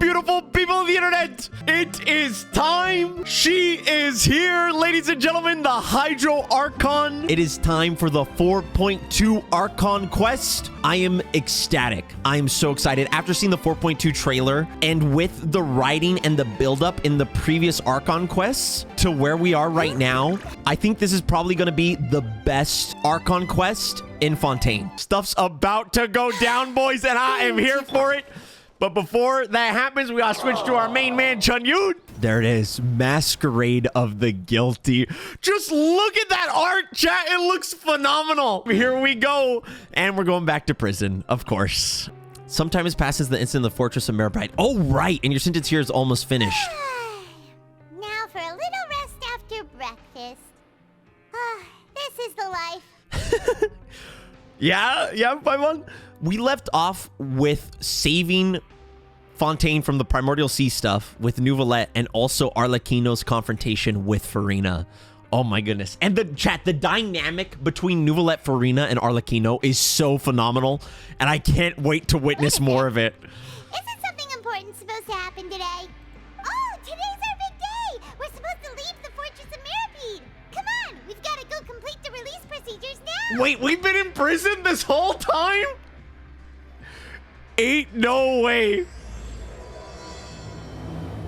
beautiful people of the internet. It is time. She is here, ladies and gentlemen, the Hydro Archon. It is time for the 4.2 Archon quest. I am ecstatic. I am so excited. After seeing the 4.2 trailer and with the writing and the buildup in the previous Archon quests to where we are right now, I think this is probably going to be the best Archon quest in Fontaine. Stuff's about to go down, boys, and I am here for it. But before that happens, we gotta switch to our main man, Chunyun. There it is, Masquerade of the Guilty. Just look at that art, chat. It looks phenomenal. Here we go. And we're going back to prison, of course. Some time has passed since the incident in the Fortress of Meropide. Oh, right. And your sentence here is almost finished. Now for a little rest after breakfast. This is the life. Yeah, Paimon. We left off with saving Fontaine from the Primordial Sea stuff with Neuvillette and also Arlecchino's confrontation with Furina. Oh my goodness. And the dynamic between Neuvillette, Furina, and Arlecchino is so phenomenal. And I can't wait to witness more of it. Isn't something important supposed to happen today? Oh, today's our big day. We're supposed to leave the Fortress of Meropide. Come on, we've got to go complete the release procedures now. Wait, we've been in prison this whole time? Ain't no way.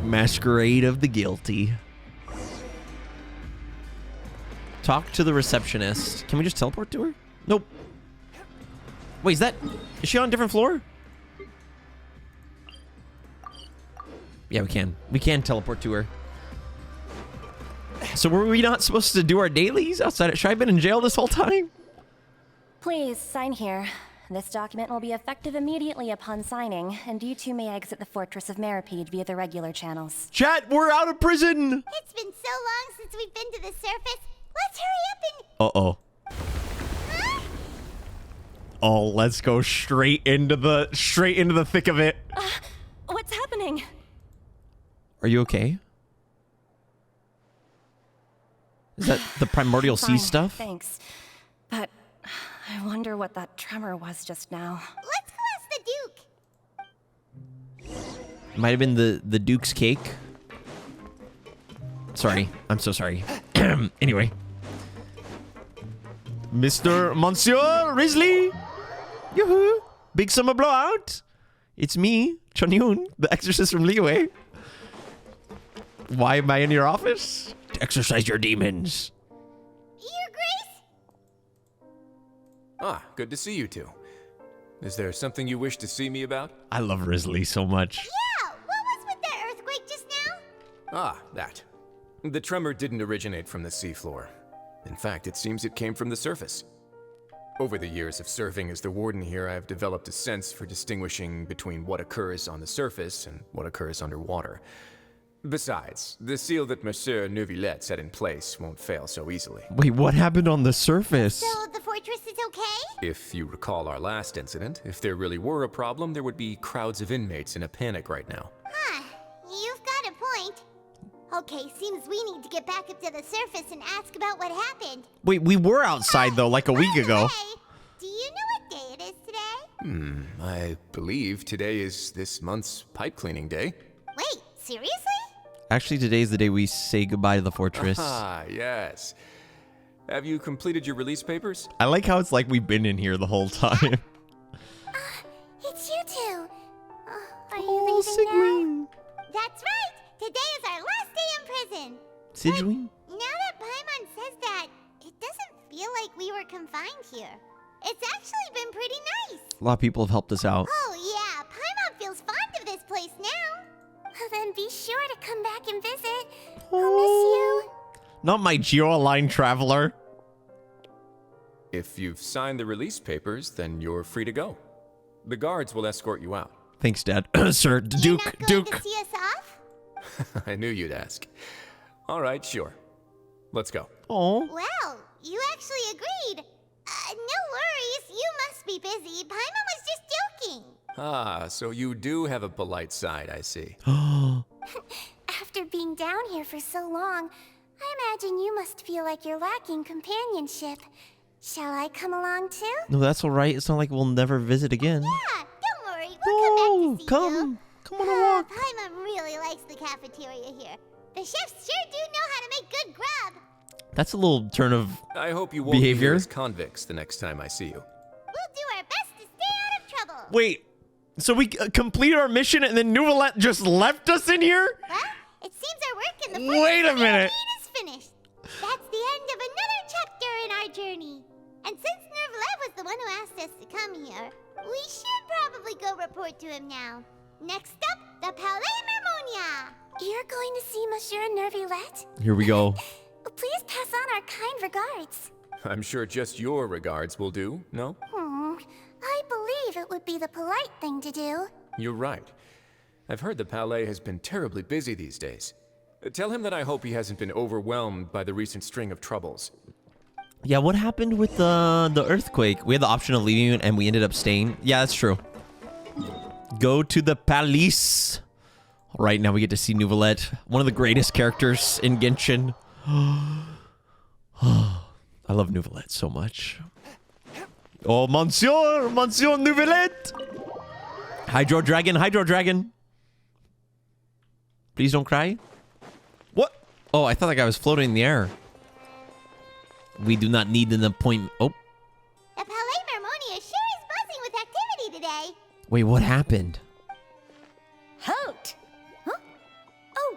Masquerade of the Guilty. Talk to the receptionist. Can we just teleport to her? Nope. Wait, is she on a different floor? Yeah, we can. We can teleport to her. So were we not supposed to do our dailies outside? Should I have been in jail this whole time? Please, sign here. This document will be effective immediately upon signing, and you two may exit the Fortress of Meropide via the regular channels. Chat, we're out of prison! It's been so long since we've been to the surface. Let's hurry up and... Uh-oh. Huh? Oh, let's go straight into the thick of it. What's happening? Are you okay? Is that the Primordial Sea stuff? Thanks. But I wonder what that tremor was just now. Let's go ask the Duke. It might have been the Duke's cake. Sorry. I'm so sorry. Anyway. Monsieur Risley. Yoo-hoo. Big summer blowout. It's me, Chunyun, the exorcist from Liyue. Why am I in your office? To exorcise your demons. Your Grace? Ah, good to see you two. Is there something you wish to see me about? I love Risley so much. Yeah, what was with that earthquake just now? Ah, that. The tremor didn't originate from the seafloor. In fact, it seems it came from the surface. Over the years of serving as the warden here, I have developed a sense for distinguishing between what occurs on the surface and what occurs underwater. Besides, the seal that Monsieur Neuvillette set in place won't fail so easily. Wait, what happened on the surface? So the fortress is okay? If you recall our last incident, if there really were a problem, there would be crowds of inmates in a panic right now. Huh, you've got a point. Okay, seems we need to get back up to the surface and ask about what happened. Wait, we were outside though, like a week ago. Hey, do you know what day it is today? I believe today is this month's pipe cleaning day. Wait, seriously? Actually, today's the day we say goodbye to the fortress. Ah, yes. Have you completed your release papers? I like how it's like we've been in here the whole time. It's you two. Are you Oh, leaving now? Sigwing. That's right. Today is our last day in prison. Sigwing? Now that Paimon says that, it doesn't feel like we were confined here. It's actually been pretty nice. A lot of people have helped us out. Oh yeah, Paimon feels fond of this place now. Then be sure to come back and visit. I'll miss you. Not my geo-aligned traveler. If you've signed the release papers, then you're free to go. The guards will escort you out. Thanks, Dad. Sir, Duke, You're not going Duke. to see us off? I knew you'd ask. All right, sure. Let's go. Oh. Well, you actually agreed. No worries, you must be busy. Paimon was just joking. Ah, so you do have a polite side, I see. After being down here for so long, I imagine you must feel like you're lacking companionship. Shall I come along too? No, that's all right. It's not like we'll never visit again. Yeah, don't worry. We'll come back to see you. Come Come on a walk. Paimon really likes the cafeteria here. The chefs sure do know how to make good grub. That's a little turn of I hope you won't be behavior. here as convicts the next time I see you. We'll do our best to stay out of trouble. Wait, so we complete our mission and then Neuvillette just left us in here? Well, it seems our work in the Wait a Fortress of minute. Meropide is finished. That's the end of another chapter in our journey. And since Neuvillette was the one who asked us to come here, we should probably go report to him now. Next up, the Palais Mermonia. You're going to see Monsieur Neuvillette? Here we go. Please pass on our kind regards. I'm sure just your regards will do, no? I believe it would be the polite thing to do. You're right. I've heard the Palais has been terribly busy these days. Tell him that I hope he hasn't been overwhelmed by the recent string of troubles. Yeah, what happened with the earthquake? We had the option of leaving and we ended up staying. Yeah, that's true. Go to the palace. All right, now we get to see Neuvillette, one of the greatest characters in Genshin. I love Neuvillette so much. Oh, Monsieur Neuvillette! Hydro Dragon. Please don't cry. What? Oh, I thought that guy was floating in the air. We do not need an appointment. Oh, The Palais Mermonia sure is buzzing with activity today. wait, what happened? Halt! Huh? Oh,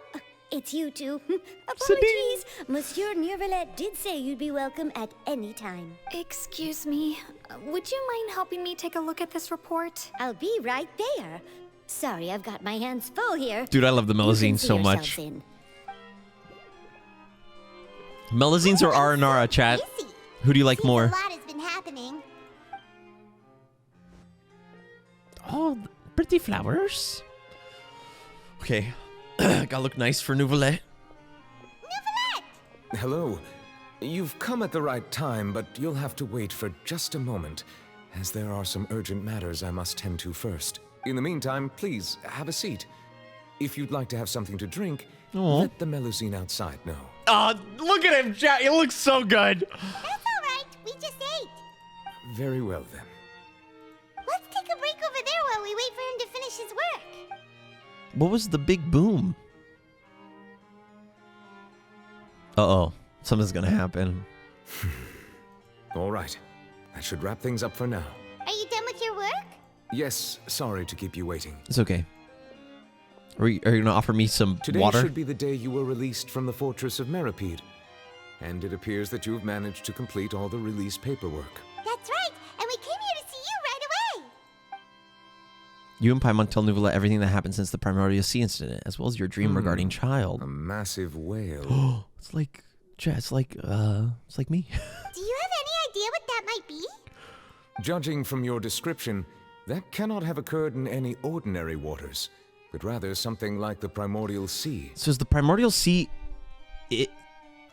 it's you two. Sabine. Apologies. Monsieur Neuvillette did say you'd be welcome at any time. Excuse me. Would you mind helping me take a look at this report? I'll be right there. Sorry, I've got my hands full here. Dude, I love the You can Melazine see so yourselves much. in. Melazines or Aranara, chat? Busy. Who do you like Seems more? A lot has been happening. Oh, pretty flowers. Okay. Gotta look nice for Neuvillette. Neuvillette! Hello. You've come at the right time, but you'll have to wait for just a moment, as there are some urgent matters I must tend to first. In the meantime, please, have a seat. If you'd like to have something to drink, Aw. let the Melusine outside know. Oh, look at him, chat. He looks so good. That's all right. We just ate. Very well, then. Let's take a break over there while we wait for him to finish his work. What was the big boom? Uh-oh. Something's gonna happen. All right. That should wrap things up for now. Are you done with your work? Yes, sorry to keep you waiting. It's okay. Are you gonna offer me some Today water? should be the day you were released from the Fortress of Meropide. And it appears that you've managed to complete all the release paperwork. That's right. And we came here to see you right away. You and Paimon tell Neuvillette everything that happened since the Primordial Sea incident, as well as your dream regarding child. A massive whale. It's like, chat, it's like me. Do you have any idea what that might be? Judging from your description, that cannot have occurred in any ordinary waters, but rather something like the Primordial Sea. So is the Primordial Sea,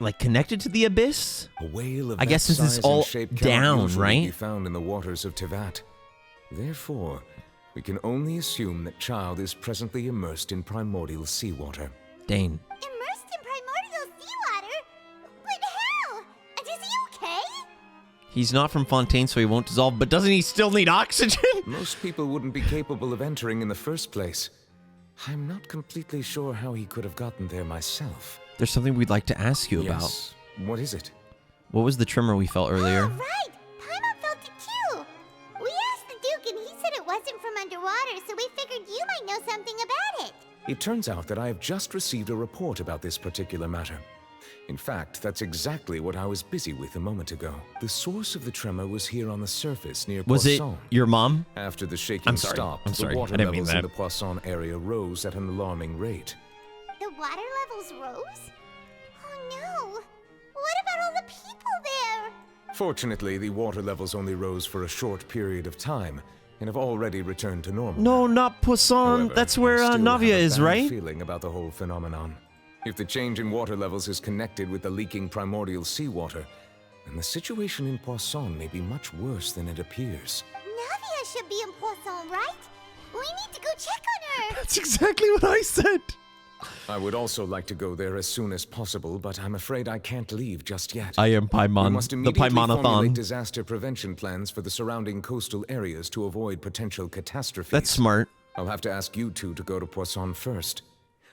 like connected to the abyss? A whale of I that guess since it's size all and shape cannot down, usually right? be found in the waters of Tevat. Therefore, we can only assume that Child is presently immersed in primordial seawater. Dane. Immersed in primordial seawater? But how? And is he okay? He's not from Fontaine, so he won't dissolve, but doesn't he still need oxygen? Most people wouldn't be capable of entering in the first place. I'm not completely sure how he could have gotten there myself. There's something we'd like to ask you about. Yes. What is it? What was the tremor we felt earlier? Oh, right. Paimon felt it too. We asked the Duke and he said it wasn't from underwater, so we figured you might know something about it. It turns out that I have just received a report about this particular matter. In fact, that's exactly what I was busy with a moment ago. The source of the tremor was here on the surface near Was it Poisson. your mom? After the shaking I'm sorry. stopped, I'm sorry. the water I didn't mean levels in that. the Poisson area rose at an alarming rate. The water levels rose? Oh no. What about all the people there? Fortunately, the water levels only rose for a short period of time and have already returned to normal. No, not Poisson. However, That's I where still have Navia a is, bad right? feeling about the whole phenomenon. If the change in water levels is connected with the leaking primordial seawater, then the situation in Poisson may be much worse than it appears. Navia should be in Poisson, right? We need to go check on her. That's exactly what I said. I would also like to go there as soon as possible, but I'm afraid I can't leave just yet. I am We Paimon, must the immediately formulate Paimonathon. disaster prevention plans for the surrounding coastal areas to avoid potential catastrophes. That's smart. I'll have to ask you two to go to Poisson first.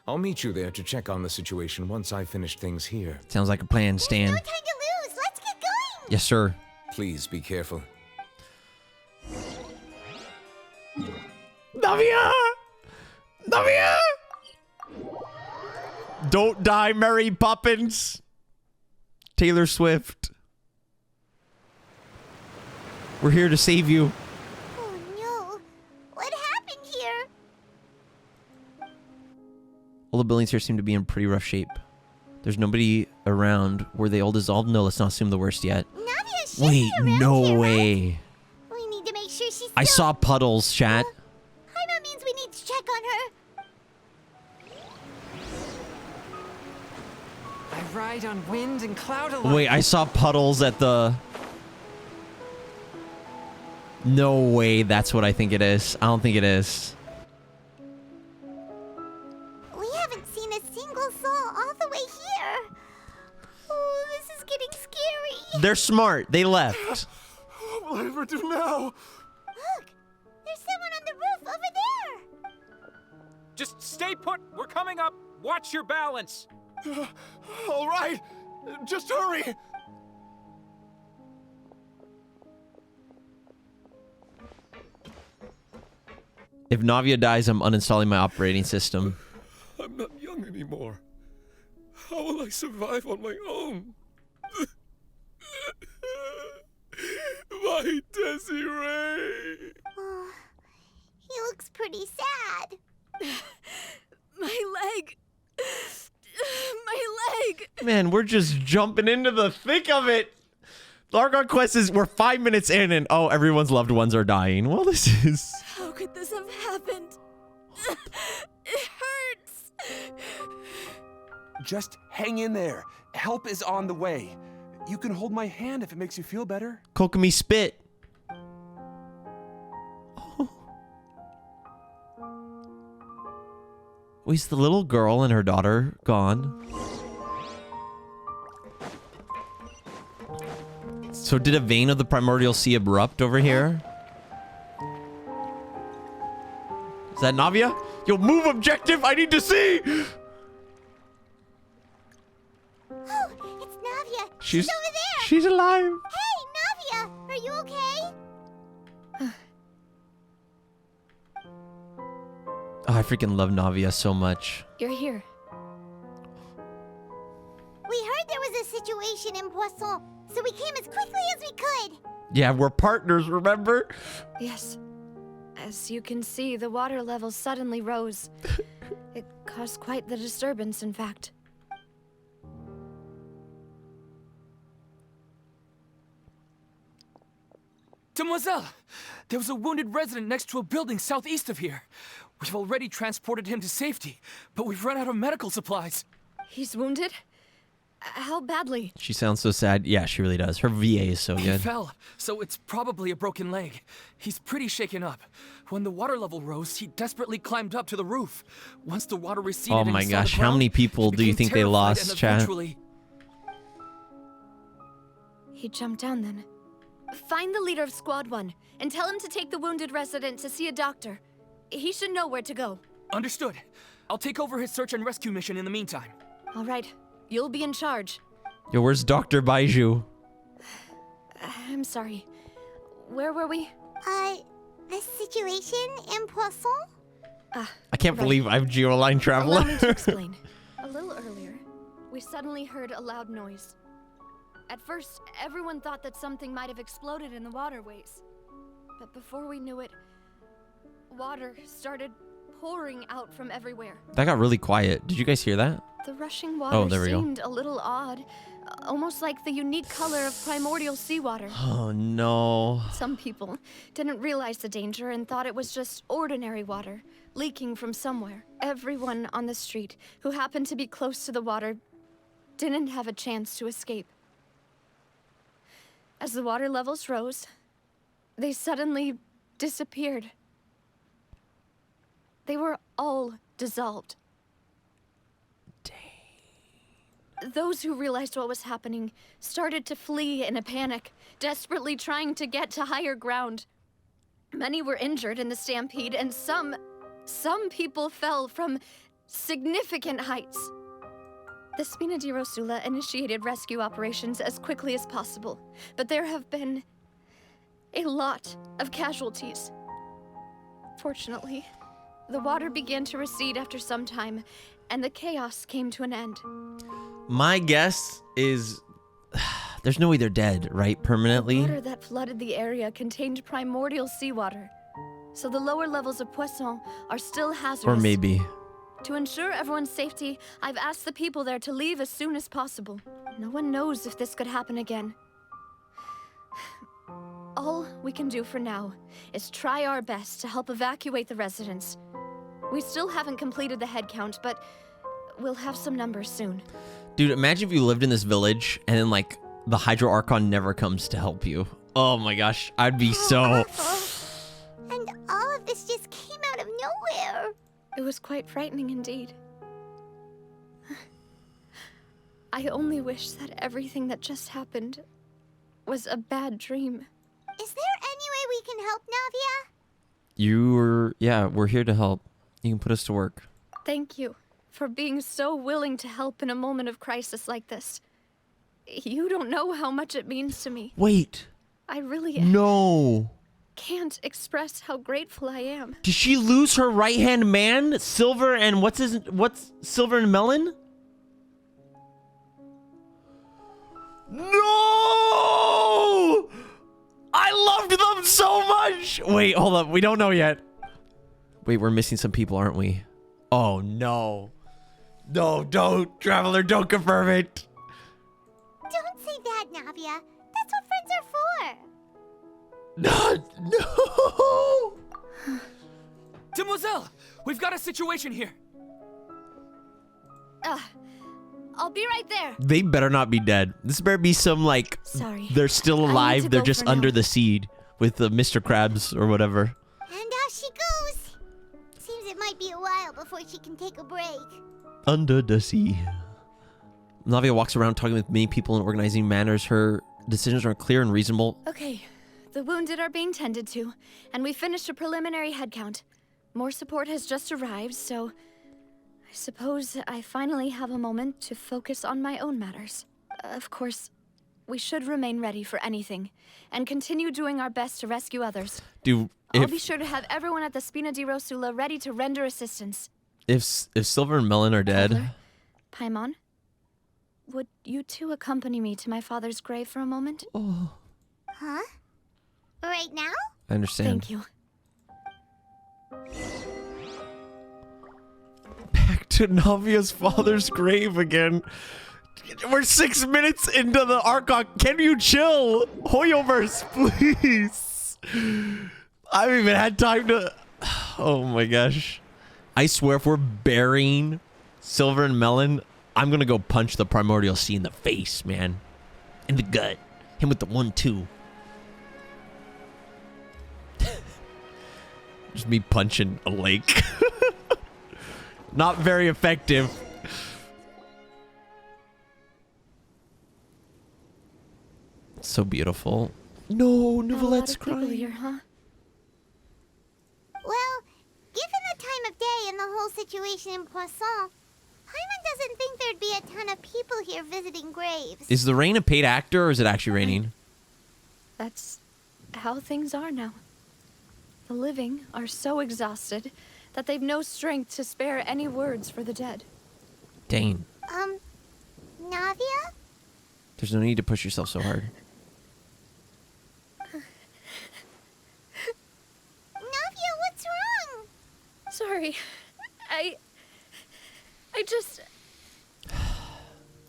I'll meet you there to check on the situation once I finish things here. Sounds like a plan, Stan. No time to lose. Let's get going. Yes, sir. Please be careful. Navia! Navia! Don't die, Mary Poppins. Taylor Swift. We're here to save you. Oh no. What happened here? All the buildings here seem to be in pretty rough shape. There's nobody around. Were they all dissolved? No, let's not assume the worst yet. Navia should Wait, be around no here, way. Right? We need to make sure she's I saw puddles, chat. That means we need to check on her. I ride on wind and cloud alone. Wait, I saw puddles at the... No way, that's what I think it is. I don't think it is. We haven't seen a single soul all the way here. Oh, this is getting scary. They're smart. They left. What will I ever do now? Look, there's someone on the roof over there. Just stay put. We're coming up. Watch your balance. All right, just hurry. If Navia dies, I'm uninstalling my operating system. I'm not young anymore. How will I survive on my own? My Desiree. Oh, he looks pretty sad. My leg. My leg. Man, we're just jumping into the thick of it. The Archon quest is, we're 5 minutes in and, oh, everyone's loved ones are dying. Well, this is... How could this have happened? It hurts. Just hang in there. Help is on the way. You can hold my hand if it makes you feel better. Kokomi spit. Oh. Oh, is the little girl and her daughter gone? So did a vein of the primordial sea erupt over here? Is that Navia? Yo, move objective! I need to see! Oh, it's Navia. She's over there. She's alive. Hey, Navia, are you okay? Oh, I freaking love Navia so much. You're here. We heard there was a situation in Poisson, so we came as quickly as we could. Yeah, we're partners, remember? Yes. As you can see, the water level suddenly rose. It caused quite the disturbance, in fact. Demoiselle, there was a wounded resident next to a building southeast of here. We've already transported him to safety, but we've run out of medical supplies. He's wounded? How badly? She sounds so sad. Yeah, she really does. Her VA is so He good. fell, so it's probably a broken leg. He's pretty shaken up. When the water level rose, he desperately climbed up to the roof. Once the water receded, Oh and my he saw the gosh, how ground, many people he do you became think they terrified lost, and chat? eventually... He jumped down then. Find the leader of Squad 1 and tell him to take the wounded resident to see a doctor. He should know where to go. Understood. I'll take over his search and rescue mission in the meantime. All right. You'll be in charge. Yo, where's Dr. Baiju? I'm sorry. Where were we? The situation in Poisson? I can't believe I've geoline Allow traveled. me to explain. A little earlier, we suddenly heard a loud noise. At first, everyone thought that something might have exploded in the waterways. But before we knew it, water started pouring out from everywhere. That got really quiet. Did you guys hear that? The rushing water there we go. seemed a little odd, almost like the unique color of primordial seawater. Oh no. Some people didn't realize the danger and thought it was just ordinary water, leaking from somewhere. Everyone on the street who happened to be close to the water didn't have a chance to escape. As the water levels rose, they suddenly disappeared. They were all dissolved. Dang. Those who realized what was happening started to flee in a panic, desperately trying to get to higher ground. Many were injured in the stampede, and some Some people fell from significant heights. The Spina di Rosula initiated rescue operations as quickly as possible, but there have been a lot of casualties. Fortunately, the water began to recede after some time, and the chaos came to an end. My guess is there's no way they're dead, right? Permanently? The water that flooded the area contained primordial seawater, so the lower levels of Poisson are still hazardous. Or maybe. To ensure everyone's safety, I've asked the people there to leave as soon as possible. No one knows if this could happen again. All we can do for now is try our best to help evacuate the residents. We still haven't completed the head count, but we'll have some numbers soon. Dude, imagine if you lived in this village and then, like, the Hydro Archon never comes to help you. Oh my gosh, I'd be so... And all of this just came out of nowhere. It was quite frightening indeed. I only wish that everything that just happened was a bad dream. Is there any way we can help, Navia? Yeah, we're here to help. You can put us to work. Thank you for being so willing to help in a moment of crisis like this. You don't know how much it means to me. Wait. I really No. can't express how grateful I am. Did she lose her right-hand man? Silver and what's Silver and Melon? No! I loved them so much! Wait, hold up. We don't know yet. Wait, we're missing some people, aren't we? Oh, no. No, don't. Traveler, don't confirm it. Don't say that, Navia. That's what friends are for. No! Demoiselle, we've got a situation here. I'll be right there. They better not be dead. This better be some, like, Sorry. they're still I need alive. to They're go just for under now. the seed with the Mr. Krabs or whatever. And off she goes. Seems it might be a while before she can take a break. Under the sea. Navia walks around talking with many people in organizing manners. Her decisions are clear and reasonable. Okay, the wounded are being tended to, and we finished a preliminary head count. More support has just arrived, so I suppose I finally have a moment to focus on my own matters. Of course, we should remain ready for anything, and continue doing our best to rescue others. Dude, I'll be sure to have everyone at the Spina di Rosula ready to render assistance. if Silver and Melon are dead... Paimon, would you two accompany me to my father's grave for a moment? Oh. Huh? Right now? I understand. Thank you. Back to Navia's father's grave again. We're 6 minutes into the Archon. Can you chill? Hoyoverse, please. I haven't even had time to... Oh my gosh. I swear if we're burying Silver and Melon, I'm gonna go punch the Primordial Sea in the face, man. In the gut. Him with the 1-2. Just me punching a lake. Not very effective. So beautiful. No, Neuvillette's crying. Here, huh? Well, given the time of day and the whole situation in Poisson, Paimon doesn't think there'd be a ton of people here visiting graves. Is the rain a paid actor or is it actually raining? That's how things are now. The living are so exhausted that they've no strength to spare any words for the dead. Dang. Navia? There's no need to push yourself so hard. Navia, what's wrong? Sorry. I just...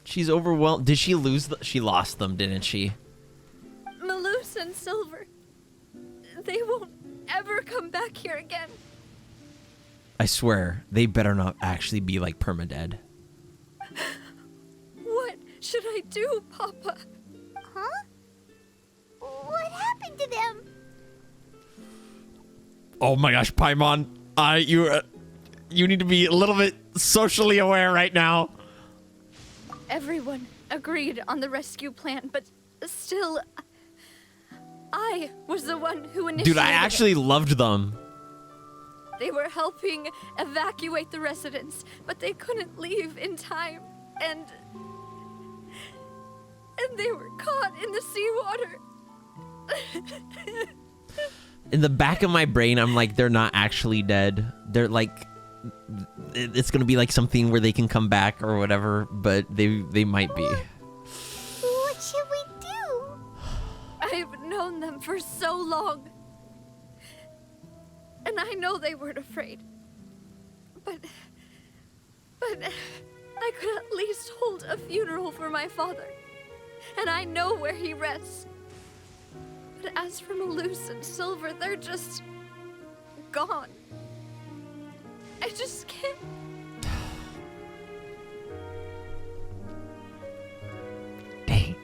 She's overwhelmed. Did she lose she lost them, didn't she? Malus and Silver. They won't ever come back here again. I swear, they better not actually be like permadead. What should I do, Papa? Huh? What happened to them? Oh my gosh, Paimon. You need to be a little bit socially aware right now. Everyone agreed on the rescue plan, but still, I was the one who initiated Dude, I actually loved them. They were helping evacuate the residents, but they couldn't leave in time, and they were caught in the seawater. In the back of my brain, I'm like, they're not actually dead. They're like, it's gonna be like something where they can come back or whatever, but they might be. What should we do? I've known them for so long. And I know they weren't afraid. But I could at least hold a funeral for my father. And I know where he rests. But as for Malus and Silver, they're just gone. I just can't. Dang.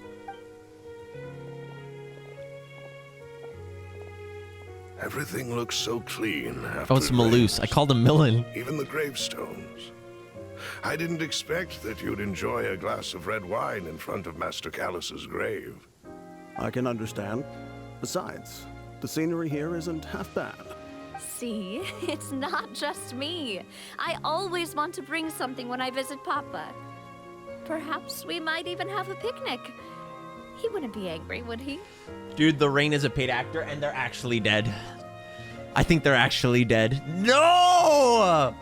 Everything looks so clean after Oh, it's Malus. I called him Millen. Even the gravestones. I didn't expect that you'd enjoy a glass of red wine in front of Master Callus's grave. I can understand. Besides, the scenery here isn't half bad. See, it's not just me. I always want to bring something when I visit Papa. Perhaps we might even have a picnic. He wouldn't be angry, would he? Dude, the Rain is a paid actor, and they're actually dead. I think they're actually dead. No!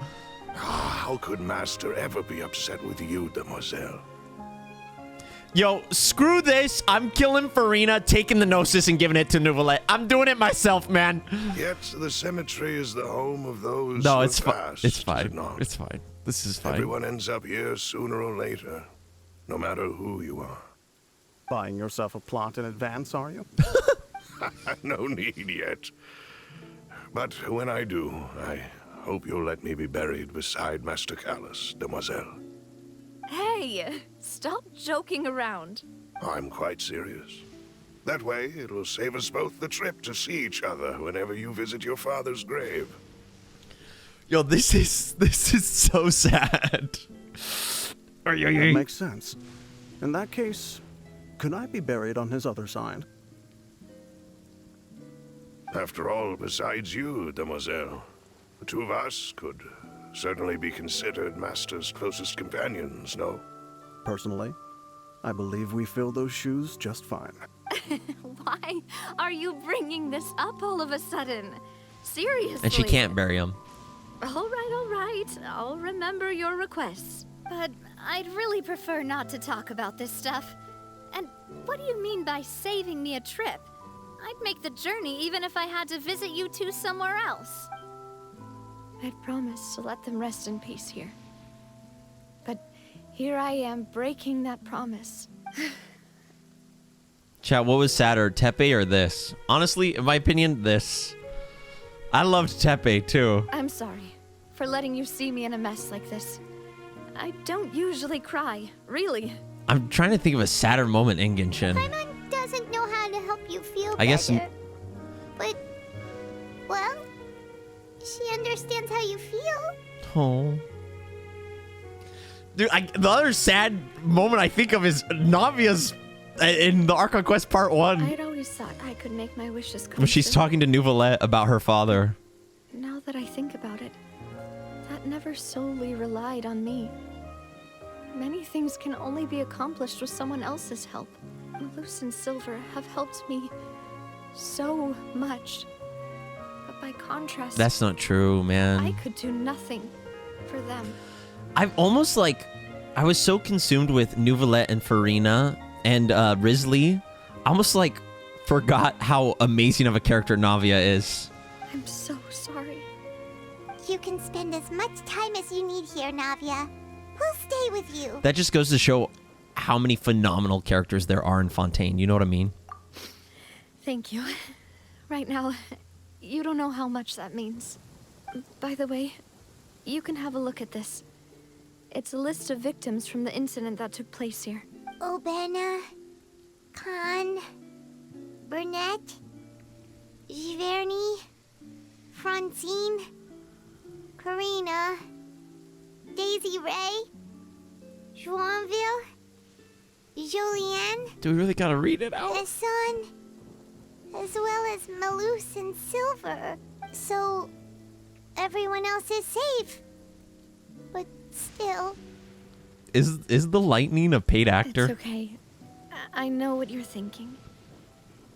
How could Master ever be upset with you, Demoiselle? Yo, screw this. I'm killing Furina, taking the Nosis, and giving it to Neuvillette. I'm doing it myself, man. Yet the cemetery is the home of those No, who it's fine. passed, It's is fine. it not? It's fine. This is fine. Everyone ends up here sooner or later, no matter who you are. Buying yourself a plot in advance, are you? No need yet. But when I do, I hope you'll let me be buried beside Master Callus, Demoiselle. Hey, stop joking around. I'm quite serious. That way, it'll save us both the trip to see each other whenever you visit your father's grave. Yo, this is so sad. That makes sense. In that case, could I be buried on his other side? After all, besides you, Demoiselle, the two of us could certainly be considered Master's closest companions, no? Personally, I believe we fill those shoes just fine. Why are you bringing this up all of a sudden? Seriously. And she can't bury him. All right. I'll remember your requests. But I'd really prefer not to talk about this stuff. And what do you mean by saving me a trip? I'd make the journey even if I had to visit you two somewhere else. I'd promised to let them rest in peace here. But here I am breaking that promise. Chat, what was sadder, Tepe or this? Honestly, in my opinion, this. I loved Tepe too. I'm sorry for letting you see me in a mess like this. I don't usually cry, really. I'm trying to think of a sadder moment in Genshin. Paimon doesn't know how to help you feel I guess. better. But, well, she understands how you feel. Oh. Dude, the other sad moment I think of is Navia's in the Archon Quest Part 1. I'd always thought I could make my wishes come When she's true. talking to Neuvillette about her father. Now that I think about it, that never solely relied on me. Many things can only be accomplished with someone else's help. Malus and Silver have helped me so much. But by contrast, That's not true, man. I could do nothing for them. I've almost like, I was so consumed with Neuvillette and Furina and Risley, I almost like forgot how amazing of a character Navia is. I'm so sorry. You can spend as much time as you need here, Navia. We'll stay with you. That just goes to show how many phenomenal characters there are in Fontaine. You know what I mean? Thank you. Right now, you don't know how much that means. By the way, you can have a look at this. It's a list of victims from the incident that took place here. Obena, Khan, Burnett, Giverny, Francine, Karina, Daisy Ray, Joinville, Julianne, Do we really gotta read it out? Hassan, as well as Malus and Silver. So, everyone else is safe. But still... Is the lightning a paid actor? It's okay. I know what you're thinking.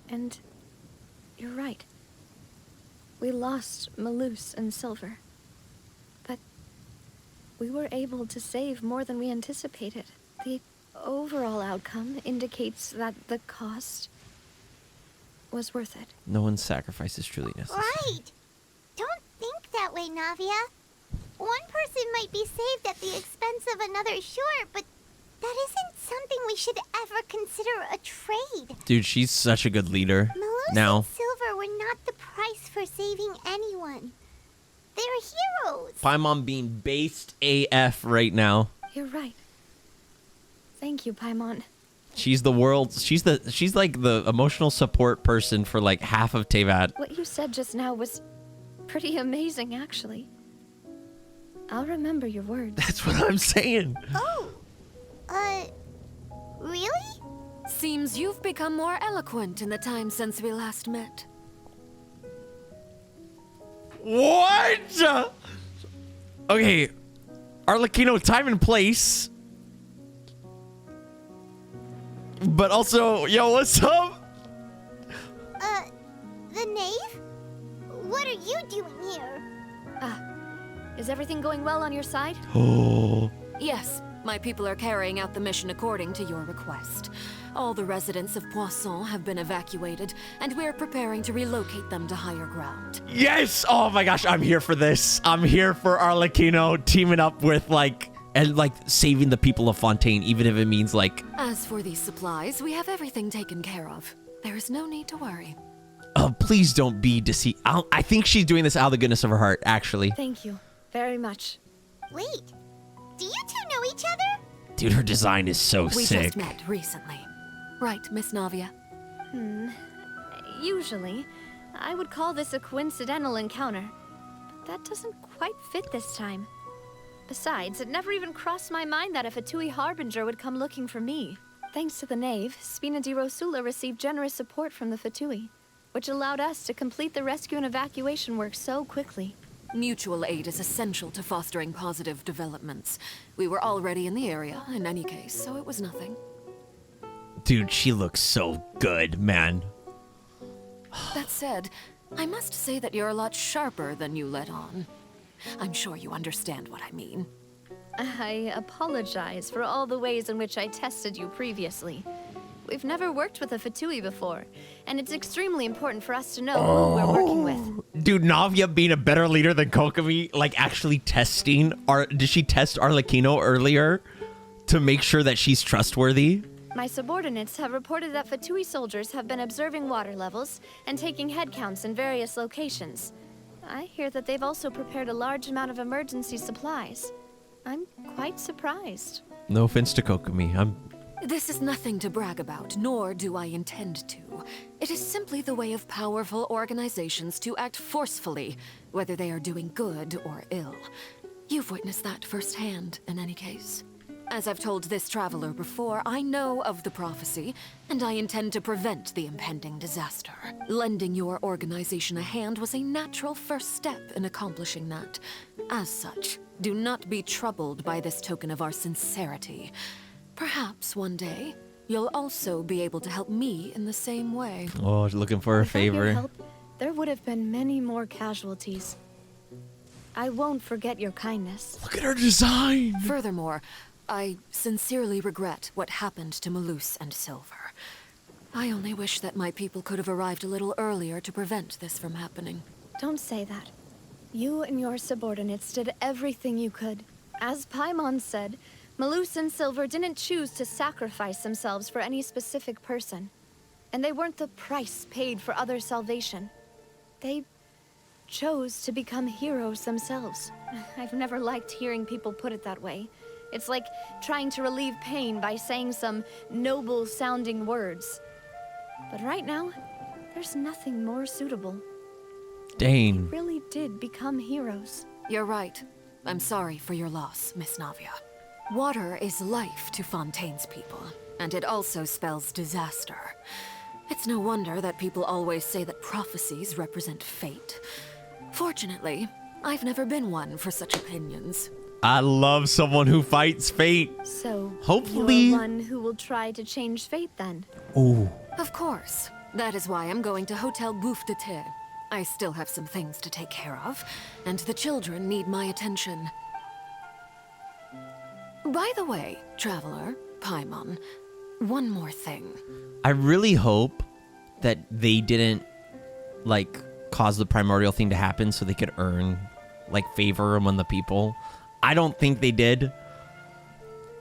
And you're right. We lost Malus and Silver. But we were able to save more than we anticipated. The overall outcome indicates that the cost was worth it. No one's sacrifice is truly necessary. Right! Don't think that way, Navia. One person might be saved at the expense of another, sure, but that isn't something we should ever consider a trade. Dude, she's such a good leader. Malus Now. and Silver were not the price for saving anyone. They're heroes. Paimon being based AF right now. You're right. Thank you, Paimon. She's the world's... She's like the emotional support person for like half of Teyvat. What you said just now was pretty amazing, actually. I'll remember your words. That's what I'm saying. Oh. Really? Seems you've become more eloquent in the time since we last met. What? Okay. Arlecchino, time and place. But also, yo, what's up? The knave? What are you doing here? Is everything going well on your side? Oh. Yes, my people are carrying out the mission according to your request. All the residents of Poisson have been evacuated, and we're preparing to relocate them to higher ground. Yes! Oh my gosh, I'm here for this. I'm here for Arlecchino teaming up with saving the people of Fontaine, even if it means like... As for these supplies, we have everything taken care of. There is no need to worry. Oh, please don't be deceived. I think she's doing this out of the goodness of her heart, actually. Thank you very much. Wait, do you two know each other? Dude, her design is so We sick. just met recently. Right, Miss Navia? Usually, I would call this a coincidental encounter. But that doesn't quite fit this time. Besides, it never even crossed my mind that a Fatui Harbinger would come looking for me. Thanks to the Knave, Spina di Rosula received generous support from the Fatui, which allowed us to complete the rescue and evacuation work so quickly. Mutual aid is essential to fostering positive developments. We were already in the area, in any case, so it was nothing. Dude, she looks so good, man. That said, I must say that you're a lot sharper than you let on. I'm sure you understand what I mean. I apologize for all the ways in which I tested you previously. We've never worked with a Fatui before, and it's extremely important for us to know who we're working with. Dude, Navia being a better leader than Kokomi, like actually testing... Did she test Arlecchino earlier to make sure that she's trustworthy? My subordinates have reported that Fatui soldiers have been observing water levels and taking head counts in various locations. I hear that they've also prepared a large amount of emergency supplies. I'm quite surprised. No offense to Kokomi, This is nothing to brag about, nor do I intend to. It is simply the way of powerful organizations to act forcefully, whether they are doing good or ill. You've witnessed that firsthand, in any case. As I've told this traveler before, I know of the prophecy, and I intend to prevent the impending disaster. Lending your organization a hand was a natural first step in accomplishing that. As such, do not be troubled by this token of our sincerity. Perhaps one day, you'll also be able to help me in the same way. Oh, looking for a Without your favor. help, there would have been many more casualties. I won't forget your kindness. Look at her design! Furthermore, I sincerely regret what happened to Malus and Silver. I only wish that my people could have arrived a little earlier to prevent this from happening. Don't say that. You and your subordinates did everything you could. As Paimon said, Malus and Silver didn't choose to sacrifice themselves for any specific person. And they weren't the price paid for other salvation. They chose to become heroes themselves. I've never liked hearing people put it that way. It's like trying to relieve pain by saying some noble-sounding words. But right now, there's nothing more suitable. Dang. They really did become heroes. You're right. I'm sorry for your loss, Miss Navia. Water is life to Fontaine's people, and it also spells disaster. It's no wonder that people always say that prophecies represent fate. Fortunately, I've never been one for such opinions. I love someone who fights fate. So, hopefully you're one who will try to change fate then? Ooh. Of course. That is why I'm going to Hotel Bouffe de Thé. I still have some things to take care of, and the children need my attention. By the way, Traveler, Paimon, one more thing. I really hope that they didn't, like, cause the primordial thing to happen so they could earn, like, favor among the people. I don't think they did.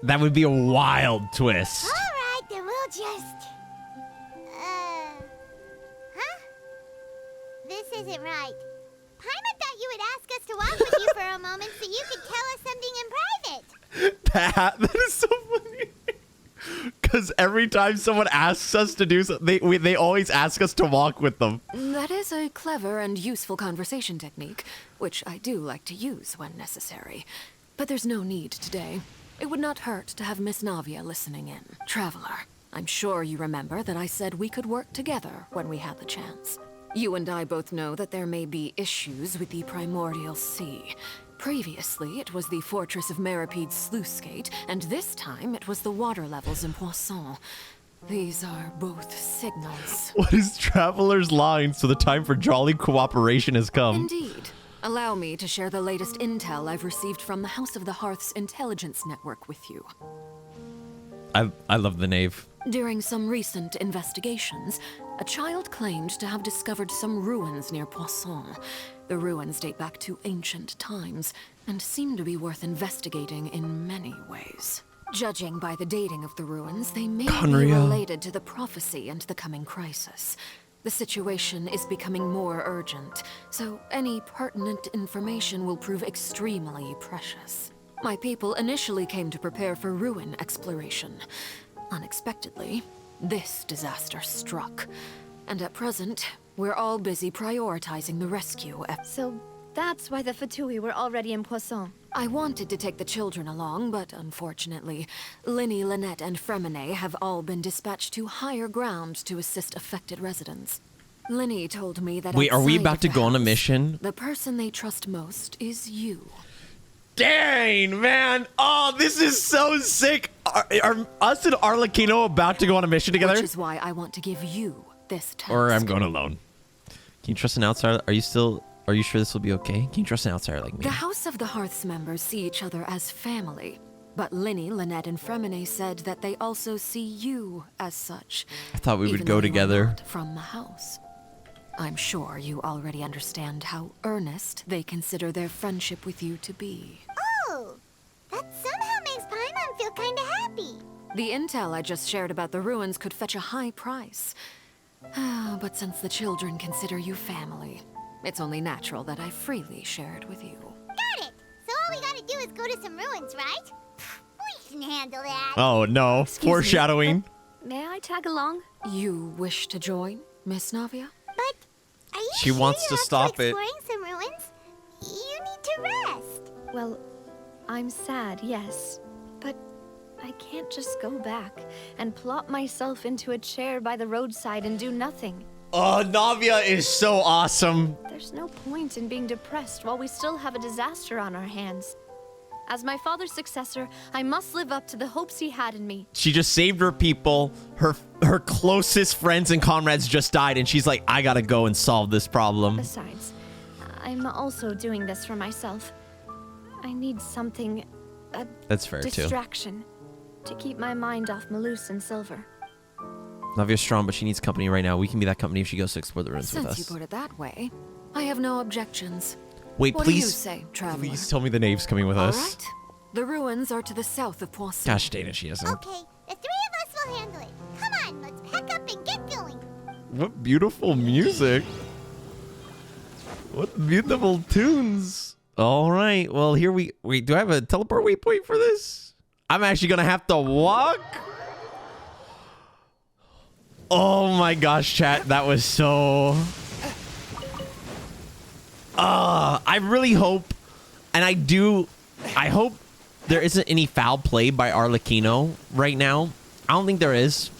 That would be a wild twist. All right, then we'll just... Huh? This isn't right. Paimon thought you would ask us to walk with you for a moment so you could tell us something in private. That is so funny. Because every time someone asks us to do something, they always ask us to walk with them. That is a clever and useful conversation technique, which I do like to use when necessary. But there's no need today. It would not hurt to have Miss Navia listening in. Traveler, I'm sure you remember that I said we could work together when we had the chance. You and I both know that there may be issues with the Primordial Sea. Previously, it was the fortress of Meropide's sluice gate, and this time it was the water levels in Poisson. These are both signals. What is Traveler's line? So the time for jolly cooperation has come. Indeed. Allow me to share the latest intel I've received from the House of the Hearth's intelligence network with you. I love the knave. During some recent investigations, a child claimed to have discovered some ruins near Poisson. The ruins date back to ancient times and seem to be worth investigating in many ways. Judging by the dating of the ruins, they may be related to the prophecy and the coming crisis. The situation is becoming more urgent, so any pertinent information will prove extremely precious. My people initially came to prepare for ruin exploration. Unexpectedly, this disaster struck. And at present, we're all busy prioritizing the rescue efforts. So that's why the Fatui were already in Poisson. I wanted to take the children along, but unfortunately, Linny, Lynette, and Fremine have all been dispatched to higher ground to assist affected residents. Linny told me that Wait, are we outside about of to the go on a house, mission? The person they trust most is you. Dang, man. Oh, this is so sick. Are us and Arlecchino about to go on a mission together? Which is why I want to give you this task. Or I'm going alone. Can you trust an outsider? Are you sure this will be okay? Can you trust an outsider like me? The House of the Hearth's members see each other as family. But Linny, Lynette, and Fremine said that they also see you as such. I thought we would even go though you are together. not from the house. I'm sure you already understand how earnest they consider their friendship with you to be. Oh, that somehow makes Paimon feel kinda happy. The intel I just shared about the ruins could fetch a high price. But since the children consider you family, it's only natural that I freely share it with you. Got it! So all we gotta do is go to some ruins, right? We can handle that. Oh, no. Foreshadowing. May I tag along? You wish to join, Miss Navia? But are you She wants to you're up stop it. exploring some ruins? You need to rest. Well, I'm sad, yes. But I can't just go back and plop myself into a chair by the roadside and do nothing. Oh, Navia is so awesome. There's no point in being depressed while we still have a disaster on our hands. As my father's successor, I must live up to the hopes he had in me. She just saved her people. Her closest friends and comrades just died, and she's like, I gotta go and solve this problem. Besides, I'm also doing this for myself. I need something, That's fair, too. distraction, to keep my mind off Malus and Silver. Navia's strong, but she needs company right now. We can be that company if she goes to explore the ruins with Since you us. put it that way, I have no objections. Wait, what please. do you say, Traveler? Please tell me the knave's coming with All us. right. The ruins are to the south of Poisson. Gosh dang it, she doesn't. Okay, the three of us will handle it. Come on, let's pack up and get going. What beautiful music. What beautiful tunes. All right, well, here we... Wait, do I have a teleport waypoint for this? I'm actually going to have to walk? Oh my gosh, chat. That was so... I really hope, and I hope there isn't any foul play by Arlecchino right now. I don't think there is.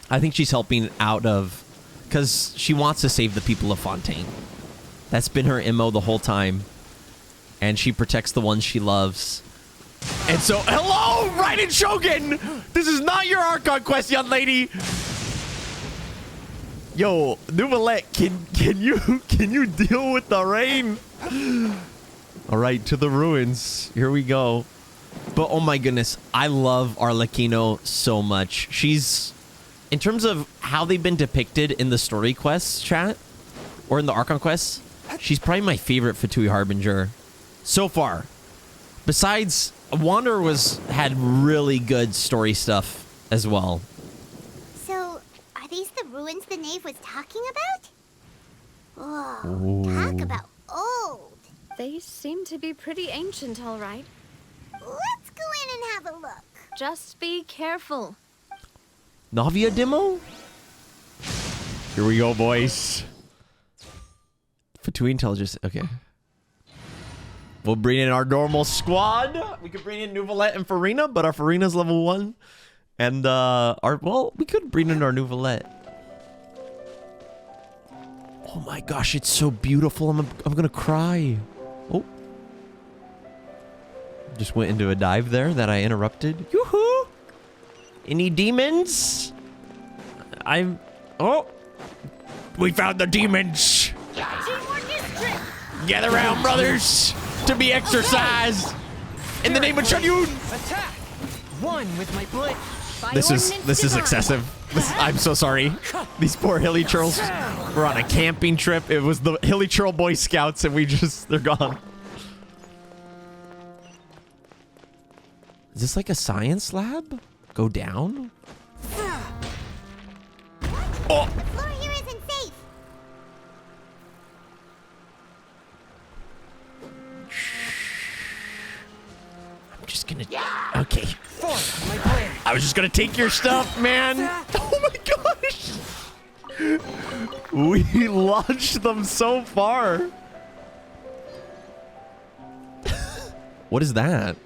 I think she's helping out of, because she wants to save the people of Fontaine. That's been her MO the whole time. And she protects the ones she loves. And so, hello, Raiden Shogun! This is not your Archon quest, young lady! Yo, Neuvillette, can you deal with the rain? All right, to the ruins. Here we go. But oh my goodness, I love Arlecchino so much. She's, in terms of how they've been depicted in the story quests, chat, or in the Archon quests, she's probably my favorite Fatui Harbinger so far. Besides, Wanderer had really good story stuff as well. So, are these the ruins the knave was talking about? Whoa, Ooh. talk about old. They seem to be pretty ancient, all right. Let's go in and have a look. Just be careful. Navia demo? Here we go, boys. Fatui Intelligence, okay. We'll bring in our normal squad. We could bring in Neuvillette and Furina, but our Furina's level 1. And we could bring in our Neuvillette. Oh my gosh, it's so beautiful. I'm gonna cry. Oh. Just went into a dive there that I interrupted. Yoo-hoo! Any demons? Oh! We found the demons! Gather round, brothers! To be exercised! In the name of Chunyun! Attack! One with my blade. This is excessive. I'm so sorry. These poor hilly churls were on a camping trip. It was the hilly churl Boy Scouts and they're gone. Is this like a science lab? Go down? Oh! The floor here isn't safe. I'm just gonna... Okay. I was just gonna take your stuff, man. Oh my gosh. We launched them so far. What is that?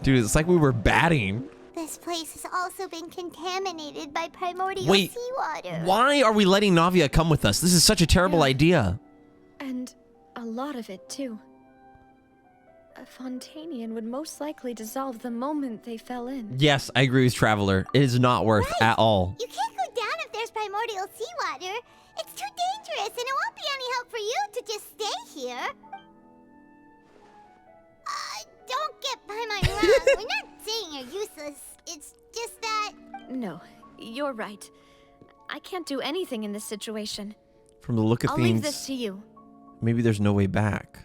Dude, it's like we were batting. This place has also been contaminated by primordial seawater. Why are we letting Navia come with us? This is such a terrible idea. And a lot of it, too. A Fontainian would most likely dissolve the moment they fell in. Yes, I agree with Traveler. It is not worth at all. You can't go down if there's primordial seawater. It's too dangerous, and it won't be any help for you to just stay here. Don't get by my wrong. We're not saying you're useless. It's just that... No, you're right. I can't do anything in this situation. From the look of things... I'll leave this to you. Maybe there's no way back.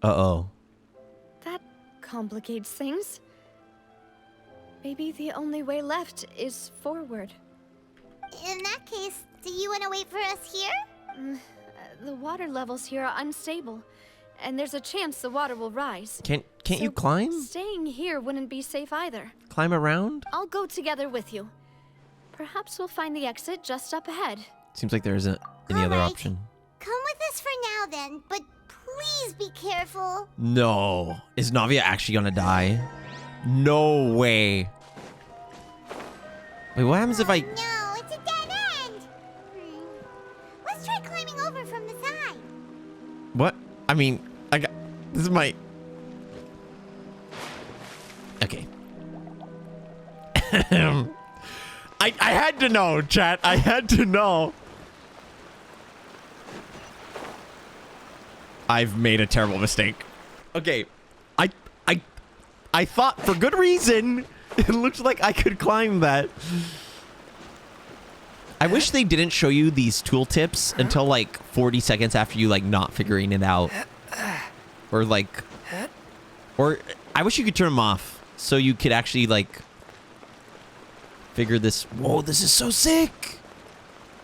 Uh-oh. That complicates things. Maybe the only way left is forward. In that case, do you want to wait for us here? The water levels here are unstable, and there's a chance the water will rise. Can't you climb? Staying here wouldn't be safe either. Climb around? I'll go together with you. Perhaps we'll find the exit just up ahead. Seems like there isn't any other option. Come with us for now then, but please be careful. No. Is Navia actually gonna die? No way. Wait, what happens if I... No, it's a dead end. Let's try climbing over from the side. What? I mean, this is my... Okay. I had to know, chat. I had to know. I've made a terrible mistake. Okay. I thought for good reason it looks like I could climb that. I wish they didn't show you these tooltips until like 40 seconds after you like not figuring it out. Or I wish you could turn them off so you could actually like figure this. Whoa, this is so sick.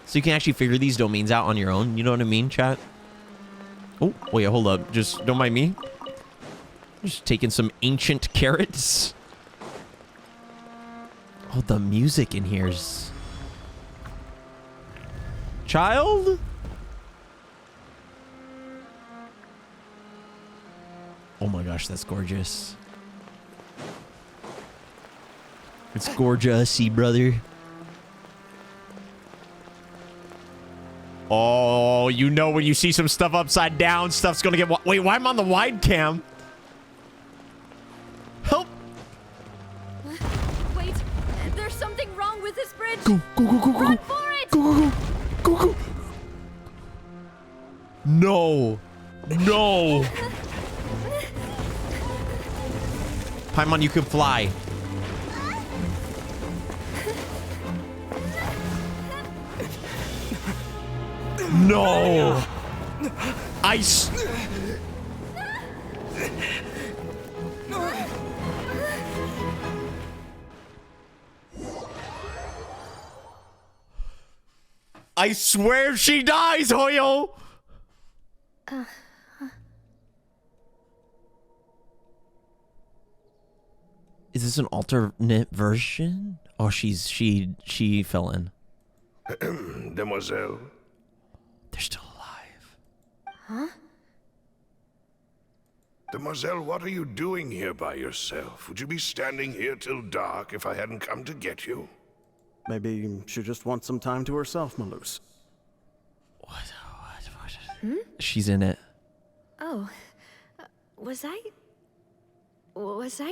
So you can actually figure these domains out on your own. You know what I mean, chat? Oh, wait, hold up. Just don't mind me. Just taking some ancient carrots. Oh, the music in here's... Child? Oh my gosh, that's gorgeous. It's gorgeous, brother. Oh, you know when you see some stuff upside down, stuff's gonna get... Wait, why am I on the wide cam? Help! Wait, there's something wrong with this bridge. Go, go, go, go, go, Run go. for it. Go, go, go, go, go. No. No. Paimon, you can fly. No. Ice. I swear she dies, Hoyo. Is this an alternate version? Oh, she fell in. Demoiselle. They're still alive. Huh? Demoiselle, what are you doing here by yourself? Would you be standing here till dark if I hadn't come to get you? Maybe she just wants some time to herself, Malus. What? She's in it. Oh, was I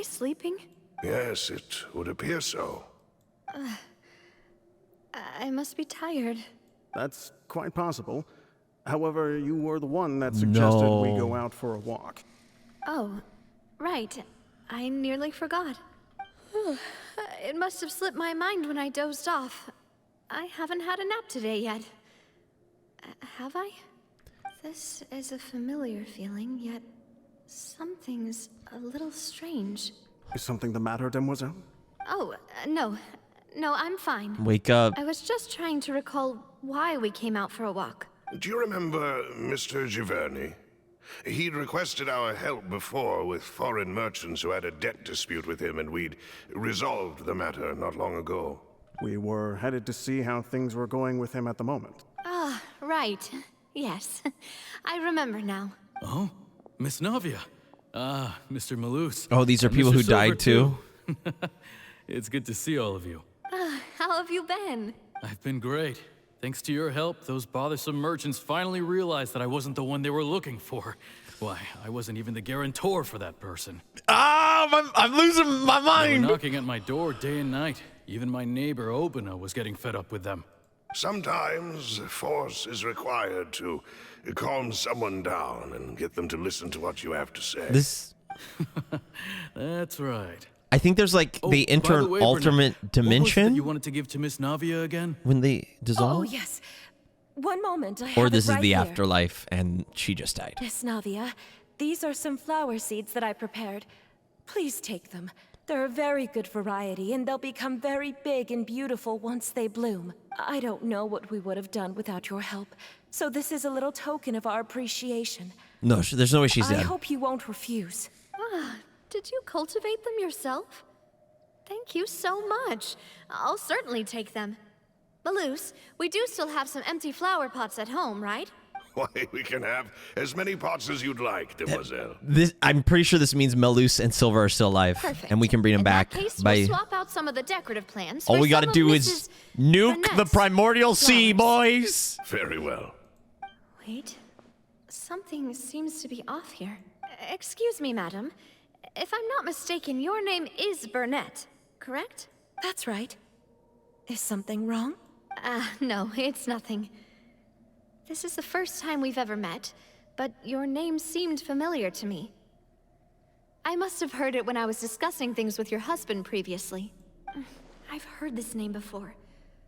sleeping? Yes, it would appear so. I must be tired. That's quite possible. However, you were the one that suggested we go No. out for a walk. Oh, right. I nearly forgot. It must have slipped my mind when I dozed off. I haven't had a nap today yet. Have I? This is a familiar feeling, yet something's a little strange. Is something the matter, Demoiselle? Oh, no. No, I'm fine. Wake up. I was just trying to recall why we came out for a walk. Do you remember Mr. Giverny? He'd requested our help before with foreign merchants who had a debt dispute with him, and we'd resolved the matter not long ago. We were headed to see how things were going with him at the moment. Ah, right. Yes. I remember now. Oh, Miss Navia. Ah, Mr. Malus. Oh, these are And people Mr. who Silver, died too? It's good to see all of you. How have you been? I've been great. Thanks to your help, those bothersome merchants finally realized that I wasn't the one they were looking for. Why, I wasn't even the guarantor for that person. Ah, I'm losing my They mind. were knocking at my door day and night. Even my neighbor Obina was getting fed up with them. Sometimes force is required to calm someone down and get them to listen to what you have to say. This. That's right. I think there's like they by enter the an way, alternate Bernard, dimension What was it that you wanted to give to Miss Navia again? when they dissolve. Oh, yes. One moment, I Or have this it is right the here. afterlife and she just died. Miss Navia, these are some flower seeds that I prepared. Please take them. They're a very good variety, and they'll become very big and beautiful once they bloom. I don't know what we would have done without your help, so this is a little token of our appreciation. No, there's no way she's I dead. hope you won't refuse. Ah, did you cultivate them yourself? Thank you so much. I'll certainly take them. Malus, we do still have some empty flower pots at home, right? Why, we can have as many pots as you'd like, Demoiselle. I'm pretty sure this means Malus and Silver are still alive, Perfect. and we can bring them back In that case, by. we'll swap out some of the decorative plants. All for we got to some do of is Mrs. nuke the Burnett's primordial sea, flowers. boys. Very well. Wait, something seems to be off here. Excuse me, madam. If I'm not mistaken, your name is Burnett, correct? That's right. Is something wrong? No, it's nothing. This is the first time we've ever met, but your name seemed familiar to me. I must have heard it when I was discussing things with your husband previously. I've heard this name before.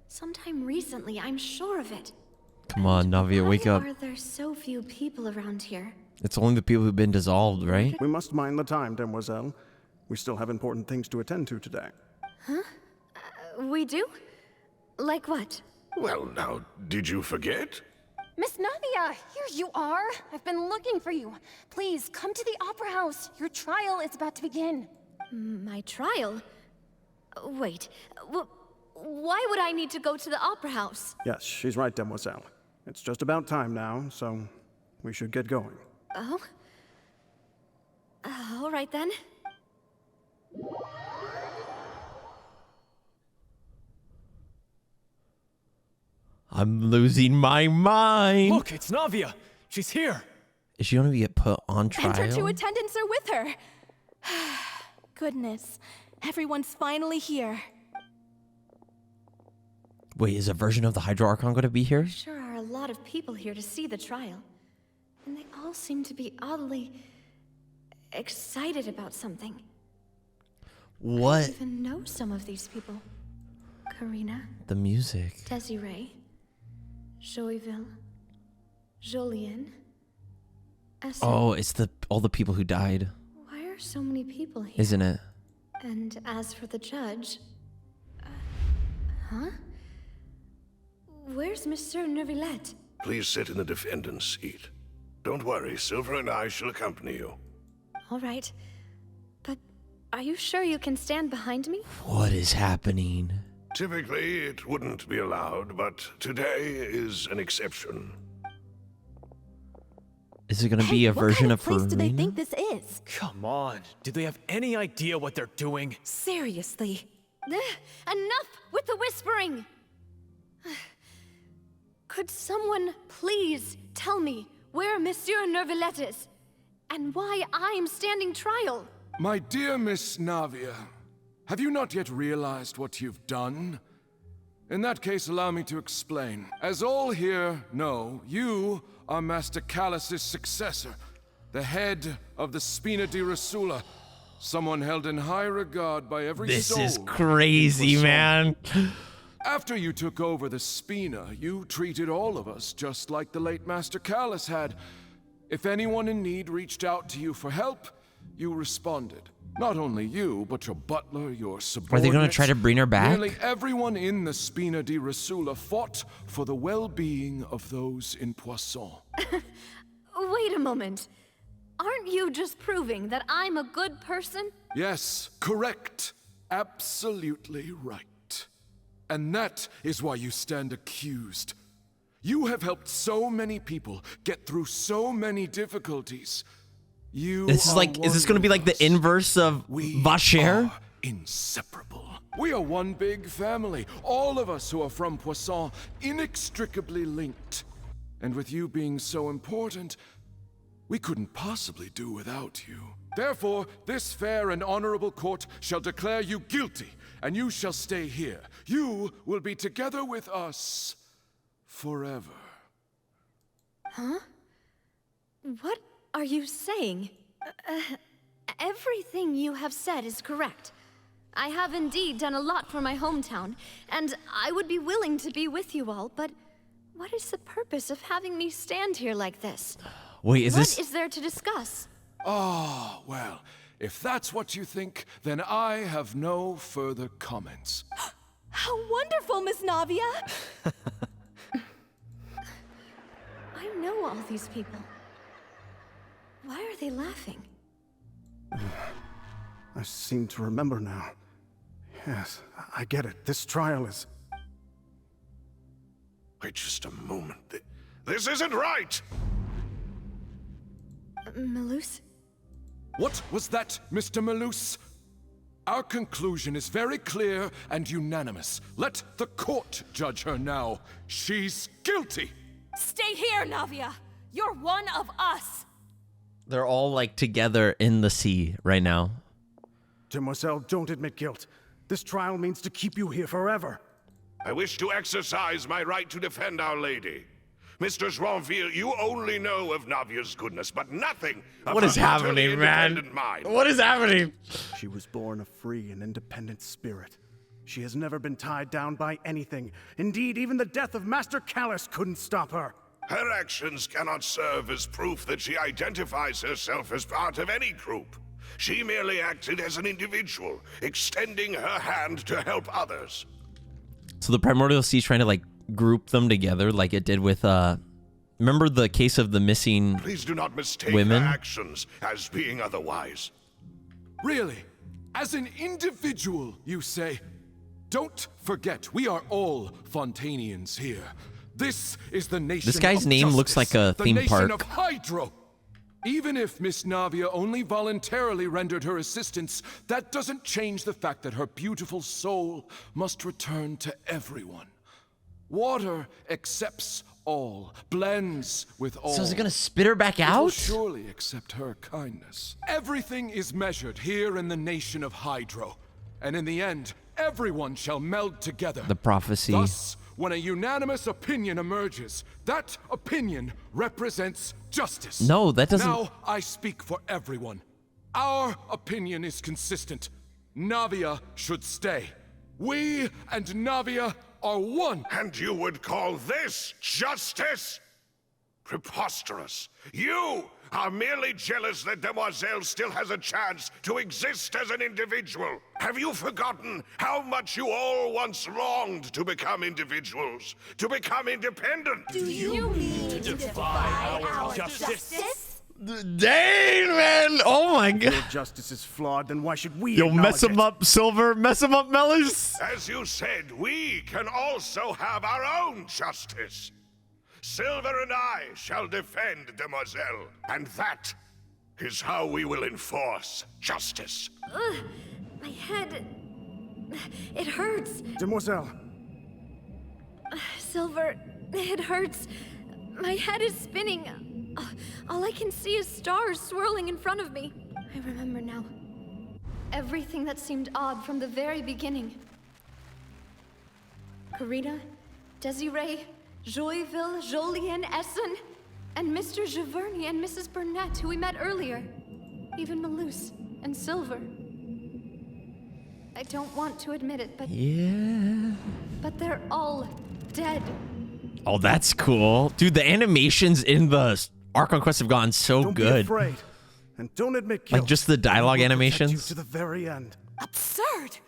Sometime recently, I'm sure of it. Come on, Navia, wake up. Why are there so few people around here? It's only the people who've been dissolved, right? We must mind the time, Demoiselle. We still have important things to attend to today. Huh? We do? Like what? Well, now, did you forget? Miss Navia, here you are. I've been looking for you. Please, come to the Opera House. Your trial is about to begin. My trial? Wait, why would I need to go to the Opera House? Yes, she's right, Demoiselle. It's just about time now, so we should get going. Oh? All right then. I'm losing my mind. Look, it's Navia. She's here. Is she going to get put on trial? And her 2 attendants are with her. Goodness, everyone's finally here. Wait, is a version of the Hydro Archon going to be here? Sure are a lot of people here to see the trial. And they all seem to be oddly excited about something. What? I don't even know some of these people. Karina. The music. Desiree. Joyville. Jolien. Essen. Oh, it's all the people who died. Why are so many people here? Isn't it? And as for the judge... huh? Where's Monsieur Neuvillette? Please sit in the defendant's seat. Don't worry, Silver and I shall accompany you. All right. But are you sure you can stand behind me? What is happening? Typically, it wouldn't be allowed, but today is an exception. Is it going to be a version of Furina? What kind of place do they think this is? Come on. Do they have any idea what they're doing? Seriously. Enough with the whispering! Could someone please tell me where Monsieur Neuvillette is? And why I'm standing trial? My dear Miss Navia, have you not yet realized what you've done? In that case, allow me to explain. As all here know, you are Master Callus's successor, the head of the Spina di Rosula, someone held in high regard by every soul. This is crazy, man. After you took over the Spina, you treated all of us just like the late Master Callus had. If anyone in need reached out to you for help, you responded. Not only you, but your butler, your subordinates. Are they going to try to bring her back? Nearly everyone in the Spina di Rosula fought for the well-being of those in Poisson. Wait a moment. Aren't you just proving that I'm a good person? Yes, correct. Absolutely right. And that is why you stand accused. You have helped so many people get through so many difficulties. This is like, is this going to be like the inverse of Vacher? Inseparable. We are one big family. All of us who are from Poisson, inextricably linked. And with you being so important, we couldn't possibly do without you. Therefore, this fair and honorable court shall declare you guilty, and you shall stay here. You will be together with us forever. Huh? What are you saying? Everything you have said is correct. I have indeed done a lot for my hometown, and I would be willing to be with you all, but what is the purpose of having me stand here like this? Wait, is this... What is there to discuss? Oh, well, if that's what you think, then I have no further comments. How wonderful, Miss Navia! I know all these people. Why are they laughing? I seem to remember now. Yes, I get it. This trial is... Wait just a moment. This isn't right! Malus? What was that, Mr. Malus? Our conclusion is very clear and unanimous. Let the court judge her now. She's guilty! Stay here, Navia! You're one of us! They're all like together in the sea right now. Demoiselle, don't admit guilt. This trial means to keep you here forever. I wish to exercise my right to defend Our Lady. Mr. Joinville, you only know of Navia's goodness, but nothing of What is her utterly happening, man? independent mind. What is happening? She was born a free and independent spirit. She has never been tied down by anything. Indeed, even the death of Master Callus couldn't stop her. Her actions cannot serve as proof that she identifies herself as part of any group. She merely acted as an individual, extending her hand to help others. So the Primordial Sea is trying to like group them together like it did with, remember the case of the missing Please do not mistake women? her actions as being otherwise. Really? As an individual, you say? Don't forget, we are all Fontainians here. This is the nation This guy's of name justice, looks like a theme the park. nation of Hydro. Even if Miss Navia only voluntarily rendered her assistance, that doesn't change the fact that her beautiful soul must return to everyone. Water accepts all, blends with all. So is it gonna spit her back It will out? surely accept her kindness. Everything is measured here in the nation of Hydro. And in the end, everyone shall meld together. The prophecy. Thus, when a unanimous opinion emerges, that opinion represents justice. No, that doesn't... Now I speak for everyone. Our opinion is consistent. Navia should stay. We and Navia are one. And you would call this justice? Preposterous. You are merely jealous that Demoiselle still has a chance to exist as an individual. Have you forgotten how much you all once longed to become individuals, to become independent? Do you mean to defy our justice? Dang, man! Oh my god! If justice is flawed, then why should we Yo, mess him up, Silver. Mess him up, Mellors. As you said, we can also have our own justice. Silver and I shall defend Demoiselle, and that is how we will enforce justice. Ugh, my head... It hurts. Demoiselle. Silver, it hurts. My head is spinning. All I can see is stars swirling in front of me. I remember now. Everything that seemed odd from the very beginning. Karina, Desiree, Joyville, Jolien, Essen, and Mr. Giverny and Mrs. Burnett, who we met earlier. Even Malus and Silver. I don't want to admit it, but... Yeah... But they're all dead. Oh, that's cool. Dude, the animations in the Archon Quest have gotten so Don't good. be afraid. And don't admit guilt. Like just the dialogue We'll protect you animations. to the very end. Absurd!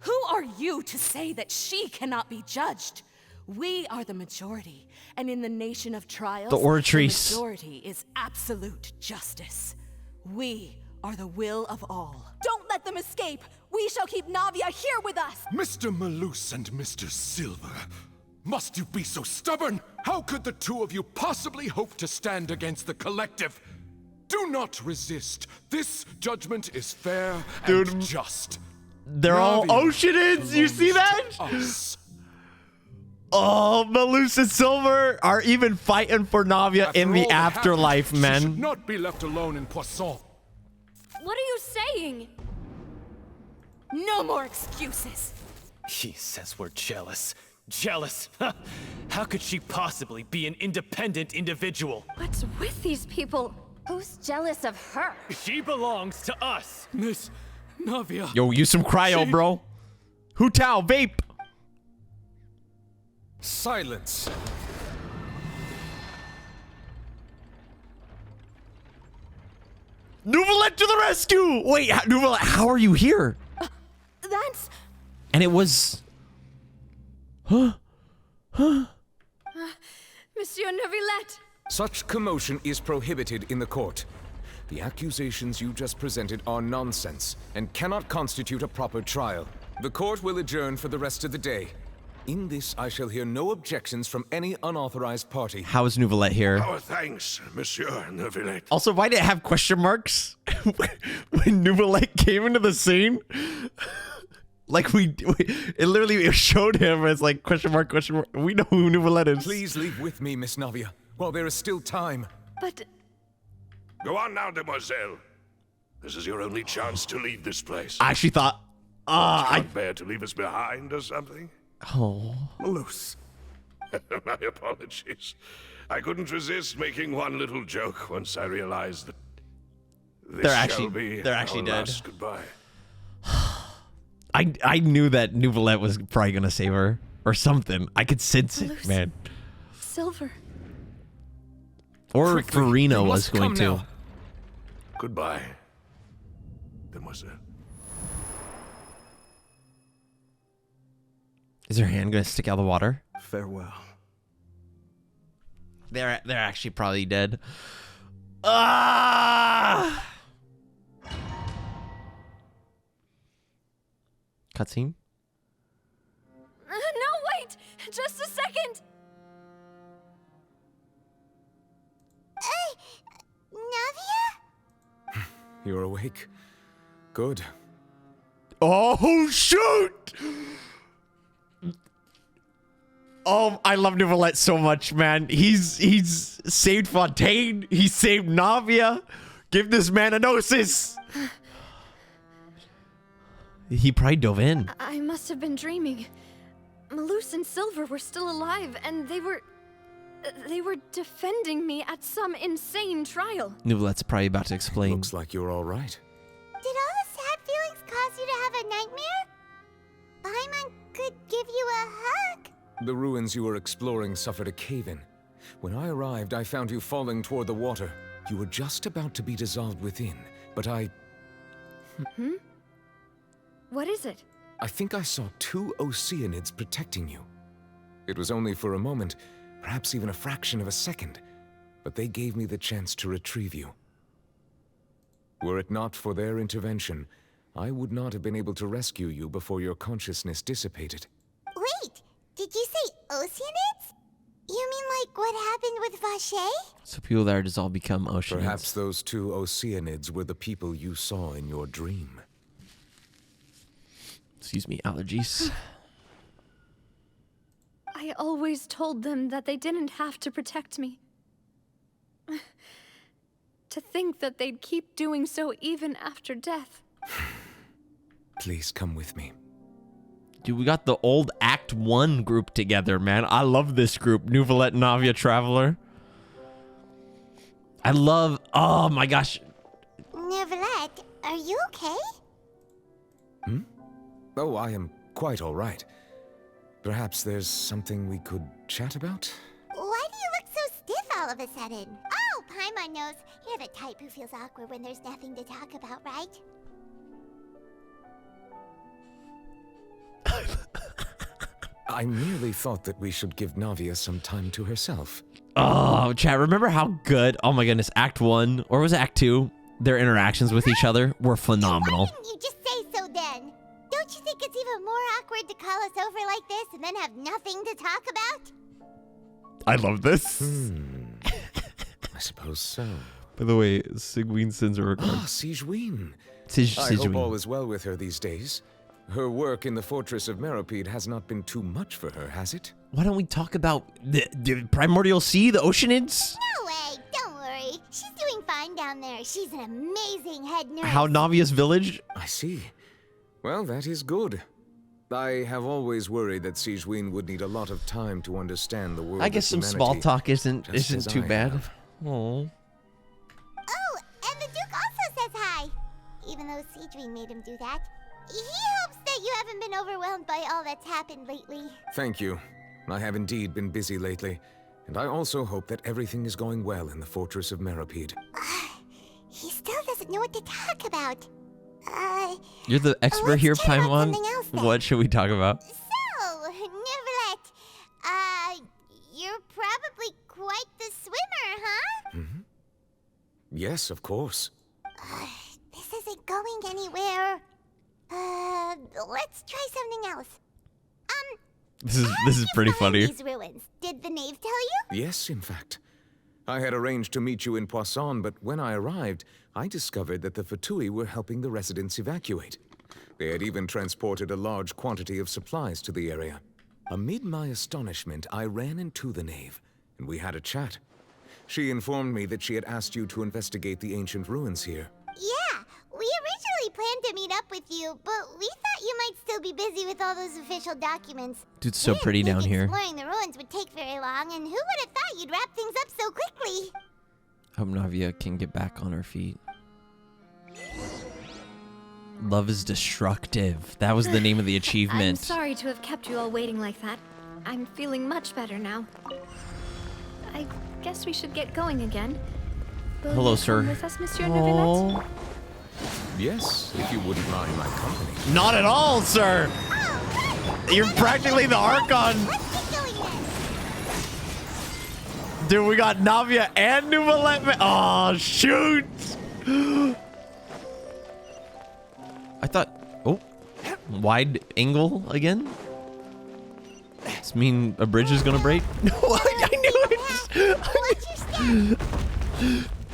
Who are you to say that she cannot be judged? We are the majority, and in the nation of trials, The Oratrice. the majority is absolute justice. We are the will of all. Don't let them escape! We shall keep Navia here with us! Mr. Malus and Mr. Silver, must you be so stubborn? How could the two of you possibly hope to stand against the collective? Do not resist. This judgment is fair and just. They're all Oceanids. You see that? Us. Oh, Malus and Silver are even fighting for Navia in the afterlife, She should man. not be left alone in Poisson. What are you saying? No more excuses! He says we're jealous. Jealous? How could she possibly be an independent individual? What's with these people? Who's jealous of her? She belongs to us. Miss Navia. Yo, use some cryo, bro. Hu Tao, vape. Silence. Neuvillette to the rescue! Wait, Neuvillette, how are you here? That's... And it was... Huh? Monsieur Neuvillette! Such commotion is prohibited in the court. The accusations you just presented are nonsense and cannot constitute a proper trial. The court will adjourn for the rest of the day. In this, I shall hear no objections from any unauthorized party. How is Neuvillette here? Our thanks, Monsieur Neuvillette. Also, why did it have question marks when Neuvillette came into the scene? Like it literally showed him as like question mark, question mark. We know who Neuvillette is. Please leave with me, Miss Navia, while there is still time. But... Go on now, Demoiselle. This is your only chance to leave this place. I actually thought, I can't bear to leave us behind or something. Oh. Malus. My apologies. I couldn't resist making one little joke once I realized that this They're shall be actually our dead. last goodbye. I knew that Neuvillette was probably gonna save her or something. I could sense it, man. Silver. Or Quickly, Furina you was must going come to. now. Goodbye, Demoiselle. Is her hand gonna stick out of the water? Farewell. They're actually probably dead. Ah! Cutscene? No, wait! Just a second! Navia? You're awake. Good. Oh, shoot! Oh, I love Neuvillette so much, man. He's saved Fontaine. He saved Navia. Give this man a Nosis. He probably dove in. I must have been dreaming. Malus and Silver were still alive, and they were defending me at some insane trial. Neuvillette's probably about to explain. Looks like you're all right. Did all the sad feelings cause you to have a nightmare? Paimon could give you a hug. The ruins you were exploring suffered a cave-in. When I arrived, I found you falling toward the water. You were just about to be dissolved within, but I What is it? I think I saw 2 Oceanids protecting you. It was only for a moment, perhaps even a fraction of a second, but they gave me the chance to retrieve you. Were it not for their intervention, I would not have been able to rescue you before your consciousness dissipated. Wait, did you say Oceanids? You mean like what happened with Vache? So people that are dissolved become Oceanids. Perhaps those 2 Oceanids were the people you saw in your dream. Excuse me, allergies. I always told them that they didn't have to protect me. To think that they'd keep doing so even after death. Please come with me. Dude, we got the old Act 1 group together, man. I love this group. Neuvillette, Navia, Traveler. I love... Oh, my gosh. Neuvillette, are you okay? Oh, I am quite all right. Perhaps there's something we could chat about? Why do you look so stiff all of a sudden? Oh, Paimon knows. You're the type who feels awkward when there's nothing to talk about, right? I merely thought that we should give Navia some time to herself. Oh, chat, remember how good... Oh, my goodness. Act 1, or was it Act 2? Their interactions with each other were phenomenal. Why didn't you just say so then? Don't you think it's even more awkward to call us over like this and then have nothing to talk about? I love this. I suppose so. By the way, Sigween sends a record. Ah, Sigeween. I Sigeween. hope all is well with her these days. Her work in the fortress of Meropide has not been too much for her, has it? Why don't we talk about the Primordial Sea, the Oceanids? No way, don't worry. She's doing fine down there. She's an amazing head nurse. How Navia's village? I see. Well, that is good. I have always worried that Sigeween would need a lot of time to understand the world. I guess some small talk isn't too bad. Oh. Oh, and the Duke also says hi. Even though Sigeween made him do that. He hopes that you haven't been overwhelmed by all that's happened lately. Thank you. I have indeed been busy lately, and I also hope that everything is going well in the fortress of Meropide. He still doesn't know what to talk about. You're the expert here, Paimon. What should we talk about? So, Neuvillette, you're probably quite the swimmer, huh? Yes, of course. This isn't going anywhere. Let's try something else. This is pretty funny. These ruins. Did the knave tell you? Yes, in fact. I had arranged to meet you in Poisson, but when I arrived, I discovered that the Fatui were helping the residents evacuate. They had even transported a large quantity of supplies to the area. Amid my astonishment, I ran into the knave, and we had a chat. She informed me that she had asked you to investigate the ancient ruins here. Yeah, we originally planned to meet up with you, but we thought you might still be busy with all those official documents. Dude's so pretty down here. Exploring the ruins would take very long, and who would have thought you'd wrap things up so quickly? Hope Navia can get back on her feet. Love is destructive. That was the name of the achievement. I'm sorry to have kept you all waiting like that. I'm feeling much better now. I guess we should get going again. Will Hello, you sir. come with us, Monsieur Neuvillette? Yes, if you wouldn't mind my company. Not at all, sir. You're practically the Archon. Dude, we got Navia and Neuvillette. Oh, shoot. I thought... Oh. Wide angle again? Does mean a bridge is going to break? No, I knew it.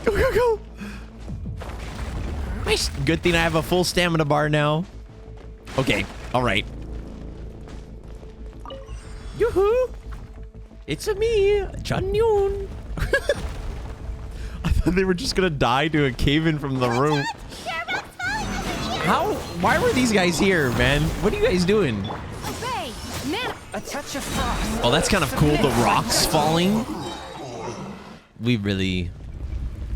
Go, go, go. Nice. Good thing I have a full stamina bar now. Okay. All right. Yoo-hoo. It's a me, Chun Yun. I thought they were just gonna die to a cave-in from the room. How? Why were these guys here, man? What are you guys doing? Obey! Man! A touch of frost. Oh, that's kind of cool. The rocks falling. We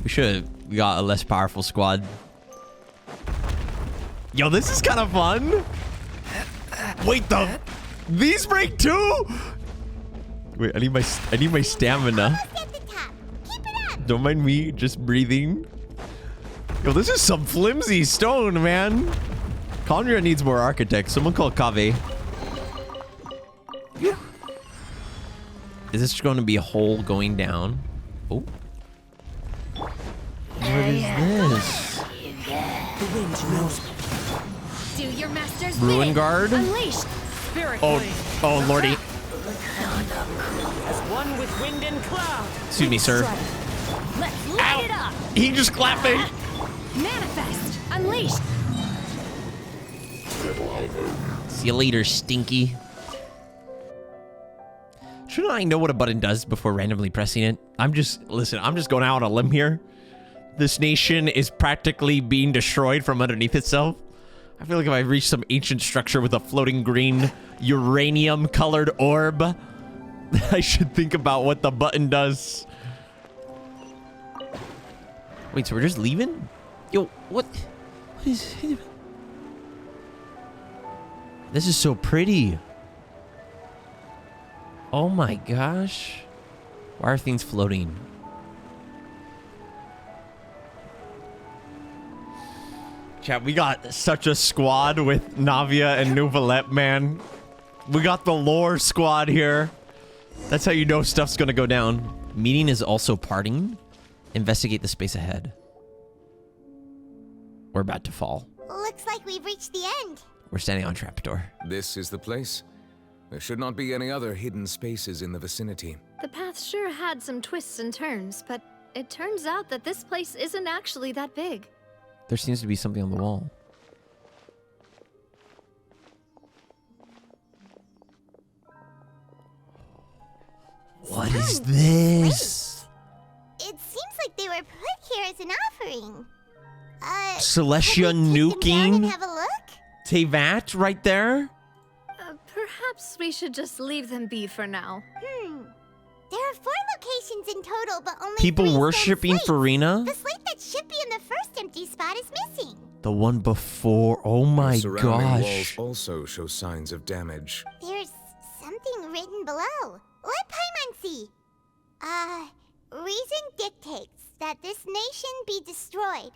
should have got a less powerful squad. Yo, this is kind of fun. Wait, these break too? Wait, I need my stamina. Don't mind me just breathing. Yo, this is some flimsy stone, man. Conrad needs more architects. Someone call Kave. Is this going to be a hole going down? Oh. What is this? The wind knows me. Do your master's Ruin bidding. guard? Unleash. Oh, lordy. As one with wind and cloud. Excuse me, sir. Let's light it up. He just clapped me. Manifest. Unleash. See you later, Stinky. Shouldn't I know what a button does before randomly pressing it? Listen, I'm just going out on a limb here. This nation is practically being destroyed from underneath itself. I feel like if I reach some ancient structure with a floating green uranium-colored orb, I should think about what the button does. Wait, so we're just leaving? Yo, what is... This is so pretty. Oh my gosh. Why are things floating? Chat, we got such a squad with Navia and Neuvillette, man. We got the lore squad here. That's how you know stuff's gonna go down. Meeting is also parting. Investigate the space ahead. We're about to fall. Looks like we've reached the end. We're standing on trapdoor. This is the place. There should not be any other hidden spaces in the vicinity. The path sure had some twists and turns, but it turns out that this place isn't actually that big. There seems to be something on the wall. What is this? It seems like they were put here as an offering. Celestia Can we take them down and nuking? have a look? Tevat right there? Perhaps we should just leave them be for now. There are 4 locations in total, but only People 3 stone worshipping slates. Farina? The slate that should be in the first empty spot is missing. The one before. Oh my The surrounding gosh. walls also show signs of damage. There's something written below. Let Paimon see. Reason dictates that this nation be destroyed.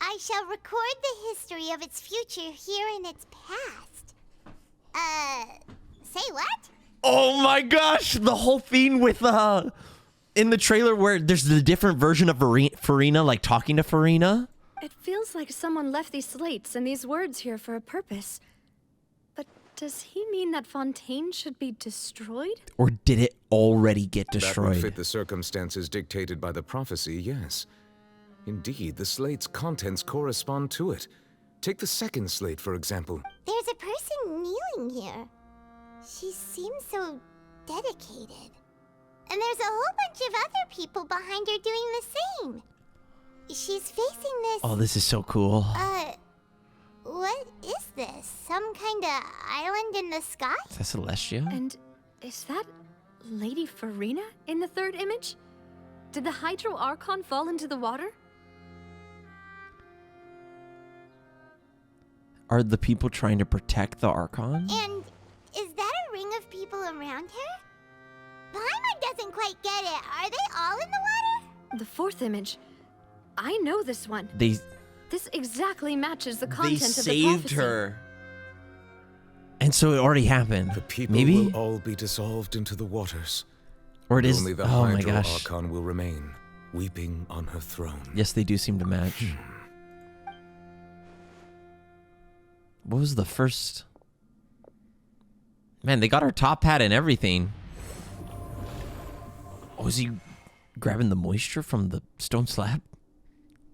I shall record the history of its future here in its past. Say what? Oh my gosh. The whole thing with, in the trailer where there's the different version of Furina, like talking to Furina. It feels like someone left these slates and these words here for a purpose. But does he mean that Fontaine should be destroyed? Or did it already get That would destroyed? fit the circumstances dictated by the prophecy, yes. Indeed, the slate's contents correspond to it. Take the second slate, for example. There's a person kneeling here. She seems so dedicated. And there's a whole bunch of other people behind her doing the same. She's facing this... Oh, this is so cool. What is this? Some kind of island in the sky? Is that Celestia? And is that Lady Furina in the third image? Did the Hydro Archon fall into the water? Are the people trying to protect the Archon? And is that a ring of people around her? Paimon doesn't quite get it. Are they all in the water? The fourth image. I know this one. This exactly matches the They content of the saved prophecy. her. And so it already happened. The people Maybe? will all be dissolved into the waters. Or it is... Only the Oh my Hydro gosh. Archon will remain, weeping on her throne. Yes, they do seem to match. What was the first... Man, they got our top hat and everything. Oh, is he grabbing the moisture from the stone slab?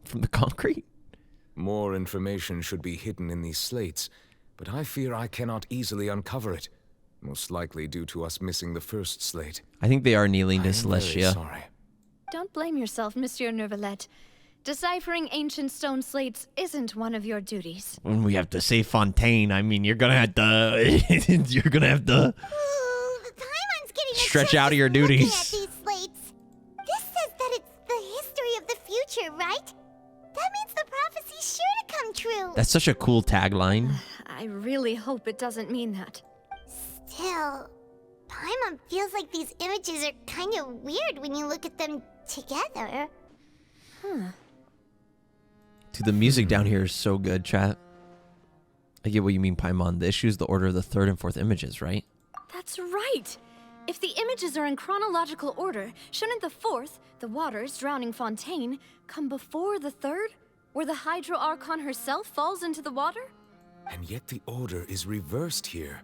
From the concrete? More information should be hidden in these slates, but I fear I cannot easily uncover it. Most likely due to us missing the first slate. I think they are kneeling to I'm very Celestia. sorry. Don't blame yourself, Monsieur Neuvillette. Deciphering ancient stone slates isn't one of your duties. When we have to save Fontaine, I mean, you're gonna have to, you're gonna have to Paimon's getting stretch out of your duties. at these slates. This says that it's the history of the future, right? That means the prophecy's sure to come true. That's such a cool tagline. I really hope it doesn't mean that. Still, Paimon feels like these images are kind of weird when you look at them together. Dude, the music down here is so good, chat. I get what you mean, Paimon. The issue is the order of the third and fourth images, right? That's right! If the images are in chronological order, shouldn't the fourth, the waters drowning Fontaine, come before the third, where the Hydro Archon herself falls into the water? And yet the order is reversed here.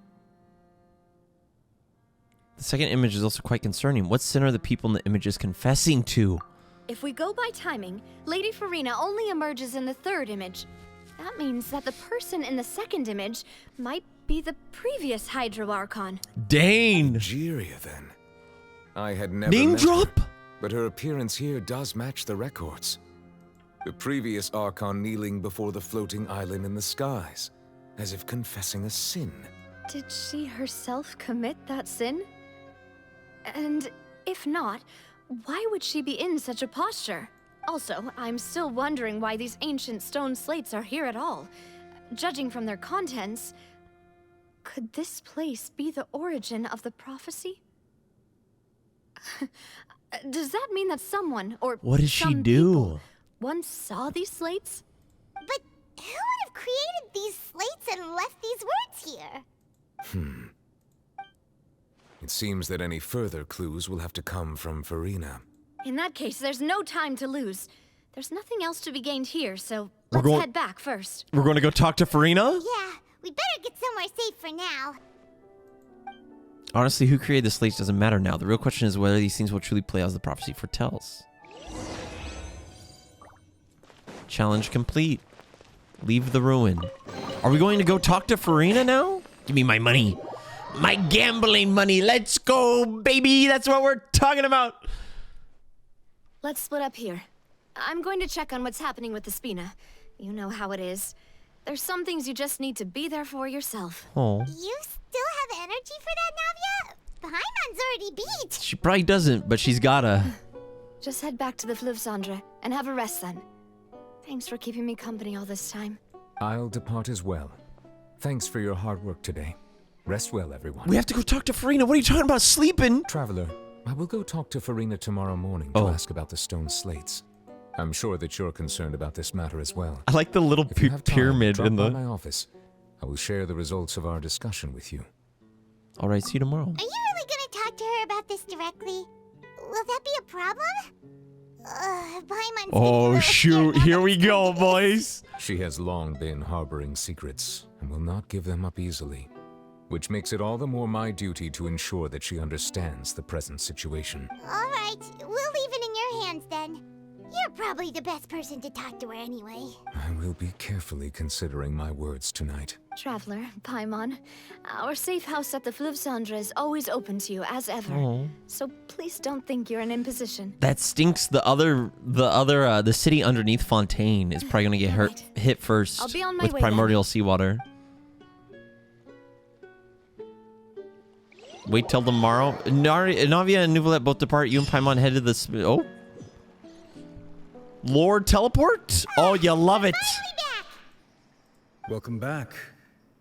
The second image is also quite concerning. What sin are the people in the images confessing to? If we go by timing, Lady Furina only emerges in the third image. That means that the person in the second image might be the previous Hydro Archon. Dane! Nigeria, then. I had never Name met drop? her, but her appearance here does match the records. The previous Archon kneeling before the floating island in the skies, as if confessing a sin. Did she herself commit that sin? And if not, why would she be in such a posture? Also, I'm still wondering why these ancient stone slates are here at all. Judging from their contents, could this place be the origin of the prophecy? Does that mean that someone, or What does she some do? people, once saw these slates? But who would have created these slates and left these words here? It seems that any further clues will have to come from Furina. In that case, there's no time to lose. There's nothing else to be gained here, so We're let's going- head back first. We're going to go talk to Furina? Yeah, we better get somewhere safe for now. Honestly, who created the slates doesn't matter now. The real question is whether these things will truly play out as the prophecy foretells. Challenge complete. Leave the ruin. Are we going to go talk to Furina now? Give me my money. My gambling money. Let's go, baby. That's what we're talking about. Let's split up here. I'm going to check on what's happening with the Spina. You know how it is. There's some things you just need to be there for yourself. Oh. You still have energy for that, Navia? Paimon's already beat. She probably doesn't, but she's gotta. Just head back to the Fleuve Cendre and have a rest then. Thanks for keeping me company all this time. I'll depart as well. Thanks for your hard work today. Rest well, everyone. We have to go talk to Furina. What are you talking about? Sleeping? Traveler, I will go talk to Furina tomorrow morning to ask about the stone slates. I'm sure that you're concerned about this matter as well. I like the little If you have time, pyramid drop in by the... my office. I will share the results of our discussion with you. All right, see you tomorrow. Are you really gonna talk to her about this directly? Will that be a problem? Paimon's Oh, shoot. Here we go, boys. She has long been harboring secrets and will not give them up easily, which makes it all the more my duty to ensure that she understands the present situation. All right, we'll leave it in your hands then. You're probably the best person to talk to her anyway. I will be carefully considering my words tonight. Traveler, Paimon, our safe house at the Fleuve Cendre is always open to you as ever. Oh. So please don't think you're in imposition. That stinks. The city underneath Fontaine is probably gonna get hit first I'll be on my with way primordial seawater. Wait till tomorrow. Navia and Neuvillette both depart. You and Paimon head to the... Oh. Lord Teleport? Oh, you love it. Welcome back.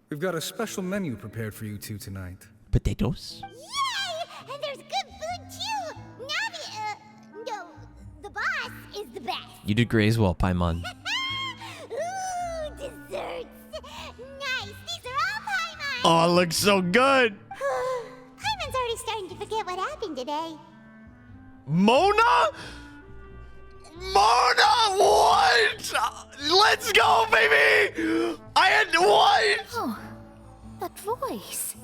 We've got a special menu prepared for you two tonight. Potatoes? Yay! And there's good food too! Navia, no, the boss is the best. You did great as well, Paimon. Ooh, desserts. Nice, these are all Paimon. Oh, it looks so good. Paimon's already starting to forget what happened today. Mona? Mona, what? Let's go, baby! I had what? Oh, that voice.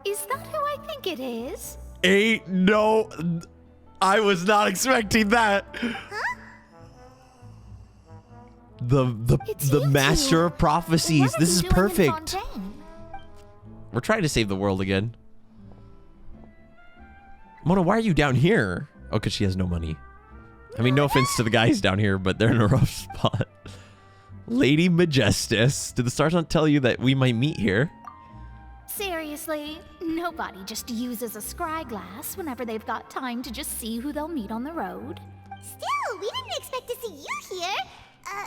Is that who I think it is? Ain't no... I was not expecting that. Huh? The master of prophecies. This is perfect. We're trying to save the world again. Mona, why are you down here? Oh, because she has no money. I mean, no offense to the guys down here, but they're in a rough spot. Lady Majestus, did the stars not tell you that we might meet here? Seriously, nobody just uses a scry glass whenever they've got time to just see who they'll meet on the road. Still, we didn't expect to see you here.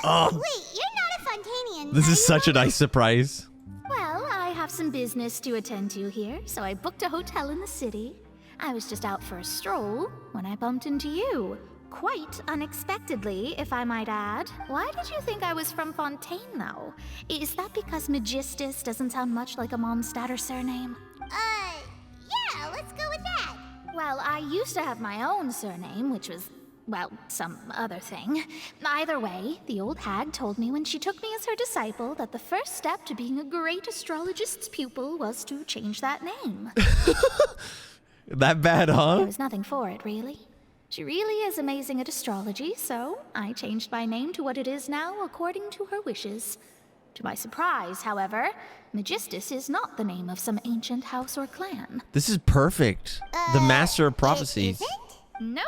Oh. Wait, you're not a Fontainian. This is such a nice surprise. Well, I have some business to attend to here, so I booked a hotel in the city. I was just out for a stroll when I bumped into you. Quite unexpectedly, if I might add. Why did you think I was from Fontaine, though? Is that because Magistus doesn't sound much like a Mondstadter surname? Yeah, let's go with that. Well, I used to have my own surname, which was, well, some other thing. Either way, the old hag told me when she took me as her disciple that the first step to being a great astrologist's pupil was to change that name. That bad, huh? There was nothing for it, really. She really is amazing at astrology, so I changed my name to what it is now according to her wishes. To my surprise, however, Magistus is not the name of some ancient house or clan. This is perfect. The Master of Prophecy. Nope.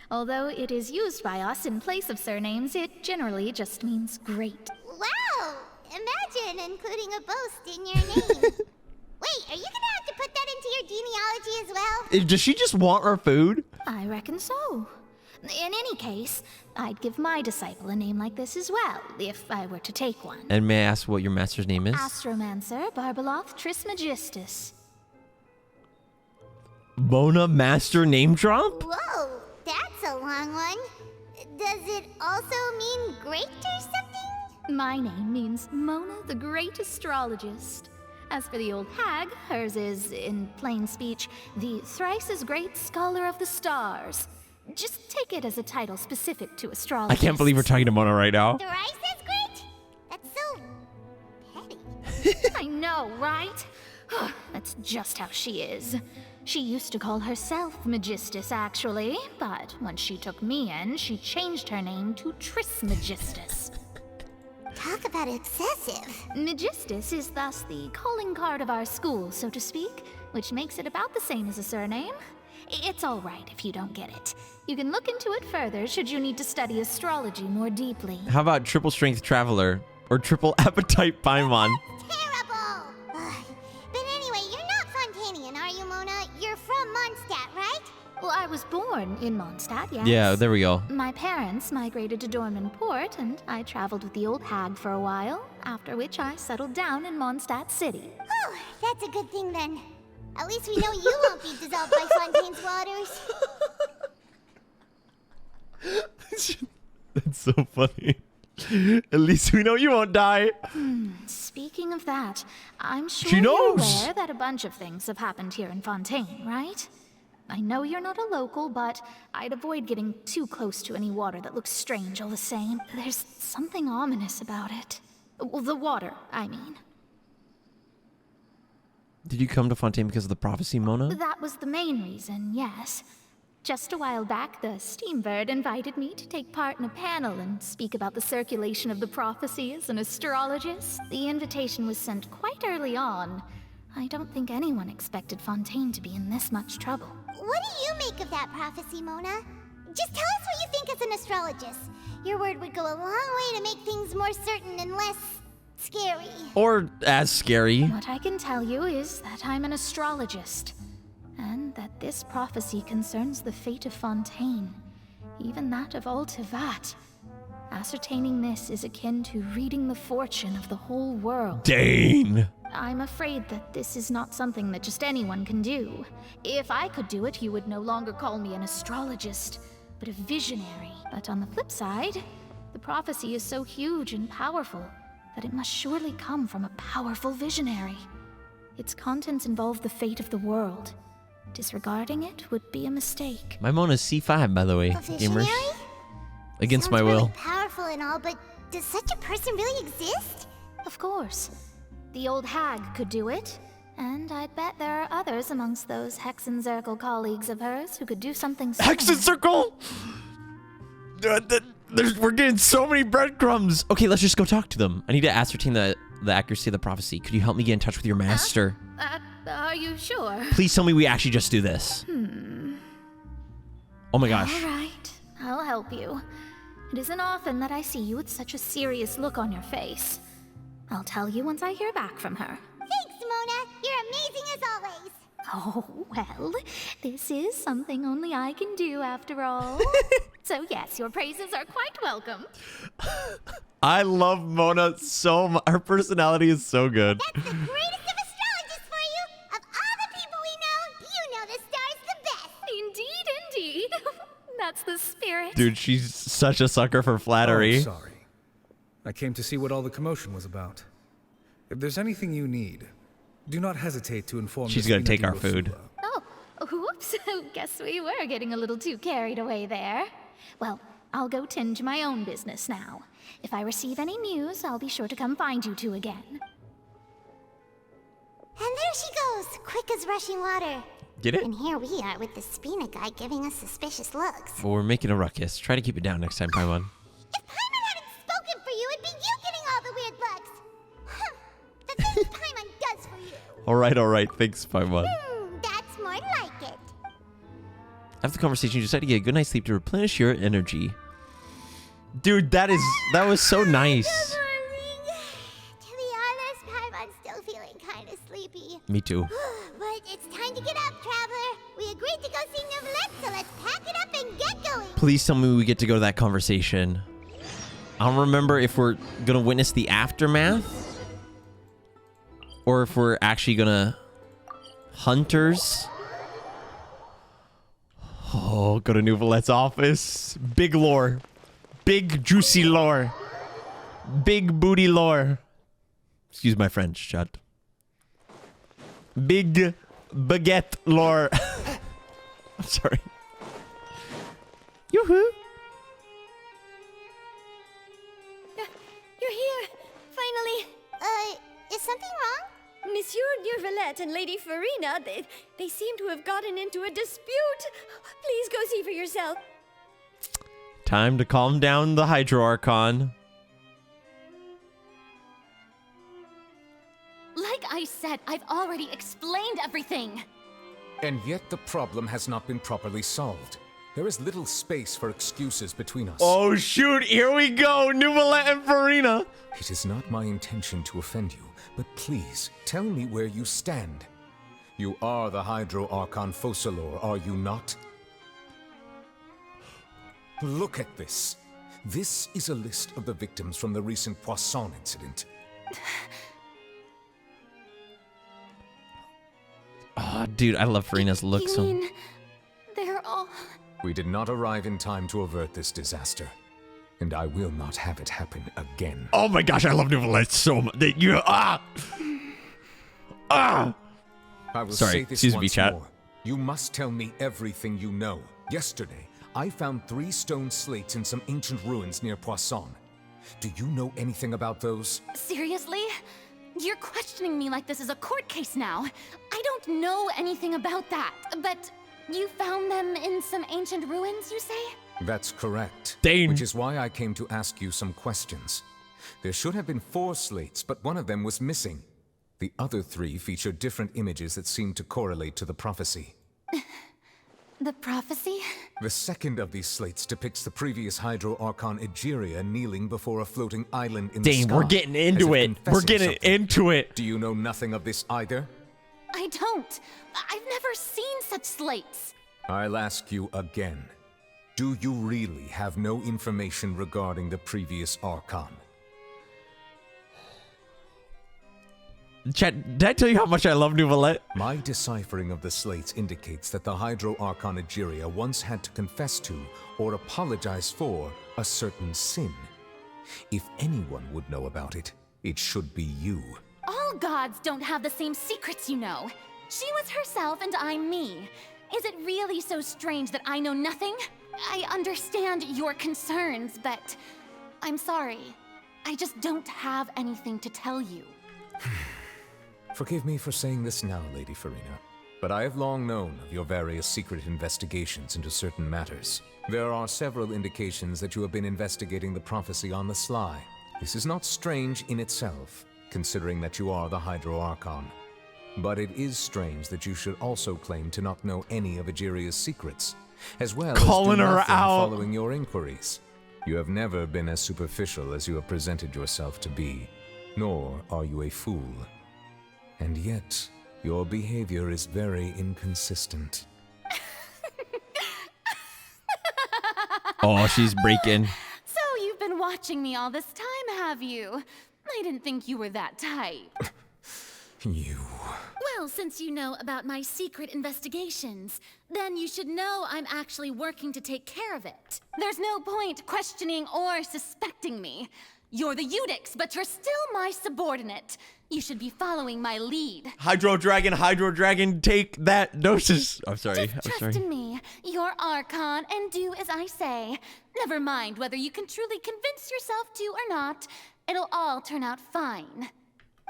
Although it is used by us in place of surnames, it generally just means great. Wow! Imagine including a boast in your name. Wait, are you gonna have to put that into your genealogy as well? Does she just want our food? I reckon so. In any case, I'd give my disciple a name like this as well, if I were to take one. And may I ask what your master's name is? Astromancer Barbeloth Trismegistus. Mona Master name drop? Whoa, that's a long one. Does it also mean great or something? My name means Mona the Great Astrologist. As for the old hag, hers is, in plain speech, the thrice as great scholar of the stars. Just take it as a title specific to astrology. I can't believe we're talking to Mona right now. Thrice as great? That's so petty. I know, right? That's just how she is. She used to call herself Magistus, actually, but when she took me in, she changed her name to Trismegistus. Talk about excessive. Magistus is thus the calling card of our school, so to speak, which makes it about the same as a surname. It's all right if you don't get it. You can look into it further should you need to study astrology more deeply. How about triple strength traveler or triple appetite Paimon? Terrible! But anyway, you're not Fontainian, are you, Mona? You're from Mondstadt, right? Well, I was born in Mondstadt, yes. Yeah, there we go. My parents migrated to Dorman Port, and I traveled with the old hag for a while, after which I settled down in Mondstadt City. Oh, that's a good thing then. At least we know you won't be dissolved by Fontaine's waters. That's so funny. At least we know you won't die. Speaking of that, I'm sure She you're knows. aware that a bunch of things have happened here in Fontaine, right? I know you're not a local, but I'd avoid getting too close to any water that looks strange all the same. There's something ominous about it. Well, the water, I mean. Did you come to Fontaine because of the prophecy, Mona? That was the main reason, yes. Just a while back, the Steambird invited me to take part in a panel and speak about the circulation of the prophecy as an astrologist. The invitation was sent quite early on. I don't think anyone expected Fontaine to be in this much trouble. What do you make of that prophecy, Mona? Just tell us what you think as an astrologist. Your word would go a long way to make things more certain and less scary. Or as scary. What I can tell you is that I'm an astrologist, and that this prophecy concerns the fate of Fontaine, even that of All-Devouring. Ascertaining this is akin to reading the fortune of the whole world. Dane! I'm afraid that this is not something that just anyone can do. If I could do it, you would no longer call me an astrologist, but a visionary. But on the flip side, the prophecy is so huge and powerful that it must surely come from a powerful visionary. Its contents involve the fate of the world. Disregarding it would be a mistake. My Mona's C5, by the way, A visionary? gamers. Against Sounds my will. really powerful and all, but does such a person really exist? Of course. The old hag could do it, and I'd bet there are others amongst those Hexenzirkel colleagues of hers who could do something similar. Hexenzirkel? We're getting so many breadcrumbs. Okay, let's just go talk to them. I need to ascertain the accuracy of the prophecy. Could you help me get in touch with your master? Are you sure? Please tell me we actually just do this. Oh my gosh. All right, I'll help you. It isn't often that I see you with such a serious look on your face. I'll tell you once I hear back from her. Thanks, Mona. You're amazing as always. Oh, well, this is something only I can do after all. So yes, your praises are quite welcome. I love Mona so much. Her personality is so good. That's the greatest of astrologists for you. Of all the people we know, you know the star's the best. Indeed, indeed. That's the spirit. Dude, she's such a sucker for flattery. Oh, sorry. I came to see what all the commotion was about. If there's anything you need, do not hesitate to inform me. She's gonna take our food. Oh, whoops. Guess we were getting a little too carried away there. Well, I'll go tend to my own business now. If I receive any news, I'll be sure to come find you two again. And there she goes, quick as rushing water. Get it? And here we are with the Spina guy giving us suspicious looks. Well, we're making a ruckus. Try to keep it down next time, Paimon. If Paimon hadn't spoken for you, it'd be you getting all the weird looks. Huh. The things Paimon does for you. All right. Thanks, Paimon. That's more like it. After the conversation, you decided to get a good night's sleep to replenish your energy. Dude, that was so nice. To be honest, Paimon's still feeling kind of sleepy. Me too. But it's time to get up, traveler. We agreed to go see Neuvillette, so let's pack it up and get going. Please tell me we get to go to that conversation. I don't remember if we're gonna witness the aftermath or if we're actually gonna hunters. Oh, go to Neuvillette's office. Big lore. Big juicy lore. Big booty lore. Excuse my French, chat. Big baguette lore. I'm sorry. Yoo-hoo. You're here, finally. Is something wrong? Monsieur Neuvillette and Lady Furina, they seem to have gotten into a dispute. Please go see for yourself. Time to calm down the Hydro Archon. Like I said, I've already explained everything. And yet the problem has not been properly solved. There is little space for excuses between us. Oh shoot, here we go, Neuvillette and Furina. It is not my intention to offend you, but please, tell me where you stand. You are the Hydro Archon Focalor, are you not? Look at this. This is a list of the victims from the recent Poisson incident. Oh, dude, I love Furina's look You so. mean they're all... We did not arrive in time to avert this disaster, and I will not have it happen again. Oh my gosh, I love Neuvillette so much. I will Sorry, say this excuse me, once chat. more. You must tell me everything you know. Yesterday, I found 3 stone slates in some ancient ruins near Poisson. Do you know anything about those? Seriously? You're questioning me like this is a court case now. I don't know anything about that, but you found them in some ancient ruins, you say? That's correct. Dane. Which is why I came to ask you some questions. There should have been 4 slates, but one of them was missing. The other 3 feature different images that seem to correlate to the prophecy. The prophecy? The second of these slates depicts the previous Hydro Archon Egeria kneeling before a floating island in the Dane, sky. we're getting into as if it. We're confessing getting something. into it. Do you know nothing of this either? I don't. I've never seen such slates. I'll ask you again. Do you really have no information regarding the previous Archon? Chat, did I tell you how much I love Neuvillette? My deciphering of the slates indicates that the Hydro Archon Egeria once had to confess to, or apologize for, a certain sin. If anyone would know about it, it should be you. All gods don't have the same secrets, you know. She was herself and I'm me. Is it really so strange that I know nothing? I understand your concerns, but I'm sorry. I just don't have anything to tell you. Forgive me for saying this now, Lady Furina, but I have long known of your various secret investigations into certain matters. There are several indications that you have been investigating the prophecy on the sly. This is not strange in itself, considering that you are the Hydro Archon. But it is strange that you should also claim to not know any of Egeria's secrets, as well as calling do her nothing out following your inquiries. You have never been as superficial as you have presented yourself to be, nor are you a fool. And yet, your behavior is very inconsistent. Oh, she's breaking. So you've been watching me all this time, have you? I didn't think you were that type. You... Well, since you know about my secret investigations, then you should know I'm actually working to take care of it. There's no point questioning or suspecting me. You're the Eudix, but you're still my subordinate. You should be following my lead. Hydro Dragon, take that Nosis. I'm sorry. Trust in me. You're Archon, and do as I say. Never mind whether you can truly convince yourself to or not. It'll all turn out fine.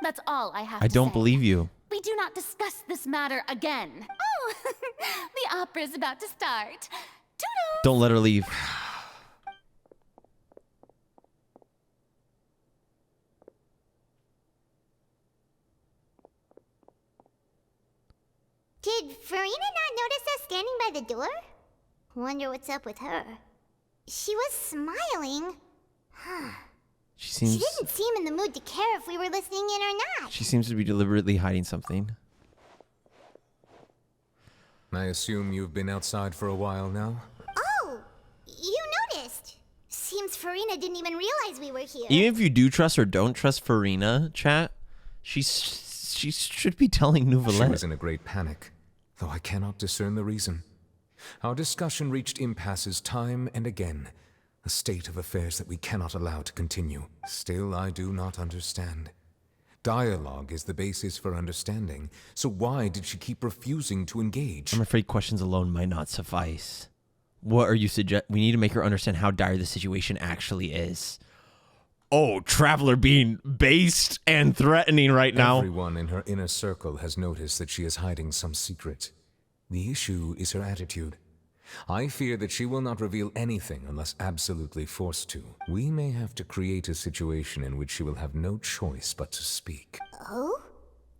That's all I have to say. I don't believe you. We do not discuss this matter again. Oh, the opera's about to start. Toodles! Don't let her leave. Did Furina not notice us standing by the door? Wonder what's up with her. She was smiling. She didn't seem in the mood to care if we were listening in or not. She seems to be deliberately hiding something. I assume you've been outside for a while now? Oh, you noticed. Seems Furina didn't even realize we were here. Even if you do trust or don't trust Furina, chat, she should be telling Neuvillette. She was in a great panic, though I cannot discern the reason. Our discussion reached impasses time and again, a state of affairs that we cannot allow to continue. Still, I do not understand. Dialogue is the basis for understanding, so why did she keep refusing to engage? I'm afraid questions alone might not suffice. What are you suggesting? We need to make her understand how dire the situation actually is. Oh, Traveler being based and threatening right now. Everyone in her inner circle has noticed that she is hiding some secret. The issue is her attitude. I fear that she will not reveal anything unless absolutely forced to. We may have to create a situation in which she will have no choice but to speak. Oh?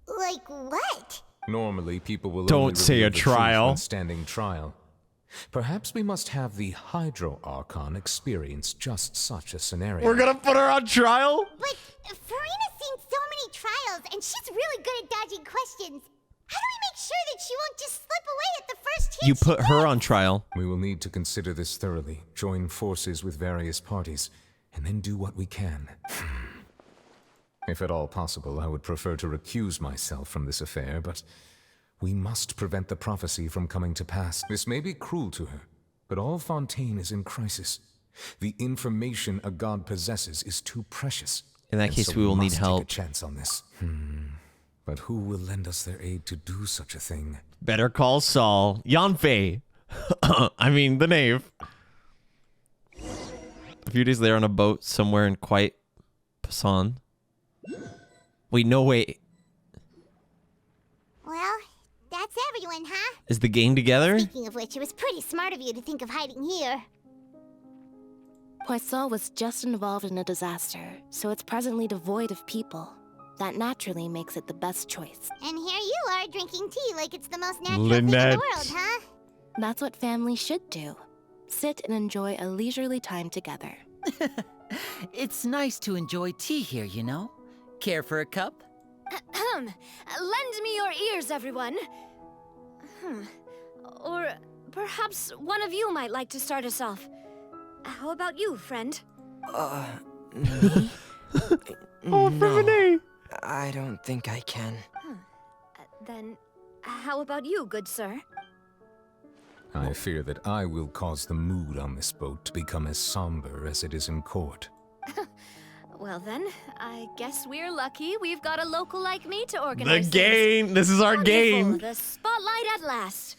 Like what? Normally, people will Don't only say reveal a the truth trial. when standing trial. Perhaps we must have the Hydro Archon experience just such a scenario. We're gonna put her on trial? But Furina's seen so many trials, and she's really good at dodging questions. How do we make sure that she won't just slip away at the first hint? You put her on trial. We will need to consider this thoroughly, join forces with various parties, and then do what we can. If at all possible, I would prefer to recuse myself from this affair, but we must prevent the prophecy from coming to pass. This may be cruel to her, but all Fontaine is in crisis. The information a god possesses is too precious. In that case, we will need must help. Take a chance on this. But who will lend us their aid to do such a thing? Better call Saul. Yanfei. I mean, the knave. A few days later on a boat somewhere in quiet Poisson. Wait, no, wait. Well, that's everyone, huh? Is the gang together? Speaking of which, it was pretty smart of you to think of hiding here. Poisson was just involved in a disaster, so it's presently devoid of people. That naturally makes it the best choice. And here you are drinking tea like it's the most natural Lynette. thing in the world, huh? That's what families should do. Sit and enjoy a leisurely time together. It's nice to enjoy tea here, you know? Care for a cup? Lend me your ears, everyone. Or perhaps one of you might like to start us off. How about you, friend? Me? Oh, no, I don't think I can. Then, how about you, good sir? I fear that I will cause the mood on this boat to become as somber as it is in court. Well then, I guess we're lucky we've got a local like me to organize The game! This is our Wonderful. game! The spotlight at last.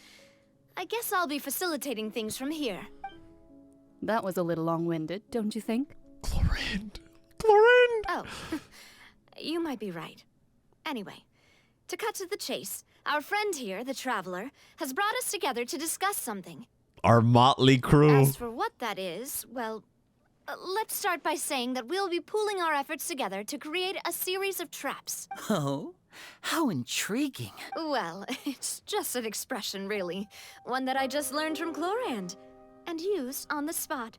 I guess I'll be facilitating things from here. That was a little long-winded, don't you think? Chlorinde! Oh, you might be right. Anyway, to cut to the chase, our friend here, the Traveler, has brought us together to discuss something. Our motley crew. As for what that is, well, let's start by saying that we'll be pooling our efforts together to create a series of traps. Oh? How intriguing. Well, it's just an expression, really. One that I just learned from Chlorand and used on the spot.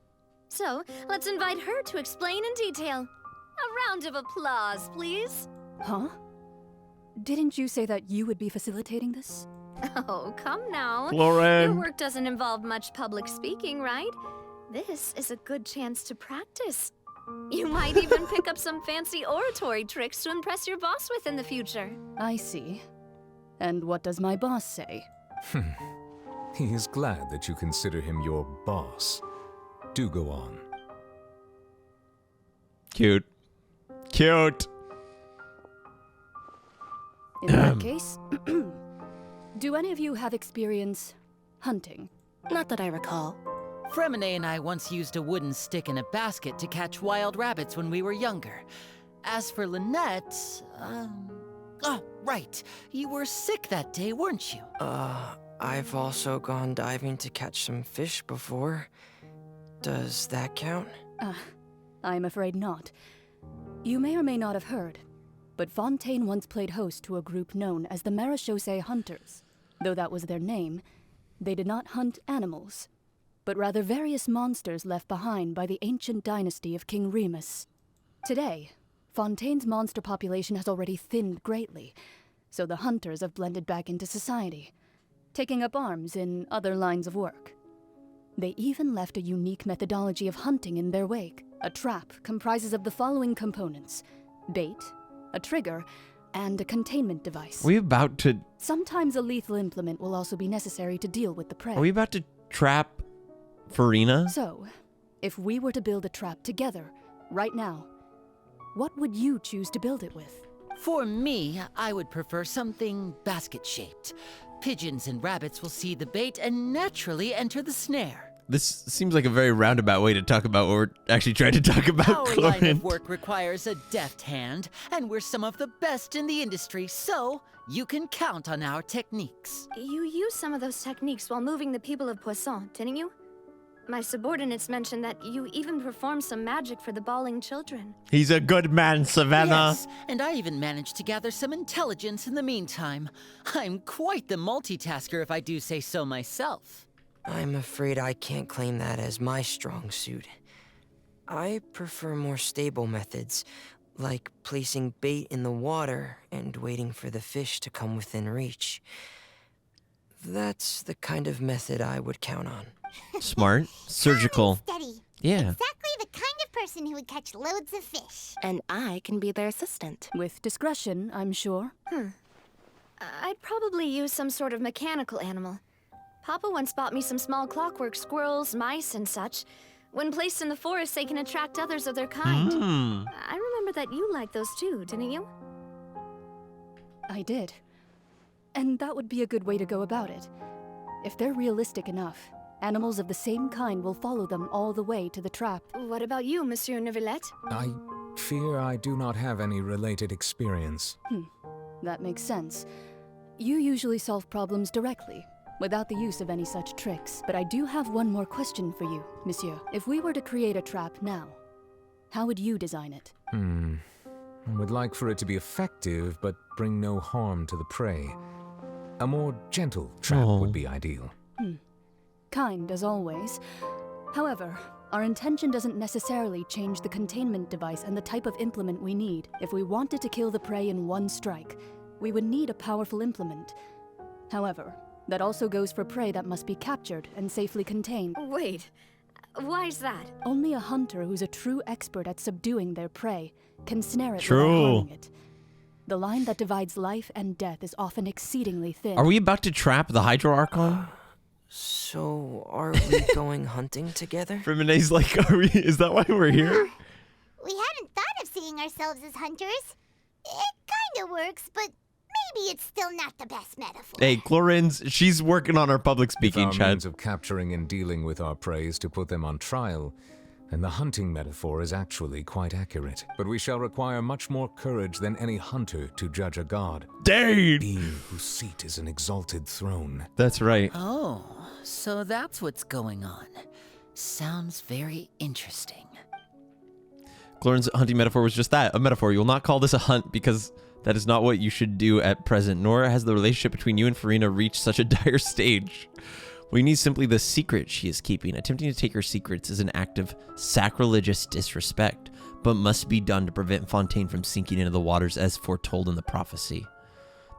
So, let's invite her to explain in detail. A round of applause, please. Huh? Didn't you say that you would be facilitating this? Oh, come now. Chlorand. Your work doesn't involve much public speaking, right? This is a good chance to practice. You might even pick up some fancy oratory tricks to impress your boss with in the future. I see. And what does my boss say? He is glad that you consider him your boss. Do go on. Cute. Cute. In that case, do any of you have experience hunting? Not that I recall. Fremine and I once used a wooden stick in a basket to catch wild rabbits when we were younger. As for Lynette, oh, right. You were sick that day, weren't you? I've also gone diving to catch some fish before. Does that count? I'm afraid not. You may or may not have heard, but Fontaine once played host to a group known as the Meropide Hunters. Though that was their name, they did not hunt animals, but rather various monsters left behind by the ancient dynasty of King Remus. Today, Fontaine's monster population has already thinned greatly, so the hunters have blended back into society, taking up arms in other lines of work. They even left a unique methodology of hunting in their wake. A trap comprises of the following components: bait, a trigger, and a containment device. Are we about to... Sometimes a lethal implement will also be necessary to deal with the prey. Are we about to trap Furina? So, if we were to build a trap together, right now, what would you choose to build it with? For me, I would prefer something basket-shaped. Pigeons and rabbits will see the bait and naturally enter the snare. This seems like a very roundabout way to talk about what we're actually trying to talk about, Our line of Chlorand. work requires a deft hand, and we're some of the best in the industry, so you can count on our techniques. You used some of those techniques while moving the people of Poisson, didn't you? My subordinates mentioned that you even performed some magic for the bawling children. He's a good man, Savannah. Yes, and I even managed to gather some intelligence in the meantime. I'm quite the multitasker if I do say so myself. I'm afraid I can't claim that as my strong suit. I prefer more stable methods, like placing bait in the water and waiting for the fish to come within reach. That's the kind of method I would count on. Smart. Surgical. Steady. Yeah. Exactly the kind of person who would catch loads of fish. And I can be their assistant. With discretion, I'm sure. I'd probably use some sort of mechanical animal. Papa once bought me some small clockwork squirrels, mice, and such. When placed in the forest, they can attract others of their kind. I remember that you liked those too, didn't you? I did. And that would be a good way to go about it. If they're realistic enough, animals of the same kind will follow them all the way to the trap. What about you, Monsieur Neuvillette? I fear I do not have any related experience. That makes sense. You usually solve problems directly, without the use of any such tricks. But I do have one more question for you, Monsieur. If we were to create a trap now, how would you design it? I would like for it to be effective, but bring no harm to the prey. A more gentle trap would be ideal. Kind, as always. However, our intention doesn't necessarily change the containment device and the type of implement we need. If we wanted to kill the prey in one strike, we would need a powerful implement. However, that also goes for prey that must be captured and safely contained. Wait, why's that? Only a hunter who's a true expert at subduing their prey can snare it True. without harming it. The line that divides life and death is often exceedingly thin. Are we about to trap the Hydro Archon? So, are we going hunting together? Fremine's like, is that why we're here? We hadn't thought of seeing ourselves as hunters. It kind of works, but maybe it's still not the best metaphor. Hey, Chlorand's, she's working on our public speaking, If our means Chad. of capturing and dealing with our prey is to put them on trial, then the hunting metaphor is actually quite accurate. But we shall require much more courage than any hunter to judge a god. Dang! Being whose seat is an exalted throne. That's right. Oh, so that's what's going on. Sounds very interesting. Glorin's hunting metaphor was just that, a metaphor. You will not call this a hunt because that is not what you should do at present, nor has the relationship between you and Furina reached such a dire stage. We need simply the secret she is keeping. Attempting to take her secrets is an act of sacrilegious disrespect, but must be done to prevent Fontaine from sinking into the waters as foretold in the prophecy.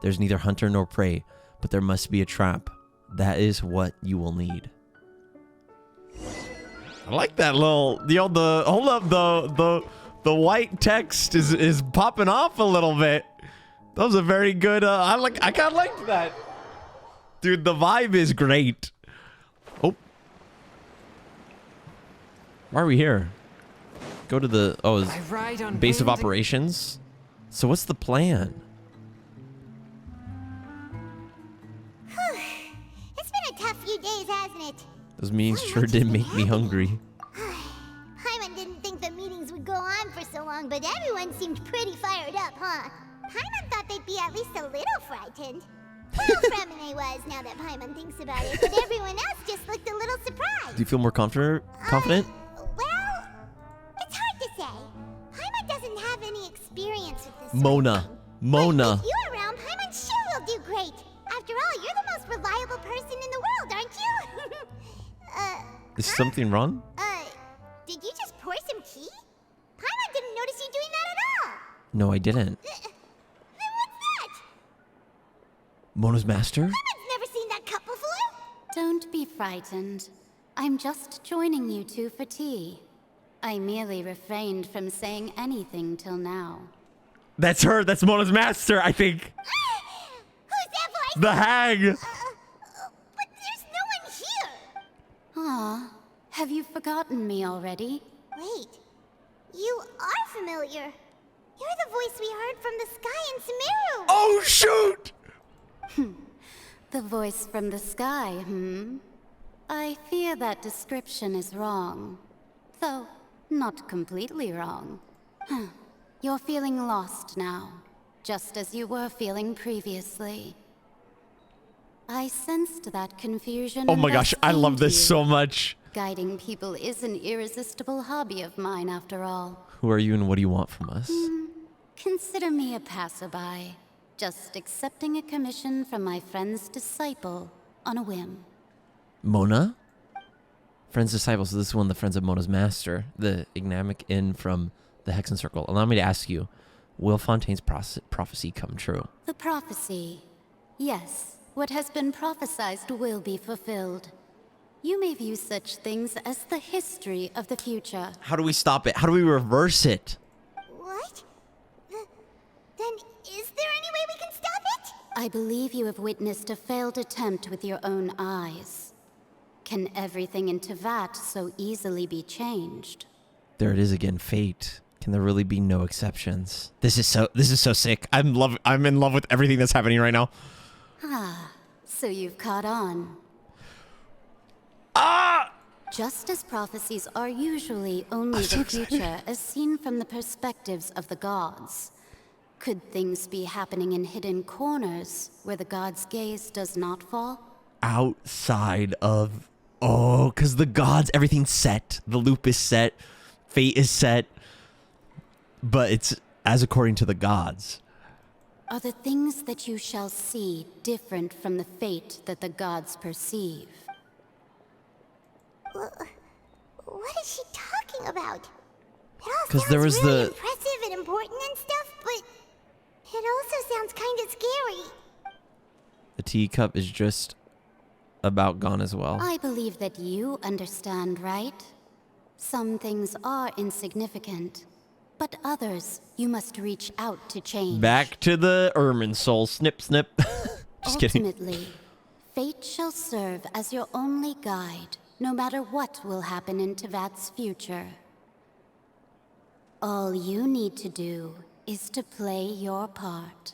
There's neither hunter nor prey, but there must be a trap. That is what you will need. I like that little, hold up, the white text is popping off a little bit. That was a very good, I kind of liked that. Dude, the vibe is great. Oh. Why are we here? Go to the, base of operations. So what's the plan? It's been a tough few days, hasn't it? Those meetings sure did make me hungry. Paimon didn't think the meetings would go on for so long, but everyone seemed pretty fired up, huh? Paimon thought they'd be at least a little frightened. Well, Fremine was, now that Paimon thinks about it, but everyone else just looked a little surprised. Do you feel more confident? Well, it's hard to say. Paimon doesn't have any experience with this. Mona. But with you around, Paimon sure will do great. After all, you're the most reliable person in the world, aren't you? Is something wrong? Did you just pour some tea? Paimon didn't notice you doing that at all. No, I didn't. Then what's that? Mona's master? Paimon's never seen that cup before. Don't be frightened. I'm just joining you two for tea. I merely refrained from saying anything till now. That's her. That's Mona's master, I think. Who's that voice? The hag. But there's no one here. Aw, have you forgotten me already? Wait, you are familiar. You're the voice we heard from the sky in Sumeru. Oh, shoot! The voice from the sky, I fear that description is wrong. Though, not completely wrong. You're feeling lost now, just as you were feeling previously. I sensed that confusion. Oh my gosh, I love this so much. Guiding people is an irresistible hobby of mine, after all. Who are you and what do you want from us? Consider me a passerby, just accepting a commission from my friend's disciple on a whim. Mona? Friend's disciple, so this is one of the friends of Mona's master, the Ignamic Inn from the Hexenzirkel. Allow me to ask you, will Fontaine's prophecy come true? The prophecy. Yes, what has been prophesied will be fulfilled. You may view such things as the history of the future. How do we stop it? How do we reverse it? What? Then is there any way we can stop it? I believe you have witnessed a failed attempt with your own eyes. Can everything in Tevat so easily be changed? There it is again, fate. Can there really be no exceptions? This is so sick. I'm in love with everything that's happening right now. Ah, so you've caught on. Just as prophecies are usually only the future as seen from the perspectives of the gods, could things be happening in hidden corners where the gods' gaze does not fall? Outside of... Oh, because the gods, everything's set. The loop is set. Fate is set. But it's as according to the gods. Are the things that you shall see different from the fate that the gods perceive? What is she talking about? It all 'Cause sounds there was really the- impressive and important and stuff, but it also sounds kind of scary. The teacup is just about gone as well. I believe that you understand, right? Some things are insignificant, but others you must reach out to change. Back to the Ermin soul. Snip, snip. Just kidding. Ultimately, fate shall serve as your only guide, no matter what will happen in Tevat's future. All you need to do is to play your part.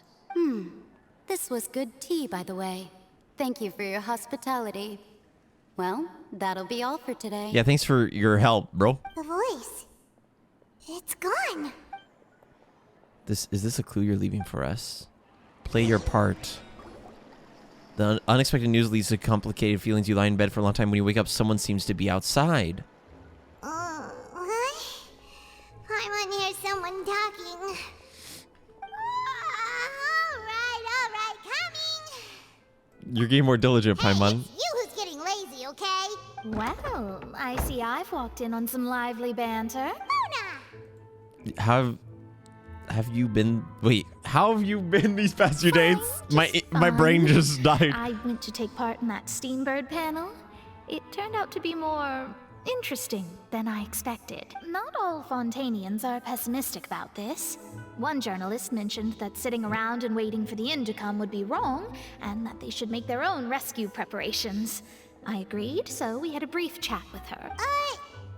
This was good tea, by the way. Thank you for your hospitality. Well, that'll be all for today. Yeah, thanks for your help, bro. The voice. It's gone. Is this a clue you're leaving for us? Play your part. The unexpected news leads to complicated feelings. You lie in bed for a long time. When you wake up, someone seems to be outside. Paimon can hear someone talking. All right, coming. You're getting more diligent, Paimon. It's you who's getting lazy, okay? Well, I see I've walked in on some lively banter. Mona! Have you been? Wait, how have you been these past few days? My brain just died. I went to take part in that Steambird panel. It turned out to be more interesting than I expected. Not all Fontainians are pessimistic about this. One journalist mentioned that sitting around and waiting for the end to come would be wrong, and that they should make their own rescue preparations. I agreed, so we had a brief chat with her.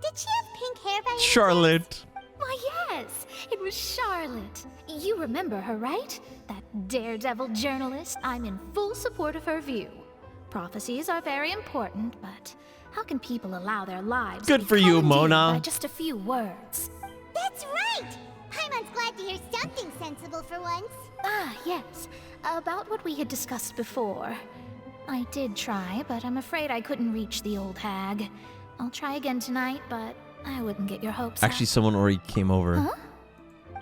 Did she have pink hair by any chance? Charlotte. Why, yes, it was Charlotte. You remember her, right? That daredevil journalist. I'm in full support of her view. Prophecies are very important, but how can people allow their lives Good to be for you, commandeered Mona. by just a few words? That's right! Paimon's glad to hear something sensible for once. Ah, yes. About what we had discussed before. I did try, but I'm afraid I couldn't reach the old hag. I'll try again tonight, but I wouldn't get your hopes Actually, up. someone already came over. Huh?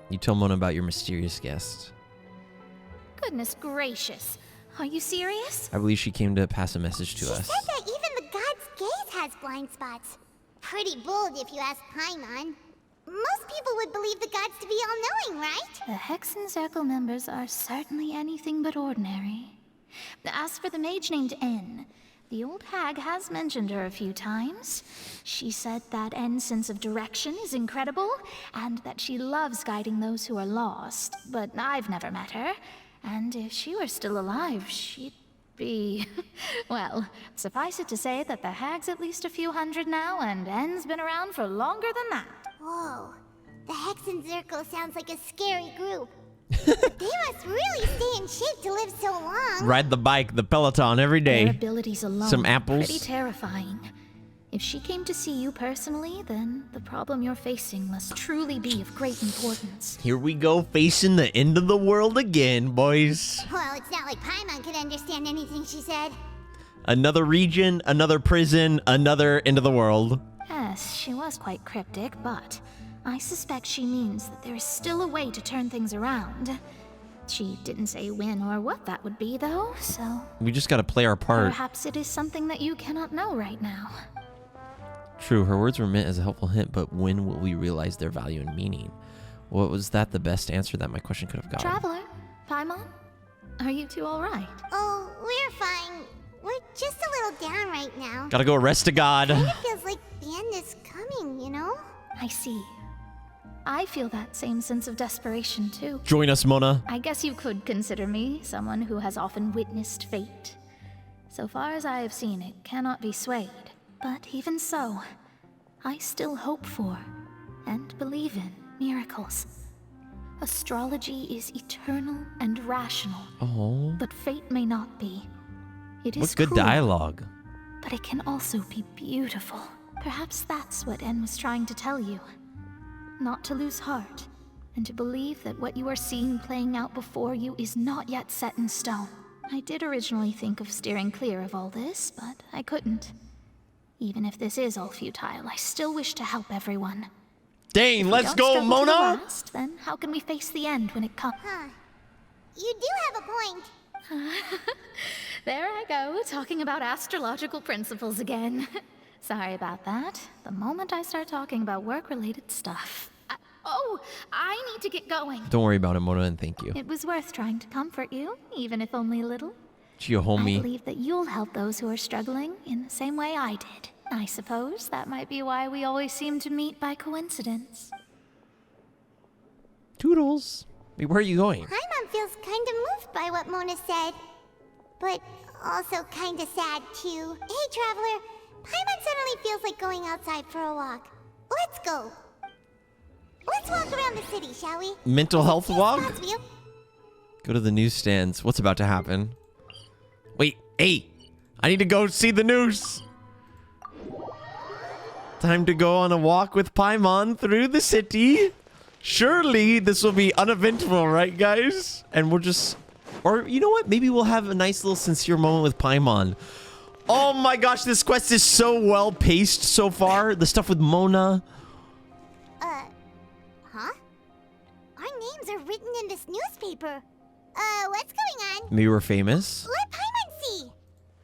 You tell Mona about your mysterious guest. Goodness gracious. Are you serious? I believe she came to pass a message to us. She said that even the god's gaze has blind spots. Pretty bold if you ask Paimon. Most people would believe the gods to be all-knowing, right? The Hexenzirkel members are certainly anything but ordinary. As for the mage named N, the old hag has mentioned her a few times. She said that N's sense of direction is incredible, and that she loves guiding those who are lost. But I've never met her, and if she were still alive, she'd be... well, suffice it to say that the hag's at least a few hundred now, and N's been around for longer than that. Whoa. The Hexenzirkel sounds like a scary group. They must really stay in shape to live so long. Ride the bike, the Peloton every day. Their abilities alone Some apples. pretty terrifying. If she came to see you personally, then the problem you're facing must truly be of great importance. Here we go, facing the end of the world again, boys. Well, it's not like Paimon could understand anything she said. Another region, another prison, another end of the world. Yes, she was quite cryptic, but I suspect she means that there is still a way to turn things around. She didn't say when or what that would be, though, so... We just gotta play our part. Perhaps it is something that you cannot know right now. True, her words were meant as a helpful hint, but when will we realize their value and meaning? What was that the best answer that my question could have gotten? Traveler, Paimon, are you two all right? Oh, we're fine. We're just a little down right now. Gotta go rest to God. Kind of feels like the end is coming, you know? I see. I feel that same sense of desperation, too. Join us, Mona. I guess you could consider me someone who has often witnessed fate. So far as I have seen, it cannot be swayed. But even so, I still hope for and believe in miracles. Astrology is eternal and rational. Oh. But fate may not be. It is What good cruel, dialogue. but it can also be beautiful. Perhaps that's what N was trying to tell you. Not to lose heart, and to believe that what you are seeing playing out before you is not yet set in stone. I did originally think of steering clear of all this, but I couldn't. Even if this is all futile, I still wish to help everyone. Dang, let's go, Don't struggle to the Mona! last, then how can we face the end when it comes? Huh. You do have a point. There I go, talking about astrological principles again. Sorry about that. The moment I start talking about work-related stuff. I need to get going. Don't worry about it, Mona, and thank you. It was worth trying to comfort you, even if only a little. Gee, I homie. believe that you'll help those who are struggling in the same way I did. I suppose that might be why we always seem to meet by coincidence. Toodles. Wait, where are you going? Paimon feels kind of moved by what Mona said. But also kind of sad, too. Hey, Traveler. Paimon suddenly feels like going outside for a walk. Let's go. Let's walk around the city, shall we? Mental health walk? Spots for you. Go to the newsstands. What's about to happen? Wait, hey! I need to go see the news! Time to go on a walk with Paimon through the city. Surely this will be uneventful, right, guys? And we'll just... Or, you know what? Maybe we'll have a nice little sincere moment with Paimon. Oh my gosh, this quest is so well paced so far. The stuff with Mona. names are written in this newspaper. What's going on? Maybe we're famous? Let Paimon see.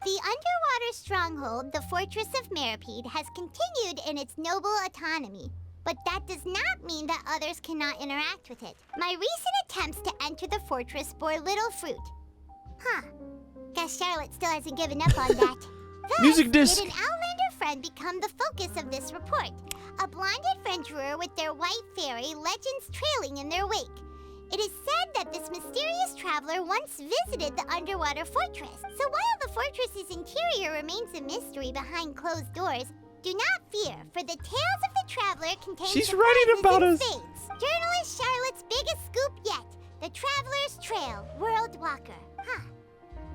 The underwater stronghold, the Fortress of Meropide, has continued in its noble autonomy. But that does not mean that others cannot interact with it. My recent attempts to enter the fortress bore little fruit. Huh. Guess Charlotte still hasn't given up on that. Thus, Music disc. did an Outlander friend become the focus of this report? A blonde adventurer with their white fairy, legends trailing in their wake. It is said that this mysterious traveler once visited the underwater fortress. So while the fortress's interior remains a mystery behind closed doors, do not fear, for the tales of the traveler contain She's writing about us. fates. Journalist Charlotte's biggest scoop yet, the Traveler's Trail, World Walker. Huh.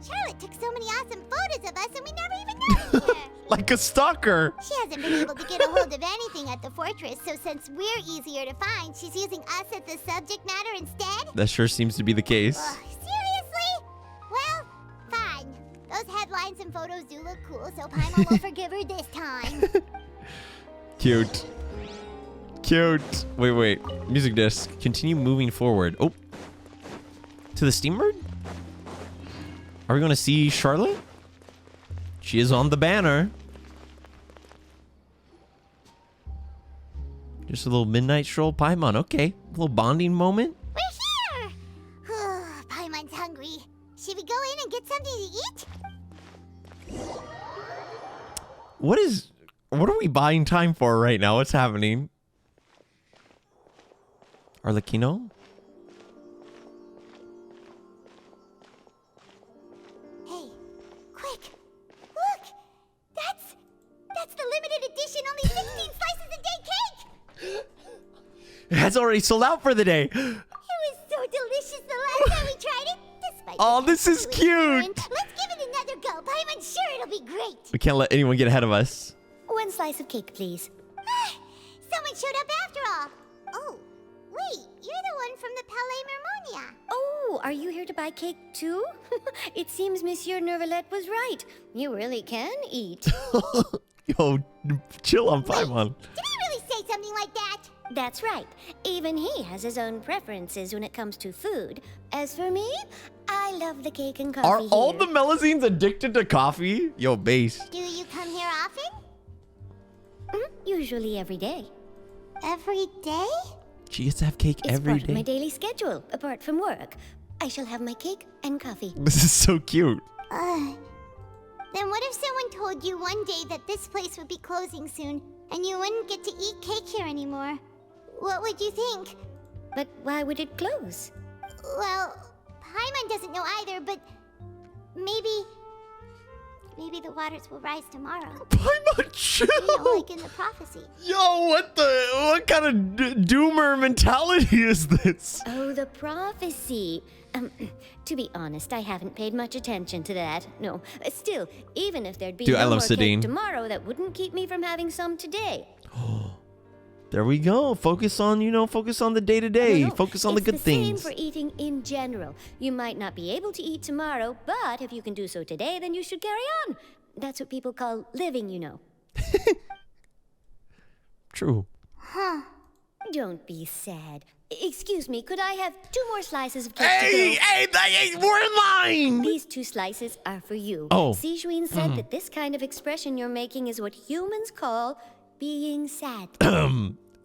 Charlotte took so many awesome photos of us and we never even noticed her. Like a stalker. She hasn't been able to get a hold of anything at the fortress, so since we're easier to find, she's using us as the subject matter instead? That sure seems to be the case. Seriously? Well, fine. Those headlines and photos do look cool, so Paimon will forgive her this time. Cute. Cute. Wait. Music disc. Continue moving forward. Oh. To the steambird? Are we going to see Charlotte? She is on the banner. Just a little midnight stroll. Paimon, okay. A little bonding moment. We're here! Paimon's hungry. Should we go in and get something to eat? What are we buying time for right now? What's happening? Arlecchino? Hey, quick! Look! That's the limited edition, only 16 slices a day cake! It has already sold out for the day. It was so delicious the last time we tried it. Despite Oh, this is cute. Let's give it another go. Paimon's sure it'll be great. We can't let anyone get ahead of us. One slice of cake, please. Someone showed up after all. Oh, wait, you're the one from the Palais Mermonia. Oh, are you here to buy cake too? It seems Monsieur Neuvillette was right. You really can eat. Yo, chill on Paimon. Did he really say something like that? That's right. Even he has his own preferences when it comes to food. As for me, I love the cake and coffee Are all here. the Melazines addicted to coffee? Yo, base. Do you come here often? Usually every day. Every day? She gets to have cake It's every part of my day. daily schedule, apart from work. I shall have my cake and coffee. This is so cute. Then what if someone told you one day that this place would be closing soon, and you wouldn't get to eat cake here anymore? What would you think? But why would it close? Well, Paimon doesn't know either, but maybe the waters will rise tomorrow. Paimon, chill. You know, like in the prophecy. Yo, what kind of doomer mentality is this? Oh, the prophecy. To be honest, I haven't paid much attention to that. No, still, even if there'd be Dude, I no love more cake Sidine. tomorrow, that wouldn't keep me from having some today. There we go. Focus on the day-to-day. No, Focus on the it's good things. Same for eating in general. You might not be able to eat tomorrow, but if you can do so today, then you should carry on. That's what people call living, you know. True. Huh. Don't be sad. Excuse me, could I have 2 more slices of cake Hey, to go? we're in line! These 2 slices are for you. Oh. Sijuin said that this kind of expression you're making is what humans call being sad.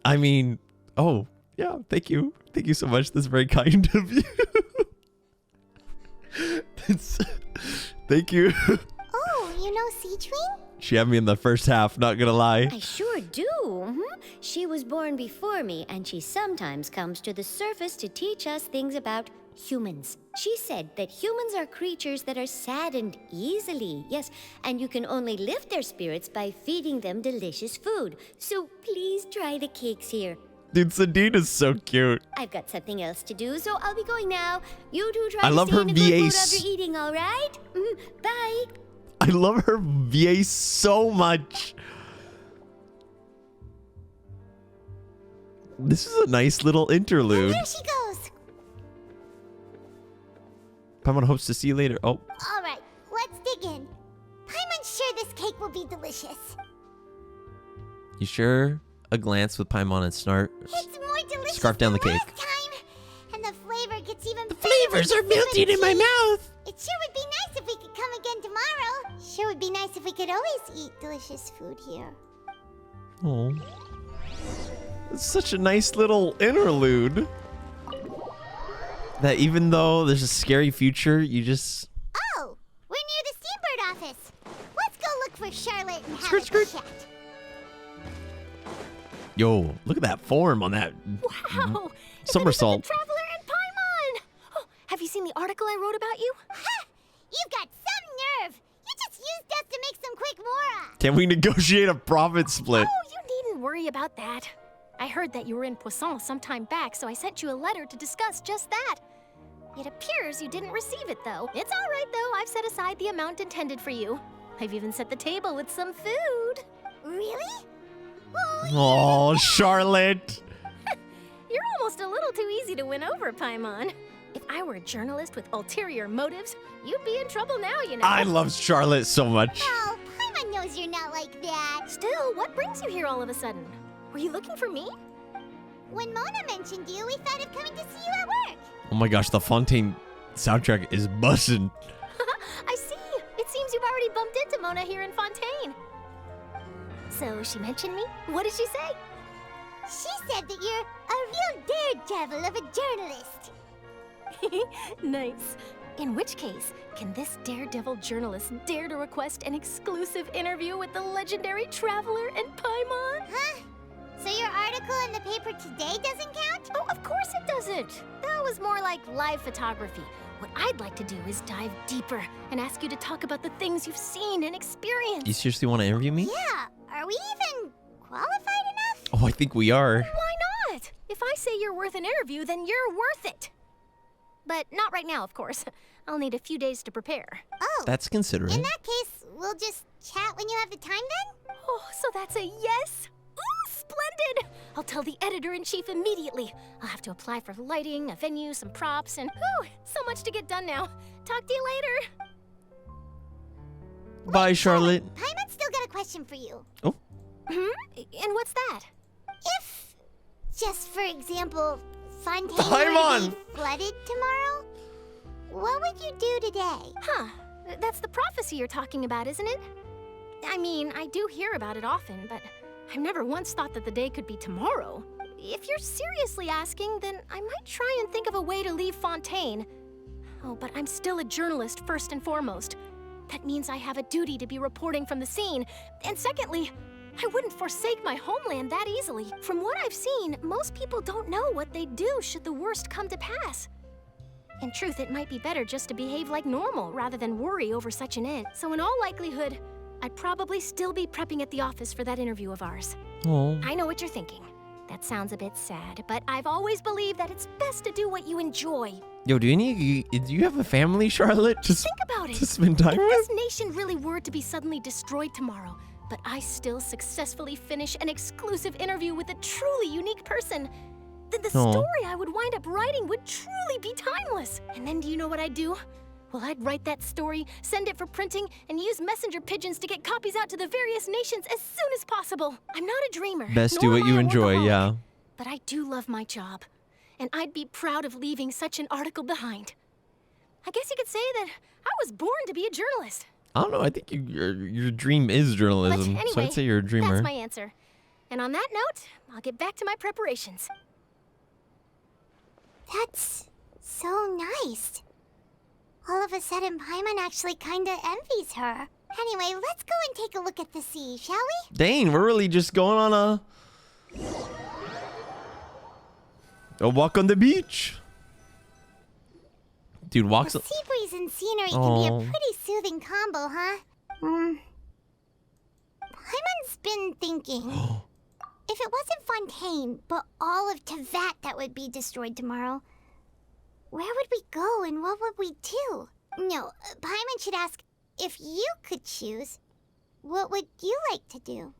I mean, oh, yeah, thank you. Thank you so much. That's very kind of you. Thank you. Oh, you know Sijuin? She had me in the first half, not gonna lie. I sure do. She was born before me, and she sometimes comes to the surface to teach us things about humans. She said that humans are creatures that are saddened easily, yes, and you can only lift their spirits by feeding them delicious food. So please try the cakes here. Dude, Sidine is so cute. I've got something else to do, so I'll be going now. You two try I to love stay her in a good VA mood after eating, all right? Bye. I love her VA so much. This is a nice little interlude. There she goes. Paimon hopes to see you later. Oh, All right, let's dig in. Paimon's sure this cake will be delicious. you sure? A glance with Paimon and Snart. It's more delicious Scarf down the than cake. last time. And the flavors are melting in my mouth. It sure would be nice if we could come again tomorrow. Sure would be nice if we could always eat delicious food here. Oh. It's such a nice little interlude. That even though there's a scary future, you just... Oh, we're near the Seabird office. Let's go look for Charlotte and have Skirt, a skirt. chat. Yo, look at that form on that Wow! somersault. Traveler and Paimon! Oh, have you seen the article I wrote about you? Ha! You've got some nerve. You just used us to make some quick mora. Can we negotiate a profit split? Oh, you needn't worry about that. I heard that you were in Poisson some time back, so I sent you a letter to discuss just that. It appears you didn't receive it, though. It's all right, though. I've set aside the amount intended for you. I've even set the table with some food. Really? Oh, Charlotte. You're almost a little too easy to win over, Paimon. If I were a journalist with ulterior motives, you'd be in trouble now, you know. I love Charlotte so much. Oh, Paimon knows you're not like that. Still, what brings you here all of a sudden? Were you looking for me? When Mona mentioned you, we thought of coming to see you at work. Oh my gosh, the Fontaine soundtrack is bussin'. I see. It seems you've already bumped into Mona here in Fontaine. So she mentioned me? What did she say? She said that you're a real daredevil of a journalist. Nice. In which case, can this daredevil journalist dare to request an exclusive interview with the legendary traveler and Paimon? Huh? So your article in the paper today doesn't count? Oh, of course it doesn't. That was more like live photography. What I'd like to do is dive deeper and ask you to talk about the things you've seen and experienced. You seriously want to interview me? Yeah. Are we even qualified enough? Oh, I think we are. Why not? If I say you're worth an interview, then you're worth it. But not right now, of course. I'll need a few days to prepare. Oh. That's considerate. In that case, we'll just chat when you have the time then? Oh, so that's a yes? Ooh, splendid! I'll tell the editor-in-chief immediately. I'll have to apply for lighting, a venue, some props, and so much to get done now. Talk to you later. Bye, Charlotte. Paimon's still got a question for you. Oh. And what's that? If, just for example, Fontaine Paimon! were to be flooded tomorrow, what would you do today? Huh. That's the prophecy you're talking about, isn't it? I mean, I do hear about it often, but I've never once thought that the day could be tomorrow. If you're seriously asking, then I might try and think of a way to leave Fontaine. Oh, but I'm still a journalist first and foremost. That means I have a duty to be reporting from the scene. And secondly, I wouldn't forsake my homeland that easily. From what I've seen, most people don't know what they'd do should the worst come to pass. In truth, it might be better just to behave like normal rather than worry over such an end. So in all likelihood, I'd probably still be prepping at the office for that interview of ours. Oh. I know what you're thinking. That sounds a bit sad, but I've always believed that it's best to do what you enjoy. Yo, do you have a family, Charlotte? Just think about it. To spend time if with? this nation really were to be suddenly destroyed tomorrow, but I still successfully finish an exclusive interview with a truly unique person, then the story I would wind up writing would truly be timeless. And then do you know what I'd do? Well, I'd write that story, send it for printing, and use messenger pigeons to get copies out to the various nations as soon as possible. I'm not a dreamer. Best nor do what am you I a enjoy, workaholic, yeah. But I do love my job, and I'd be proud of leaving such an article behind. I guess you could say that I was born to be a journalist. I don't know. I think your dream is journalism. But anyway, so I'd say you're a dreamer. That's my answer. And on that note, I'll get back to my preparations. That's so nice. All of a sudden, Paimon actually kinda envies her. Anyway, let's go and take a look at the sea, shall we? Dang, we're really just going on a walk on the beach. Dude, walks. The sea breeze and scenery can be a pretty soothing combo, huh? Paimon's been thinking. If it wasn't Fontaine, but all of Tevat that would be destroyed tomorrow, where would we go and what would we do? No, Paimon should ask, if you could choose, what would you like to do?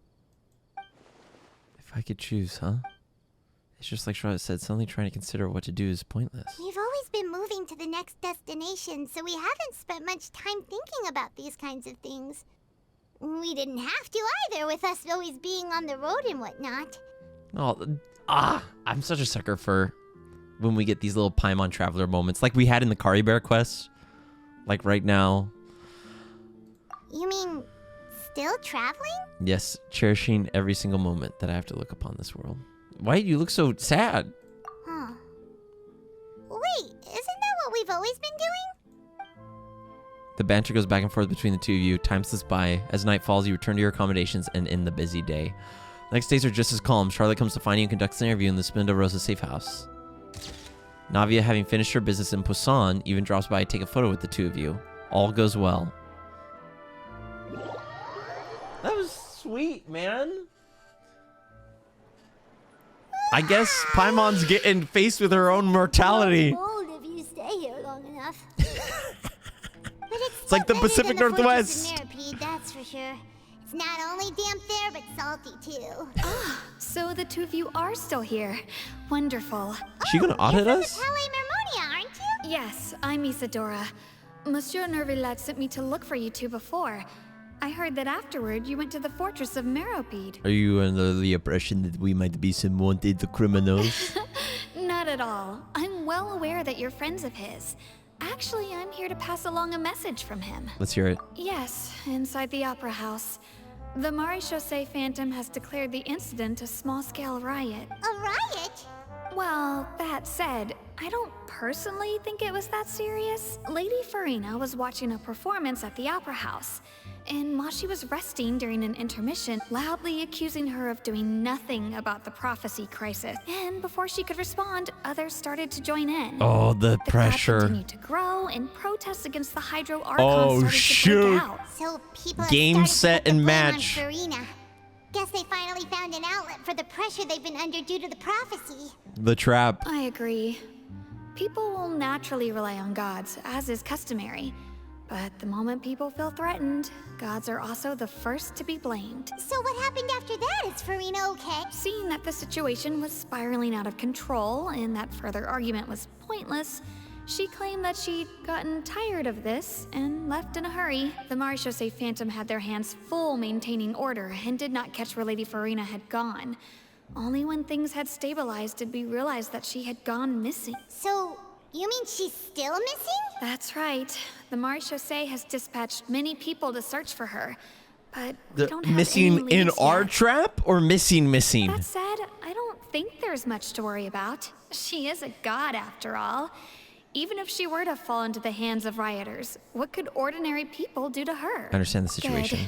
If I could choose, huh? It's just like Charlotte said, suddenly trying to consider what to do is pointless. We've always been moving to the next destination, so we haven't spent much time thinking about these kinds of things. We didn't have to either, with us always being on the road and whatnot. I'm such a sucker for when we get these little Paimon Traveler moments, like we had in the Kari Bear quest, like right now. You mean still traveling? Yes, cherishing every single moment that I have to look upon this world. Why do you look so sad? Huh. Wait, isn't that what we've always been doing? The banter goes back and forth between the two of you. Time slips by. As night falls, you return to your accommodations and end the busy day. Next days are just as calm. Charlotte comes to find you and conducts an interview in the Spina di Rosula safe house. Navia, having finished her business in Poisson, even drops by to take a photo with the two of you. All goes well. That was sweet, man. I guess Paimon's getting faced with her own mortality. Old if you stay here long enough. But It's like the Pacific Northwest. Meropide, that's for sure. It's not only damp there, but salty too. Ah, so the two of you are still here. Wonderful. She gonna audit us? Palais Mermonia, aren't you? Yes, I'm Isadora. Monsieur Neuvillette sent me to look for you two before. I heard that afterward you went to the fortress of Meropide. Are you under the impression that we might be some wanted criminals? Not at all. I'm well aware that you're friends of his. Actually, I'm here to pass along a message from him. Let's hear it. Yes, inside the Opera House. The Maréchaussée Phantom has declared the incident a small-scale riot. A riot? Well, that said, I don't personally think it was that serious. Lady Furina was watching a performance at the Opera House, and while she was resting during an intermission, loudly accusing her of doing nothing about the prophecy crisis. And before she could respond, others started to join in. Oh, the pressure. crowd continued to grow, and protests against the Hydro Archon Oh, started shoot. to break out. So people have Game, started set, to put the and blame on match. Furina. Guess they finally found an outlet for the pressure they've been under due to the prophecy. The trap. I agree. People will naturally rely on gods, as is customary. But the moment people feel threatened, gods are also the first to be blamed. So what happened after that? Is Furina okay? Seeing that the situation was spiraling out of control and that further argument was pointless, she claimed that she'd gotten tired of this and left in a hurry. The Maréchaussée Phantom had their hands full maintaining order and did not catch where Lady Furina had gone. Only when things had stabilized did we realize that she had gone missing. So, you mean she's still missing? That's right. The Maréchaussée has dispatched many people to search for her, but we don't have Missing any in leads our yet. trap or missing? That said, I don't think there's much to worry about. She is a god after all. Even if she were to fall into the hands of rioters, what could ordinary people do to her? I understand the situation.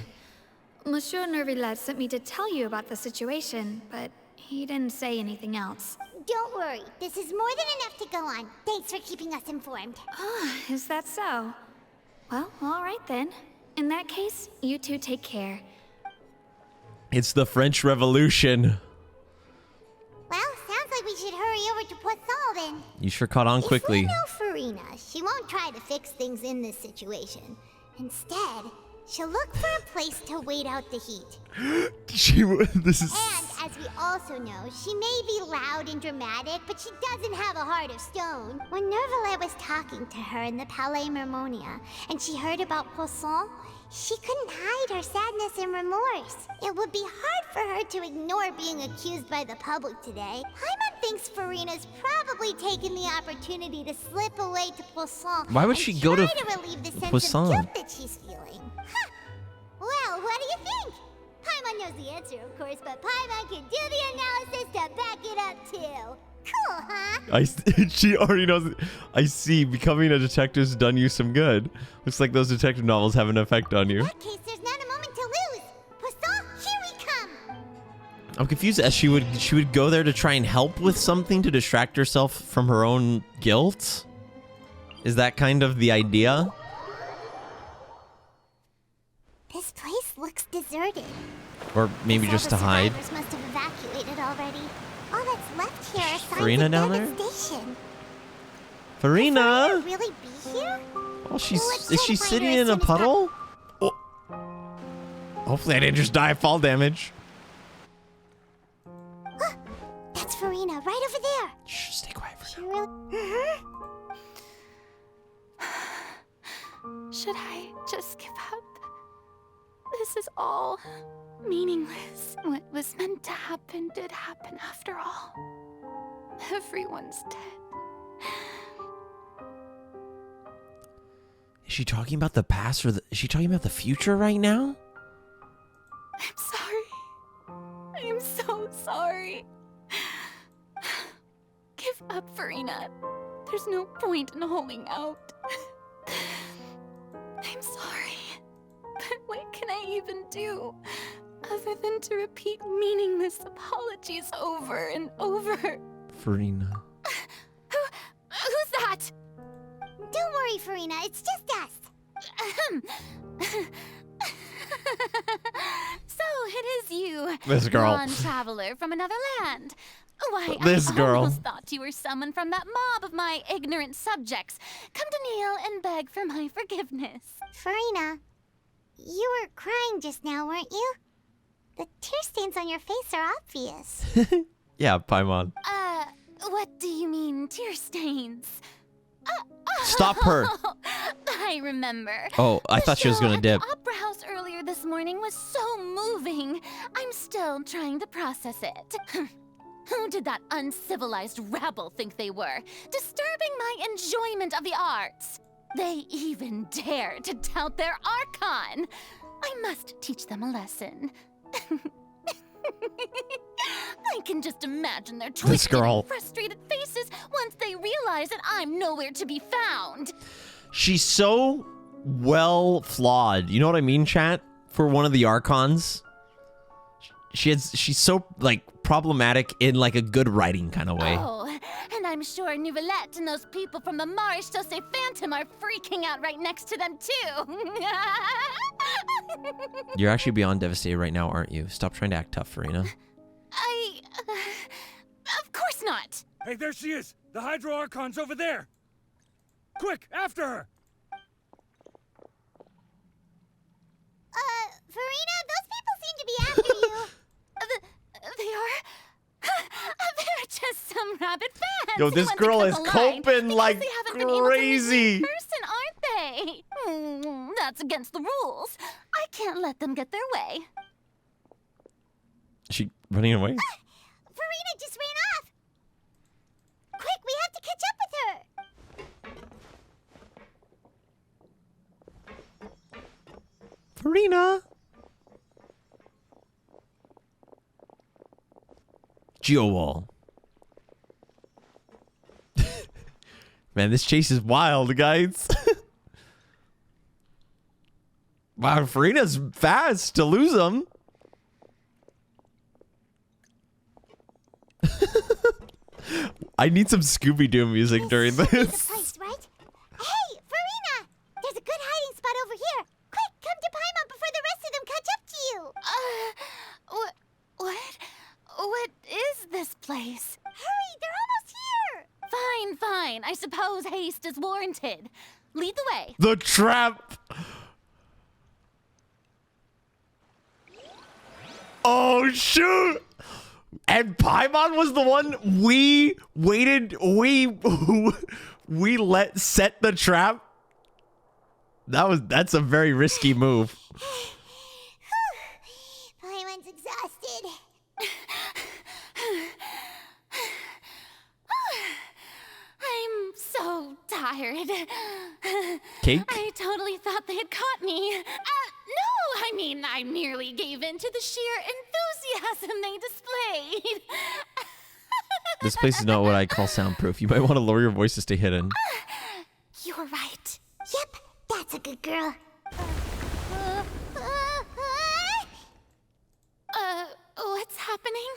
Good. Monsieur Neuvillette sent me to tell you about the situation, but he didn't say anything else. Don't worry. This is more than enough to go on. Thanks for keeping us informed. Ah, is that so? Well, all right then. In that case, you two take care. It's the French Revolution. Well, sounds like we should hurry over to Poisson then. You sure caught on quickly. If we know Furina, she won't try to fix things in this situation. Instead, she'll look for a place to wait out the heat. This is... And as we also know, she may be loud and dramatic, but she doesn't have a heart of stone. When Neuvillette was talking to her in the Palais Mermonia, and she heard about Poisson, she couldn't hide her sadness and remorse. It would be hard for her to ignore being accused by the public today. Paimon thinks Furina's probably taken the opportunity to slip away to Poisson. Why would and she go to try relieve the sense Poisson? of guilt that she's feeling. Huh. Well, what do you think? Paimon knows the answer, of course, but Paimon can do the analysis to back it up too. Cool, huh? She already knows. I see. Becoming a detective's done you some good. Looks like those detective novels have an effect on you. In that case, there's not a moment to lose. Poisson, here we come. I'm confused as she would go there to try and help with something to distract herself from her own guilt. Is that kind of the idea? This place looks deserted. Or maybe just to hide. Survivors must have evacuated already. All that's left here are signs Furina of down there? devastation. Farina! Could Furina really be here? Oh, Let's is try she to find sitting her as in a soon as puddle? Oh. Hopefully I didn't just die of fall damage. That's Furina, right over there. Shh, stay quiet for now. Should I just give up? This is all meaningless. What was meant to happen did happen after all. Everyone's dead. Is she talking about the past or is she talking about the future right now? I'm sorry. I am so sorry. Give up, Furina. There's no point in holding out. I'm sorry. But what can I even do other than to repeat meaningless apologies over and over? Furina. Who's that? Don't worry, Furina. It's just us. So it is you, This girl. non-traveler from another land. Why, This I girl. almost thought you were someone from that mob of my ignorant subjects. Come to kneel and beg for my forgiveness. Furina, you were crying just now, weren't you? The tear stains on your face are obvious. Yeah, Paimon. What do you mean, tear stains? Stop her. I remember. Oh, I thought she was gonna dip. The Opera House earlier this morning was so moving. I'm still trying to process it. Who did that uncivilized rabble think they were? Disturbing my enjoyment of the arts. They even dare to tout their Archon. I must teach them a lesson. I can just imagine their twisted and frustrated faces once they realize that I'm nowhere to be found. She's so well flawed. You know what I mean, chat? For one of the Archons. She's so like problematic in like a good writing kind of way. Oh, and I'm sure Neuvillette and those people from the Maréchaussée Phantom are freaking out right next to them too. You're actually beyond devastated right now, aren't you? Stop trying to act tough, Furina. Of course not. Hey, there she is! The Hydro Archon's over there! Quick, after her! Furina, those people seem to be after you. They are? They're just some rabid fans. Yo, this who want to girl come is alive coping because like they haven't been able to meet me crazy. in person, aren't they? That's against the rules. I can't let them get their way. Is she running away? Furina just ran off. Quick, we have to catch up with her. Furina. Geo-wall. Man, this chase is wild, guys. Wow, Furina's fast to lose him. I need some Scooby-Doo music during this. Place, right? Hey, Furina! There's a good hiding spot over here. Quick, come to Paimon before the rest of them catch up to you. What is this place? Hurry, they're almost here. Fine, fine. I suppose haste is warranted. Lead the way. The trap. Oh, shoot. And Paimon was the one we waited, we let set the trap. That's a very risky move. Paimon's exhausted. I'm so tired. Cake? I totally thought they had caught me. No, I mean, I merely gave in to the sheer enthusiasm they displayed. This place is not what I call soundproof. You might want to lower your voice to stay hidden. You're right. Yep, that's a good girl. What's happening?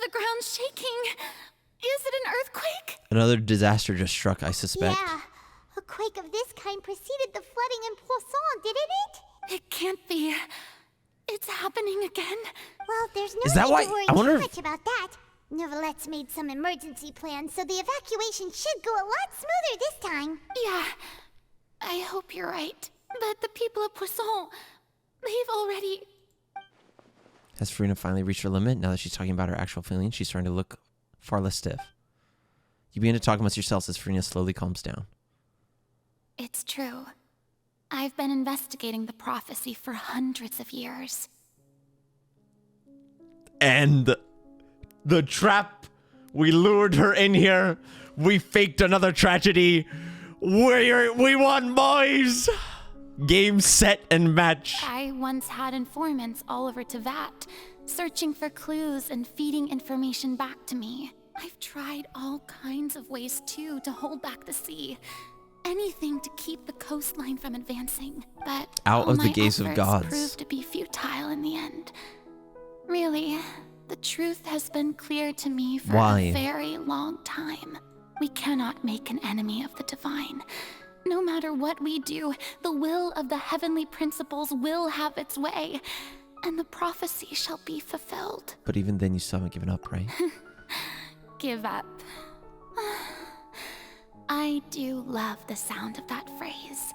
The ground's shaking. Is it an earthquake? Another disaster just struck, I suspect. Yeah, a quake of this kind preceded the flooding in Poisson, didn't it? It can't be. It's happening again. Well, there's no Is that need why- to worry I wonder too if- much about that. Neuvillette's made some emergency plans, so the evacuation should go a lot smoother this time. Yeah, I hope you're right. But the people of Poisson, they've already... Has Furina finally reached her limit? Now that she's talking about her actual feelings, she's starting to look far less stiff. You begin to talk amongst yourselves as Furina slowly calms down. It's true. I've been investigating the prophecy for hundreds of years. And the trap. We lured her in here. We faked another tragedy. We won, boys! Game, set, and match. I once had informants all over Tevat, searching for clues and feeding information back to me. I've tried all kinds of ways, too, to hold back the sea. Anything to keep the coastline from advancing. But out all of the my gaze of efforts gods proved to be futile in the end. Really, the truth has been clear to me for a very long time. We cannot make an enemy of the divine. No matter what we do, the will of the heavenly principles will have its way, and the prophecy shall be fulfilled. But even then, you still haven't given up, right? Give up. I do love the sound of that phrase.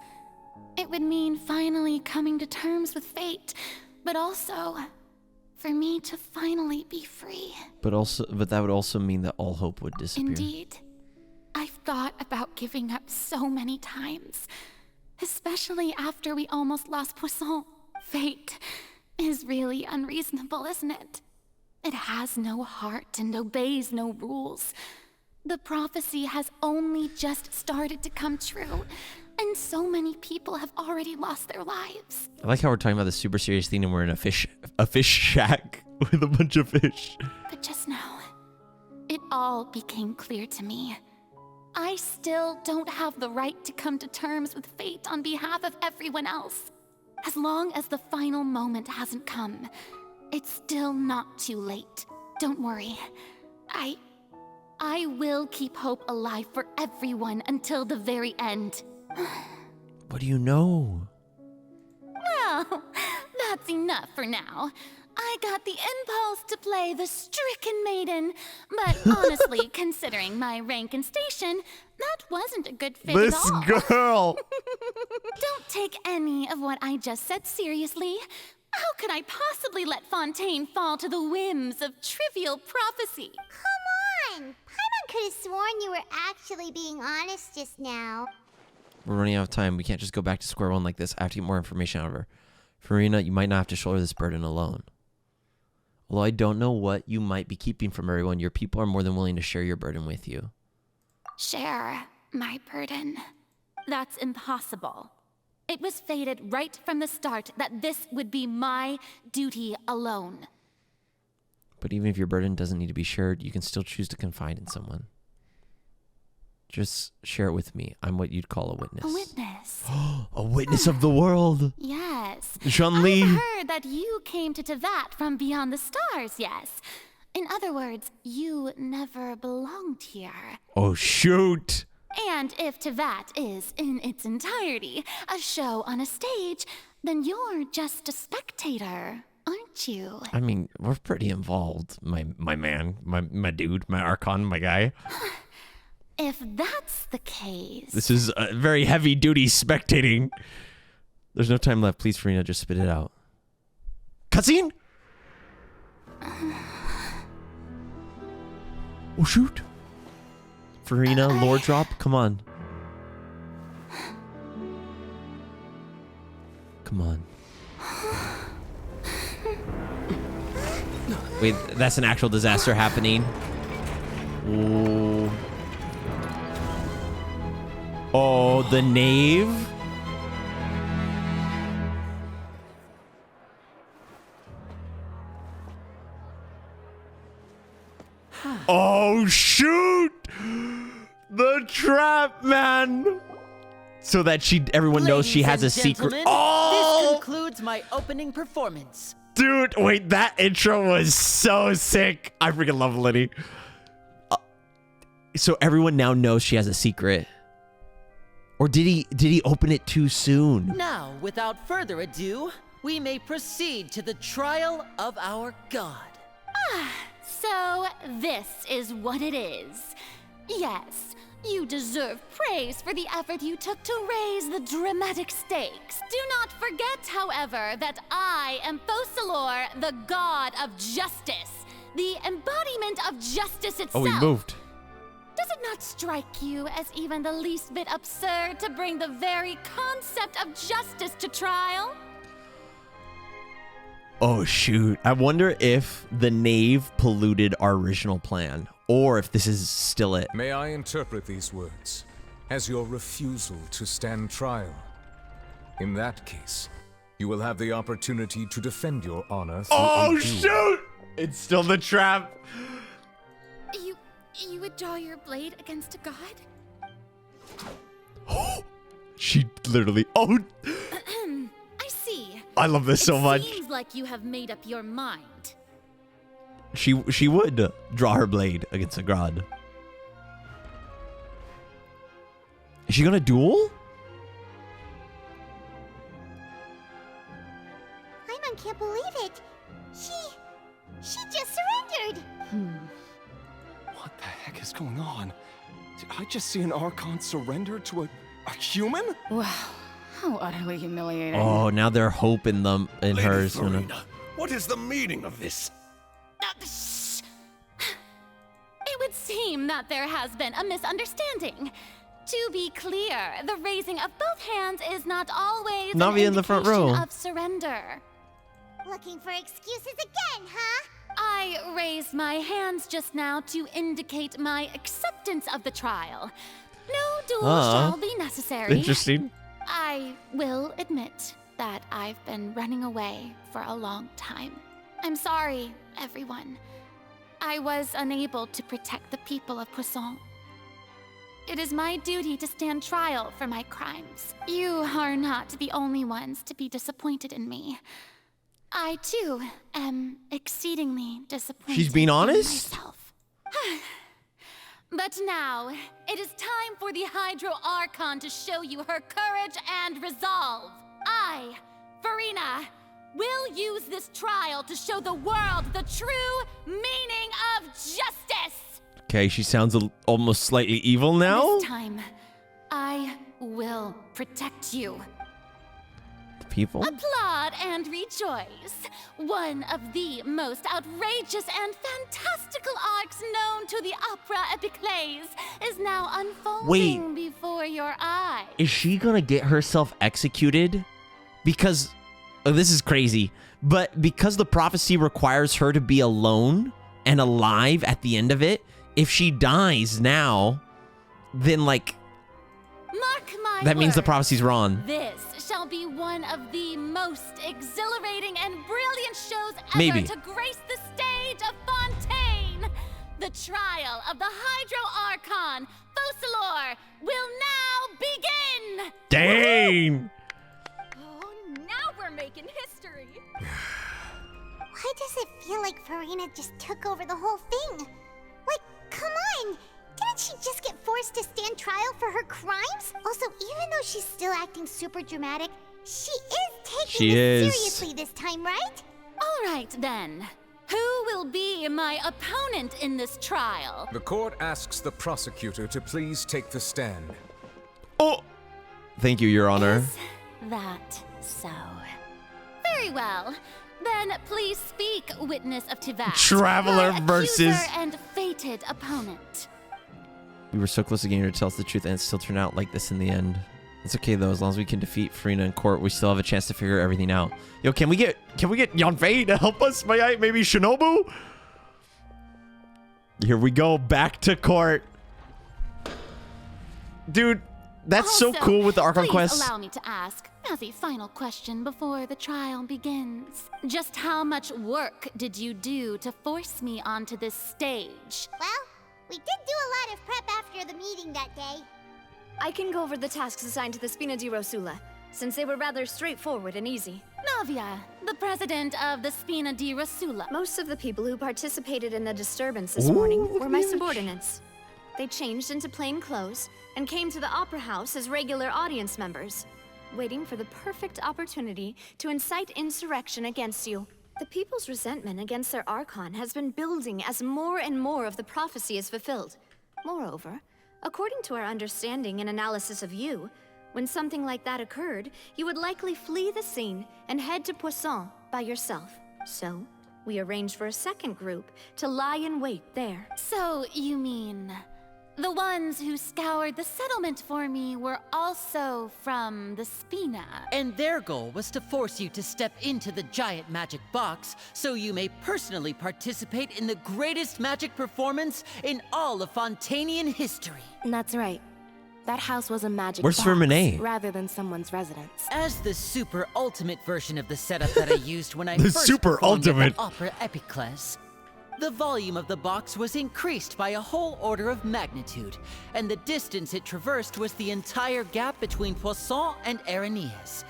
It would mean finally coming to terms with fate, but also for me to finally be free. But that would also mean that all hope would disappear. Indeed. I've thought about giving up so many times, especially after we almost lost Poisson. Fate is really unreasonable, isn't it? It has no heart and obeys no rules. The prophecy has only just started to come true, and so many people have already lost their lives. I like how we're talking about this super serious thing and we're in a fish shack with a bunch of fish. But just now, it all became clear to me. I still don't have the right to come to terms with fate on behalf of everyone else. As long as the final moment hasn't come, it's still not too late. Don't worry. I will keep hope alive for everyone until the very end. What do you know? Well, that's enough for now. I got the impulse to play the stricken maiden, but honestly, considering my rank and station, that wasn't a good fit at all. This girl! Don't take any of what I just said seriously. How could I possibly let Fontaine fall to the whims of trivial prophecy? Come on! Paimon could have sworn you were actually being honest just now. We're running out of time. We can't just go back to square one like this. I have to get more information out of her. Furina, you might not have to shoulder this burden alone. Although I don't know what you might be keeping from everyone, your people are more than willing to share your burden with you. Share my burden? That's impossible. It was fated right from the start that this would be my duty alone. But even if your burden doesn't need to be shared, you can still choose to confide in someone. Just share it with me. I'm what you'd call a witness. A witness? A witness of the world! Yes. Jean-Li! I've heard that you came to Tevat from beyond the stars, yes. In other words, you never belonged here. Oh, shoot! And if Tevat is, in its entirety, a show on a stage, then you're just a spectator, aren't you? I mean, we're pretty involved, my man, my dude, my Archon, my guy. If that's the case... This is a very heavy-duty spectating. There's no time left. Please, Furina, just spit it out. Cutscene? Oh, shoot. Furina, lore drop? Come on. Come on. Wait, that's an actual disaster happening. Ooh. Oh, the knave? Oh, shoot! The trap, man! So that everyone knows she has a secret. Oh! This concludes my opening performance. Dude, wait, that intro was so sick. I freaking love Liddy. So everyone now knows she has a secret. Or did he open it too soon? Now, without further ado, we may proceed to the trial of our god. So this is what it is. Yes, you deserve praise for the effort you took to raise the dramatic stakes. Do not forget, however, that I am Focalors, the god of justice, the embodiment of justice itself. Oh, he moved. Does it not strike you as even the least bit absurd to bring the very concept of justice to trial? Oh, shoot. I wonder if the knave polluted our original plan, or if this is still it. May I interpret these words? as your refusal to stand trial. In that case, you will have the opportunity to defend your honor through Oh, a duel. shoot! It's still the trap. You would draw your blade against a god? She literally... Oh, I see. I love this so much. Seems like you have made up your mind. She would draw her blade against a god. Is she gonna duel? Paimon can't believe it. She just surrendered. What the heck is going on? Did I just see an Archon surrender to a human? Wow, how utterly humiliating. Oh, now they're hoping them in Lady hers. Furina, what is the meaning of this? It would seem that there has been a misunderstanding. To be clear, the raising of both hands is not always Navia an in the front indication row. of surrender. Looking for excuses again, huh? I raised my hands just now to indicate my acceptance of the trial. No duel shall be necessary. Interesting. I will admit that I've been running away for a long time. I'm sorry, everyone. I was unable to protect the people of Poisson. It is my duty to stand trial for my crimes. You are not the only ones to be disappointed in me. I, too, am exceedingly disappointed. She's being honest? in myself. But now, it is time for the Hydro Archon to show you her courage and resolve. I, Furina, will use this trial to show the world the true meaning of justice. Okay, she sounds almost slightly evil now. This time, I will protect you. The people? Applaud and rejoice. One of the most outrageous and fantastical arcs known to the opera epiclese is now unfolding before your eyes. Is she gonna get herself executed? Because, oh, this is crazy, but because the prophecy requires her to be alone and alive at the end of it, if she dies now, then like, Mark my that means the words. prophecy's wrong. This shall be one of the most exhilarating and brilliant shows ever Maybe. to grace the stage of Fontaine. The trial of the Hydro Archon, Focalors, will now begin. Dang! Oh, now we're making history. Why does it feel like Furina just took over the whole thing? Like, come on! Didn't she just get forced to stand trial for her crimes? Also, even though she's still acting super dramatic, she is taking this seriously this time, right? All right, then. Who will be my opponent in this trial? The court asks the prosecutor to please take the stand. Oh! Thank you, Your Honor. That so. Very well. Then please speak, witness of Tivat. Traveler my versus- accuser and fated opponent. We were so close to getting her to tell us the truth, and it still turned out like this in the end. It's okay though, as long as we can defeat Furina in court, we still have a chance to figure everything out. Yo, can we get Yanfei to help us? Maybe Shinobu? Here we go, back to court. Dude, that's so Also, cool with the Archon please quest. allow me to ask, as a final question before the trial begins, just how much work did you do to force me onto this stage? Well, we did do a lot of prep after the meeting that day. I can go over the tasks assigned to the Spina di Rosula, since they were rather straightforward and easy. Navia, the president of the Spina di Rosula. Most of the people who participated in the disturbance this morning were my subordinates. They changed into plain clothes and came to the Opera House as regular audience members, waiting for the perfect opportunity to incite insurrection against you. The people's resentment against their Archon has been building as more and more of the prophecy is fulfilled. Moreover, according to our understanding and analysis of you, when something like that occurred, you would likely flee the scene and head to Poisson by yourself. So, we arranged for a second group to lie in wait there. So, you mean the ones who scoured the settlement for me were also from the Spina? And their goal was to force you to step into the giant magic box so you may personally participate in the greatest magic performance in all of Fontainian history. That's right. That house was a magic Where's box Furina? rather than someone's residence. As the super ultimate version of the setup that I used when I The first super performed at ultimate. the opera Epiclese, the volume of the box was increased by a whole order of magnitude, and the distance it traversed was the entire gap between Poisson and Areneas.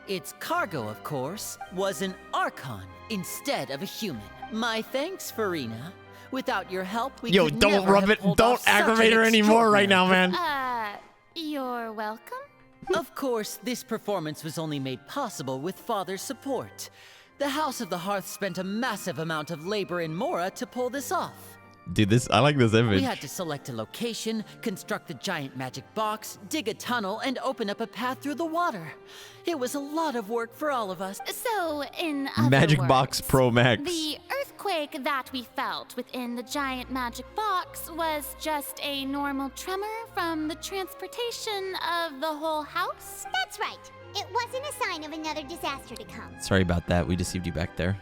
Its cargo, of course, was an Archon instead of a human. My thanks, Furina. Without your help, we could don't never rub have it. pulled Don't off such aggravate an her anymore right now, extraordinary man. You're welcome. Of course, this performance was only made possible with Father's support. The House of the Hearth spent a massive amount of labor in Mora to pull this off. Dude, I like this image. We had to select a location, construct the giant magic box, dig a tunnel, and open up a path through the water. It was a lot of work for all of us. So, in other Magic words, Box Pro Max. the earthquake that we felt within the giant magic box was just a normal tremor from the transportation of the whole house? That's right. It wasn't a sign of another disaster to come. Sorry about that. We deceived you back there.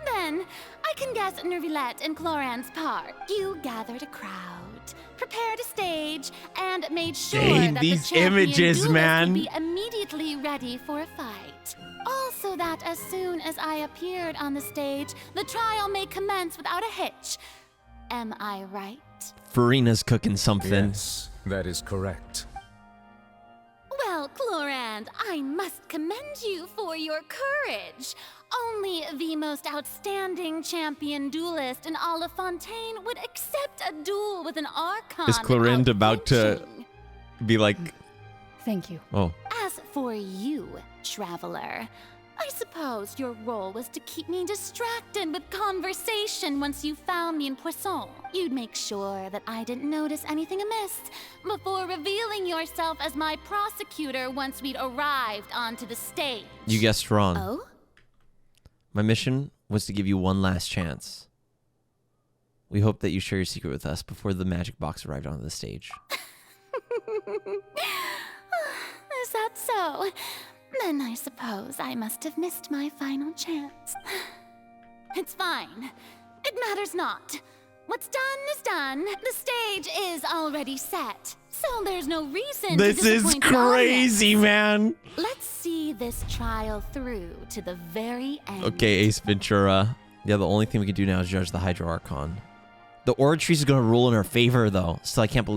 Then, I can guess Neuvillette and Cloran's part. You gathered a crowd, prepared a stage, and made sure Dang, that these the champion images, duelist man. would be immediately ready for a fight. Also that as soon as I appeared on the stage, the trial may commence without a hitch. Am I right? Furina's cooking something. Yes, that is correct. Well, Clorand, I must commend you for your courage. Only the most outstanding champion duelist in all of Fontaine would accept a duel with an Archon. Is Clorinde about to be like... Thank you. Oh. As for you, Traveler, I suppose your role was to keep me distracted with conversation once you found me in Poisson. You'd make sure that I didn't notice anything amiss before revealing yourself as my prosecutor once we'd arrived onto the stage. You guessed wrong. Oh? My mission was to give you one last chance. We hope that you share your secret with us before the magic box arrived onto the stage. Is that so? Then I suppose I must have missed my final chance. It's fine. It matters not. What's done is done. The stage is already set. So there's no reason This to is disappoint the audience. crazy, man. Let's see this trial through to the very end. Okay, Ace Ventura. Yeah, the only thing we can do now is judge the Hydro Archon. The Aura Trees is going to rule in our favor, though. Still, I can't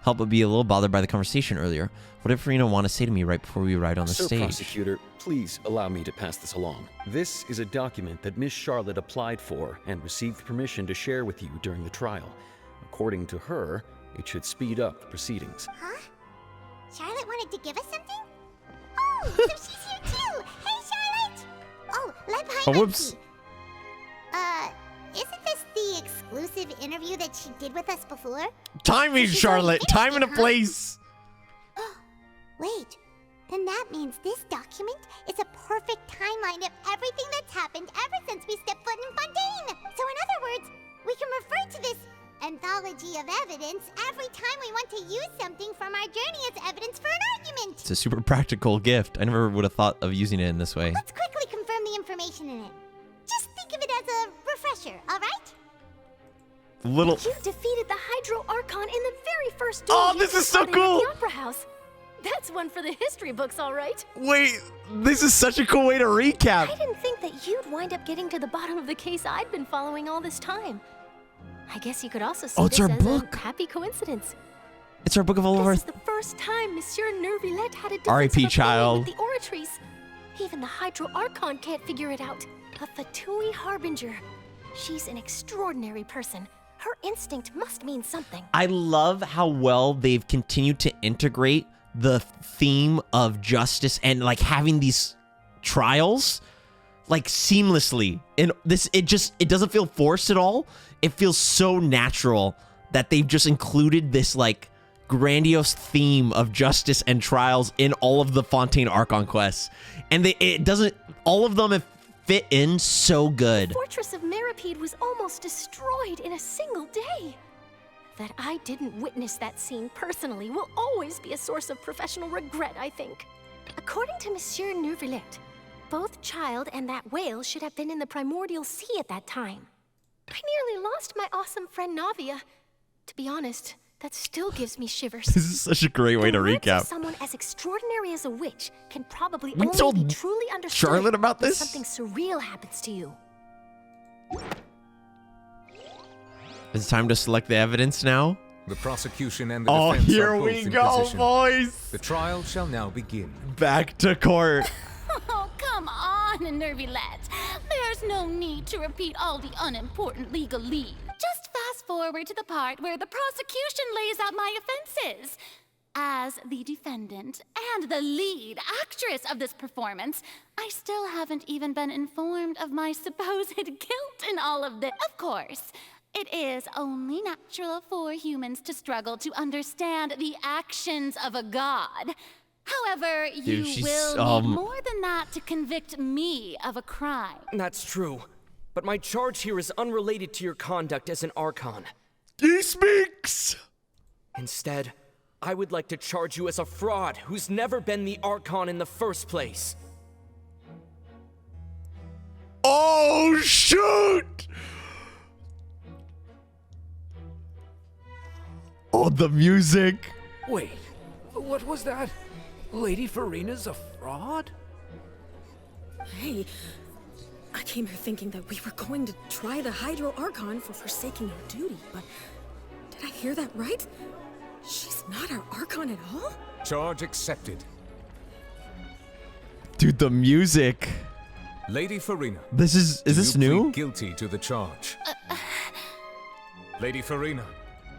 help but be a little bothered by the conversation earlier. What did Furina want to say to me right before we ride on the Sir stage? Prosecutor, please allow me to pass this along. This is a document that Miss Charlotte applied for and received permission to share with you during the trial. According to her, it should speed up the proceedings. Huh? Charlotte wanted to give us something? Oh, so she's here too! Hey, Charlotte! Oh, left behind my whoops. key. Isn't this the exclusive interview that she did with us before? Timing, Charlotte. Time and a place. Wait, then that means this document is a perfect timeline of everything that's happened ever since we stepped foot in Fontaine. So in other words, we can refer to this anthology of evidence every time we want to use something from our journey as evidence for an argument. It's a super practical gift. I never would have thought of using it in this way. Let's quickly confirm the information in it. Just think of it as a refresher, all right? Little... You defeated the Hydro Archon in the very first duel. Oh, you this is so started at cool! the Opera House. That's one for the history books, all right. Wait, this is such a cool way to recap. I didn't think that you'd wind up getting to the bottom of the case I'd been following all this time. I guess you could also see it's this our as book. a happy coincidence. It's our book of all of our... This is the first time Monsieur Neuvillette had a difference R.I.P. of opinion child. with the Oratries. Even the Hydro Archon can't figure it out. A Fatui Harbinger. She's an extraordinary person. Her instinct must mean something. I love how well they've continued to integrate the theme of justice and like having these trials like seamlessly. And this, it doesn't feel forced at all. It feels so natural that they've just included this like grandiose theme of justice and trials in all of the Fontaine Archon quests. And all of them have fit in so good. The fortress of Meropide was almost destroyed in a single day. That I didn't witness that scene personally will always be a source of professional regret, I think. According to Monsieur Neuvillette, both Child and that whale should have been in the primordial sea at that time. I nearly lost my awesome friend Navia. To be honest, That still gives me shivers. This is such a great way to The words of recap. someone as extraordinary as a witch can probably We only told be truly understood Charlotte about when this? something surreal happens to you. It's time to select the evidence now. The prosecution and the Oh, defense here are both we in go, position. boys. The trial shall now begin. Back to court. Oh, come on, Neuvillette. There's no need to repeat all the unimportant legalese. Just fast forward to the part where the prosecution lays out my offenses. As the defendant and the lead actress of this performance, I still haven't even been informed of my supposed guilt in all of this. Of course, it is only natural for humans to struggle to understand the actions of a god. However, Dude, you will need um, more than that to convict me of a crime. That's true. But my charge here is unrelated to your conduct as an Archon. He speaks! Instead, I would like to charge you as a fraud who's never been the Archon in the first place. Oh, shoot! Oh, the music. Wait, what was that? Lady Furina's a fraud? Hey, I came here thinking that we were going to try the Hydro Archon for forsaking our duty, but did I hear that right? She's not our Archon at all? Charge accepted. Dude, the music. Lady Furina. Is this you new? plead guilty to the charge. Lady Furina.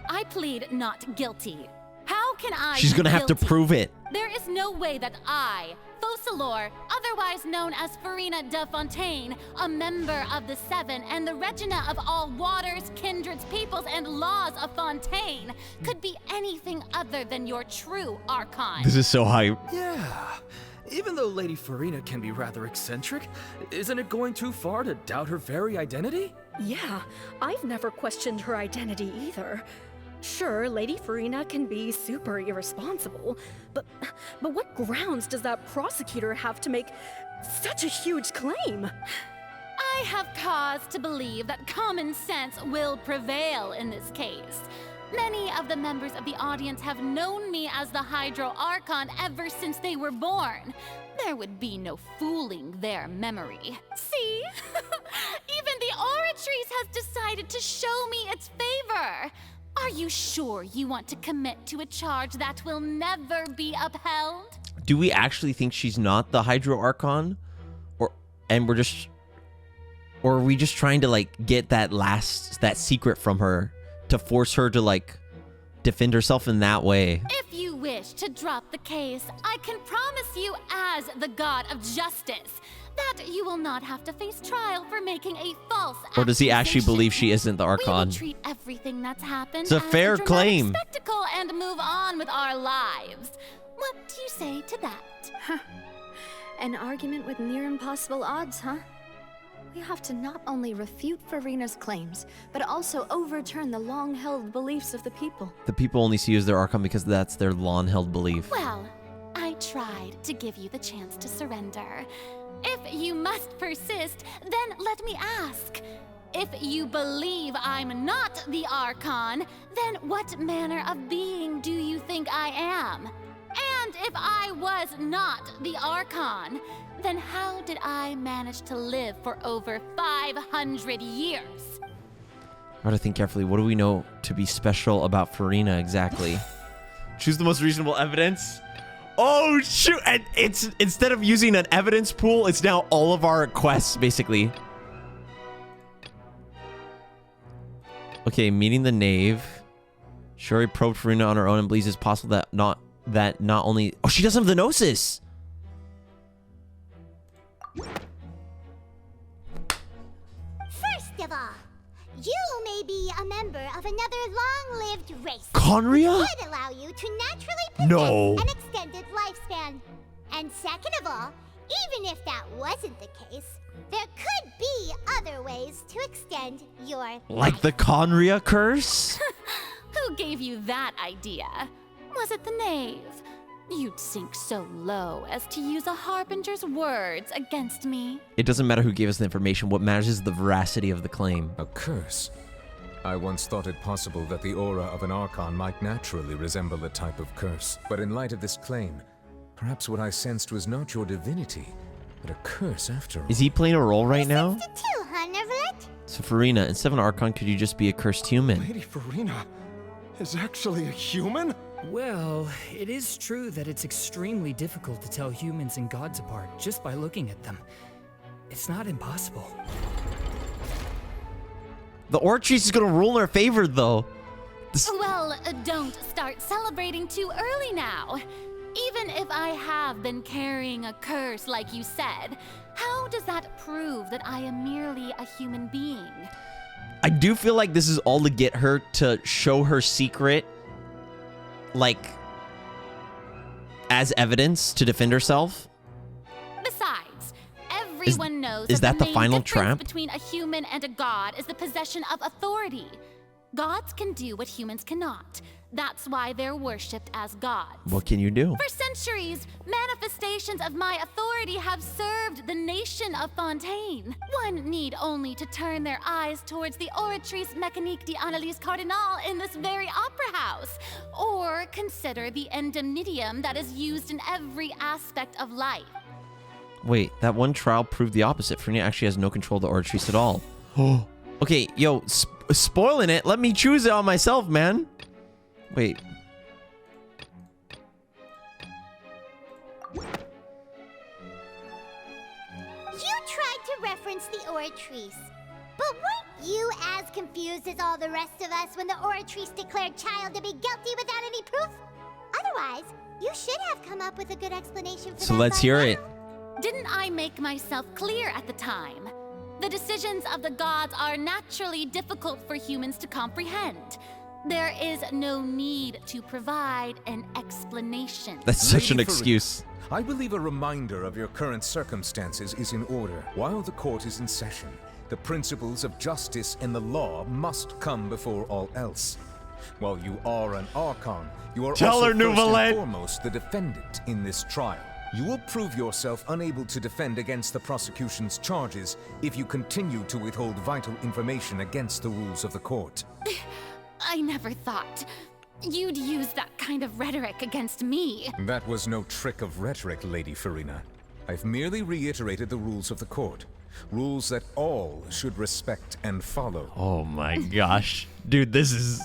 I plead not guilty. How can I She's gonna be have to guilty? prove it. There is no way that I, Focalors, otherwise known as Furina de Fontaine, a member of the Seven and the Regina of all waters, kindreds, peoples, and laws of Fontaine, could be anything other than your true Archon. This is so hype. Yeah. Even though Lady Furina can be rather eccentric, isn't it going too far to doubt her very identity? Yeah, I've never questioned her identity either. Sure, Lady Furina can be super irresponsible, but what grounds does that prosecutor have to make such a huge claim? I have cause to believe that common sense will prevail in this case. Many of the members of the audience have known me as the Hydro Archon ever since they were born. There would be no fooling their memory. See? Even the Oratrice has decided to show me its favor. Are you sure you want to commit to a charge that will never be upheld? Do we actually think she's not the Hydro Archon? Or are we just trying to like get that secret from her to force her to like defend herself in that way? If you wish to drop the case, I can promise you as the god of justice that you will not have to face trial for making a false Or does he actually accusation. believe she isn't the We Archon? will treat everything that's happened It's a as fair dramatic claim. spectacle and move on with our lives. What do you say to that? Huh. An argument with near impossible odds, huh? We have to not only refute Furina's claims, but also overturn the long-held beliefs of the people. The people only see you as their Archon because that's their long-held belief. Well, I tried to give you the chance to surrender. If you must persist, then let me ask. If you believe I'm not the Archon, then what manner of being do you think I am? And if I was not the Archon, then how did I manage to live for over 500 years? I gotta think carefully. What do we know to be special about Furina exactly? Choose the most reasonable evidence. Oh shoot! And it's instead of using an evidence pool, it's now all of our quests basically. Okay, meeting the knave. Shuri probed Furina on her own and believes it's possible that not only she doesn't have the Nosis. First of all, you may be a member of another long-lived race. Conria? Which would allow you to naturally possess No. an extended lifespan. And second of all, even if that wasn't the case, there could be other ways to extend your Like the Conria curse? Who gave you that idea? Was it the knave? You'd sink so low as to use a harbinger's words against me. It doesn't matter who gave us the information. What matters is the veracity of the claim. A curse? I once thought it possible that the aura of an Archon might naturally resemble a type of curse. But in light of this claim, perhaps what I sensed was not your divinity, but a curse after all. Is he playing a role right now? Too, huh, Neuvillette? So Furina, instead of an Archon, could you just be a cursed human? Lady Furina is actually a human? Well, it is true that it's extremely difficult to tell humans and gods apart just by looking at them. It's not impossible. The Orchis is gonna rule in our favor, though. Well, don't start celebrating too early now. Even if I have been carrying a curse like you said, how does that prove that I am merely a human being? I do feel like this is all to get her to show her secret, like, as evidence to defend herself. Besides, everyone knows is that the main final difference trap? between a human and a god is the possession of authority. Gods can do what humans cannot. That's why they're worshipped as gods. What can you do? For centuries, manifestations of my authority have served the nation of Fontaine. One need only to turn their eyes towards the Oratrice Mécanique d'Analyse Cardinal in this very opera house, or consider the indemnitium that is used in every aspect of life. Wait, that one trial proved the opposite. Furina actually has no control of the Oratrice at all. Okay, yo, spoiling it. Let me choose it on myself, man. Wait. You tried to reference the Oratrice, but weren't you as confused as all the rest of us when the Oratrice declared Child to be guilty without any proof? Otherwise, you should have come up with a good explanation for that. So let's hear it. Didn't I make myself clear at the time? The decisions of the gods are naturally difficult for humans to comprehend. There is no need to provide an explanation. That's such an Lady excuse. Furina, I believe a reminder of your current circumstances is in order. While the court is in session, the principles of justice and the law must come before all else. While you are an Archon, you are Tell also her, first Neuvillette. and foremost the defendant in this trial. You will prove yourself unable to defend against the prosecution's charges if you continue to withhold vital information against the rules of the court. I never thought you'd use that kind of rhetoric against me. That was no trick of rhetoric, Lady Furina. I've merely reiterated the rules of the court. Rules that all should respect and follow. Oh my gosh. Dude, this is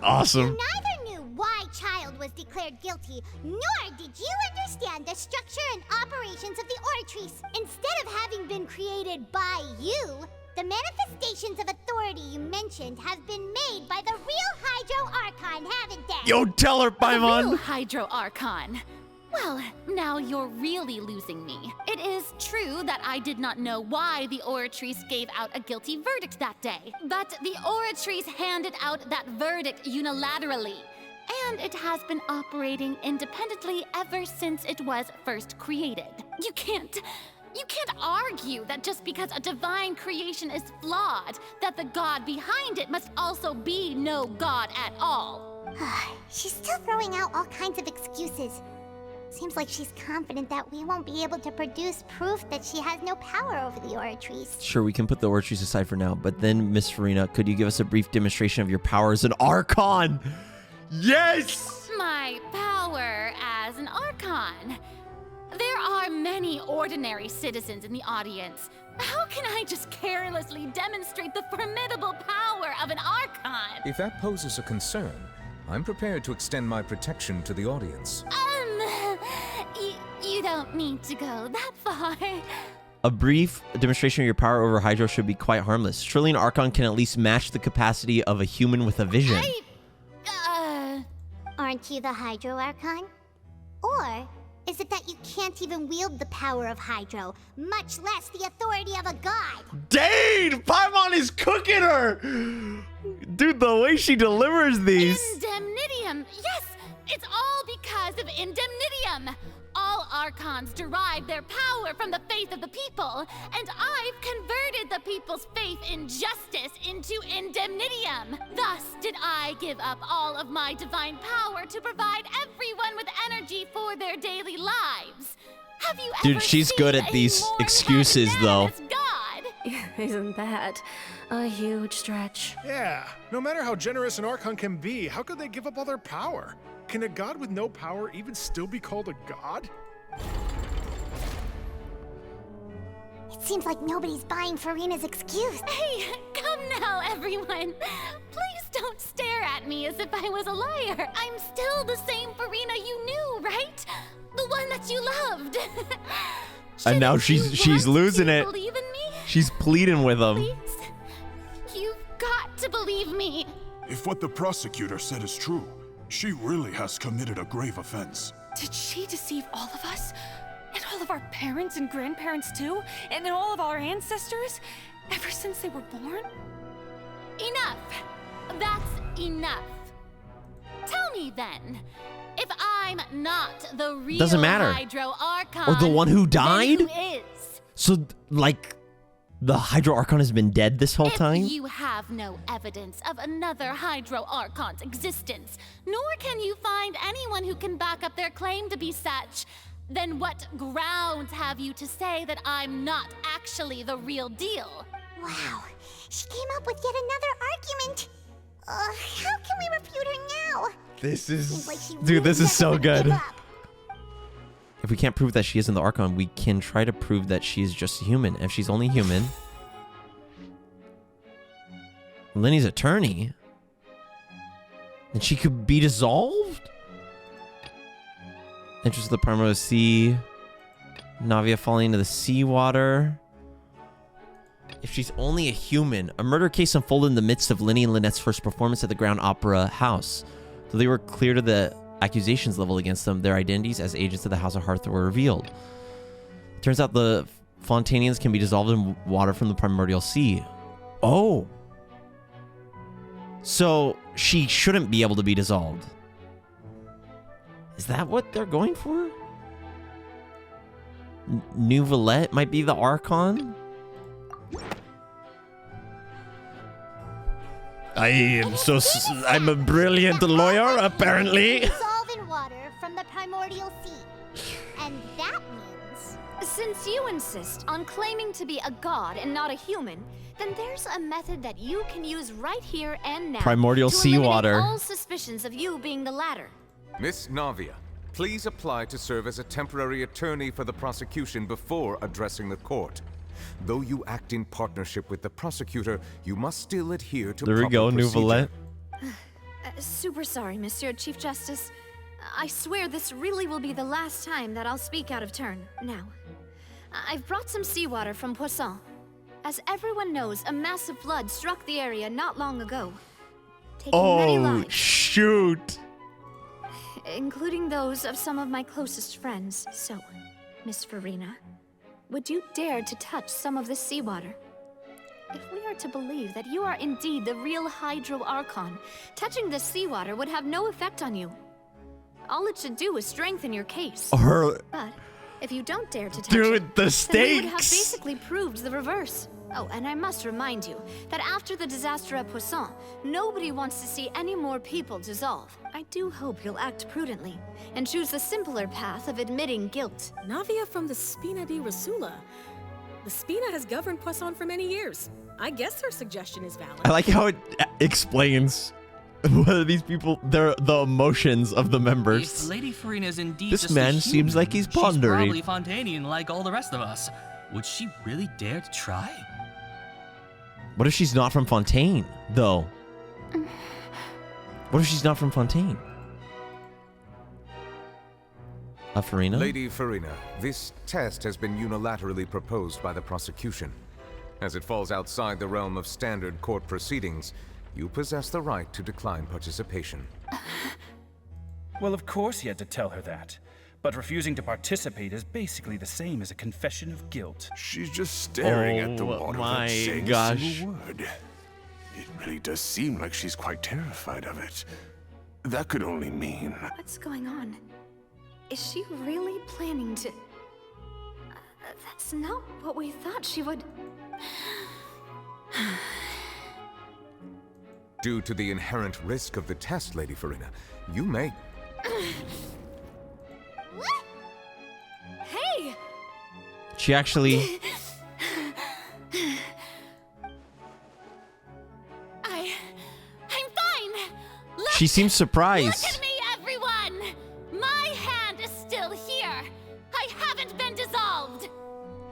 awesome. You neither knew why Child was declared guilty, nor did you understand the structure and operations of the Oratrice. Instead of having been created by you, the manifestations of authority you mentioned have been made by the real Hydro Archon, haven't they? Yo, tell her, The real Paimon. Hydro Archon. Well, now you're really losing me. It is true that I did not know why the Oratrice gave out a guilty verdict that day, but the Oratrice handed out that verdict unilaterally, and it has been operating independently ever since it was first created. You can't argue that just because a divine creation is flawed, that the god behind it must also be no god at all. She's still throwing out all kinds of excuses. Seems like she's confident that we won't be able to produce proof that she has no power over the Oratrice. Sure, we can put the Oratrice aside for now, but then, Miss Furina, could you give us a brief demonstration of your power as an Archon? Yes! My power as an Archon. There are many ordinary citizens in the audience. How can I just carelessly demonstrate the formidable power of an Archon? If that poses a concern, I'm prepared to extend my protection to the audience. You don't need to go that far. A brief demonstration of your power over Hydro should be quite harmless. Surely an Archon can at least match the capacity of a human with a vision. Aren't you the Hydro Archon? Or is it that you can't even wield the power of Hydro, much less the authority of a god? Dang! Paimon is cooking her! Dude, the way she delivers these. Indemnitium! Yes! It's all because of Indemnitium! All Archons derive their power from the faith of the people, and I've converted the people's faith in justice into Indemnitium. Thus did I give up all of my divine power to provide everyone with energy for their daily lives. Have you ever Dude, she's seen good at a these more excuses, though. magnanimous god? Isn't that a huge stretch. Yeah, no matter how generous an Archon can be, how could they give up all their power? Can a god with no power even still be called a god? It seems like nobody's buying Furina's excuse. Hey, come now, everyone. Please don't stare at me as if I was a liar. I'm still the same Furina you knew, right? The one that you loved. And now she's losing it. Believe in me? She's pleading with him. Please? You've got to believe me. If what the prosecutor said is true, she really has committed a grave offense. Did she deceive all of us? And all of our parents and grandparents too? And all of our ancestors? Ever since they were born? Enough. That's enough. Tell me then, if I'm not the real Doesn't matter. Hydro Archon, Or the one who died? then who is? So, like, the Hydro Archon has been dead this whole time? You have no evidence of another Hydro Archon's existence, nor can you find anyone who can back up their claim to be such. Then what grounds have you to say that I'm not actually the real deal? Wow, she came up with yet another argument. How can we refute her now? This is... Seems like she Dude, really this is so doesn't wanna good. give up. If we can't prove that she isn't the Archon, we can try to prove that she is just human. If she's only human... Lenny's attorney? Then she could be dissolved? Entrance of the Primordial Sea. Navia falling into the seawater. If she's only a human, a murder case unfolded in the midst of Lenny and Lynette's first performance at the Grand Opera House. Though they were clear to the accusations leveled against them, their identities as agents of the House of Hearth were revealed. Turns out the Fontainians can be dissolved in water from the Primordial Sea. Oh. So she shouldn't be able to be dissolved. Is that what they're going for? Neuvillette might be the Archon? I'm a brilliant lawyer, apparently. Dissolve in water from the primordial sea. And that means... Since you insist on claiming to be a god and not a human, then there's a method that you can use right here and now Primordial to seawater. eliminate all suspicions of you being the latter. Miss Navia, please apply to serve as a temporary attorney for the prosecution before addressing the court. Though you act in partnership with the prosecutor, you must still adhere to There we go, Neuvillette. Super sorry, Monsieur Chief Justice. I swear this really will be the last time that I'll speak out of turn. Now, I've brought some seawater from Poisson. As everyone knows, a massive flood struck the area not long ago, taking many lives, shoot. including those of some of my closest friends. So, Miss Furina, would you dare to touch some of this seawater? If we are to believe that you are indeed the real Hydro Archon, touching this seawater would have no effect on you. All it should do is strengthen your case. But if you don't dare to touch Dude, it, the then we would have stakes! basically proved the reverse. Oh, and I must remind you that after the disaster at Poisson, nobody wants to see any more people dissolve. I do hope you'll act prudently and choose the simpler path of admitting guilt. Navia from the Spina di Rosula. The Spina has governed Poisson for many years. I guess her suggestion is valid. I like how it explains whether these people, the emotions of the members. If Lady Furina is indeed This just man a human, seems like he's she's pondering. probably Fontainian like all the rest of us. Would she really dare to try? What if she's not from Fontaine, though? What if she's not from Fontaine? Furina? Lady Furina, this test has been unilaterally proposed by the prosecution. As it falls outside the realm of standard court proceedings, you possess the right to decline participation. Well, of course he had to tell her that. But refusing to participate is basically the same as a confession of guilt. She's just staring at the water without saying a single word. It really does seem like she's quite terrified of it. That could only mean... What's going on? Is she really planning to... that's not what we thought she would... Due to the inherent risk of the test, Lady Furina, you may... Hey! She actually... She seems surprised. Look at me, everyone! My hand is still here. I haven't been dissolved.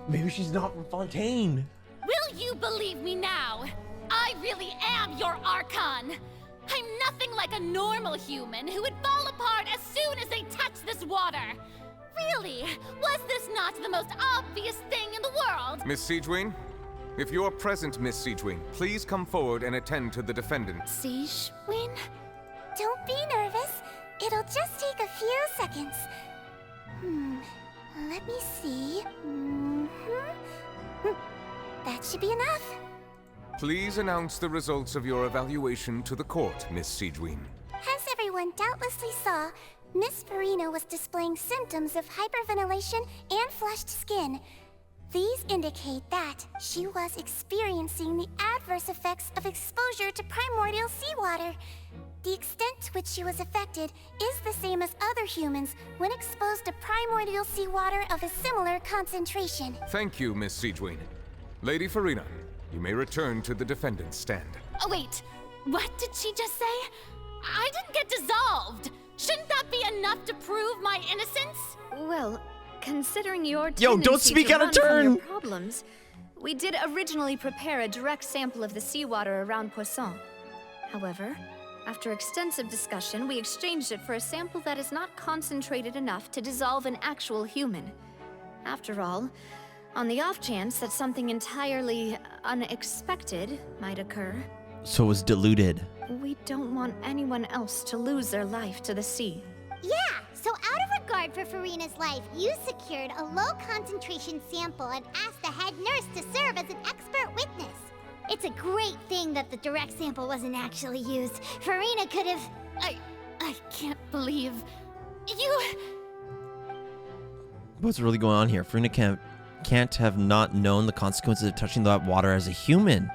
Maybe she's not from Fontaine. Will you believe me now? I really am your Archon. I'm nothing like a normal human who would fall apart as soon as they touch this water. Really? Was this not the most obvious thing in the world? Miss Siegewin? If you are present, Miss Siegewin, please come forward and attend to the defendant. Siegewin? Don't be nervous. It'll just take a few seconds. Let me see. That should be enough. Please announce the results of your evaluation to the court, Miss Siegewin. As everyone doubtlessly saw, Miss Furina was displaying symptoms of hyperventilation and flushed skin. These indicate that she was experiencing the adverse effects of exposure to primordial seawater. The extent to which she was affected is the same as other humans when exposed to primordial seawater of a similar concentration. Thank you, Miss Siegewin. Lady Furina, you may return to the defendant's stand. Oh, wait. What did she just say? I didn't get dissolved. Shouldn't that be enough to prove my innocence? Well, considering your Yo, don't tendency speak to out of run from turn. your problems, we did originally prepare a direct sample of the seawater around Poisson. However, after extensive discussion, we exchanged it for a sample that is not concentrated enough to dissolve an actual human. After all, on the off chance that something entirely unexpected might occur, So it was diluted. we don't want anyone else to lose their life to the sea. Yeah, so out of regard for Furina's life, you secured a low-concentration sample and asked the head nurse to serve as an expert witness. It's a great thing that the direct sample wasn't actually used. Furina could have... I can't believe... You... What's really going on here? Furina can't have not known the consequences of touching that water as a human.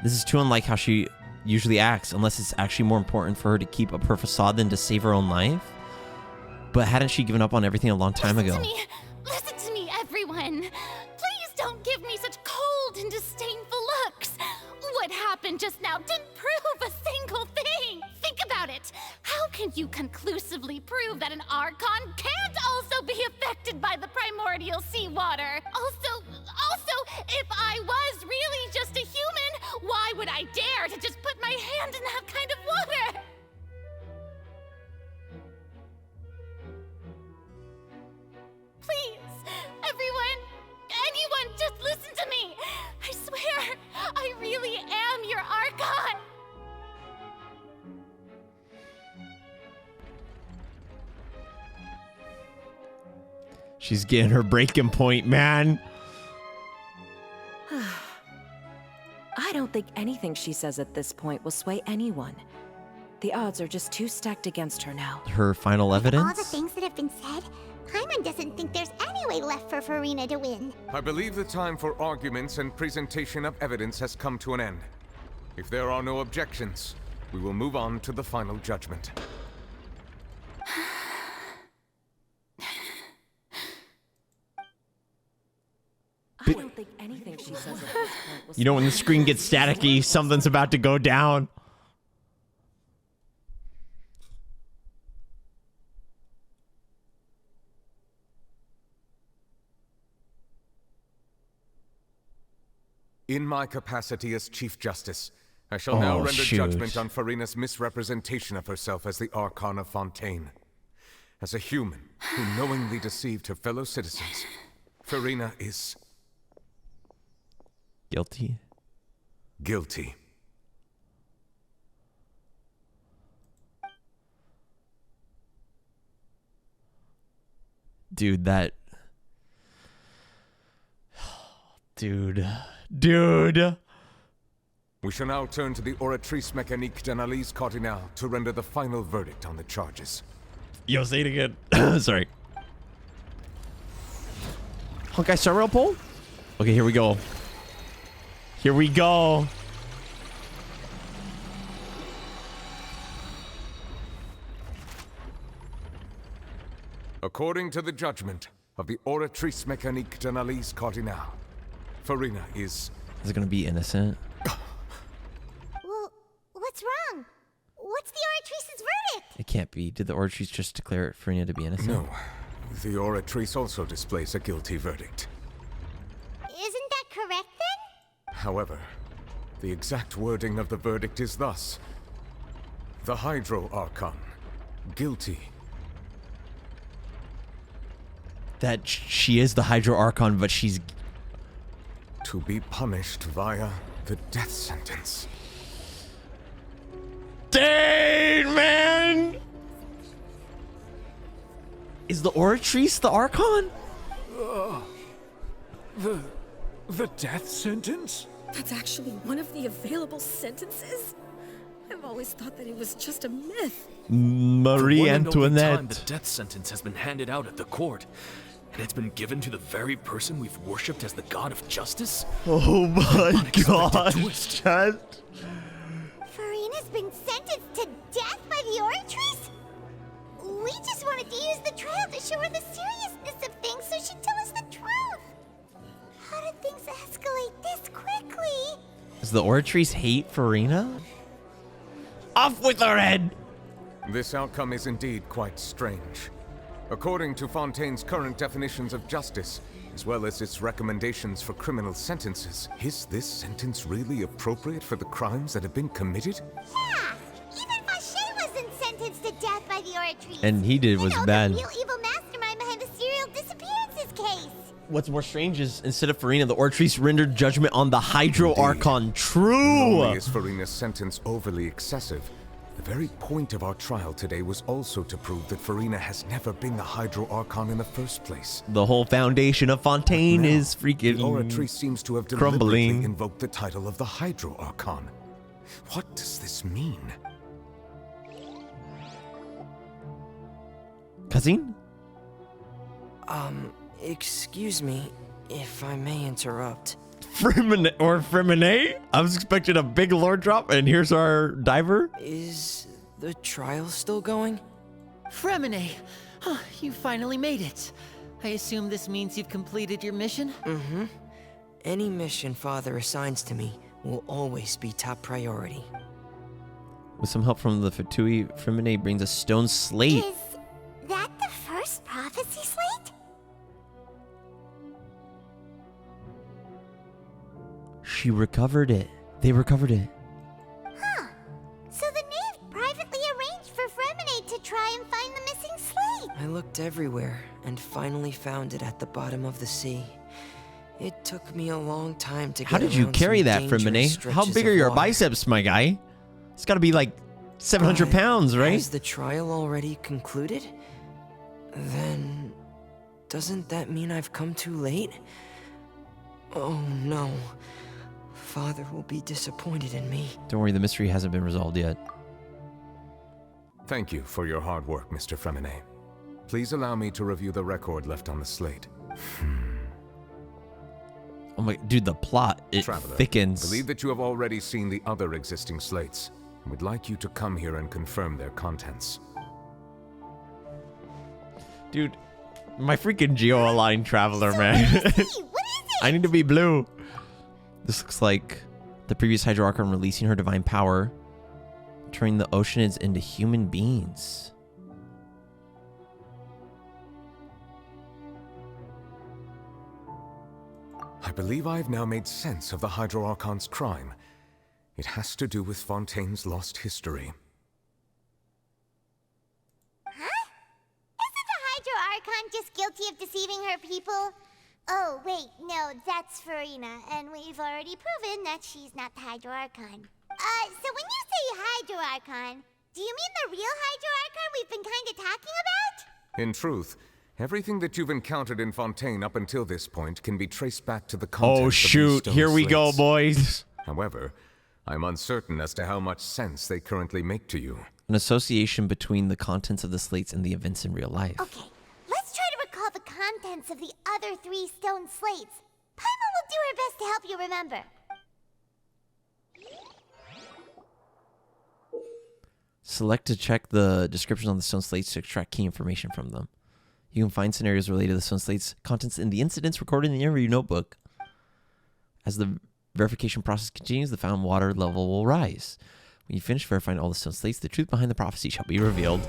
This is too unlike how she usually acts, unless it's actually more important for her to keep up her facade than to save her own life. But hadn't she given up on everything a long time ago? Listen to me, everyone. Please don't give me such cold and disdainful looks. What happened just now didn't prove a single thing. Think about it. How can you conclusively prove that an Archon can't also be affected by the primordial seawater? Also, if I was really just a human, why would I dare to just put my hand in that kind of water? Please, anyone, just listen to me. I swear, I really am your Archon. She's getting her breaking point, man. I don't think anything she says at this point will sway anyone. The odds are just too stacked against her now. Her final All evidence? the things that have been said, Paimon doesn't think there's any way left for Furina to win. I believe the time for arguments and presentation of evidence has come to an end. If there are no objections, we will move on to the final judgment. I don't think anything she says at this point will You know when the screen gets staticky, something's about to go down. In my capacity as Chief Justice, I shall now render judgment on Furina's misrepresentation of herself as the Archon of Fontaine. As a human who knowingly deceived her fellow citizens, Furina is... Guilty. Guilty. Dude, that... Dude. We shall now turn to the Oratrice Mécanique d'Analyse Cardinale to render the final verdict on the charges. Yo, say it again. Sorry. Honkai Star Rail Pole? Okay, here we go. Here we go. According to the judgment of the Oratrice Mécanique d'Analyse Cardinale, Furina is... Is it gonna be innocent? Well, what's wrong? What's the Oratrice can't be. Did the Oratrice just declare Furina to be innocent? No. The Oratrice also displays a guilty verdict. Isn't that correct then? However, the exact wording of the verdict is thus. The Hydro Archon, guilty. That she is the Hydro Archon, but she's... To be punished via the death sentence. Dang, man! Is the Oratrice the Archon? The death sentence? That's actually one of the available sentences? I've always thought that it was just a myth. Marie Antoinette. The death sentence has been handed out at the court, and it's been given to the very person we've worshipped as the god of justice. Oh my gosh, Chad. Furina's been sentenced to death by the Oratrice? We just wanted to use the trial to show her the seriousness of things so she'd tell us the truth. How did things escalate this quickly? Does the Oratrice hate Furina? Off with her head! This outcome is indeed quite strange. According to Fontaine's current definitions of justice, as well as its recommendations for criminal sentences, is this sentence really appropriate for the crimes that have been committed? Yeah! Even Fauché wasn't sentenced to death by the Oratrice. And he did was bad. The real evil mastermind behind the serial disappearances case. What's more strange is, instead of Furina, the Oratrice rendered judgment on the Hydro Archon. True! Not only is Furina's sentence overly excessive, the very point of our trial today was also to prove that Furina has never been the Hydro Archon in the first place. The whole foundation of Fontaine is freaking the Oratrice seems to have crumbling. deliberately invoked the title of the Hydro Archon. What does this mean? Cousin? Excuse me, if I may interrupt. Fremine? I was expecting a big lore drop, and here's our diver. Is the trial still going? Fremine! Huh, you finally made it. I assume this means you've completed your mission? Mm-hmm. Any mission Father assigns to me will always be top priority. With some help from the Fatui, Fremine brings a stone slate. Is that the first prophecy slate? She recovered it. They recovered it. Huh. So the knave privately arranged for Fremine to try and find the missing slate. I looked everywhere and finally found it at the bottom of the sea. It took me a long time to get How did you carry that, Fremine? How big are your biceps, my guy? It's got to be like 700 pounds, right? Has the trial already concluded? Then, doesn't that mean I've come too late? Oh no. Father will be disappointed in me. Don't worry, the mystery hasn't been resolved yet. Thank you for your hard work, Mr. Fremine. Please allow me to review the record left on the slate. Oh my, dude, the plot, it Traveler, thickens. I believe that you have already seen the other existing slates. I would like you to come here and confirm their contents. Dude, my freaking geo-aligned traveler, man. What is it? I need to be blue. This looks like the previous Hydro Archon releasing her divine power, turning the Oceanids into human beings. I believe I've now made sense of the Hydro Archon's crime. It has to do with Fontaine's lost history. Huh? Isn't the Hydro Archon just guilty of deceiving her people? Oh, wait, no, that's Furina, and we've already proven that she's not the Hydro Archon. So when you say Hydro Archon, do you mean the real Hydro Archon we've been kind of talking about? In truth, everything that you've encountered in Fontaine up until this point can be traced back to the contents Oh of shoot, these stone here we go, slates. boys. However, I'm uncertain as to how much sense they currently make to you. An association between the contents of the slates and the events in real life. Okay, let's try to recall the contents of the other 3 stone slates. Paimon will do her best to help you remember. Select to check the descriptions on the stone slates to extract key information from them. You can find scenarios related to the stone slates contents in the incidents recorded in the interview notebook. As the verification process continues, the found water level will rise. When you finish verifying all the stone slates, the truth behind the prophecy shall be revealed.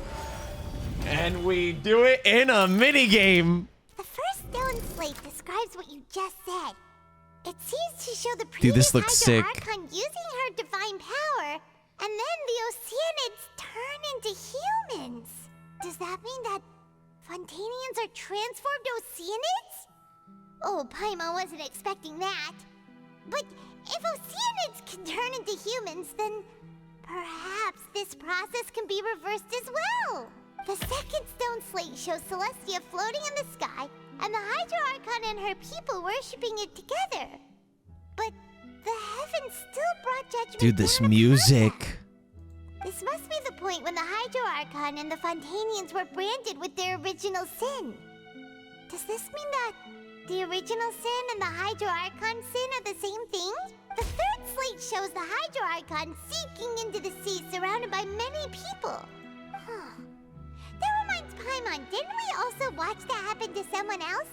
And we do it in a minigame. The first stone slate describes what you just said. It seems to show the Dude, this previous looks Hydro sick. Archon using her divine power, and then the Oceanids turn into humans. Does that mean that Fontanians are transformed Oceanids? Oh, Paimon wasn't expecting that. But if Oceanids can turn into humans, then perhaps this process can be reversed as well. The second stone slate shows Celestia floating in the sky, and the Hydro Archon and her people worshipping it together. But the heavens still brought judgment. Dude, this down music. upon them. This must be the point when the Hydro Archon and the Fontanians were branded with their original sin. Does this mean that the original sin and the Hydro Archon sin are the same thing? The third slate shows the Hydro Archon seeking into the sea surrounded by many people. Huh. That reminds Paimon, didn't we also watch that happen to someone else?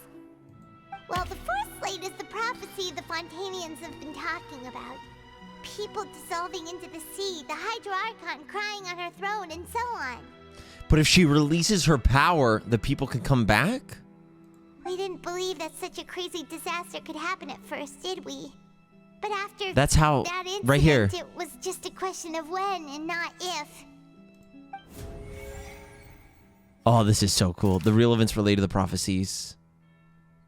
Well, the fourth slate is the prophecy the Fontanians have been talking about. People dissolving into the sea, the Hydro Archon crying on her throne, and so on. But if she releases her power, the people can come back? We didn't believe that such a crazy disaster could happen at first, did we? But after That's how, that incident, right here. It was just a question of when and not if. Oh, this is so cool. The real events related to the prophecies.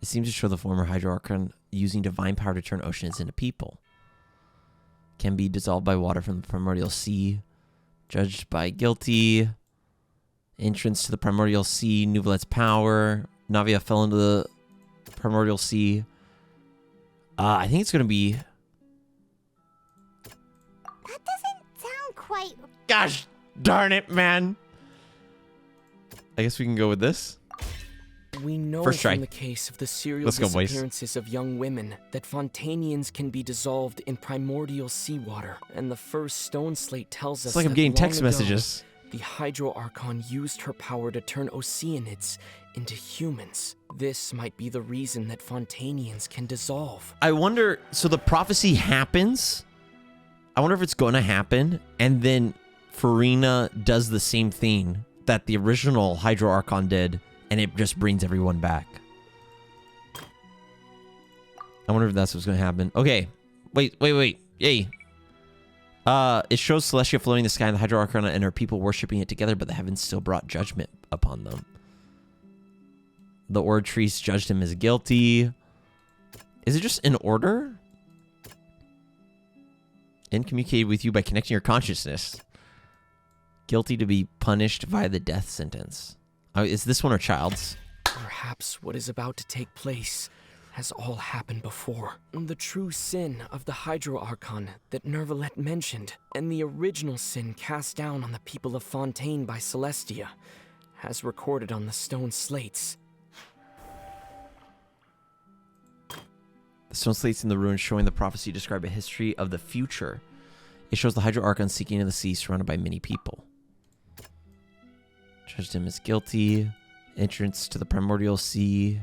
It seems to show the former Hydro Archon using divine power to turn oceans into people. Can be dissolved by water from the primordial sea. Judged by guilty. Entrance to the primordial sea. Neuvillette's power. Navia fell into the primordial sea. I think it's going to be... That doesn't sound quite... Gosh darn it, man. I guess we can go with this. We know First try. from the case of the serial Let's go, boys. disappearances of young women that Fontanians can be dissolved in primordial seawater. And the first stone slate tells us It's like I'm that getting long text ago, messages. The Hydro Archon used her power to turn Oceanids into humans. This might be the reason that Fontanians can dissolve. I wonder, so the prophecy happens. I wonder if it's going to happen. And then Furina does the same thing that the original Hydro Archon did. And it just brings everyone back. I wonder if that's what's going to happen. Okay. Wait. Yay. It shows Celestia floating in the sky and the Hydro Archon and her people worshipping it together, but the heavens still brought judgment upon them. The Ord Trees judged him as guilty. Is it just in order? And communicated with you by connecting your consciousness. Guilty to be punished via the death sentence. Is this one or Child's? Perhaps what is about to take place has all happened before. The true sin of the Hydro Archon that Neuvillette mentioned, and the original sin cast down on the people of Fontaine by Celestia, has recorded on the stone slates. The stone slates in the ruins showing the prophecy describe a history of the future. It shows the Hydro Archon seeking into the sea surrounded by many people. Judged him as guilty. Entrance to the primordial sea.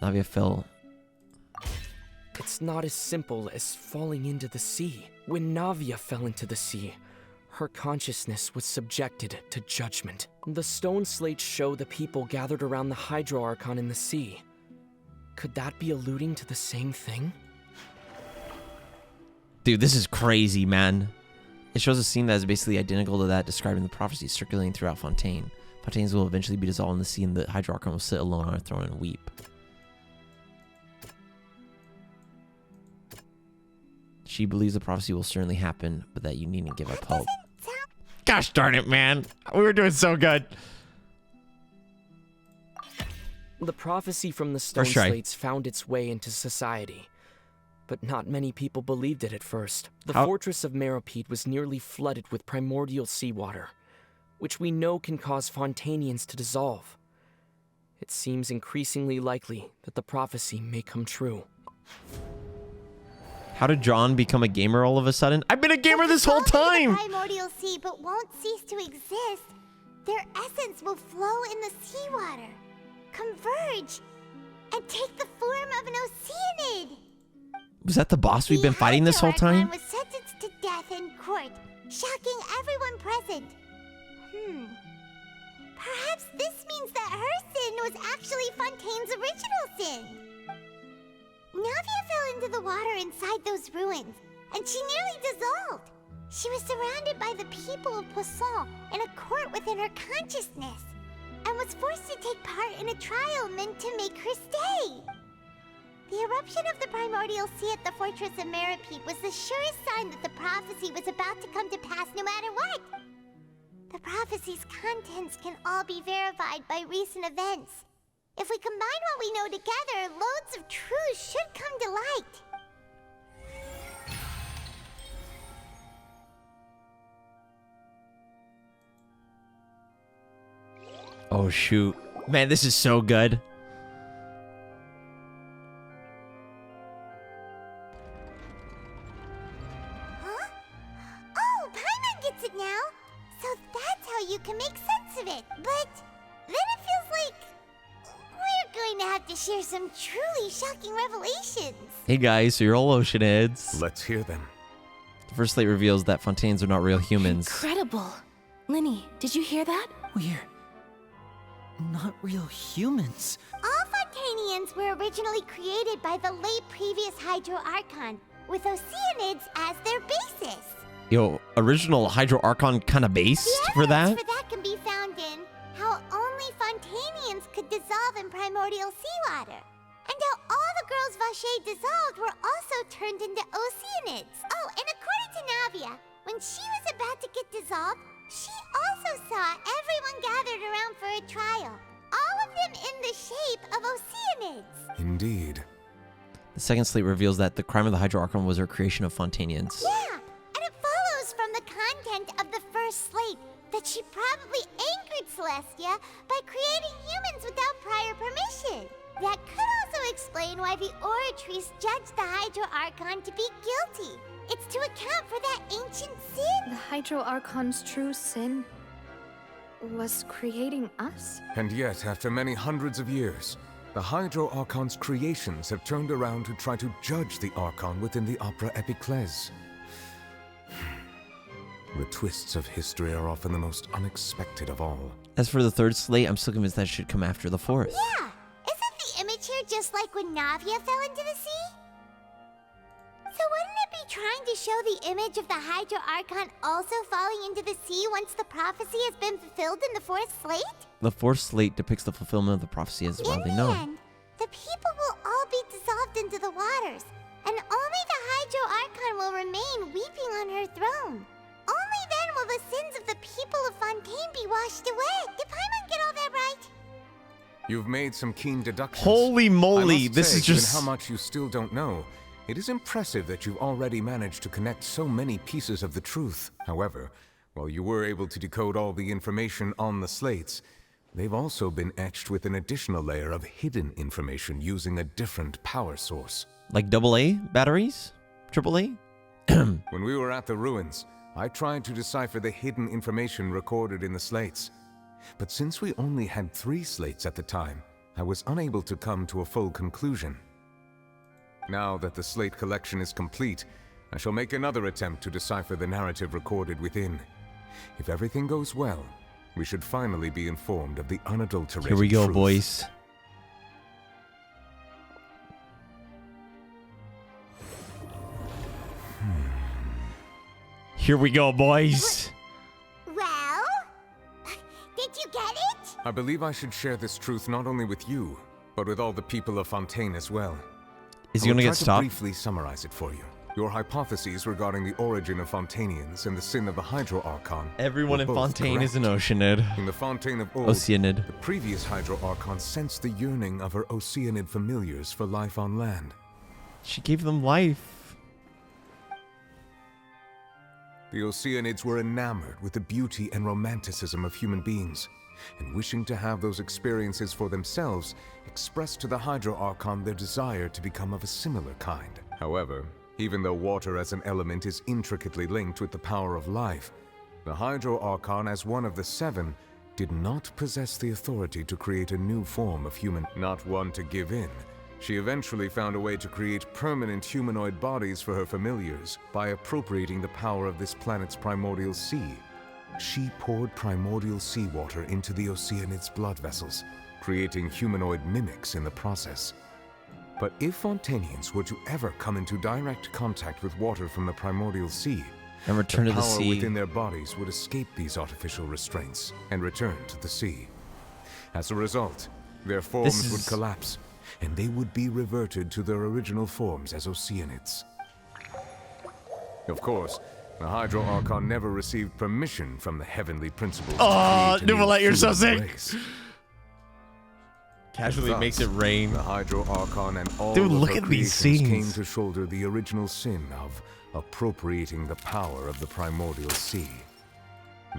Navia fell. It's not as simple as falling into the sea. When Navia fell into the sea, her consciousness was subjected to judgment. The stone slates show the people gathered around the Hydro Archon in the sea. Could that be alluding to the same thing? Dude, this is crazy, man. It shows a scene that is basically identical to that described in the prophecy circulating throughout Fontaine. Fontaines will eventually be dissolved in the sea and the Hydro Archon will sit alone on a throne and weep. She believes the prophecy will certainly happen, but that you needn't give up hope. Gosh darn it, man. We were doing so good. The prophecy from the stone slates found its way into society, but not many people believed it at first. The fortress of Meropide was nearly flooded with primordial seawater, which we know can cause Fontanians to dissolve. It seems increasingly likely that the prophecy may come true. How did John become a gamer all of a sudden? I've been a gamer this whole time! The primordial sea but won't cease to exist. Their essence will flow in the seawater, converge, and take the form of an Oceanid. Was that the boss we've been fighting this whole time? Was sentenced to death in court, shocking everyone present. Perhaps this means that her sin was actually Fontaine's original sin. Navia fell into the water inside those ruins, and she nearly dissolved. She was surrounded by the people of Poisson in a court within her consciousness, and was forced to take part in a trial meant to make her stay. The eruption of the primordial sea at the fortress of Meropide was the surest sign that the prophecy was about to come to pass no matter what. The prophecy's contents can all be verified by recent events. If we combine what we know together, loads of truths should come to light. Oh shoot. Man, this is so good. Huh? Oh, Paimon gets it now. So that's how you can make sense of it. But then it feels like we're going to have to share some truly shocking revelations. Hey guys, so you're all ocean heads. Let's hear them. The first slate reveals that Fontaines are not real humans. Incredible. Linny, did you hear that? We're not real humans. All Fontainians were originally created by the late previous Hydro Archon, with Oceanids as their basis. Yo, original Hydro Archon kind of based for that? For that can be found in how only Fontainians could dissolve in primordial seawater, and how all the girls Vacher dissolved were also turned into Oceanids. Oh, and according to Navia, when she was about to get dissolved, she also saw everyone gathered around for a trial, all of them in the shape of Oceanids. Indeed. The second slate reveals that the crime of the Hydro Archon was her creation of Fontainians. Yeah, and it follows from the content of the first slate that she probably angered Celestia by creating humans without prior permission. That could also explain why the Oratrice judged the Hydro Archon to be guilty. It's to account for that ancient sin. The Hydro Archon's true sin was creating us? And yet, after many hundreds of years, the Hydro Archon's creations have turned around to try to judge the Archon within the Opera Epiclese. The twists of history are often the most unexpected of all. As for the third slate, I'm still convinced that should come after the fourth. Yeah, isn't the image here just like when Navia fell into the sea? So wouldn't it be trying to show the image of the Hydro Archon also falling into the sea once the prophecy has been fulfilled in the fourth slate? The fourth slate depicts the fulfillment of the prophecy as well they know. In the end, the people will all be dissolved into the waters, and only the Hydro Archon will remain weeping on her throne. Only then will the sins of the people of Fontaine be washed away. Did Paimon get all that right? You've made some keen deductions. Holy moly, this is given just... how much you still don't know, it is impressive that you've already managed to connect so many pieces of the truth. However, while you were able to decode all the information on the slates, they've also been etched with an additional layer of hidden information using a different power source. Like AA batteries? AAA? When we were at the ruins, I tried to decipher the hidden information recorded in the slates. But since we only had 3 slates at the time, I was unable to come to a full conclusion. Now that the slate collection is complete, I shall make another attempt to decipher the narrative recorded within. If everything goes well, we should finally be informed of the unadulterated Here we go, truth. boys. Here we go, boys. Well, did you get it? I believe I should share this truth not only with you, but with all the people of Fontaine as well. Is he gonna get stopped? I will briefly summarize it for you. Your hypotheses regarding the origin of Fontainians and the sin of the Hydro Archon. Everyone were in both Fontaine is an correct. Oceanid. In the Fontaine of old, Oceanid. the previous Hydro Archon sensed the yearning of her Oceanid familiars for life on land. She gave them life. The Oceanids were enamored with the beauty and romanticism of human beings, and wishing to have those experiences for themselves, expressed to the Hydro Archon their desire to become of a similar kind. However, even though water as an element is intricately linked with the power of life, the Hydro Archon, as one of the 7, did not possess the authority to create a new form of human, not one to give in, She eventually found a way to create permanent humanoid bodies for her familiars by appropriating the power of this planet's primordial sea. She poured primordial seawater into the Oceanids' blood vessels, creating humanoid mimics in the process. But if Fontainians were to ever come into direct contact with water from the primordial sea, and return to the power sea within their bodies would escape these artificial restraints and return to the sea. As a result, their forms would collapse, and they would be reverted to their original forms as Oceanids. Of course, the Hydro Archon never received permission from the heavenly principles. Oh, Neuvillette, you're so sick. Casually makes it rain. The Hydro Archon and all Dude, of look her at these creations scenes. came to shoulder the original sin of appropriating the power of the primordial sea.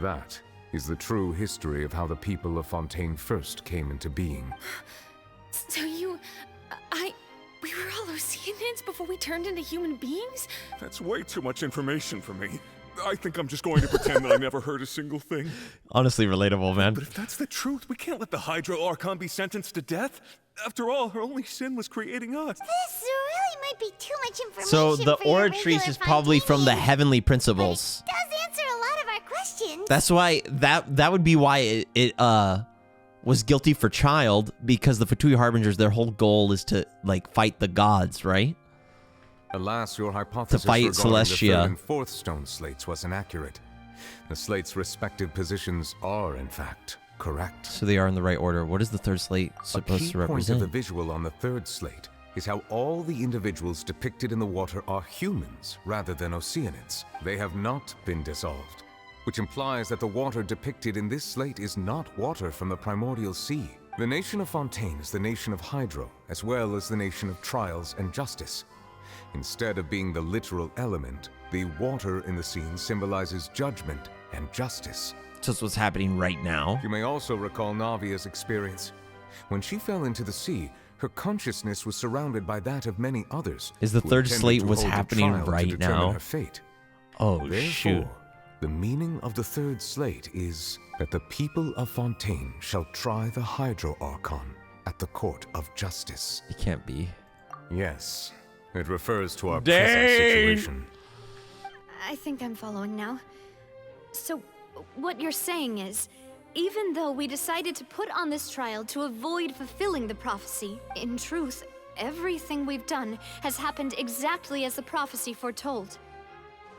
That is the true history of how the people of Fontaine first came into being. So we were all Oceanids before we turned into human beings? That's way too much information for me. I think I'm just going to pretend that I never heard a single thing. Honestly relatable, man. But if that's the truth, we can't let the Hydro Archon be sentenced to death. After all, her only sin was creating us. This really might be too much information. So the for your Oratrice regular is probably from the heavenly principles. It does answer a lot of our questions. That's why that would be why it was guilty for child, because the Fatui Harbingers, their whole goal is to like fight the gods, right? Alas, your hypothesis To fight regarding Celestia. the third and fourth stone slates was inaccurate. The slates' respective positions are, in fact, correct. So they are in the right order. What is the third slate A supposed key to point represent? of the visual on the third slate is how all the individuals depicted in the water are humans rather than Oceanids. They have not been dissolved, which implies that the water depicted in this slate is not water from the primordial sea. The nation of Fontaine is the nation of Hydro, as well as the nation of trials and justice. Instead of being the literal element, the water in the scene symbolizes judgment and justice. So it's what's happening right now. You may also recall Navia's experience. When she fell into the sea, her consciousness was surrounded by that of many others. Is the who third attended slate to what's hold a happening trial to right determine now? her fate. Oh, Therefore, shoot. the meaning of the third slate is that the people of Fontaine shall try the Hydro Archon at the court of justice. It can't be. Yes, it refers to our Dang! present situation. I think I'm following now. So, what you're saying is, even though we decided to put on this trial to avoid fulfilling the prophecy, in truth, everything we've done has happened exactly as the prophecy foretold.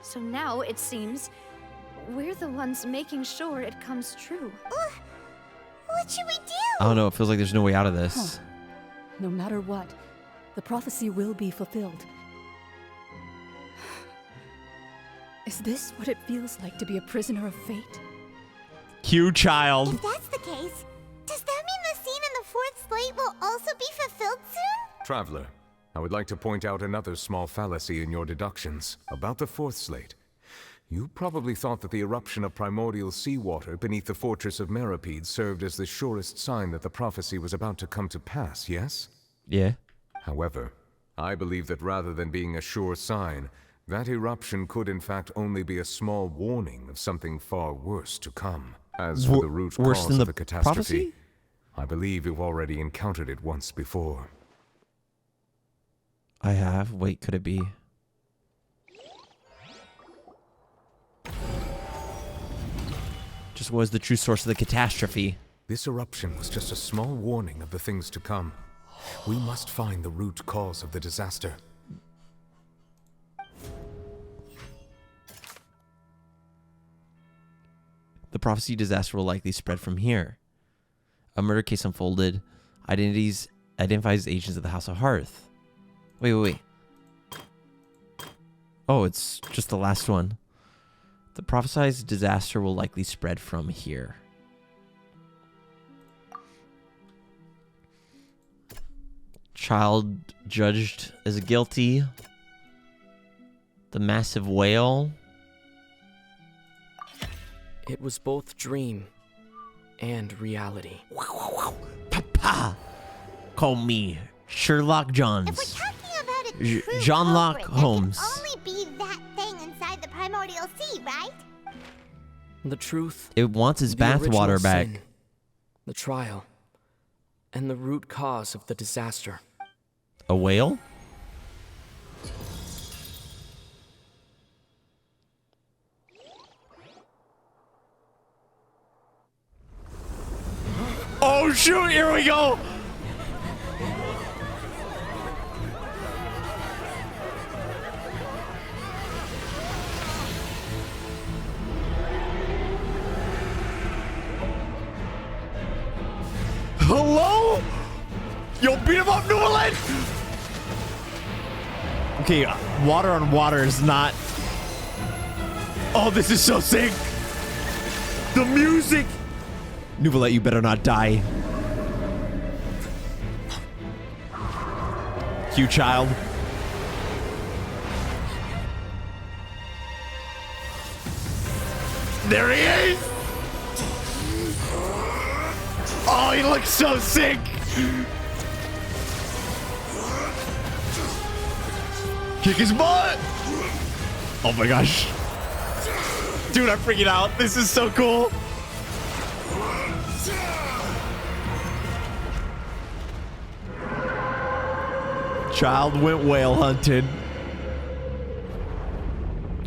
So now, it seems, we're the ones making sure it comes true. What should we do? I don't know. It feels like there's no way out of this. No matter what, the prophecy will be fulfilled. Is this what it feels like to be a prisoner of fate? Cue child. If that's the case, does that mean the scene in the fourth slate will also be fulfilled soon? Traveler, I would like to point out another small fallacy in your deductions about the fourth slate. You probably thought that the eruption of primordial seawater beneath the fortress of Meropide served as the surest sign that the prophecy was about to come to pass, yes? Yeah. However, I believe that rather than being a sure sign, that eruption could in fact only be a small warning of something far worse to come. As for the root worse cause than of the the catastrophe, prophecy? I believe you've already encountered it once before. I have. Wait, could it be? Just what was the true source of the catastrophe? This eruption was just a small warning of the things to come. We must find the root cause of the disaster. The prophecy disaster will likely spread from here. A murder case unfolded. Identifies agents of the House of Hearth. Wait. Oh, it's just the last one. The prophesied disaster will likely spread from here. Child judged as guilty. The massive whale. It was both dream and reality. Papa! Call me Sherlock Johns. If we're talking about a true John-Locke culprit, Holmes. That can only be that thing inside the primordial sea, right? The truth. It wants its the bathwater original back. sin, the trial, and the root cause of the disaster. A whale? Oh shoot, here we go! Hello? Yo, beat him up, Neuvillette! Okay, water on water is not... Oh, this is so sick! The music! Neuvillette, you better not die. Cue child. There he is! Oh, he looks so sick! Kick his butt! Oh my gosh. Dude, I'm freaking out. This is so cool. Child went whale hunting.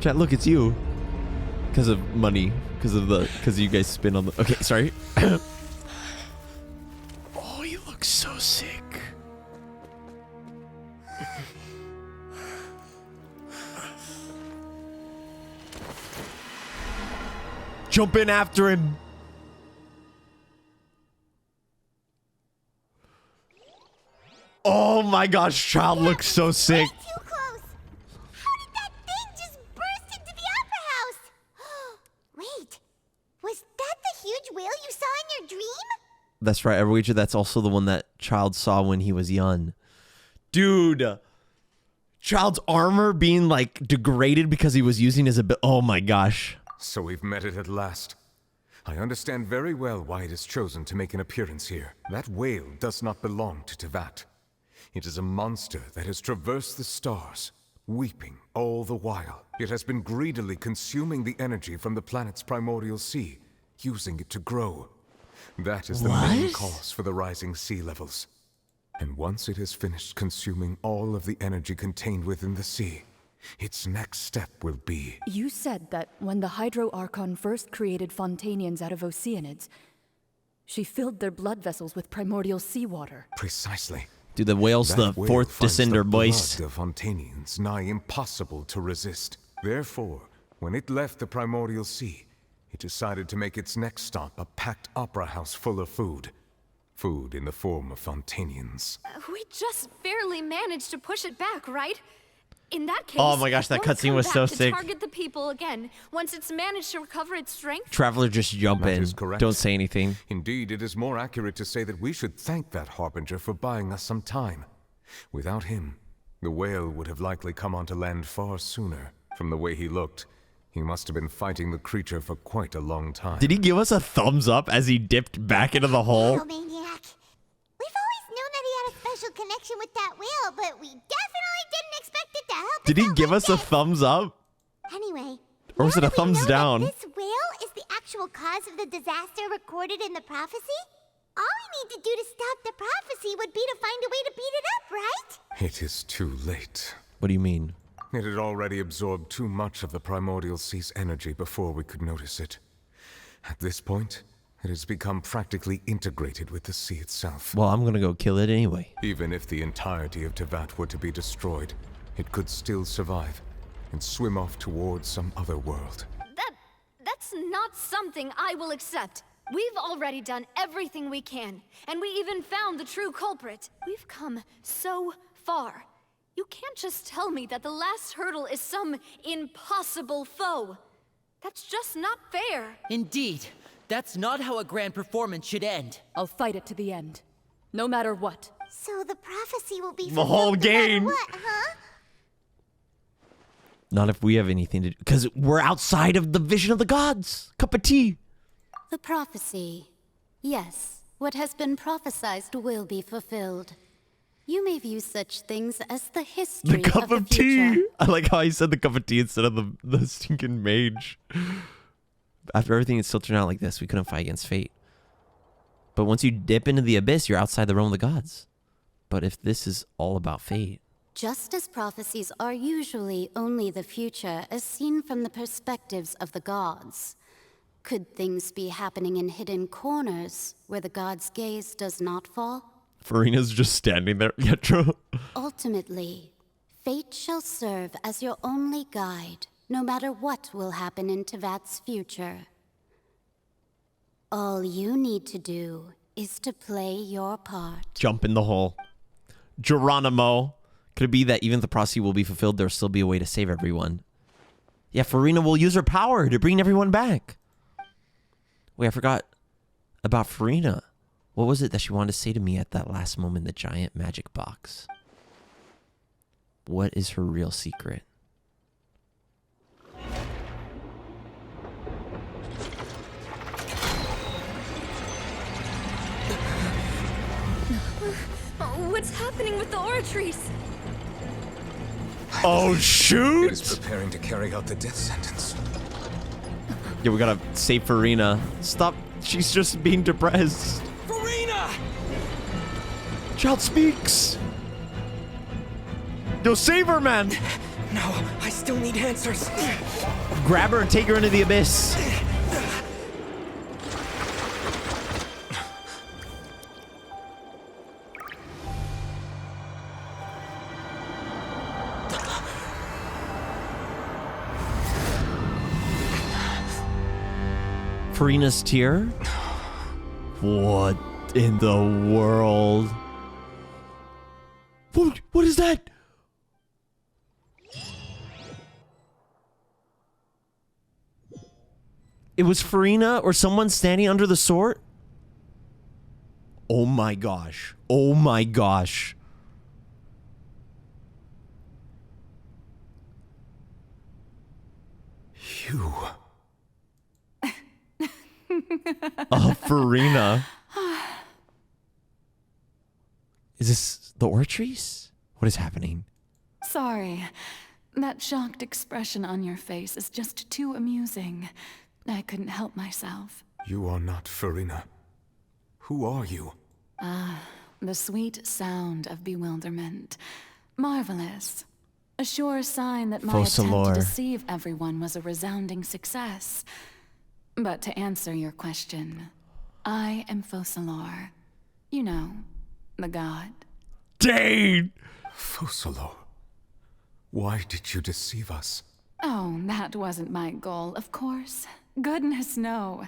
Chat, look, it's you. Because of money. Because you guys spin on the... Okay, sorry. Oh, he looks so sick. Jump in after him. Oh my gosh, child looks so sick. Too close. How did that thing just burst into the opera house? Wait, was that the huge whale you saw in your dream? That's right, Everwager. That's also the one that Child saw when he was young. Dude, Child's armor being like degraded because he was using his ability. Oh my gosh. So we've met it at last. I understand very well why it has chosen to make an appearance here. That whale does not belong to Tevat. It is a monster that has traversed the stars, weeping all the while. It has been greedily consuming the energy from the planet's primordial sea, using it to grow. That is the main cause for the rising sea levels. And once it has finished consuming all of the energy contained within the sea, its next step will be... You said that when the Hydro Archon first created Fontainians out of Oceanids, she filled their blood vessels with primordial seawater. Precisely. Dude, the whale's the fourth descender, boys. The Fontainians nigh impossible to resist. Therefore, when it left the primordial sea, it decided to make its next stop a packed opera house full of food. Food in the form of Fontainians. We just barely managed to push it back, right? In that case, oh my gosh, that cutscene was so sick. Target the people again once it's managed to recover its strength. Traveler, just jump in. Don't say anything. Indeed, it is more accurate to say that we should thank that Harbinger for buying us some time. Without him, the whale would have likely come onto land far sooner. From the way he looked, he must have been fighting the creature for quite a long time. Did he give us a thumbs up as he dipped back into the hole? Whale maniac. We've always known that he had a special connection with that whale, but we definitely didn't expect it to help. Did he give us a thumbs up? Anyway, or was it a thumbs down? This whale is the actual cause of the disaster recorded in the prophecy? All we need to do to stop the prophecy would be to find a way to beat it up, right? It is too late. What do you mean? It had already absorbed too much of the primordial sea's energy before we could notice it. At this point, it has become practically integrated with the sea itself. Well, I'm gonna go kill it anyway. Even if the entirety of Tevat were to be destroyed, it could still survive and swim off towards some other world. That's not something I will accept. We've already done everything we can, and we even found the true culprit. We've come so far. You can't just tell me that the last hurdle is some impossible foe. That's just not fair. Indeed. That's not how a grand performance should end. I'll fight it to the end. No matter what. So the prophecy will be the whole game. No matter what, huh? Not if we have anything to do. Because we're outside of the vision of the gods. Cup of tea. The prophecy. Yes, what has been prophesied will be fulfilled. You may view such things as the history the cup of future. tea. I like how he said the cup of tea instead of the stinking mage. After everything had still turned out like this, we couldn't fight against fate. But once you dip into the abyss, you're outside the realm of the gods. But if this is all about fate... Just as prophecies are usually only the future as seen from the perspectives of the gods, could things be happening in hidden corners where the gods' gaze does not fall? Furina's just standing there. Yeah, true. Ultimately, fate shall serve as your only guide, no matter what will happen in Tevat's future. All you need to do is to play your part. Jump in the hole. Geronimo. Could it be that even if the prophecy will be fulfilled, there'll still be a way to save everyone? Yeah, Furina will use her power to bring everyone back. Wait, I forgot about Furina. What was it that she wanted to say to me at that last moment in the giant magic box? What is her real secret? What's happening with the oratories? Oh, shoot! It is preparing to carry out the death sentence. Yeah, we gotta save Furina. Stop. She's just being depressed. Furina! Child speaks. Yo, save her, man. No, I still need answers. Grab her and take her into the abyss. Furina's tear? What in the world? What is that? It was Furina or someone standing under the sword? Oh my gosh. Oh my gosh. You. Oh, Furina. Is this the oratories? What is happening? Sorry. That shocked expression on your face is just too amusing. I couldn't help myself. You are not Furina. Who are you? The sweet sound of bewilderment. Marvelous. A sure sign that my attempt to deceive everyone was a resounding success. But to answer your question, I am Focalors. You know, the god. Dane! Focalors. Why did you deceive us? Oh, that wasn't my goal, of course. Goodness, no.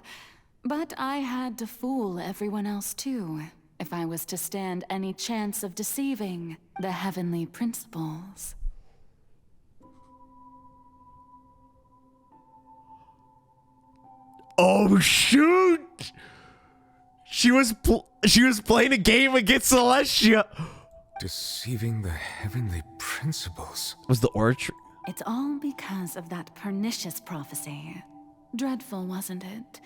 But I had to fool everyone else too, if I was to stand any chance of deceiving the heavenly principles. Oh shoot! She was playing a game against Celestia. Deceiving the heavenly principles. Was the oratory? It's all because of that pernicious prophecy. Dreadful, wasn't it?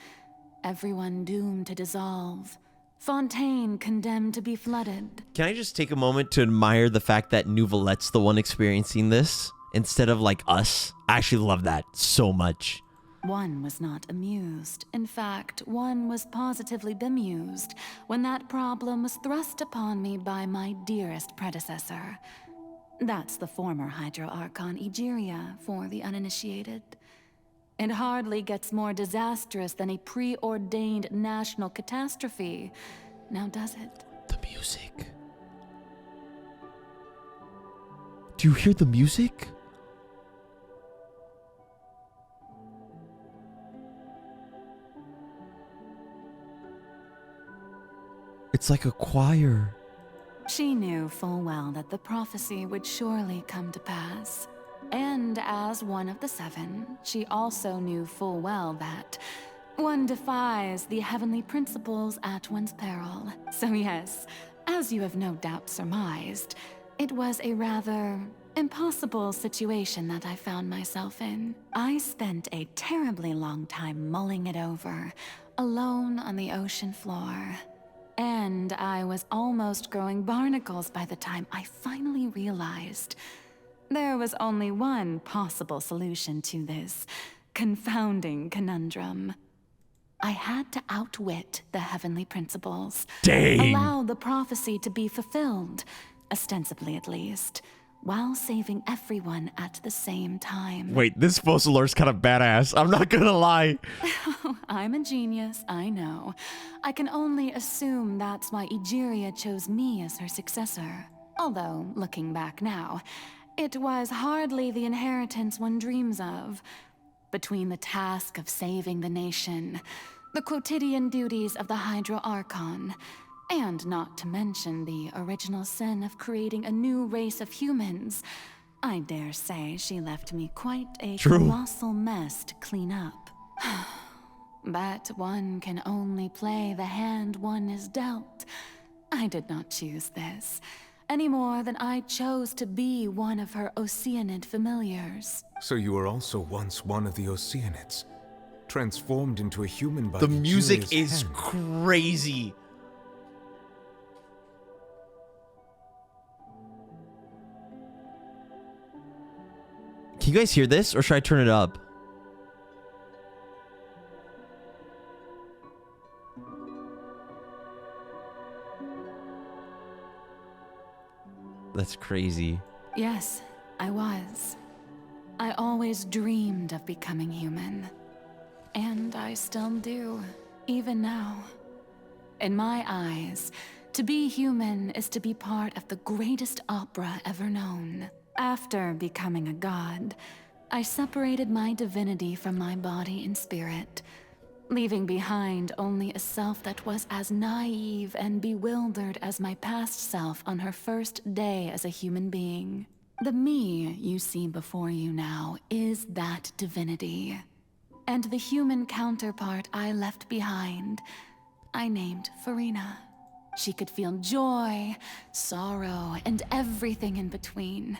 Everyone doomed to dissolve. Fontaine condemned to be flooded. Can I just take a moment to admire the fact that Neuvillette's the one experiencing this instead of like us? I actually love that so much. One was not amused. In fact, one was positively bemused when that problem was thrust upon me by my dearest predecessor. That's the former Hydro Archon Egeria for the uninitiated. It hardly gets more disastrous than a preordained national catastrophe, now does it? The music. Do you hear the music? It's like a choir. She knew full well that the prophecy would surely come to pass. And as one of the seven, she also knew full well that one defies the heavenly principles at one's peril. So yes, as you have no doubt surmised, it was a rather impossible situation that I found myself in. I spent a terribly long time mulling it over, alone on the ocean floor. And I was almost growing barnacles by the time I finally realized there was only one possible solution to this confounding conundrum. I had to outwit the heavenly principles. Dang. Allow the prophecy to be fulfilled, ostensibly at least, while saving everyone at the same time. Wait, this Focalors kind of badass. I'm not gonna lie. I'm a genius, I know. I can only assume that's why Egeria chose me as her successor. Although, looking back now, it was hardly the inheritance one dreams of. Between the task of saving the nation, the quotidian duties of the Hydro Archon, and not to mention the original sin of creating a new race of humans, I dare say she left me quite a colossal mess to clean up. But one can only play the hand one is dealt. I did not choose this, any more than I chose to be one of her Oceanid familiars. So you were also once one of the Oceanids, transformed into a human by the music Egeria's is hand. crazy. Can you guys hear this, or should I turn it up? That's crazy. Yes, I was. I always dreamed of becoming human. And I still do, even now. In my eyes, to be human is to be part of the greatest opera ever known. After becoming a god, I separated my divinity from my body and spirit, leaving behind only a self that was as naive and bewildered as my past self on her first day as a human being. The me you see before you now is that divinity. And the human counterpart I left behind, I named Furina. She could feel joy, sorrow, and everything in between.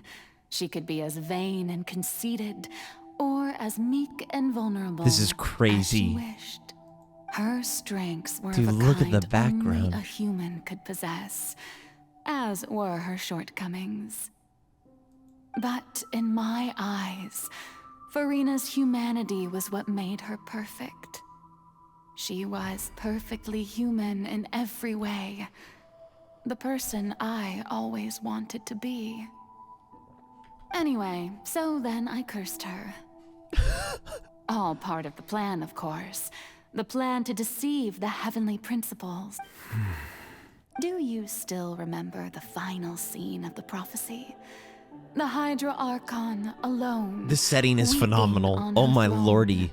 She could be as vain and conceited, or as meek and vulnerable. This is crazy. As she wished. Her strengths were Dude, of a look at kind the background. only a human could possess, as were her shortcomings. But in my eyes, Furina's humanity was what made her perfect. She was perfectly human in every way. The person I always wanted to be. Anyway, so then I cursed her. All part of the plan, of course. The plan to deceive the heavenly principles. Do you still remember the final scene of the prophecy? The Hydra Archon alone. The setting is weeping phenomenal. on Oh her my throne. lordy.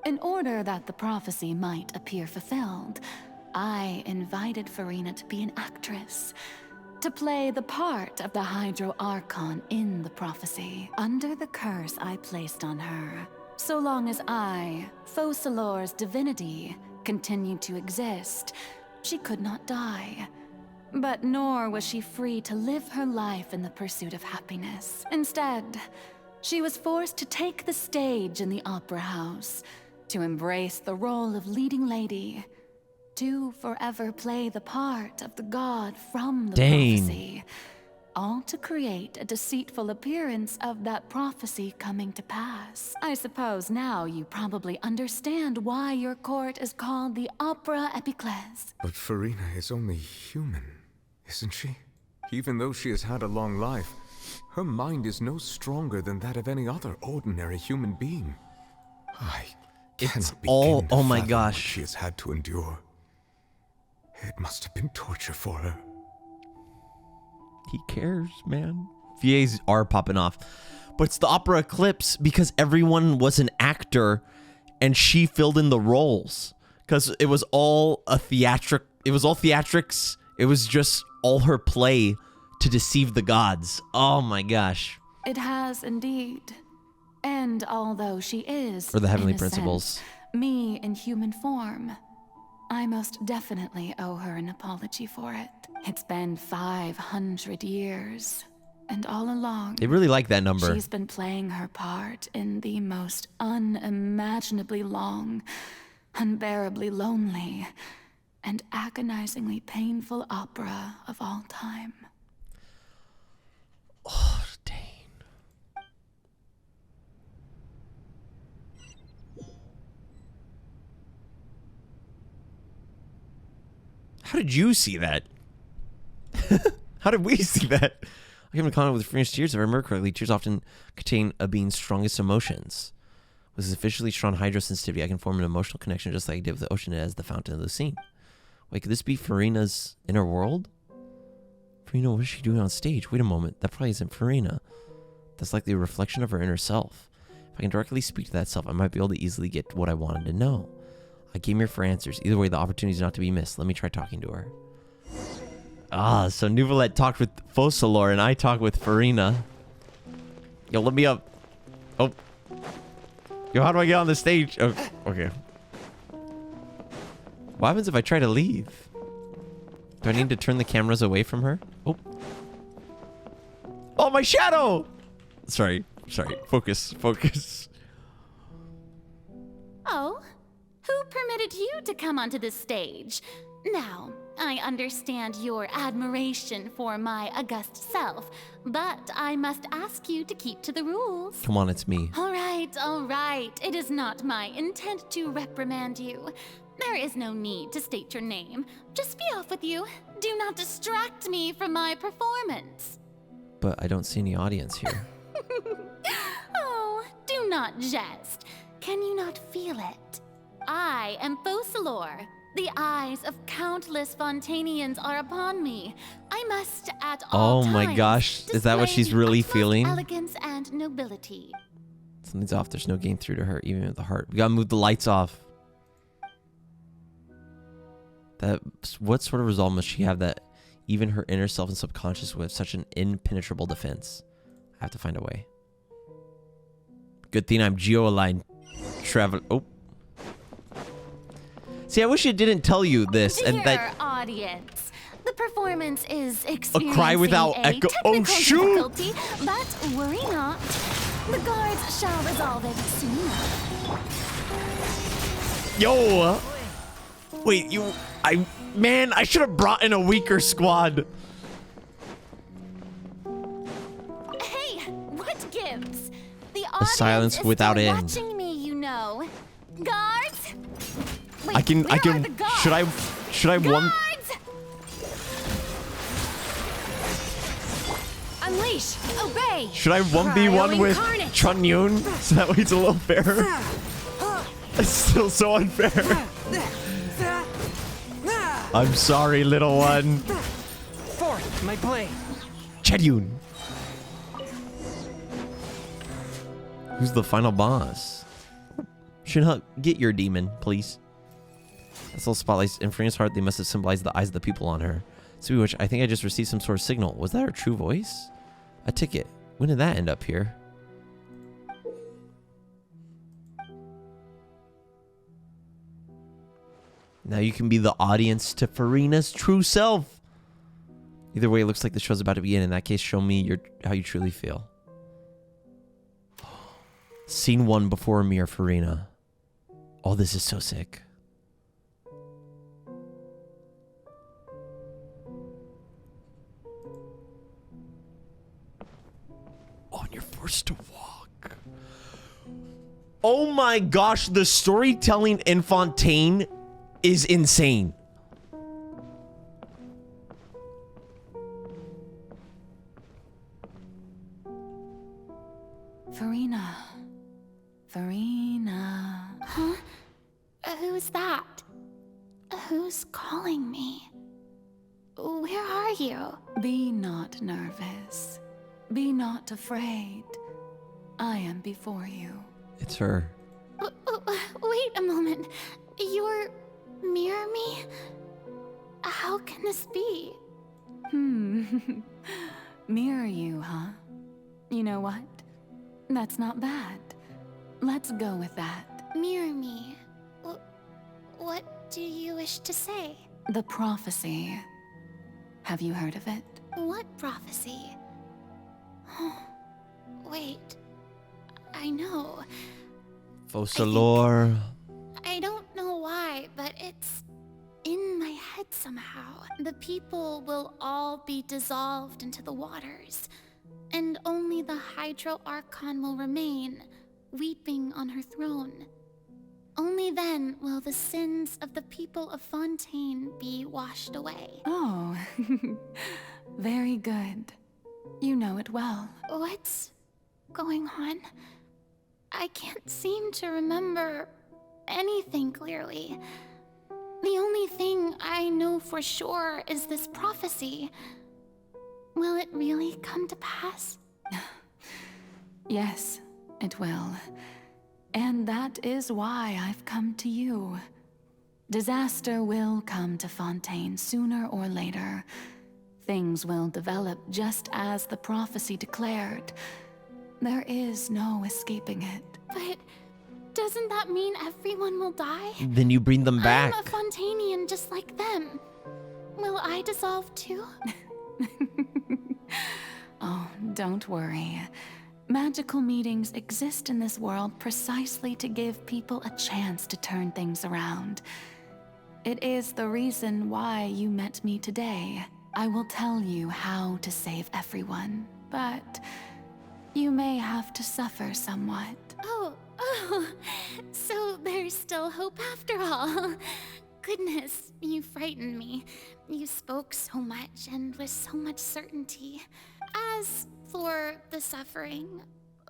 In order that the prophecy might appear fulfilled, I invited Furina to be an actress, to play the part of the Hydro Archon in the prophecy, under the curse I placed on her. So long as I, Focalors' divinity, continued to exist, she could not die. But nor was she free to live her life in the pursuit of happiness. Instead, she was forced to take the stage in the opera house, to embrace the role of leading lady, to forever play the part of the god from the prophecy, all to create a deceitful appearance of that prophecy coming to pass. I suppose now you probably understand why your court is called the Opera Epiclese. But Furina is only human, isn't she? Even though she has had a long life, her mind is no stronger than that of any other ordinary human being. I cannot begin to oh my fathom gosh. what she has had to endure. It must have been torture for her. He cares, man. VAs are popping off. But it's the opera eclipse because everyone was an actor and she filled in the roles. Because it was all a it was all theatrics. It was just all her play to deceive the gods. Oh my gosh. It has indeed. And although she is, For the heavenly in a principles. sense, me in human form, I most definitely owe her an apology for it. It's been 500 years, and all along, They really like that number. she's been playing her part in the most unimaginably long, unbearably lonely, and agonizingly painful opera of all time. Oh, dang. How did you see that? How did we see that? I came in contact with Furina's tears. If I remember correctly, tears often contain a being's strongest emotions. With sufficiently strong hydrosensitivity, I can form an emotional connection just like I did with the ocean as the fountain of the scene. Wait, could this be Furina's inner world? Furina, what is she doing on stage? Wait a moment, that probably isn't Furina. That's likely a reflection of her inner self. If I can directly speak to that self, I might be able to easily get what I wanted to know. I came here for answers. Either way, the opportunity is not to be missed. Let me try talking to her. Ah, so Neuvillette talked with Focalors and I talked with Furina. Yo, let me up. Oh. Yo, how do I get on the stage? Oh, okay. What happens if I try to leave? Do I need to turn the cameras away from her? Oh. Oh, my shadow! Sorry. Focus. Oh? Who permitted you to come onto this stage? Now, I understand your admiration for my august self, but I must ask you to keep to the rules. Come on, it's me. All right. It is not my intent to reprimand you. There is no need to state your name. Just be off with you. Do not distract me from my performance. But I don't see any audience here. Oh, do not jest. Can you not feel it? I am Focalors. The eyes of countless Fontainians are upon me. I must at all times my gosh, is that what she's really feeling? Elegance and nobility. Something's off. There's no getting through to her, even with the heart. We gotta move the lights off. What sort of resolve must she have that even her inner self and subconscious with such an impenetrable defense? I have to find a way. Good thing I'm geo-aligned. Travel. Oh. See, I wish it didn't tell you this. Dear and that audience, the performance is experiencing a cry without echo. Oh shoot! But worry not. The guards shall resolve it soon. Yo! Wait, man, I should have brought in a weaker squad. Hey, what gives? The A silence is without still end. Watching me, you know. Guards. Wait, I can. Should I one? Unleash, obey. Should I 1v1 with Chunyun? So that way it's a little fairer. It's still so unfair. I'm sorry, little one. Forth, my blade. Chunyun. Who's the final boss? Shinhut, get your demon, please. That's all spotlights in Furina's heart. They must have symbolized the eyes of the people on her. Speaking of which, I think I just received some sort of signal. Was that her true voice? A ticket. When did that end up here? Now you can be the audience to Furina's true self. Either way, it looks like the show's about to begin. In that case, show me how you truly feel. Scene 1 before a mirror, Furina. Oh, this is so sick. Oh, and you're forced to walk. Oh my gosh, the storytelling in Fontaine is insane. Furina. Huh? Who's that? Who's calling me? Where are you? Be not nervous. Be not afraid. I am before you. It's her. Wait a moment. You're mirror me? How can this be? Mirror you, huh? You know what? That's not bad. Let's go with that. Mirror me. What do you wish to say? The prophecy. Have you heard of it? What prophecy? Wait. I know. Focalors. I don't know why, but it's in my head somehow. The people will all be dissolved into the waters, and only the Hydro Archon will remain, weeping on her throne. Only then will the sins of the people of Fontaine be washed away. Oh, very good. You know it well. What's going on? I can't seem to remember anything clearly. The only thing I know for sure is this prophecy. Will it really come to pass? Yes, it will. And that is why I've come to you. Disaster will come to Fontaine sooner or later. Things will develop just as the prophecy declared. There is no escaping it. But doesn't that mean everyone will die? Then you bring them back. I'm a Fontainian just like them. Will I dissolve too? Oh, don't worry. Magical meetings exist in this world precisely to give people a chance to turn things around. It is the reason why you met me today. I will tell you how to save everyone, but you may have to suffer somewhat. Oh, so there's still hope after all. Goodness, you frightened me. You spoke so much and with so much certainty. As for the suffering,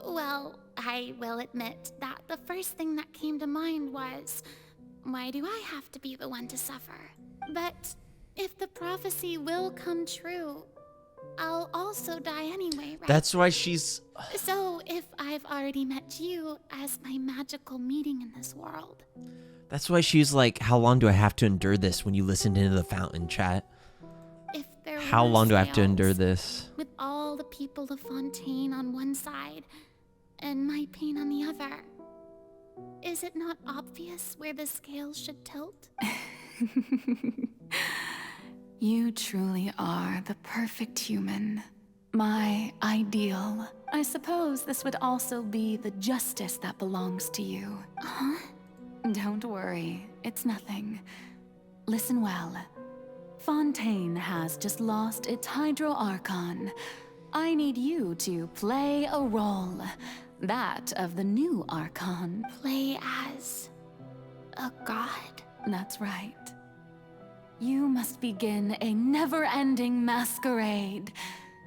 well, I will admit that the first thing that came to mind was, why do I have to be the one to suffer? But if the prophecy will come true, I'll also die anyway, right? That's why she's... So if I've already met you as my magical meeting in this world... That's why she's like, how long do I have to endure this when you listened into the fountain chat? If there How were long do I have to scales, endure this? With all the people of Fontaine on one side, and my pain on the other. Is it not obvious where the scales should tilt? You truly are the perfect human. My ideal. I suppose this would also be the justice that belongs to you. Huh? Don't worry, it's nothing. Listen well. Fontaine has just lost its Hydro Archon. I need you to play a role. That of the new Archon. Play as a god? That's right. You must begin a never-ending masquerade.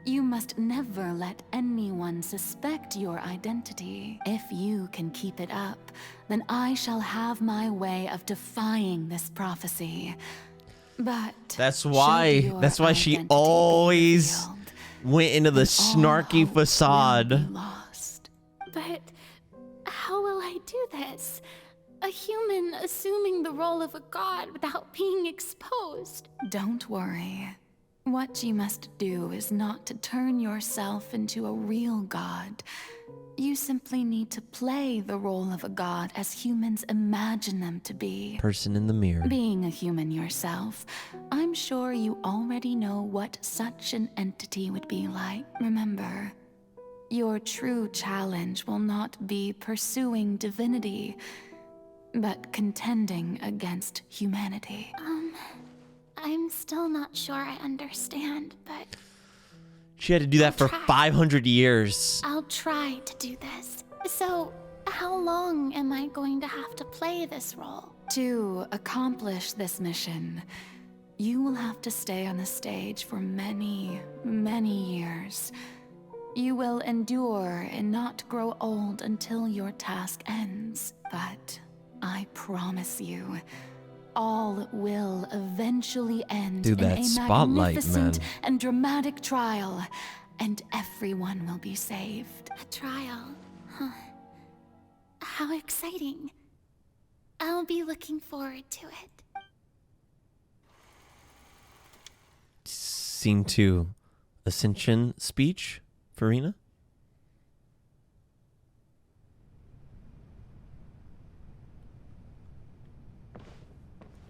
You must never let anyone suspect your identity. If you can keep it up, then I shall have my way of defying this prophecy. But That's why she always went into the snarky facade. But how will I do this? A human assuming the role of a god without being exposed. Don't worry. What you must do is not to turn yourself into a real god. You simply need to play the role of a god as humans imagine them to be. Person in the mirror. Being a human yourself, I'm sure you already know what such an entity would be like. Remember, your true challenge will not be pursuing divinity, but contending against humanity. I'm still not sure I understand, but... She had to do that for 500 years. I'll try to do this. So, how long am I going to have to play this role? To accomplish this mission, you will have to stay on the stage for many, many years. You will endure and not grow old until your task ends. But I promise you, all will eventually end Dude, in that a spotlight, magnificent man. and dramatic trial, and everyone will be saved. A trial, huh? How exciting. I'll be looking forward to it. Scene 2. Ascension speech, Furina?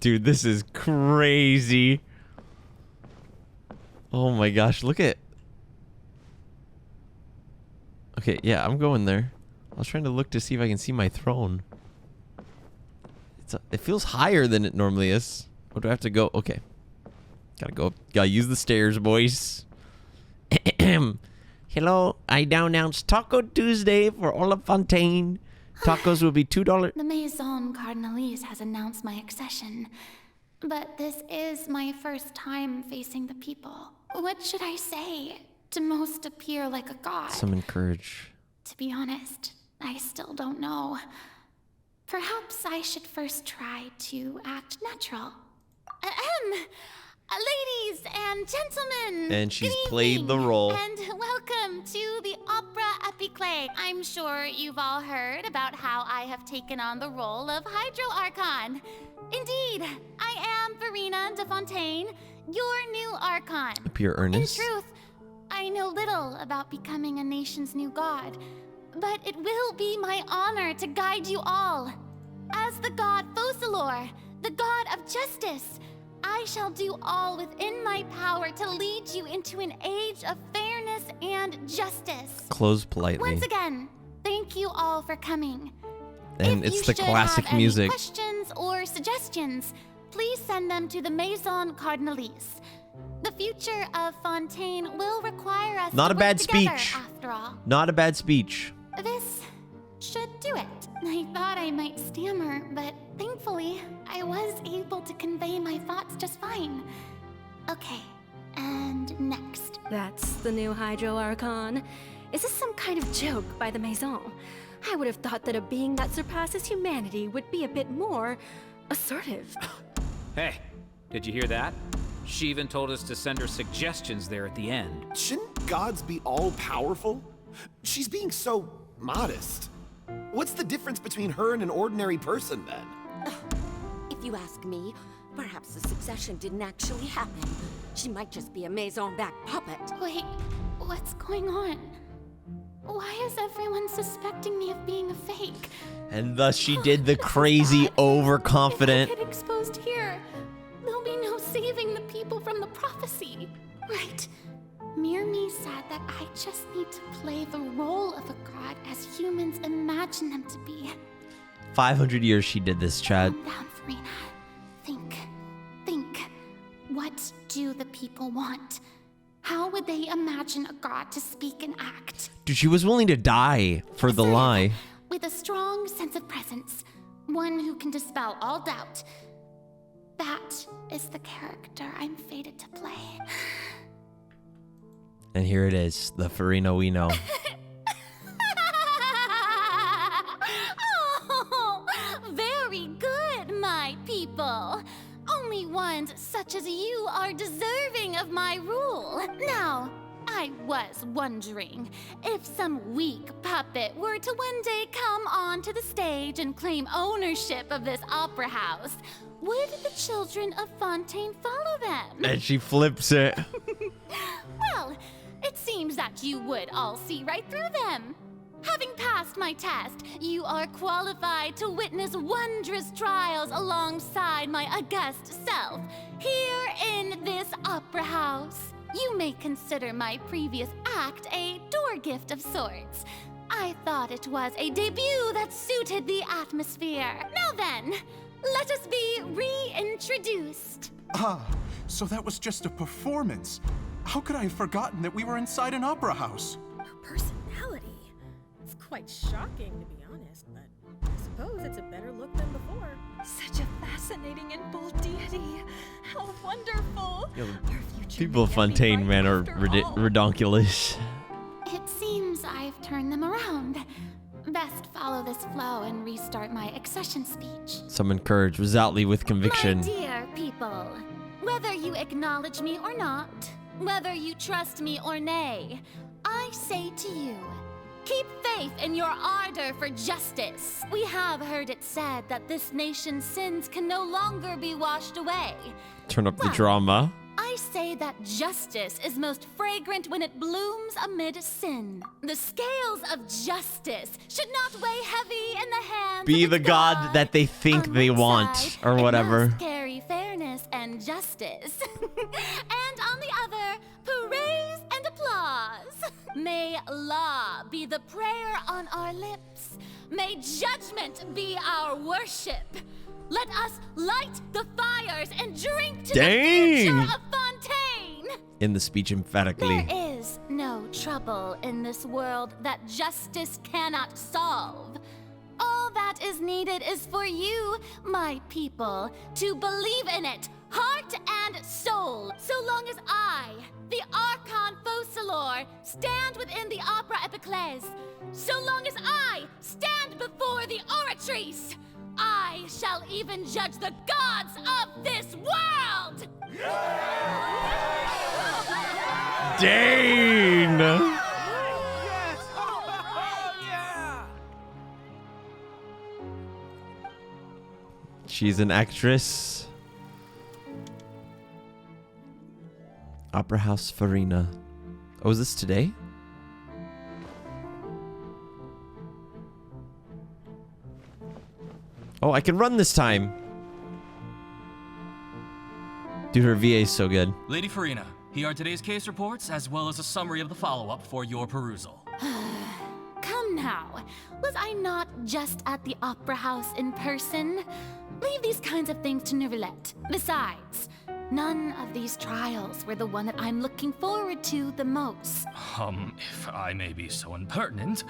Dude, this is crazy. Oh my gosh, look at... Okay, yeah, I'm going there. I was trying to look to see if I can see my throne. It feels higher than it normally is. What do I have to go? Okay. Gotta go. Gotta use the stairs, boys. Hello, I now announce Taco Tuesday for all of Fontaine. Tacos will be $2. The Maison Cardinalise has announced my accession, but this is my first time facing the people. What should I say to most appear like a god? Summon courage. To be honest, I still don't know. Perhaps I should first try to act natural. Ladies and gentlemen, And she's good played evening, the role. And welcome to the Opera Epiclé. I'm sure you've all heard about how I have taken on the role of Hydro Archon. Indeed, I am Furina de Fontaine, your new Archon. Appear earnest. In truth, I know little about becoming a nation's new god, but it will be my honor to guide you all. As the god Focalors, the god of justice, I shall do all within my power to lead you into an age of fairness and justice. Close politely. Once again, thank you all for coming. And If it's you the should classic have any music. questions or suggestions, please send them to the Maison Cardinalise. The future of Fontaine will require us Not to a bad work together, speech. after all. Not a bad speech. This should do it. I thought I might stammer, but thankfully, I was able to convey my thoughts just fine. Okay, and next. That's the new Hydro Archon. Is this some kind of joke by the Maison? I would have thought that a being that surpasses humanity would be a bit more assertive. Hey, did you hear that? She even told us to send her suggestions there at the end. Shouldn't gods be all-powerful? She's being so modest. What's the difference between her and an ordinary person, then? If you ask me, perhaps the succession didn't actually happen. She might just be a Maison-backed puppet. Wait, what's going on? Why is everyone suspecting me of being a fake? And thus she did the crazy overconfident. If I get exposed here, there'll be no saving the people from the prophecy. Right. Mirmi said that I just need to play the role of a god as humans imagine them to be. 500 years she did this, Chad. Calm down, Furina. Think. What do the people want? How would they imagine a god to speak and act? Dude, she was willing to die for the lie. With a strong sense of presence. One who can dispel all doubt. That is the character I'm fated to play. And here it is, the Furina we know. Oh, very good, my people. Only ones such as you are deserving of my rule. Now, I was wondering if some weak puppet were to one day come onto the stage and claim ownership of this opera house, would the children of Fontaine follow them? And she flips it. Well, it seems that you would all see right through them. Having passed my test, you are qualified to witness wondrous trials alongside my august self, here in this opera house. You may consider my previous act a door gift of sorts. I thought it was a debut that suited the atmosphere. Now then, let us be reintroduced. Ah, so that was just a performance. How could I have forgotten that we were inside an opera house? Her personality. It's quite shocking, to be honest, but I suppose it's a better look than before. Such a fascinating and bold deity. How wonderful. Yo, people of Fontaine, man, are redonkulous. It seems I've turned them around. Best follow this flow and restart my accession speech. Summon courage, resolutely with conviction. My dear people, whether you acknowledge me or not, whether you trust me or nay, I say to you, keep faith in your ardor for justice. We have heard it said that this nation's sins can no longer be washed away. Turn up the drama. I say that justice is most fragrant when it blooms amid sin. The scales of justice should not weigh heavy in the hands Be of the its god that they think they want, or whatever. It must carry fairness and justice. And on the other, praise and applause. May law be the prayer on our lips. May judgment be our worship. Let us light the fires and drink to the future of Fontaine. In the speech emphatically. There is no trouble in this world that justice cannot solve. All all that is needed is for you, my people, to believe in it, heart and soul. So long as I, the Archon Focalors, stand within the Opera Epiclese, so long as I stand before the Oratrice, I shall even judge the gods of this world! Dane! She's an actress. Opera House Furina. Oh, is this today? Oh, I can run this time. Dude, her VA is so good. Lady Furina, here are today's case reports, as well as a summary of the follow-up for your perusal. Come now, was I not just at the Opera House in person? Leave these kinds of things to Neuvillette. Besides, none of these trials were the one that I'm looking forward to the most. If I may be so impertinent,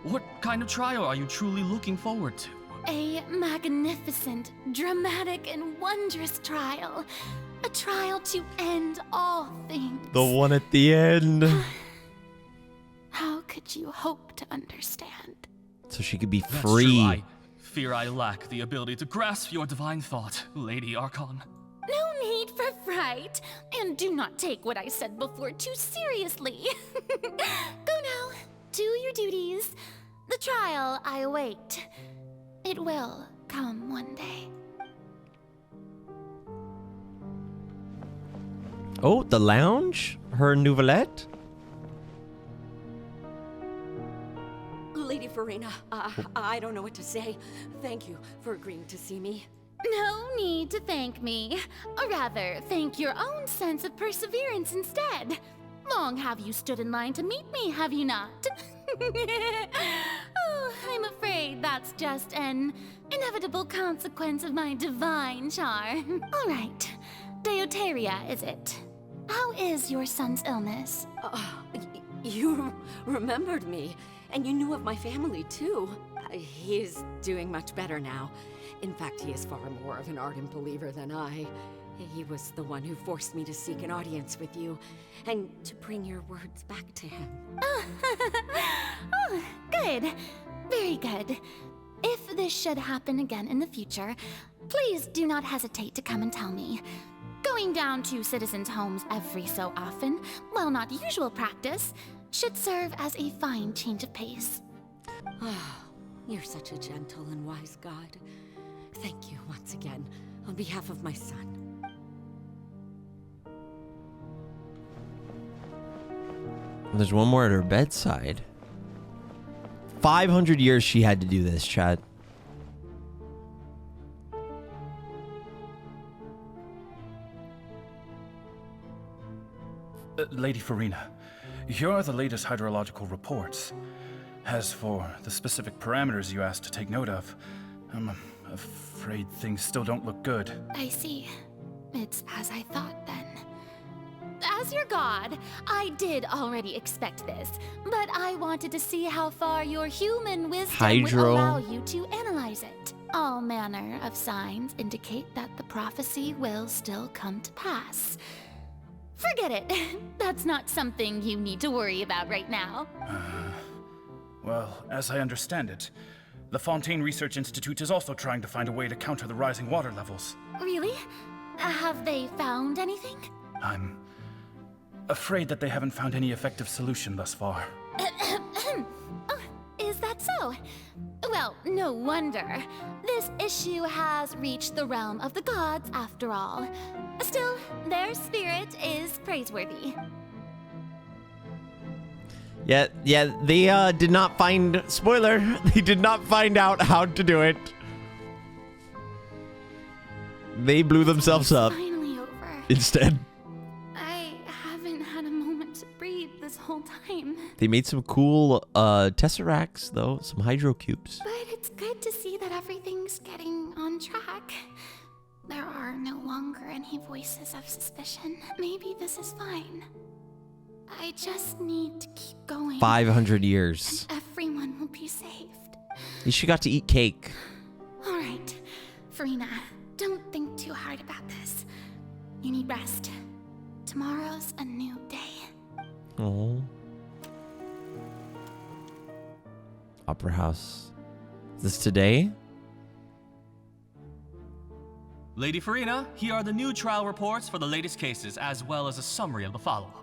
what kind of trial are you truly looking forward to? A magnificent, dramatic, and wondrous trial. A trial to end all things. The one at the end. How could you hope to understand? So she could be That's free. True. I fear I lack the ability to grasp your divine thought, Lady Archon. No need for fright, and do not take what I said before too seriously. Go now, do your duties. The trial I await. It will come one day. Oh, the lounge? Her Neuvillette? Lady Furina, I don't know what to say. Thank you for agreeing to see me. No need to thank me. Or rather, thank your own sense of perseverance instead. Long have you stood in line to meet me, have you not? Oh, I'm afraid that's just an inevitable consequence of my divine charm. All right, Deoteria, is it? How is your son's illness? You remembered me, and you knew of my family too. He is doing much better now. In fact, he is far more of an ardent believer than I. He was the one who forced me to seek an audience with you, and to bring your words back to him. Oh, good. Very good. If this should happen again in the future, please do not hesitate to come and tell me. Going down to citizens' homes every so often, while not usual practice, should serve as a fine change of pace. You're such a gentle and wise god. Thank you once again, on behalf of my son. There's one more at her bedside. 500 years she had to do this, Chad. Lady Furina, here are the latest hydrological reports. As for the specific parameters you asked to take note of, I'm afraid things still don't look good. I see. It's as I thought then. As your god, I did already expect this, but I wanted to see how far your human wisdom would allow you to analyze it. All manner of signs indicate that the prophecy will still come to pass. Forget it. That's not something you need to worry about right now. Well, as I understand it, the Fontaine Research Institute is also trying to find a way to counter the rising water levels. Really? Have they found anything? I'm afraid that they haven't found any effective solution thus far. Oh, is that so? Well, no wonder. This issue has reached the realm of the gods, after all. Still, their spirit is praiseworthy. Yeah, they did not find... Spoiler, they did not find out how to do it. They blew themselves up. Finally over. Instead. I haven't had a moment to breathe this whole time. They made some cool tesseracts, though. Some hydro cubes. But it's good to see that everything's getting on track. There are no longer any voices of suspicion. Maybe this is fine. I just need to keep going. 500 years. And everyone will be saved. At least she got to eat cake. All right, Furina, don't think too hard about this. You need rest. Tomorrow's a new day. Oh. Opera House. Is this today? Lady Furina, here are the new trial reports for the latest cases, as well as a summary of the follow-up.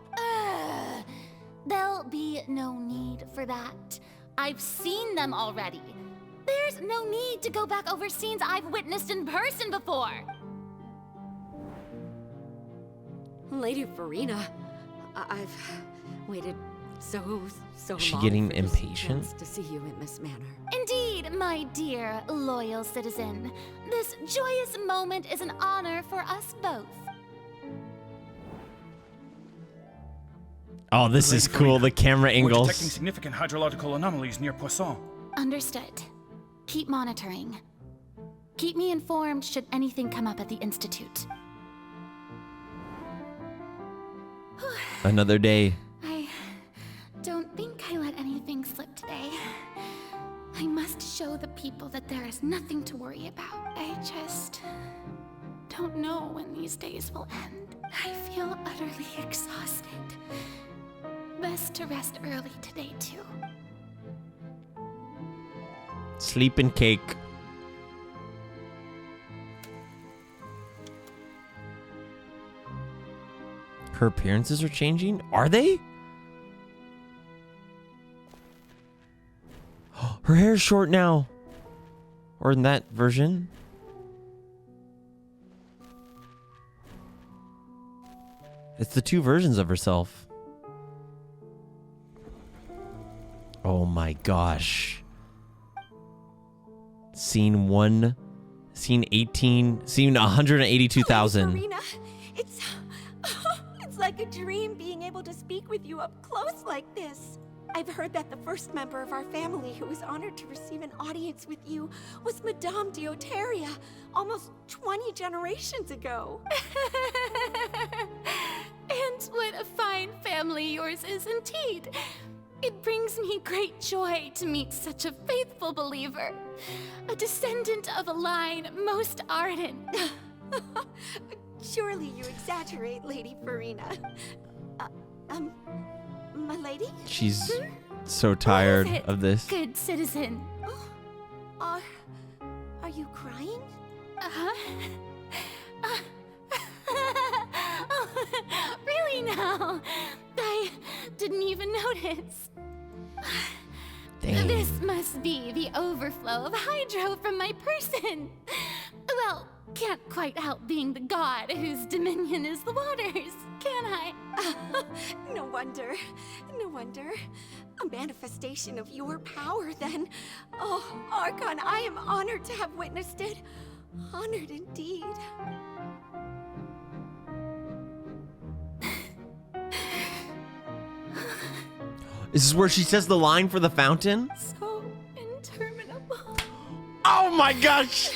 There'll be no need for that. I've seen them already. There's no need to go back over scenes I've witnessed in person before. Lady Furina, I've waited so Is she long getting for this impatient? chance to see you in this manner. Indeed, my dear, loyal citizen. This joyous moment is an honor for us both. Oh, this is cool. The camera We're angles. detecting significant hydrological anomalies near Poisson. Understood. Keep monitoring. Keep me informed should anything come up at the Institute. Another day. I don't think I let anything slip today. I must show the people that there is nothing to worry about. I just don't know when these days will end. I feel utterly exhausted. Best to rest early today, too. Sleep and cake. Her appearances are changing? Are they? Her hair's short now. Or in that version. It's the two versions of herself. Oh my gosh. Scene 1, scene 18, scene 182,000. Furina, it's like a dream being able to speak with you up close like this. I've heard that the first member of our family who was honored to receive an audience with you was Madame Deoteria, almost 20 generations ago. And what a fine family yours is indeed. It brings me great joy to meet such a faithful believer, a descendant of a line most ardent. Surely you exaggerate, Lady Furina. My lady? She's so tired of this. Good citizen. Are you crying? Really now? I didn't even notice. Dang. This must be the overflow of hydro from my person. Well, can't quite help being the god whose dominion is the waters, can I? No wonder. No wonder. A manifestation of your power, then. Oh, Archon, I am honored to have witnessed it. Honored indeed. This is where she says the line for the fountain? So interminable. Oh my gosh!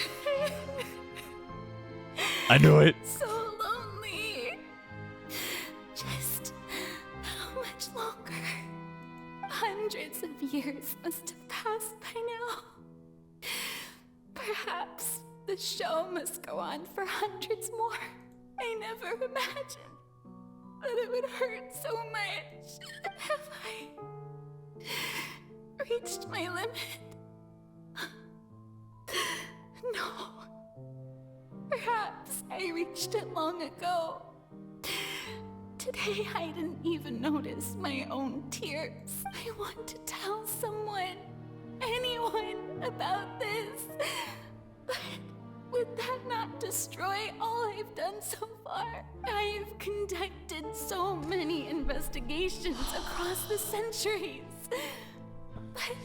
I knew it. So lonely. Just how much longer? Hundreds of years must have passed by now. Perhaps the show must go on for hundreds more. I never imagined that it would hurt so much. Have I reached my limit? No. Perhaps I reached it long ago. Today I didn't even notice my own tears. I want to tell someone, anyone, about this. But would that not destroy all I've done so far? I've conducted so many investigations across the centuries. But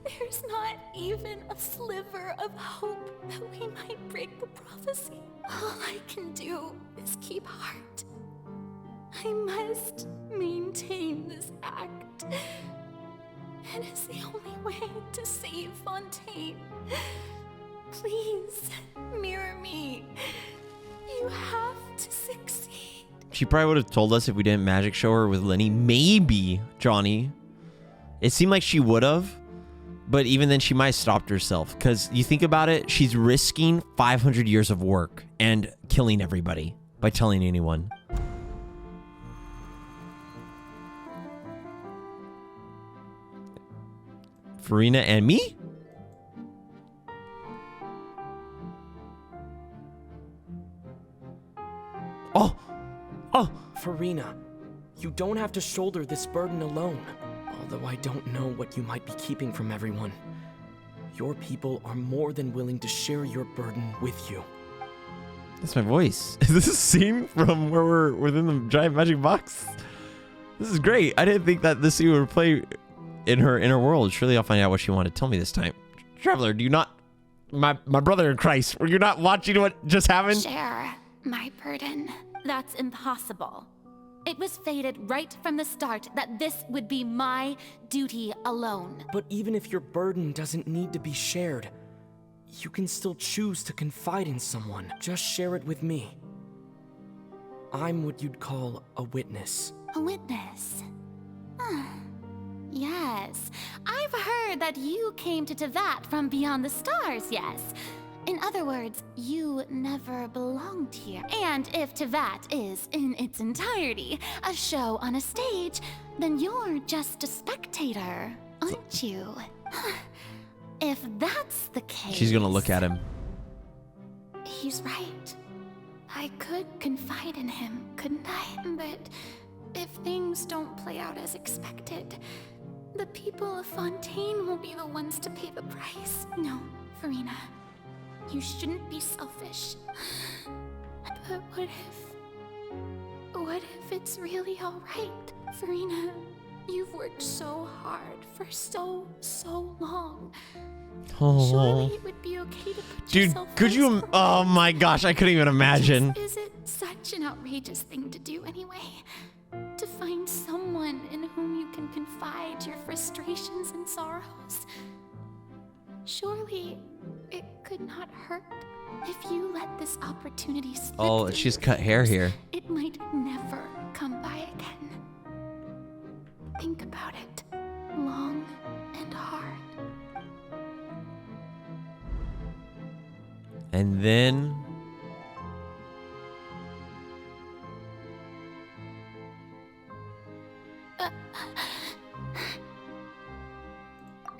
there's not even a sliver of hope that we might break the prophecy. All I can do is keep heart. I must maintain this act. It is the only way to save Fontaine. Please, mirror me. You have to succeed. She probably would have told us if we didn't magic show her with Lenny. Maybe Johnny. It seemed like she would have, But even then, she might have stopped herself. Because you think about it, she's risking 500 years of work and killing everybody by telling anyone. Furina and me? Oh! Oh! Furina, you don't have to shoulder this burden alone. Although I don't know what you might be keeping from everyone. Your people are more than willing to share your burden with you. That's my voice. Is this a scene from where we're within the giant magic box? This is great. I didn't think that this scene would play in her inner world. Surely I'll find out what she wanted to tell me this time. Traveler, do you not... My brother in Christ, were you not watching what just happened? Share my burden. That's impossible. It was fated right from the start that this would be my duty alone. But even if your burden doesn't need to be shared, you can still choose to confide in someone. Just share it with me. I'm what you'd call a witness. A witness? Yes. I've heard that you came to Teyvat from beyond the stars, yes. In other words, you never belonged here. And if Teyvat is, in its entirety, a show on a stage, then you're just a spectator, aren't you? If that's the case... She's gonna look at him. He's right. I could confide in him, couldn't I? But if things don't play out as expected, the people of Fontaine will be the ones to pay the price. No, Furina. You shouldn't be selfish. But what if it's really all right? Furina, you've worked so hard for so long. Oh. Surely it would be okay to put Dude, yourself could you... Oh my gosh, I couldn't even imagine. Is it such an outrageous thing to do anyway? To find someone in whom you can confide your frustrations and sorrows? Surely it could not hurt if you let this opportunity slip. Oh, she's cut hair here. It might never come by again. Think about it long and hard. And then...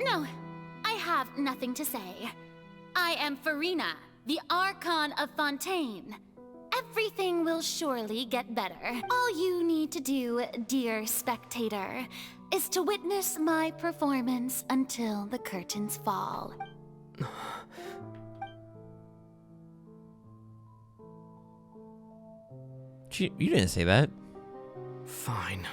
No, I have nothing to say. I am Furina, the Archon of Fontaine. Everything will surely get better. All you need to do, dear spectator, is to witness my performance until the curtains fall. You didn't say that. Fine.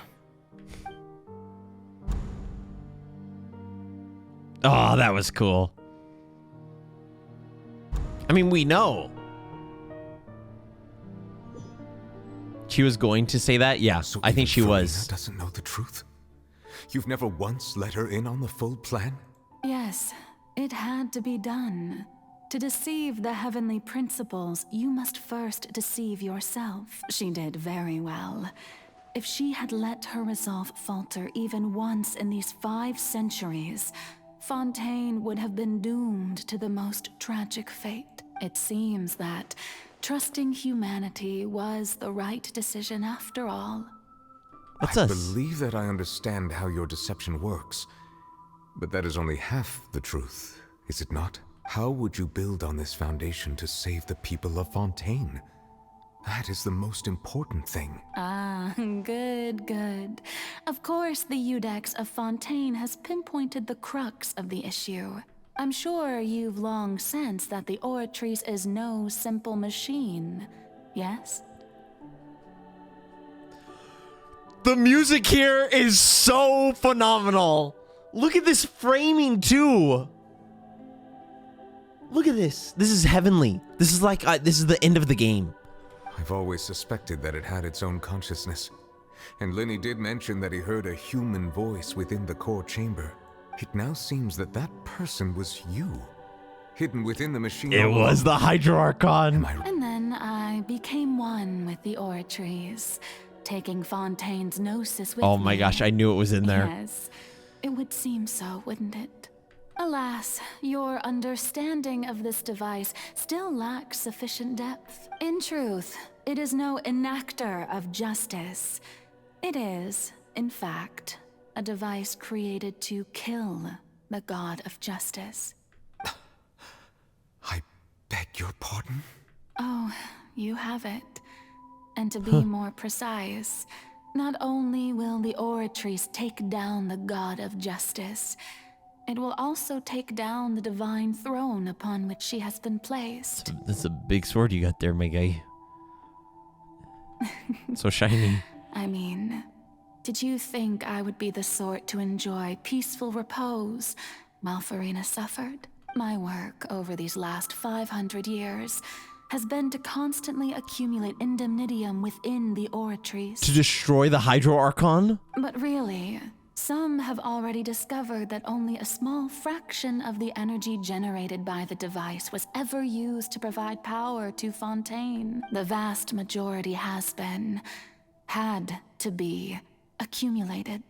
Oh, that was cool. I mean, we know. She was going to say that? Yeah, So I think she Furina was. Doesn't know the truth? You've never once let her in on the full plan? Yes, it had to be done. To deceive the heavenly principles, you must first deceive yourself. She did very well. If she had let her resolve falter even once in these 5 centuries, Fontaine would have been doomed to the most tragic fate. It seems that trusting humanity was the right decision after all. I believe that I understand how your deception works, but that is only half the truth, is it not? How would you build on this foundation to save the people of Fontaine? That is the most important thing. Ah, good. Of course, the Iudex of Fontaine has pinpointed the crux of the issue. I'm sure you've long sensed that the Oratrice is no simple machine, yes? The music here is so phenomenal. Look at this framing too. Look at this. This is heavenly. This is like, this is the end of the game. I've always suspected that it had its own consciousness. And Lenny did mention that he heard a human voice within the core chamber. It now seems that that person was you. Hidden within the machine. It was the Hydro Archon. And then I became one with the Oratrice, taking Fontaine's Nosis with me. Oh my gosh, I knew it was in there. Yes, it would seem so, wouldn't it? Alas, your understanding of this device still lacks sufficient depth. In truth, it is no enactor of justice. It is, in fact, a device created to kill the god of justice. I beg your pardon? Oh, you have it. And to be more precise, not only will the Oratrice take down the god of justice, it will also take down the divine throne upon which she has been placed. That's a big sword you got there, my guy. So shiny. I mean, did you think I would be the sort to enjoy peaceful repose while Furina suffered? My work over these last 500 years has been to constantly accumulate indemnitium within the Oratrice. To destroy the Hydro Archon? But really, some have already discovered that only a small fraction of the energy generated by the device was ever used to provide power to Fontaine. The vast majority had to be accumulated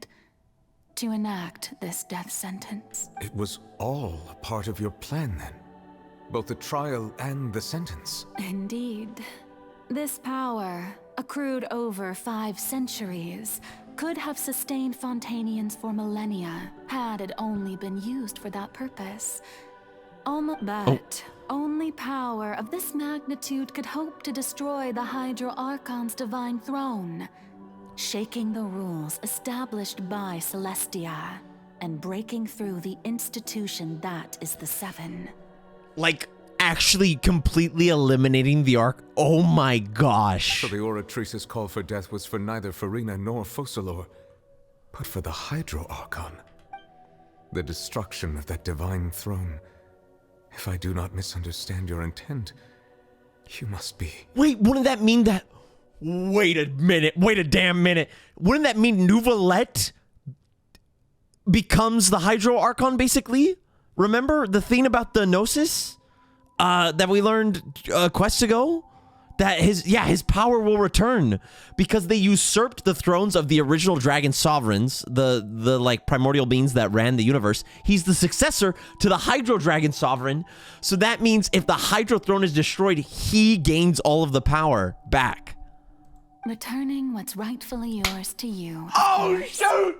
to enact this death sentence. It was all a part of your plan then? Both the trial and the sentence? Indeed. This power, accrued over 5 centuries, could have sustained Fontainians for millennia, had it only been used for that purpose. But only power of this magnitude could hope to destroy the Hydro Archon's divine throne, shaking the rules established by Celestia, and breaking through the institution that is the Seven. Like, actually completely eliminating the Arc. Oh my gosh. So the Oratrice's call for death was for neither Furina nor Focalors, but for the Hydro Archon. The destruction of that divine throne. If I do not misunderstand your intent, you must be... Wait, wouldn't that mean that... Wait a minute. Wait a damn minute. Wouldn't that mean Neuvillette becomes the Hydro Archon, basically? Remember the thing about the Nosis that we learned quests ago? That his power will return because they usurped the thrones of the original dragon sovereigns, the like primordial beings that ran the universe. He's the successor to the Hydro Dragon sovereign. So that means if the Hydro throne is destroyed, he gains all of the power back. Returning what's rightfully yours to you. Oh, shoot!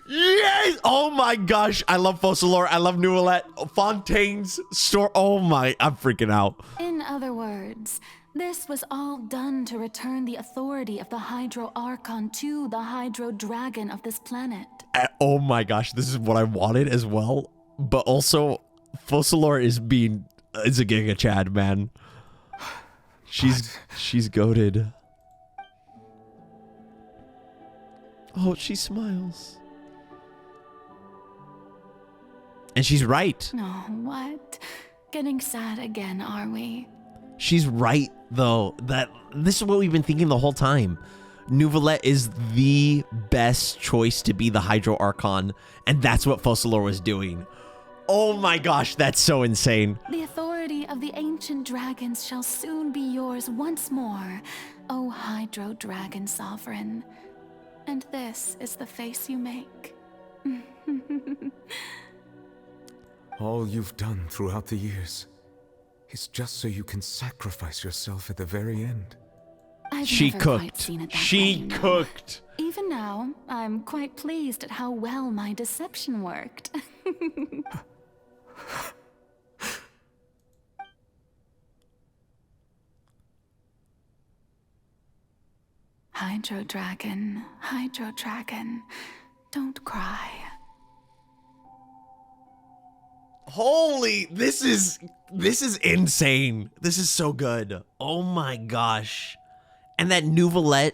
Yes! Oh my gosh. I love Focalors. I love Neuvillette. Fontaine's store. Oh my, I'm freaking out. In other words, this was all done to return the authority of the Hydro Archon to the Hydro Dragon of this planet. Oh my gosh, this is what I wanted as well. But also, Focalors is a Giga Chad, man. She's goated. Oh, she smiles. And she's right. Oh, what? Getting sad again, are we? She's right, though. That this is what we've been thinking the whole time. Neuvillette is the best choice to be the Hydro Archon, and that's what Focalors was doing. Oh my gosh, that's so insane. The authority of the ancient dragons shall soon be yours once more, O Hydro Dragon Sovereign. And this is the face you make. All you've done throughout the years is just so you can sacrifice yourself at the very end. She cooked. She cooked. Even now, I'm quite pleased at how well my deception worked. Hydro Dragon, don't cry. Holy, this is insane. This is so good. Oh my gosh. And that Neuvillette.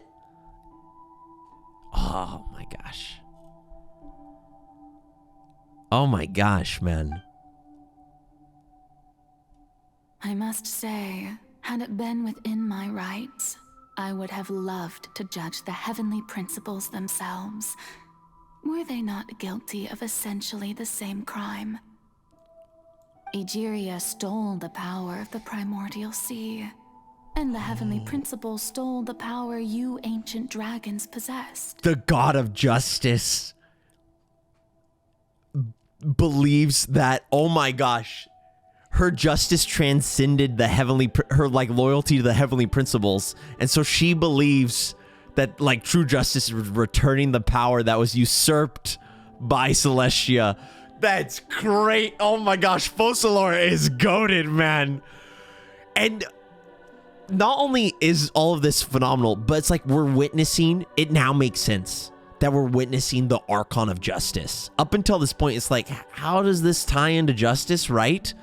Oh my gosh. Oh my gosh, man. I must say, had it been within my rights, I would have loved to judge the heavenly principles themselves. Were they not guilty of essentially the same crime? Egeria stole the power of the primordial sea, and the heavenly principles stole the power you ancient dragons possessed. The god of justice believes that, oh my gosh, her justice transcended the heavenly, her like loyalty to the heavenly principles. And so she believes that like true justice is returning the power that was usurped by Celestia. That's great. Oh my gosh, Focalors is goated, man. And not only is all of this phenomenal, but it's like we're witnessing, it now makes sense that we're witnessing the Archon of Justice. Up until this point, it's like, how does this tie into justice, right?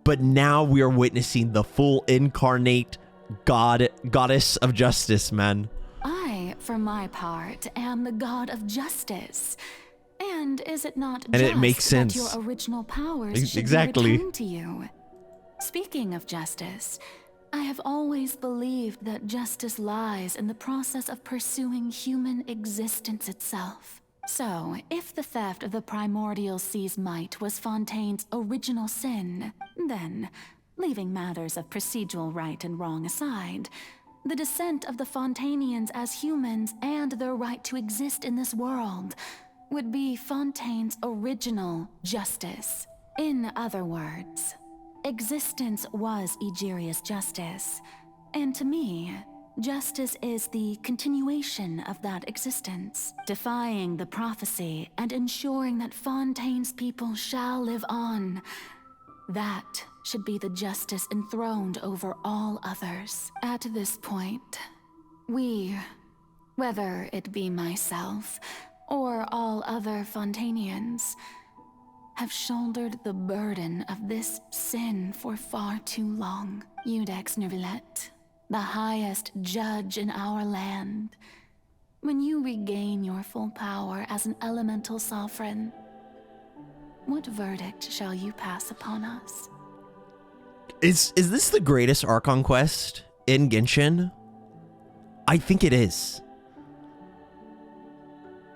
But now we are witnessing the full incarnate goddess of justice, man. I, for my part, am the god of justice. And is it not and just it makes sense. That your original powers should exactly. be returned to you? Speaking of justice, I have always believed that justice lies in the process of pursuing human existence itself. So, if the theft of the primordial sea's might was Fontaine's original sin, then, leaving matters of procedural right and wrong aside, the descent of the Fontainians as humans and their right to exist in this world would be Fontaine's original justice. In other words, existence was Egeria's justice, and to me, justice is the continuation of that existence, defying the prophecy and ensuring that Fontaine's people shall live on. That should be the justice enthroned over all others. At this point, we, whether it be myself or all other Fontainians, have shouldered the burden of this sin for far too long. Iudex Neuvillette, the highest judge in our land, when you regain your full power as an elemental sovereign, what verdict shall you pass upon us? Is this the greatest Archon quest in Genshin? I think it is.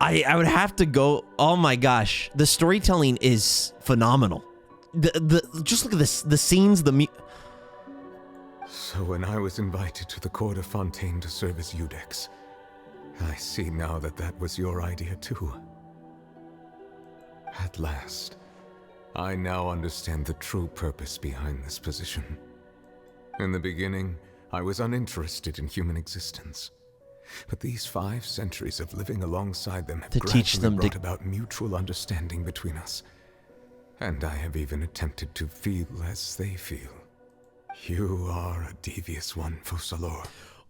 I would have to go. Oh my gosh, the storytelling is phenomenal. Just look at this, the scenes, So when I was invited to the court of Fontaine to serve as Iudex, I see now that that was your idea too. At last, I now understand the true purpose behind this position. In the beginning, I was uninterested in human existence. But these 5 centuries of living alongside them have gradually brought about mutual understanding between us. And I have even attempted to feel as they feel. You are a devious one, Focalors.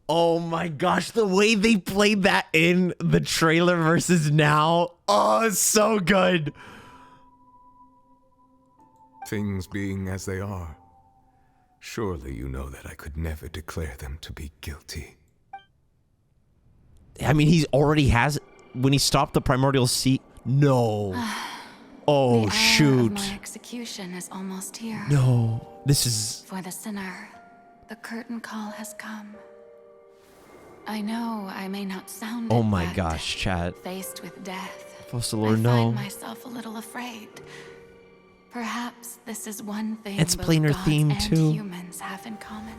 Oh my gosh, the way they played that in the trailer versus now. Oh, it's so good. Things being as they are, surely you know that I could never declare them to be guilty. I mean, he already has, when he stopped the primordial sea. No. Oh, the shoot. Hour of my execution is almost here. No. This is... For the sinner, the curtain call has come. I know I may not sound Oh it, my but gosh, chat. faced with death, Focalors, I no. find myself a little afraid. Perhaps this is one thing It's both playing her gods theme and too. humans have in common.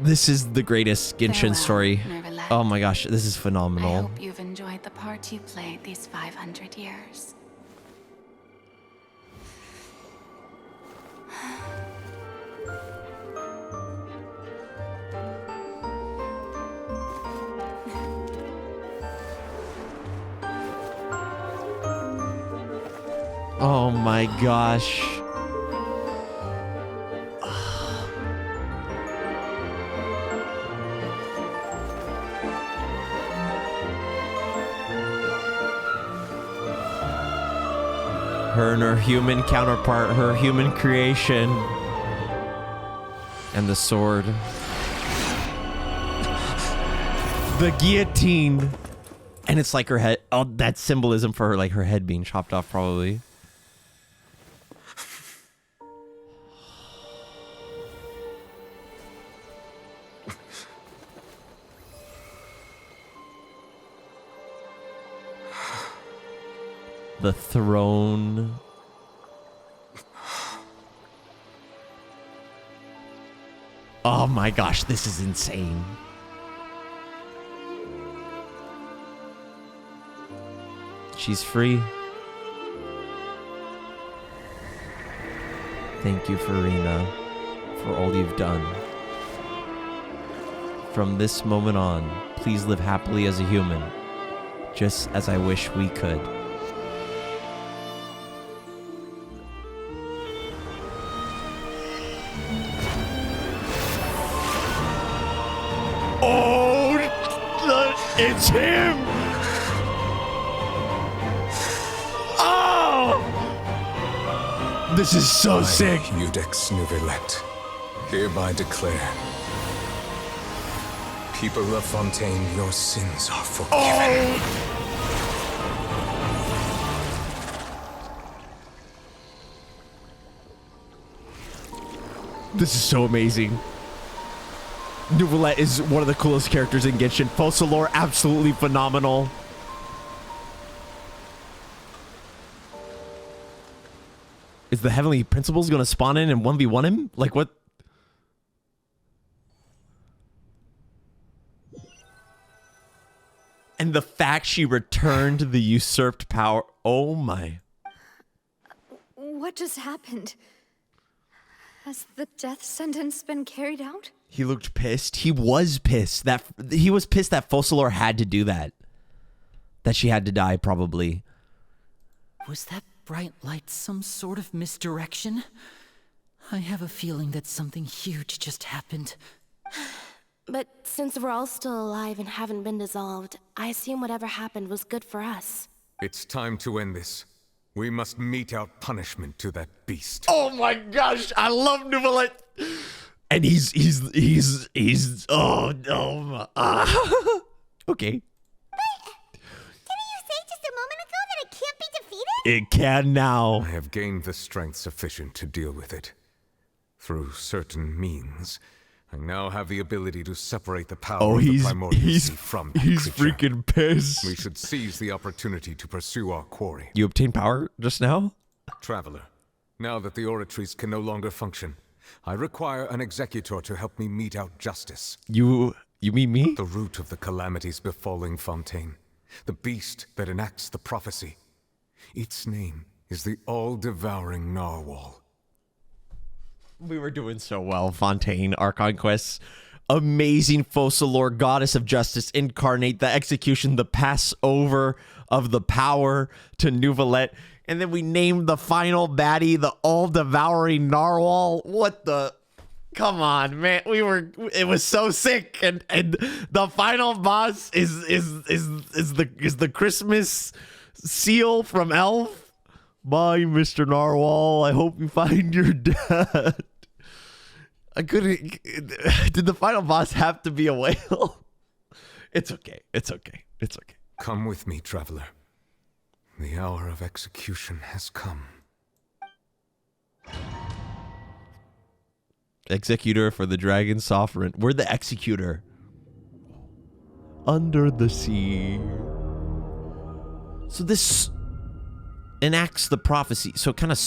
This is the greatest Genshin Farewell, story. Neuvillette. Oh my gosh, this is I phenomenal. hope you've enjoyed the part you played these 500 years. Oh my gosh. Her and her human counterpart, her human creation. And the sword. The guillotine. And it's like her head. Oh, that's symbolism for her, like her head being chopped off, probably. The throne. Oh my gosh, this is insane. She's free. Thank you, Furina, for all you've done. From this moment on, please live happily as a human, just as I wish we could. Oh, it's him! Oh! This is so sick. Eudex Neuvillette, hereby declare, people of Fontaine, your sins are forgiven. This is so amazing. Neuvillette is one of the coolest characters in Genshin. Focalors, absolutely phenomenal. Is the Heavenly Principles going to spawn in and 1v1 him? Like, what? And the fact she returned the usurped power. Oh my. What just happened? Has the death sentence been carried out? He looked pissed. He was pissed. He was pissed that Focalors had to do that. That she had to die, probably. Was that bright light some sort of misdirection? I have a feeling that something huge just happened. But since we're all still alive and haven't been dissolved, I assume whatever happened was good for us. It's time to end this. We must mete out punishment to that beast. Oh my gosh, I love Neuvillette. And he's oh no. Okay. Didn't you say just a moment ago that it can't be defeated? It can now. I have gained the strength sufficient to deal with it. Through certain means, I now have the ability to separate the power of the primordial sea from that he's creature. freaking pissed. We should seize the opportunity to pursue our quarry. You obtained power just now? Traveler, now that the oratories can no longer function, I require an executor to help me mete out justice. You mean me? The root of the calamities befalling Fontaine. The beast that enacts the prophecy. Its name is the All-Devouring Narwhal. We were doing so well, Fontaine Archon quests. Amazing Focalors, goddess of justice, incarnate the execution, the Passover of the power to Neuvillette. And then we named the final baddie the All-Devouring Narwhal. What the? Come on, man. It was so sick. And the final boss is the Christmas seal from Elf. Bye, Mr. Narwhal. I hope you find your dad. I couldn't. Did the final boss have to be a whale? It's okay. It's okay. It's okay. Come with me, traveler. The hour of execution has come. Executor for the Dragon Sovereign. We're the executor. Under the sea. So this enacts the prophecy. So kind of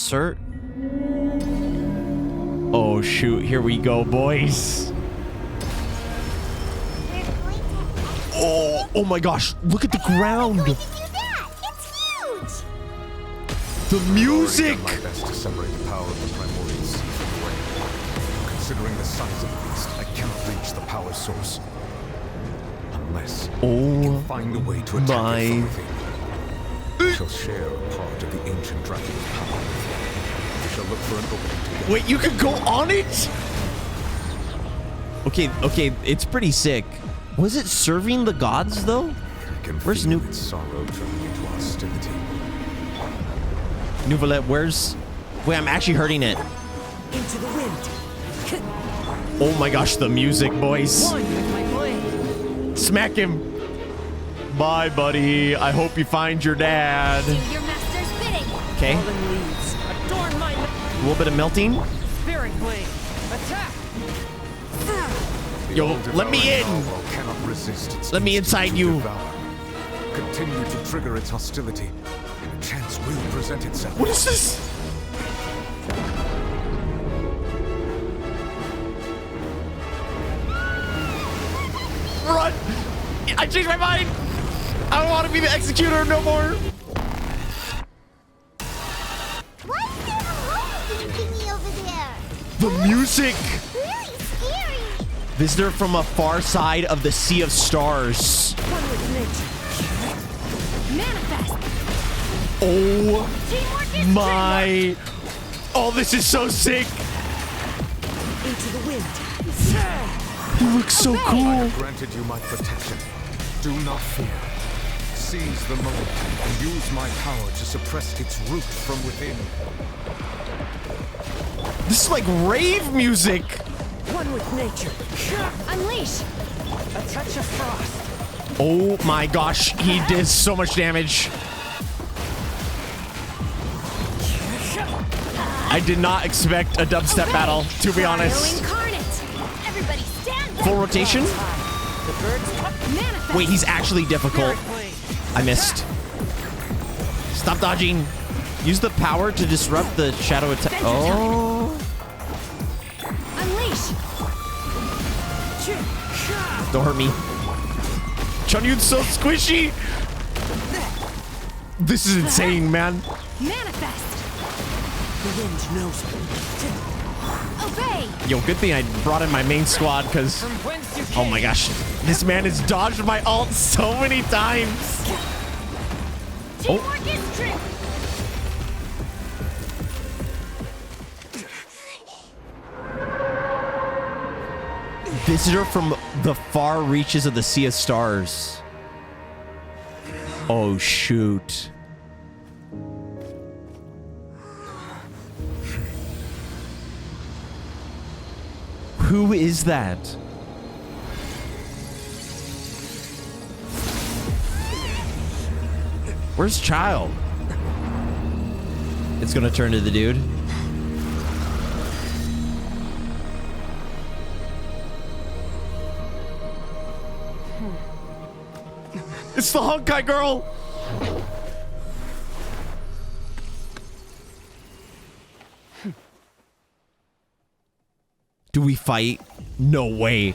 Oh shoot, here we go, boys. Oh my gosh, look at the ground. The music! I've already done my best to separate the power of the primordial sea from the rain. Considering the size of the beast, I cannot reach the power source. Unless I can find a way to attack it from within. We shall share a part of the ancient dragon's power. We shall look for an opening together. Wait, you could go on it? Okay, it's pretty sick. Was it serving the gods, though? Where's its sorrow turning into hostility. Neuvillette, wait, I'm actually hurting it. Into the wind. Oh my gosh, the music, boys. One with my blade. Smack him. Bye, buddy. I hope you find your dad. Do your master's bidding. Okay. Adorn my A little bit of melting. Spirit blade. Attack. Yo, let me in. Cannot resist its Let me inside you. devour. Continue to trigger its hostility. A chance will present itself. What is this? Run! I changed my mind! I don't want to be the executor no more! The music! Really scary! Visitor from a far side of the Sea of Stars. One with nature. Manifest. Oh Teamwork is my... Oh, this is so sick! into the wind. He looks so I cool. have granted you my protection. Do not fear. Seize the moment and use my power to suppress its root from within. This is like rave music. One with nature. Unleash. A touch of frost. Oh my gosh, he did so much damage. I did not expect a dubstep battle, to be honest. Everybody stand back. Full rotation? Manifest. Wait, he's actually difficult. I missed. Stop dodging. Use the power to disrupt the shadow attack. Oh. Unleash. Don't hurt me. Chunyun's so squishy. This is insane, man. Manifest. The wind knows me. Obey. Yo, good thing I brought in my main squad, because... Oh my gosh. This man has dodged my ult so many times. Teamwork is true. Visitor from the far reaches of the Sea of Stars. Oh, shoot. Who is that? Where's Child? It's gonna turn to the dude. It's the Honkai girl! Do we fight? No way.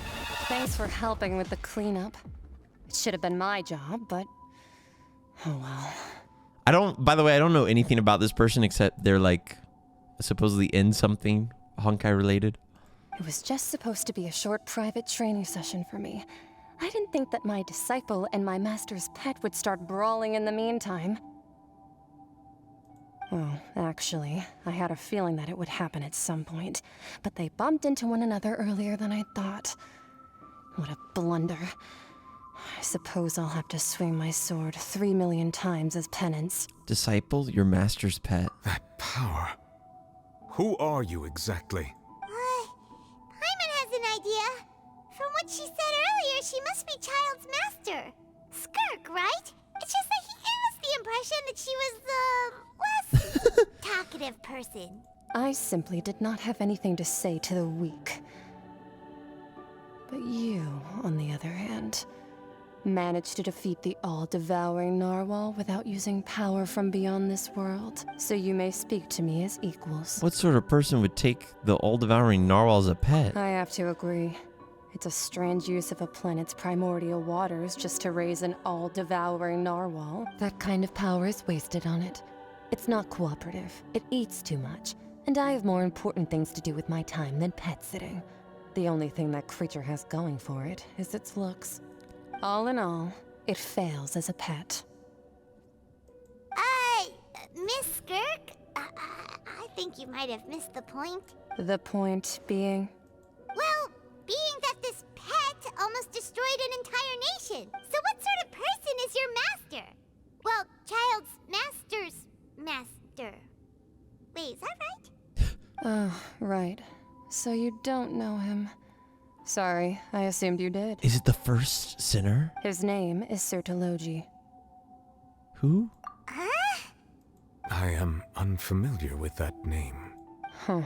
Thanks for helping with the cleanup. It should have been my job, but oh well. By the way, I don't know anything about this person except they're like supposedly in something Honkai related. It was just supposed to be a short private training session for me. I didn't think that my disciple and my master's pet would start brawling in the meantime. Well, actually, I had a feeling that it would happen at some point, but they bumped into one another earlier than I thought. What a blunder. I suppose I'll have to swing my sword 3 million times as penance. Disciple, your master's pet. That power. Who are you exactly? Paimon has an idea. From what she said earlier, she must be Child's master. Skirk, right? It's just that he gave us the impression that she was the less talkative person. I simply did not have anything to say to the weak. But you, on the other hand, managed to defeat the All-Devouring Narwhal without using power from beyond this world, so you may speak to me as equals. What sort of person would take the All-Devouring Narwhal as a pet? I have to agree. It's a strange use of a planet's primordial waters just to raise an all-devouring narwhal. That kind of power is wasted on it. It's not cooperative. It eats too much. And I have more important things to do with my time than pet sitting. The only thing that creature has going for it is its looks. All in all, it fails as a pet. Miss Skirk? I think you might have missed the point. The point being? Well, being that this pet almost destroyed an entire nation. So what sort of person is your master? Well, Child's master's master. Wait, is that right? Oh, right. So you don't know him. Sorry, I assumed you did. Is it the first sinner? His name is Sertologi. Who? I am unfamiliar with that name. Huh.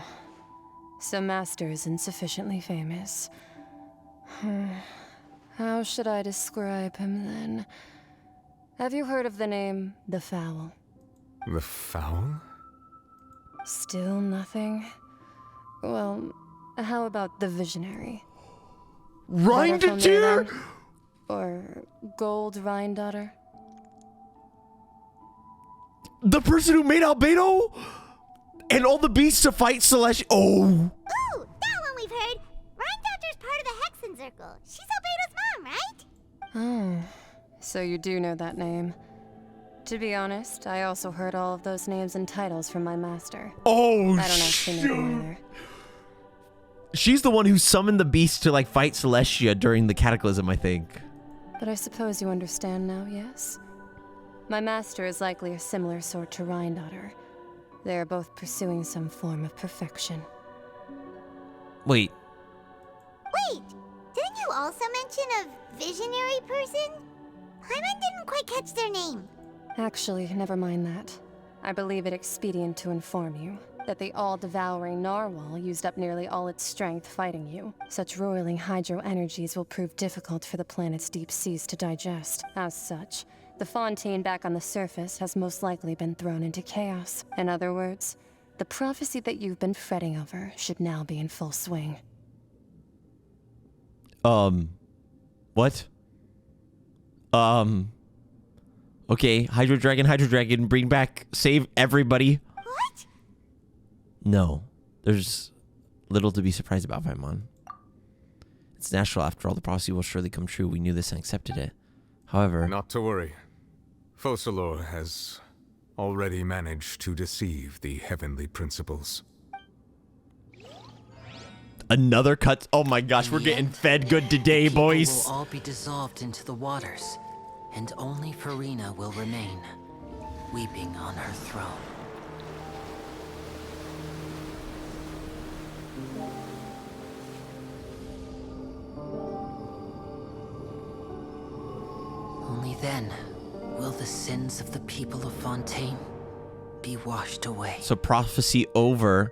So Master isn't sufficiently famous. How should I describe him then? Have you heard of the name The Fowl? The Fowl? Still nothing? Well, how about the Visionary? Reindeer? Or Gold Rhine-Daughter? The person who made Albedo? And all the beasts to fight Celestial. Oh. Ooh, that one we've heard. Rhymedotter's part of the Hexenzirkel. She's Albedo's mom, right? Oh, so you do know that name. To be honest, I also heard all of those names and titles from my master. Oh, I don't actually know them either. She's the one who summoned the beast to like fight Celestia during the Cataclysm, I think. But I suppose you understand now, yes? My master is likely a similar sort to Rhymedottor. They are both pursuing some form of perfection. Wait. Wait, didn't you also mention a visionary person? Hyman didn't quite catch their name. Actually, never mind that. I believe it expedient to inform you that the All-Devouring Narwhal used up nearly all its strength fighting you. Such roiling hydro energies will prove difficult for the planet's deep seas to digest. As such, the Fontaine back on the surface has most likely been thrown into chaos. In other words, the prophecy that you've been fretting over should now be in full swing. What? Okay, Hydro Dragon, bring back, save everybody. What? No, there's little to be surprised about, Paimon. It's natural. After all, the prophecy will surely come true. We knew this and accepted it. However... Not to worry. Focalors has already managed to deceive the heavenly principles. Another cut. Oh my gosh, we're getting fed good today, boys. Will all be dissolved into the waters, and only Furina will remain, weeping on her throne. Only then will the sins of the people of Fontaine be washed away. So prophecy over.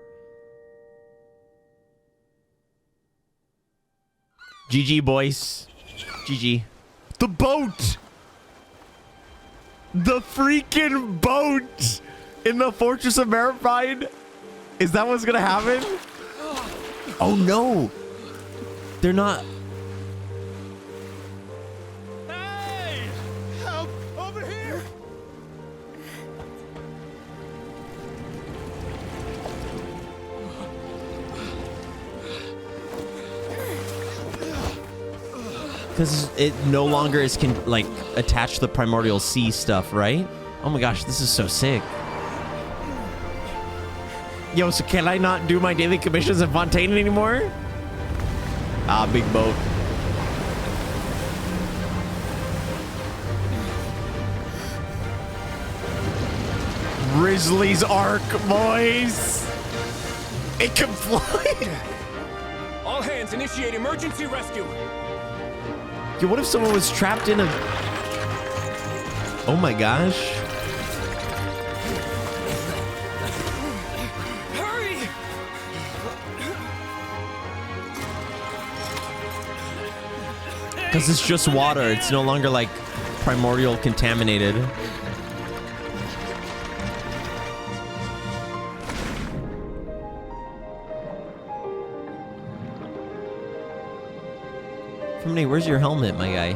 GG, boys. GG. The boat! The freaking boat in the Fortress of Meropide? Is that what's gonna happen? Oh no! They're not... Hey! Help! Over here! Because it no longer is like attached to the primordial sea stuff, right? Oh my gosh, this is so sick. Yo, so can I not do my daily commissions in Fontaine anymore? Ah, big boat. Grizzly's Ark, boys. It can fly. All hands, initiate emergency rescue. Yo, what if someone was trapped in a... Oh my gosh. Hurry! Because it's just water. It's no longer like primordial contaminated. Fumine, where's your helmet, my guy?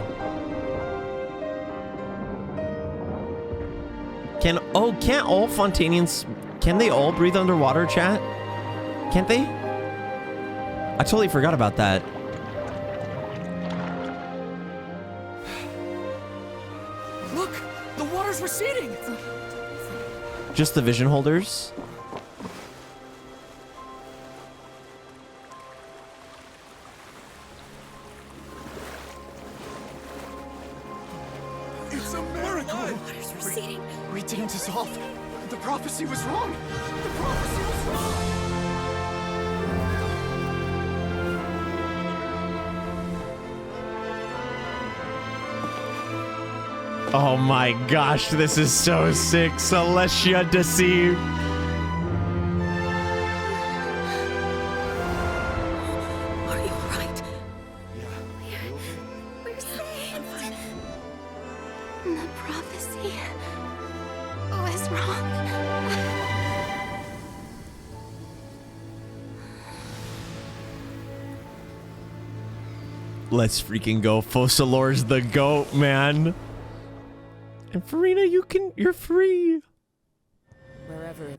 Can't all Fontainians, can they all breathe underwater, chat? Can't they? I totally forgot about that. Look, the water's receding. Just the vision holders? It's a miracle. Water's receding. We didn't dissolve. The prophecy was wrong. The prophecy was wrong. Oh my gosh, this is so sick. Celestia deceived. Are you alright? We're saved. The prophecy was wrong. Let's freaking go. Focalors the goat, man. And Furina, you're free. Wherever.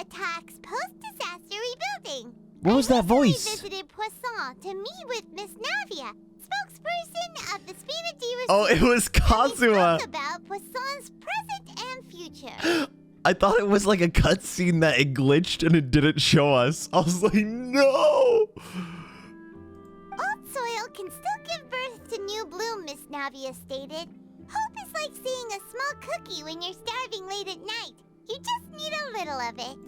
attacks post-disaster rebuilding. What was that voice? I visited Poisson to meet with Miss Navia, spokesperson of the Spina di Rosula. Oh, it was Kazuma. Talk about Poisson's present and future. I thought it was like a cutscene that it glitched and it didn't show us. I was like, no! Old soil can still give birth to new bloom, Miss Navia stated. Hope is like seeing a small cookie when you're starving late at night. You just need a little of it.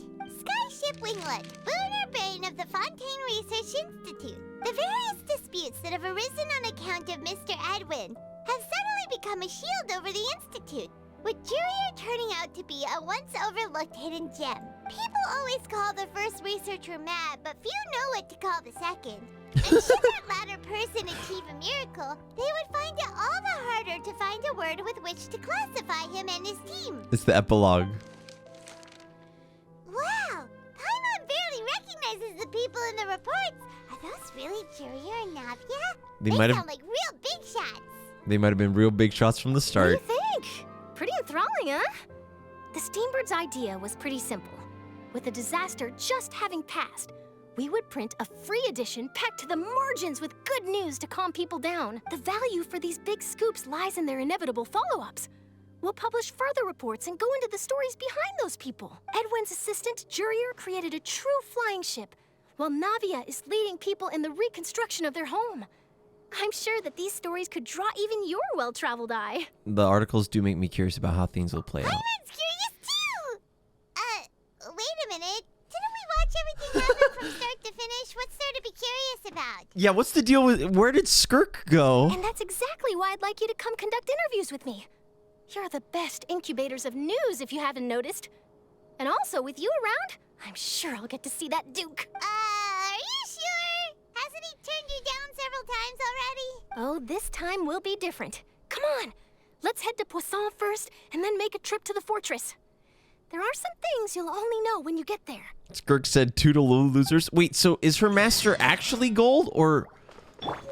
Skyship Winglet, Lunar Brain of the Fontaine Research Institute. The various disputes that have arisen on account of Mr. Edwin have suddenly become a shield over the Institute, with Jurier turning out to be a once-overlooked hidden gem. People always call the first researcher mad, but few know what to call the second. And should that latter person achieve a miracle, they would find it all the harder to find a word with which to classify him and his team. It's the epilogue. Wow! Paimon barely recognizes the people in the reports. Are those really Jurier and Navia? They They might have- sound like real big shots. They might have been real big shots from the start. What do you think? Pretty enthralling, huh? The Steambird's idea was pretty simple. With the disaster just having passed, we would print a free edition packed to the margins with good news to calm people down. The value for these big scoops lies in their inevitable follow-ups. We'll publish further reports and go into the stories behind those people. Edwin's assistant, Jurier, created a true flying ship, while Navia is leading people in the reconstruction of their home. I'm sure that these stories could draw even your well-traveled eye. The articles do make me curious about how things will play out. Paimon's curious too! Wait a minute. Didn't we watch everything happen from start to finish? What's there to be curious about? Yeah, what's the deal with... Where did Skirk go? And that's exactly why I'd like you to come conduct interviews with me. You're the best incubators of news, if you haven't noticed. And also, with you around, I'm sure I'll get to see that Duke. Are you sure? Hasn't he turned you down several times already? Oh, this time will be different. Come on, let's head to Poisson first, and then make a trip to the fortress. There are some things you'll only know when you get there. Skirk said toodaloo losers. Wait, so is her master actually gold or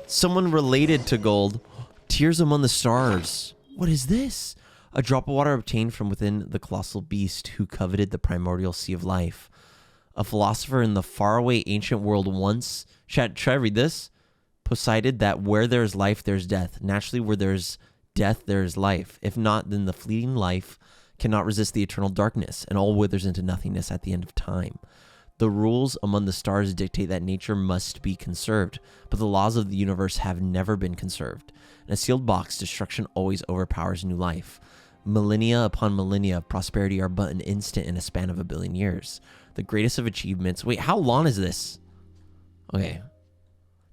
someone related to gold? Tears among the stars. What is this? A drop of water obtained from within the colossal beast who coveted the primordial sea of life. A philosopher in the faraway ancient world once... Should I read this? Poseidon that where there is life, there's death. Naturally, where there's death, there is life. If not, then the fleeting life cannot resist the eternal darkness, and all withers into nothingness at the end of time. The rules among the stars dictate that nature must be conserved, but the laws of the universe have never been conserved. In a sealed box, destruction always overpowers new life. Millennia upon millennia of prosperity are but an instant in a span of 1 billion years. The greatest of achievements... Wait, how long is this? Okay.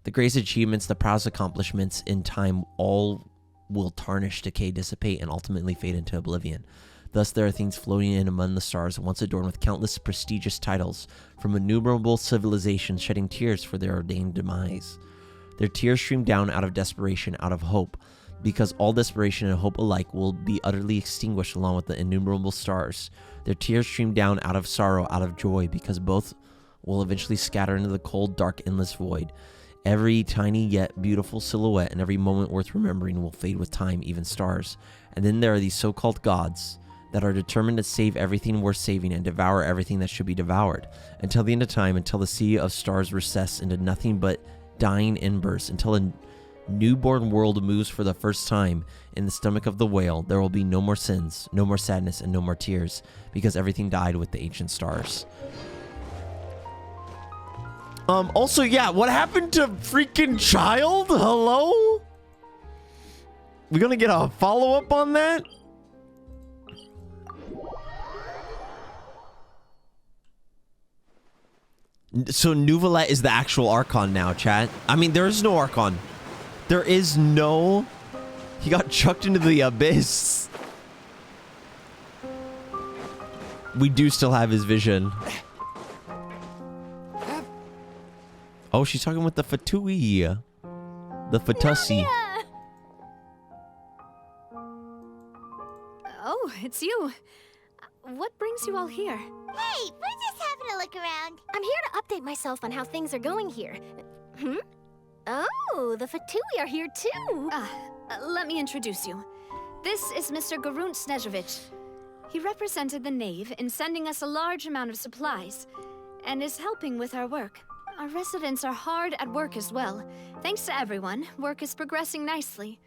The greatest achievements, the proudest accomplishments in time, all will tarnish, decay, dissipate, and ultimately fade into oblivion. Thus, there are things floating in among the stars, once adorned with countless prestigious titles, from innumerable civilizations shedding tears for their ordained demise. Their tears stream down out of desperation, out of hope, because all desperation and hope alike will be utterly extinguished along with the innumerable stars. Their tears stream down out of sorrow, out of joy, because both will eventually scatter into the cold, dark, endless void. Every tiny yet beautiful silhouette and every moment worth remembering will fade with time, even stars. And then there are these so-called gods that are determined to save everything worth saving and devour everything that should be devoured. Until the end of time, until the sea of stars recess into nothing but dying embers, until a newborn world moves for the first time in the stomach of the whale, there will be no more sins, no more sadness, and no more tears, because everything died with the ancient stars. Also, yeah, what happened to freaking Child? Hello? We gonna get a follow-up on that? So Neuvillette is the actual Archon now, chat. I mean, there is no Archon. There is no... He got chucked into the abyss. We do still have his vision. Oh, she's talking with the Fatui. The Fatusi. Oh, it's you. What brings you all here? Hey, we're just having a look around. I'm here to update myself on how things are going here. Oh, the Fatui are here too. Let me introduce you. This is Mr. Garunt Snežević. He represented the Knave in sending us a large amount of supplies, and is helping with our work. Our residents are hard at work as well. Thanks to everyone, work is progressing nicely.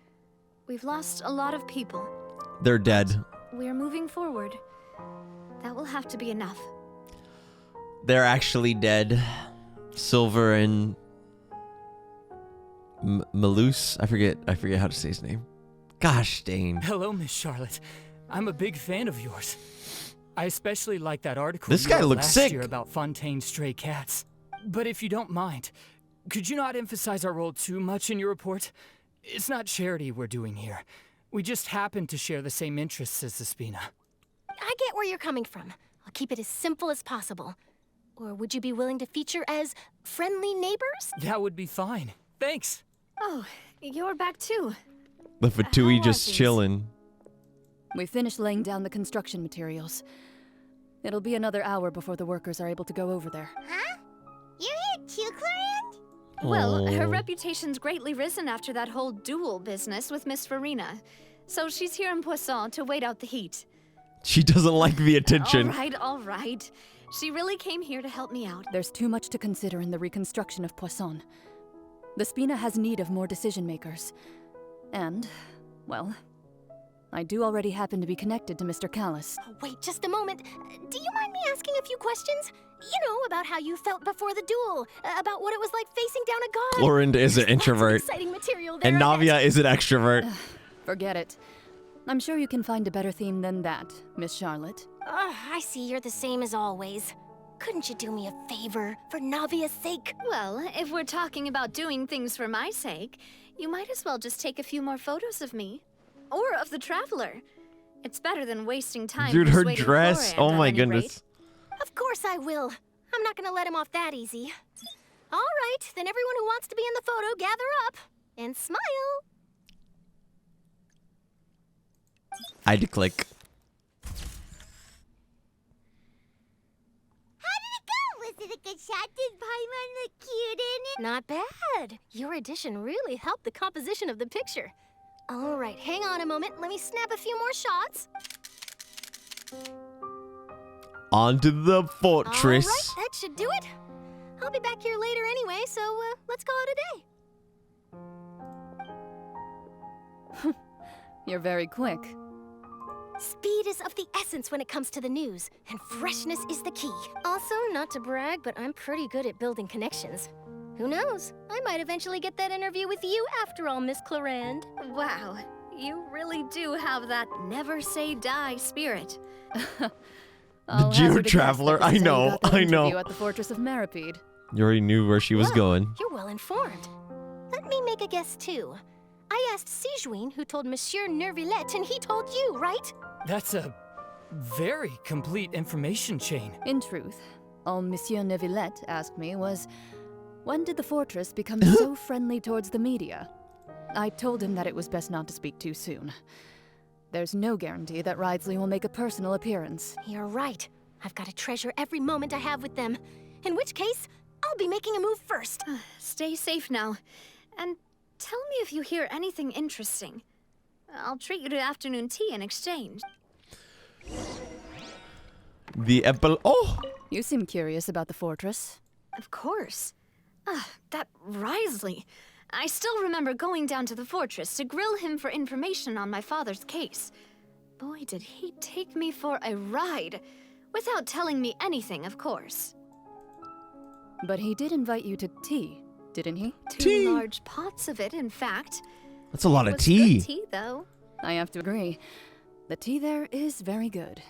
We've lost a lot of people. They're dead. We're moving forward. That will have to be enough. They're actually dead. Silver and Malus. I forget how to say his name. Gosh dang. Hello, Miss Charlotte. I'm a big fan of yours. I especially like that article This you guy wrote looks last sick. year about Fontaine's stray cats. But if you don't mind, could you not emphasize our role too much in your report? It's not charity we're doing here. We just happen to share the same interests as the Spina. I get where you're coming from. I'll keep it as simple as possible. Or would you be willing to feature as friendly neighbors? That would be fine. Thanks. Oh, you're back too. The Fatui just chilling. We finished laying down the construction materials. It'll be another hour before the workers are able to go over there. Huh? You're here too, Clarence? Well, her reputation's greatly risen after that whole duel business with Miss Furina. So she's here in Poisson to wait out the heat. She doesn't like the attention. All right. She really came here to help me out. There's too much to consider in the reconstruction of Poisson. The Spina has need of more decision makers. And, well, I do already happen to be connected to Mr. Callis. Oh, wait just a moment. Do you mind me asking a few questions? You know, about how you felt before the duel, about what it was like facing down a god. Florin is an introvert. Exciting material there, And Navia is an extrovert. Forget it. I'm sure you can find a better theme than that, Miss Charlotte. I see you're the same as always. Couldn't you do me a favor, for Navia's sake? Well, if we're talking about doing things for my sake, you might as well just take a few more photos of me. Or of the Traveler. It's better than wasting time. Dude, her persuading dress. Florand, Oh at my any goodness. rate. Of course I will. I'm not gonna let him off that easy. All right, then everyone who wants to be in the photo, gather up. And smile. I had to click. Was it a good shot? Did Paimon look cute in it? Not bad. Your addition really helped the composition of the picture. All right, hang on a moment. Let me snap a few more shots. Onto the fortress. All right, that should do it. I'll be back here later anyway, so let's call it a day. You're very quick. Speed is of the essence when it comes to the news, and freshness is the key. Also, not to brag, but I'm pretty good at building connections. Who knows? I might eventually get that interview with you after all, Miss Clarand. Wow, you really do have that never say die spirit. The Geo-Traveler, I know. You at the Fortress of Meropide. You already knew where she was going. You're well informed. Let me make a guess too. I asked Sijuin, who told Monsieur Neuvillette, and he told you, right? That's a very complete information chain. In truth, all Monsieur Neuvillette asked me was, when did the fortress become so friendly towards the media? I told him that it was best not to speak too soon. There's no guarantee that Ridesley will make a personal appearance. You're right. I've got to treasure every moment I have with them. In which case, I'll be making a move first. Stay safe now. And tell me if you hear anything interesting. I'll treat you to afternoon tea in exchange. Oh! You seem curious about the fortress. Of course. That Ridesley. I still remember going down to the fortress to grill him for information on my father's case. Boy, did he take me for a ride. Without telling me anything, of course. But he did invite you to tea, didn't he? Two large pots of it, in fact. That's a lot of It was tea. good tea, though. I have to agree. The tea there is very good.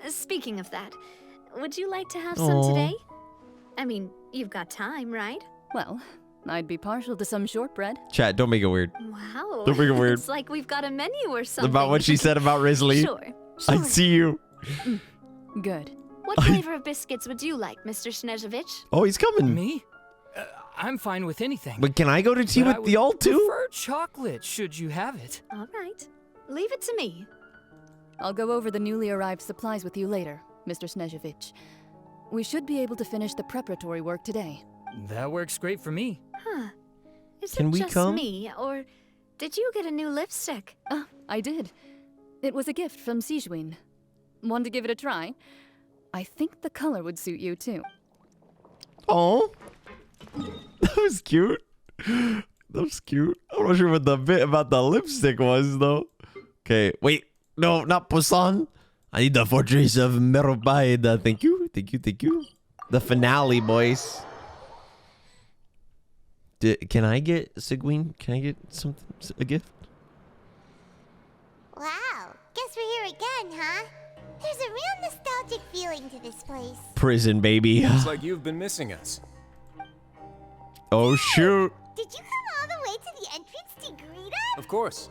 Speaking of that, would you like to have some today? I mean, you've got time, right? Well, I'd be partial to some shortbread. Chat, don't make it weird. Wow. Don't make it weird. It's like we've got a menu or something. About what she said about Risley. Sure. I see you. Good. What flavor of biscuits would you like, Mr. Snezhovich? Oh, he's coming. Me? I'm fine with anything. But can I go to tea with the all too? I prefer chocolate, should you have it. All right. Leave it to me. I'll go over the newly arrived supplies with you later, Mr. Snezhovich. We should be able to finish the preparatory work today. That works great for me. Huh. Is Can it we just come? me, or did you get a new lipstick? I did. It was a gift from Sijuin. Want to give it a try? I think the color would suit you too. Oh, that was cute. That was cute. I'm not sure what the bit about the lipstick was though. Okay, wait. No, not Poisson. I need the Fortress of Meropide. Thank you. Thank you. Thank you. The finale, boys. Can I get Sigween? Can I get something? A gift? Wow. Guess we're here again, huh? There's a real nostalgic feeling to this place. Prison, baby. Looks like you've been missing us. Oh, shoot. Did you come all the way to the entrance to greet us? Of course.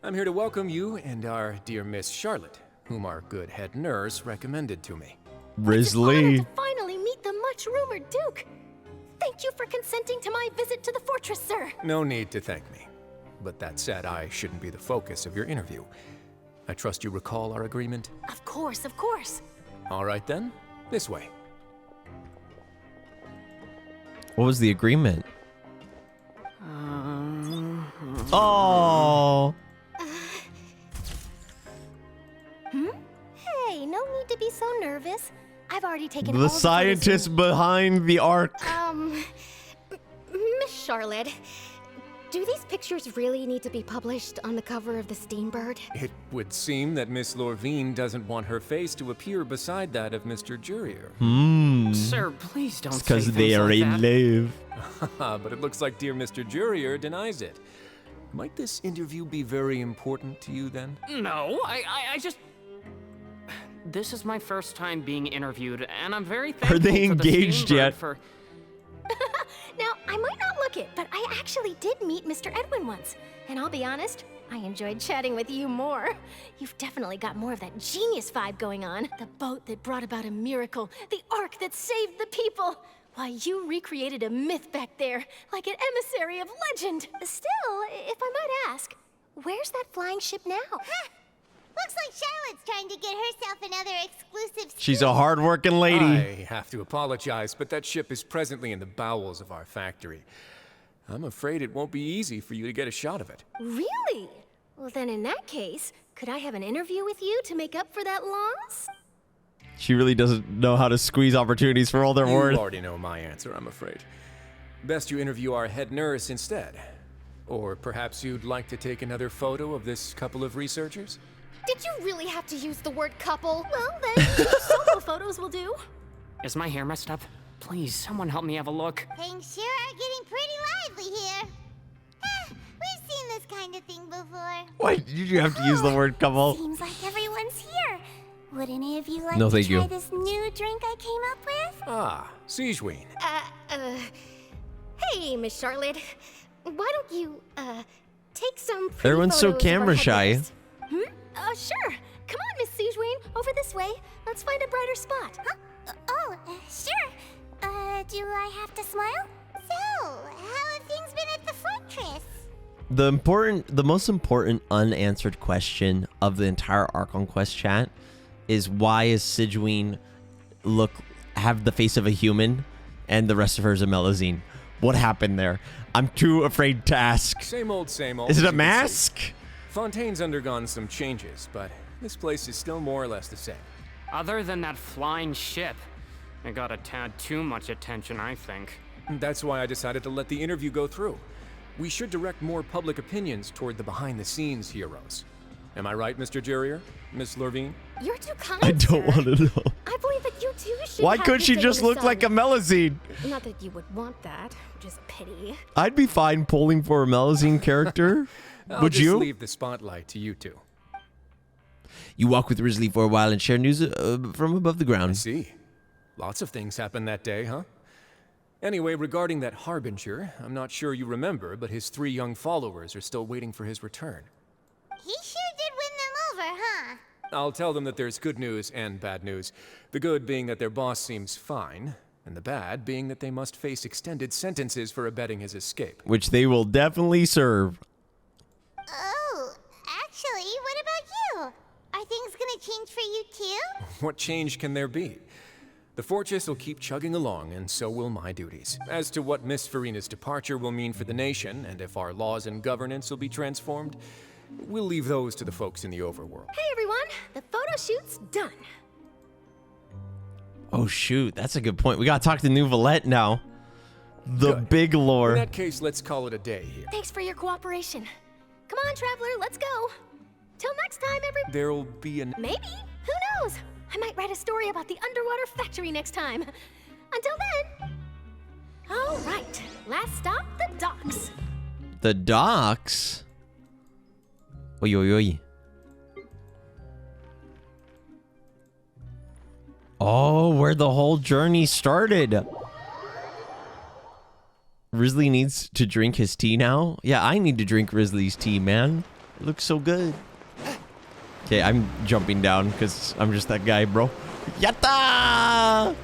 I'm here to welcome you and our dear Miss Charlotte, whom our good head nurse recommended to me. Risley. Finally meet the much-rumored Duke. Thank you for consenting to my visit to the fortress, sir. No need to thank me. But that said, I shouldn't be the focus of your interview. I trust you recall our agreement? Of course, of course. All right then, this way. What was the agreement? Oh. Hey, no need to be so nervous. I've already taken all The the scientist behind the arc. Miss Charlotte, do these pictures really need to be published on the cover of the Steambird? It would seem that Miss Lorvine doesn't want her face to appear beside that of Mr. Jurier. Sir, please don't say Because things they are like in that. love. But it looks like dear Mr. Jurier denies it. Might this interview be very important to you then? No, I just... This is my first time being interviewed, and I'm very thankful Are they to the engaged Steambird yet? for... Now, I might not look it, but I actually did meet Mr. Edwin once. And I'll be honest, I enjoyed chatting with you more. You've definitely got more of that genius vibe going on. The boat that brought about a miracle. The ark that saved the people. Why, you recreated a myth back there, like an emissary of legend. Still, if I might ask, where's that flying ship now? Looks like Charlotte's trying to get herself another exclusive She's a hard-working lady. I have to apologize, but that ship is presently in the bowels of our factory. I'm afraid it won't be easy for you to get a shot of it. Really? Well, then in that case, could I have an interview with you to make up for that loss? She really doesn't know how to squeeze opportunities for all their worth. You already know my answer, I'm afraid. Best you interview our head nurse instead. Or perhaps you'd like to take another photo of this couple of researchers? Did you really have to use the word couple? Well, then, solo photos will do. Is my hair messed up? Please, someone help me have a look. Things sure are getting pretty lively here. We've seen this kind of thing before. Why did you have to use the word couple? Seems like everyone's here. Would any of you like No, to thank try you. this new drink I came up with? Ah, Sigeween. Hey, Miss Charlotte. Why don't you, take some pretty Everyone's so photos of our camera head shy. nurse? Sure. Come on, Miss Sigeween. Over this way. Let's find a brighter spot. Huh? Sure. Do I have to smile? So, how have things been at the fortress? The most important unanswered question of the entire Archon Quest chat is why is Sigeween have the face of a human and the rest of her is a Melazine? What happened there? I'm too afraid to ask. Same old, same old. Is it a as you can mask? see. Fontaine's undergone some changes, but this place is still more or less the same. Other than that flying ship, it got a tad too much attention, I think. That's why I decided to let the interview go through. We should direct more public opinions toward the behind-the-scenes heroes. Am I right, Mr. Jurier? Miss Lorvine? You're too kind, I don't want to know. I believe that you too should Why have couldn't your she say just in the look like a sun. Melazine? Not that you would want that, which is a pity. I'd be fine pulling for a Melazine character. I'll Would just you? leave the spotlight to you two. You walk with Risley for a while and share news from above the ground. I see. Lots of things happened that day, huh? Anyway, regarding that Harbinger, I'm not sure you remember, but his 3 young followers are still waiting for his return. He sure did win them over, huh? I'll tell them that there's good news and bad news. The good being that their boss seems fine, and the bad being that they must face extended sentences for abetting his escape. Which they will definitely serve. Oh, actually, what about you? Are things gonna change for you too? What change can there be? The fortress will keep chugging along, and so will my duties. As to what Miss Furina's departure will mean for the nation, and if our laws and governance will be transformed, We'll leave those to the folks in the overworld. Hey everyone, the photo shoot's done. Oh shoot, that's a good point. We gotta talk to Neuvillette now. The big lore. In that case, let's call it a day here. Thanks for your cooperation. Come on, Traveler, let's go. Till next time, everyone. There'll be an... Maybe. Who knows? I might write a story about the underwater factory next time. Until then. All right. Last stop, the docks. The docks? Oi, oi, oi. Oh, where the whole journey started. Risley needs to drink his tea now? Yeah, I need to drink Risley's tea, man. It looks so good. Okay, I'm jumping down because I'm just that guy, bro. Yatta!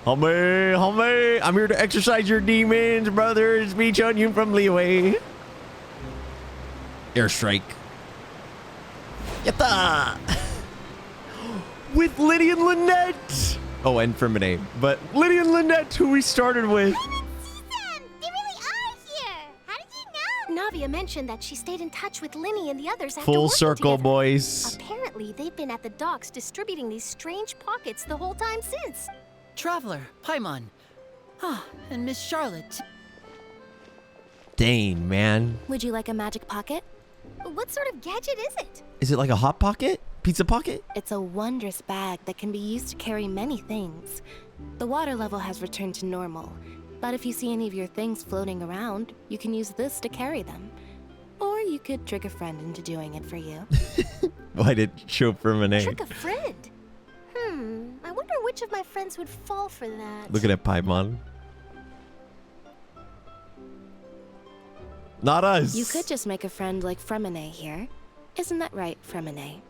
Homie, homie! I'm here to exercise your demons, brothers. Beach on you from leeway. Airstrike. Yatta! With Lydia and Lynette! Oh, and Frimine. But Lydia and Lynette, who we started with. Navia mentioned that she stayed in touch with Linny and the others after Full working circle, together. boys. Apparently, they've been at the docks distributing these strange pockets the whole time since. Traveler, Paimon. Ah, and Miss Charlotte. Dang, man. Would you like a magic pocket? What sort of gadget is it? Is it like a hot pocket? Pizza pocket? It's a wondrous bag that can be used to carry many things. The water level has returned to normal, but if you see any of your things floating around, you can use this to carry them. Or you could trick a friend into doing it for you. Why did it show Frimine? Trick a friend? I wonder which of my friends would fall for that. Look at that, Paimon. Not us. You could just make a friend like Frimine here. Isn't that right, Frimine?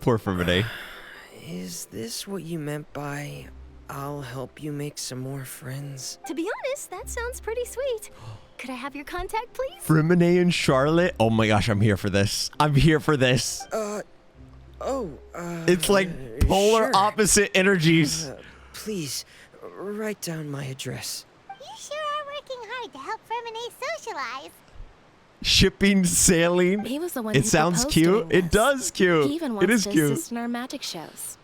Poor Frimine. Is this what you meant by I'll help you make some more friends? To be honest, that sounds pretty sweet. Could I have your contact, please? Frimine and Charlotte? Oh my gosh, I'm here for this. I'm here for this. It's like polar sure. opposite energies. Please, write down my address. You sure are working hard to help Frimine socialize. Shipping, sailing. He was the one It who sounds proposed cute. doing It this. does cute. He even wants It is to cute. assist in our magic shows.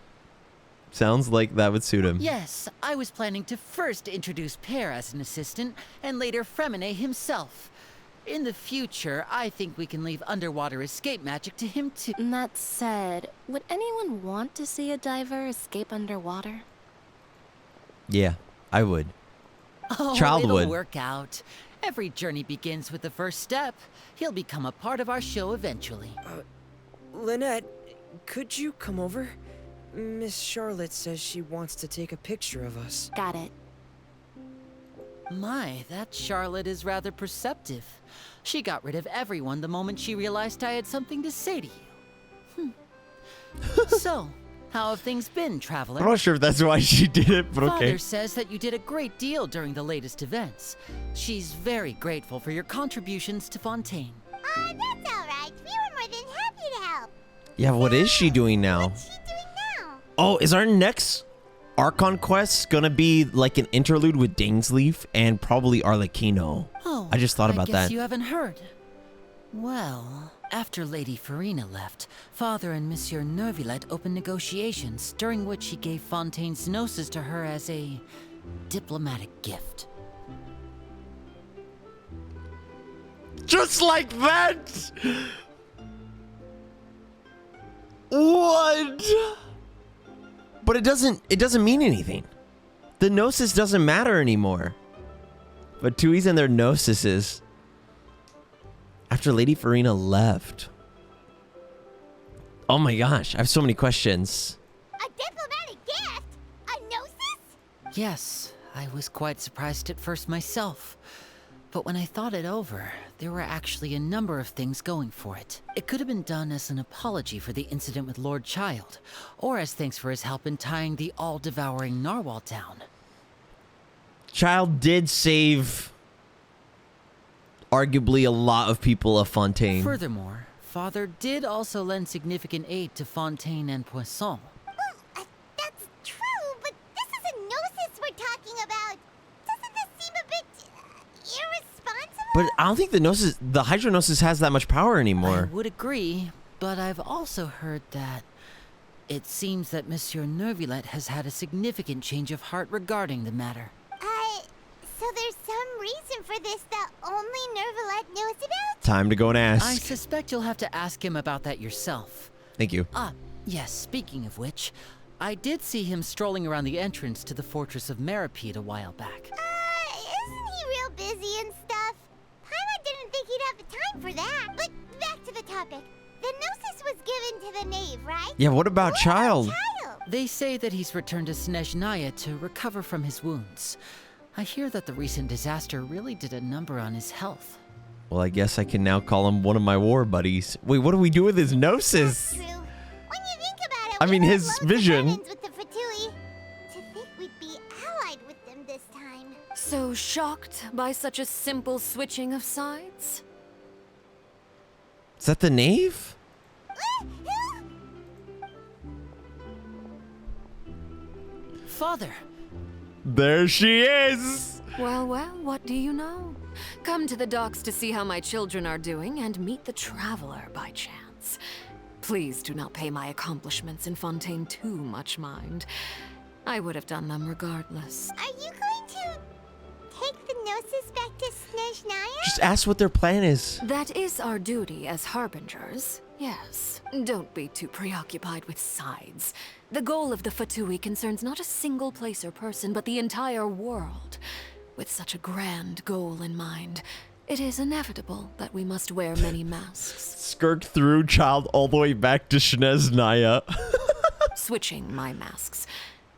Sounds like that would suit him. Yes, I was planning to first introduce Per as an assistant, and later Frimine himself. In the future, I think we can leave underwater escape magic to him too. That said, would anyone want to see a diver escape underwater? Yeah, I would. Oh, Child it'll would. work out. Every journey begins with the first step. He'll become a part of our show eventually. Lynette, could you come over? Miss Charlotte says she wants to take a picture of us. Got it. My, that Charlotte is rather perceptive. She got rid of everyone the moment she realized I had something to say to you. So, how have things been, Traveler? I'm not sure if that's why she did it, but okay. Father says that you did a great deal during the latest events. She's very grateful for your contributions to Fontaine. That's all right. We were more than happy to help. Yeah, what is she doing now? What's she doing now? Oh, is our next Archon quest gonna be like an interlude with Dainsleif and probably Arlecchino? Oh, I just thought about I guess that. you haven't heard. Well, after Lady Furina left, Father and Monsieur Neuvillette opened negotiations, during which he gave Fontaine's Nosis to her as a diplomatic gift. Just like that? What? But it doesn't mean anything. The Nosis doesn't matter anymore. But Tui's and their Nosises. After Lady Furina left. Oh my gosh, I have so many questions. A diplomatic gift? A Nosis? Yes, I was quite surprised at first myself. But when I thought it over, there were actually a number of things going for it. It could have been done as an apology for the incident with Lord Child, or as thanks for his help in tying the All-Devouring Narwhal down. Child did save arguably a lot of people of Fontaine. Furthermore, Father did also lend significant aid to Fontaine and Poisson. That's true, but this is a Nosis we're talking about. Doesn't this seem a bit irresponsible? But I don't think the Hydronosis has that much power anymore. I would agree, but I've also heard that it seems that Monsieur Neuvillette has had a significant change of heart regarding the matter. So there's some reason for this that only Neuvillette knows about? Time to go and ask. I suspect you'll have to ask him about that yourself. Thank you. Yes, speaking of which, I did see him strolling around the entrance to the fortress of Meropide a while back. Isn't he real busy and stuff? Paimon didn't think he'd have the time for that. But back to the topic. The Nosis was given to the knave, right? Yeah, what about Child? They say that he's returned to Snezhnaya to recover from his wounds. I hear that the recent disaster really did a number on his health. Well, I guess I can now call him one of my war buddies. Wait, what do we do with his Gnosis? True. When you think about it, I mean, his vision. With the Fatui. To think we'd be allied with them this time. So shocked by such a simple switching of sides? Is that the knave? Father! There she is! Well, what do you know? Come to the docks to see how my children are doing and meet the traveler by chance. Please do not pay my accomplishments in Fontaine too much mind. I would have done them regardless. Are you going to take the Gnosis back to Snezhnaya? Just ask what their plan is. That is our duty as harbingers, yes. Don't be too preoccupied with sides. The goal of the Fatui concerns not a single place or person, but the entire world. With such a grand goal in mind, it is inevitable that we must wear many masks. Skirk threw Child all the way back to Snezhnaya. Switching my masks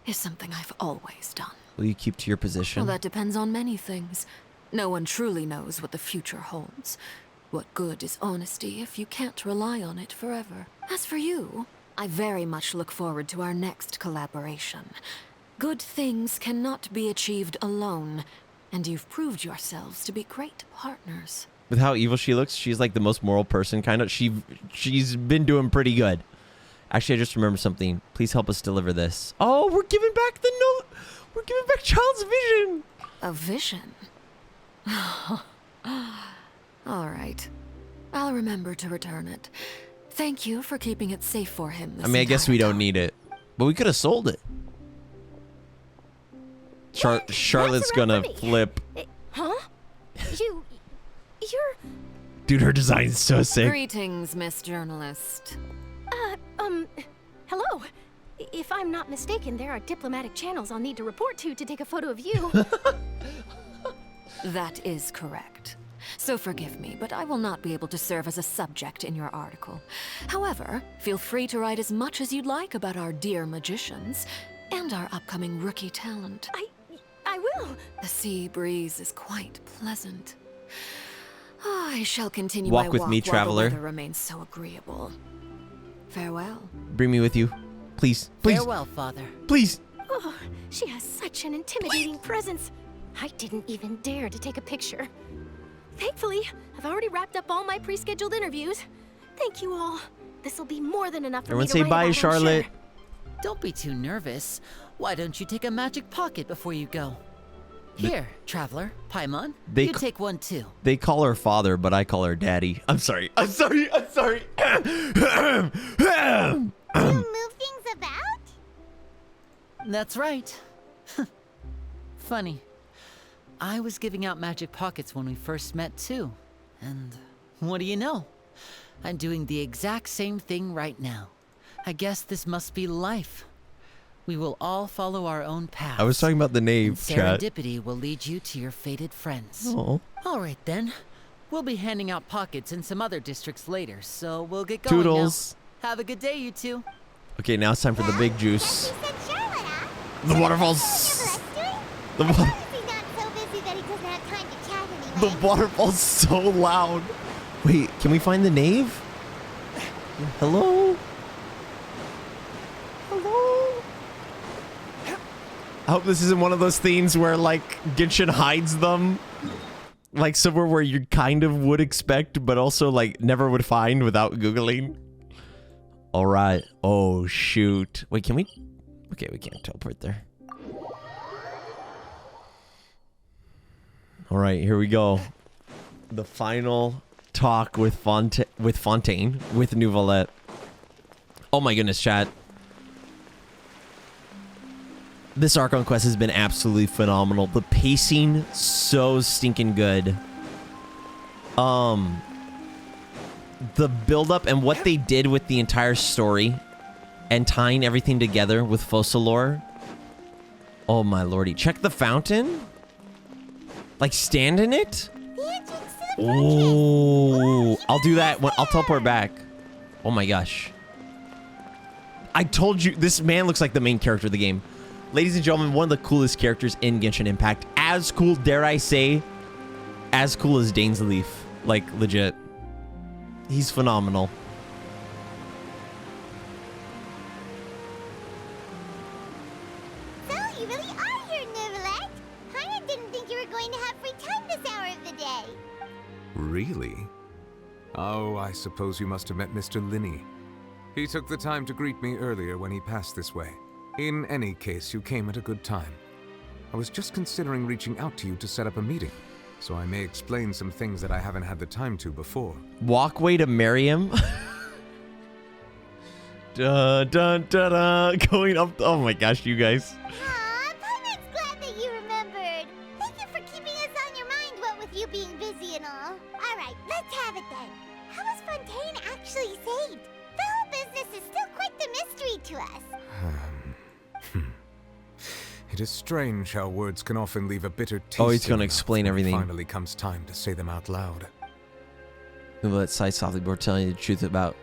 is something I've always done. Will you keep to your position? Well, that depends on many things. No one truly knows what the future holds. What good is honesty if you can't rely on it forever? As for you, I very much look forward to our next collaboration. Good things cannot be achieved alone, and you've proved yourselves to be great partners. With how evil she looks, she's like the most moral person, kind of. She's been doing pretty good. Actually, I just remembered something. Please help us deliver this. Oh, we're giving back the note. We're giving back Child's vision. A vision? All right. I'll remember to return it. Thank you for keeping it safe for him. I mean, I guess we don't need it, but we could have sold it. Charlotte's gonna flip. Huh? You're... Dude, her design's so sick. Greetings, Miss Journalist. Hello. If I'm not mistaken, there are diplomatic channels I'll need to report to take a photo of you. That is correct. So forgive me, but I will not be able to serve as a subject in your article. However, feel free to write as much as you'd like about our dear magicians and our upcoming rookie talent. I will. The sea breeze is quite pleasant. I shall continue Walk my with walk me, while traveler. the weather remains so agreeable. Farewell. Bring me with you. Please. Please. Farewell, Father. Please. Oh, she has such an intimidating presence. I didn't even dare to take a picture. Thankfully, I've already wrapped up all my pre-scheduled interviews. Thank you all. This'll be more than enough for Everyone me to say write bye, about, I'm Charlotte. sure. Don't be too nervous. Why don't you take a magic pocket before you go? Here, traveler, Paimon, you take one too. They call her father, but I call her daddy. I'm sorry. I'm sorry. I'm sorry. You move things about? That's right. Funny. I was giving out magic pockets when we first met too. And what do you know? I'm doing the exact same thing right now. I guess this must be life. We will all follow our own paths. I was talking about the knave, chat. Serendipity will lead you to your fated friends. Oh. All right then. We'll be handing out pockets in some other districts later, so we'll get going Toodles. now. Have a good day, you two. Okay, now it's time for the big juice. The waterfall's... The waterfall's so loud. Wait, can we find the knave? Hello? Hello? I hope this isn't one of those things where, like, Genshin hides them. Like, somewhere where you kind of would expect, but also, like, never would find without Googling. Alright. Oh, shoot. Wait, can we... Okay, we can't teleport there. Alright, here we go. The final talk with Fontaine, with Neuvillette. Oh my goodness, chat. This Archon quest has been absolutely phenomenal. The pacing, so stinking good. The build-up and what they did with the entire story and tying everything together with Focalors. Oh my lordy. Check the fountain. Like, stand in it? Oh, I'll do that when I'll teleport back. Oh my gosh. I told you, this man looks like the main character of the game. Ladies and gentlemen, one of the coolest characters in Genshin Impact. As cool, dare I say, as cool as Dane's Leaf. Like, legit. He's phenomenal. So, you really are here, Neuvillette. I didn't think you were going to have free time this hour of the day. Really? Oh, I suppose you must have met Mr. Linney. He took the time to greet me earlier when he passed this way. In any case, you came at a good time. I was just considering reaching out to you to set up a meeting, so I may explain some things that I haven't had the time to before. Walkway to Miriam. Dun, dun, dun, dun. Going up. Oh my gosh, you guys. Aw, Paimon's glad that you remembered. Thank you for keeping us on your mind, what with you being busy and all. Alright, let's have it then. How was Fontaine actually saved? The whole business is still quite the mystery to us. It is strange how words can often leave a bitter taste. Oh, he's going to explain everything. Finally comes time to say them out loud. Neuvillette sighed softly before telling you the truth about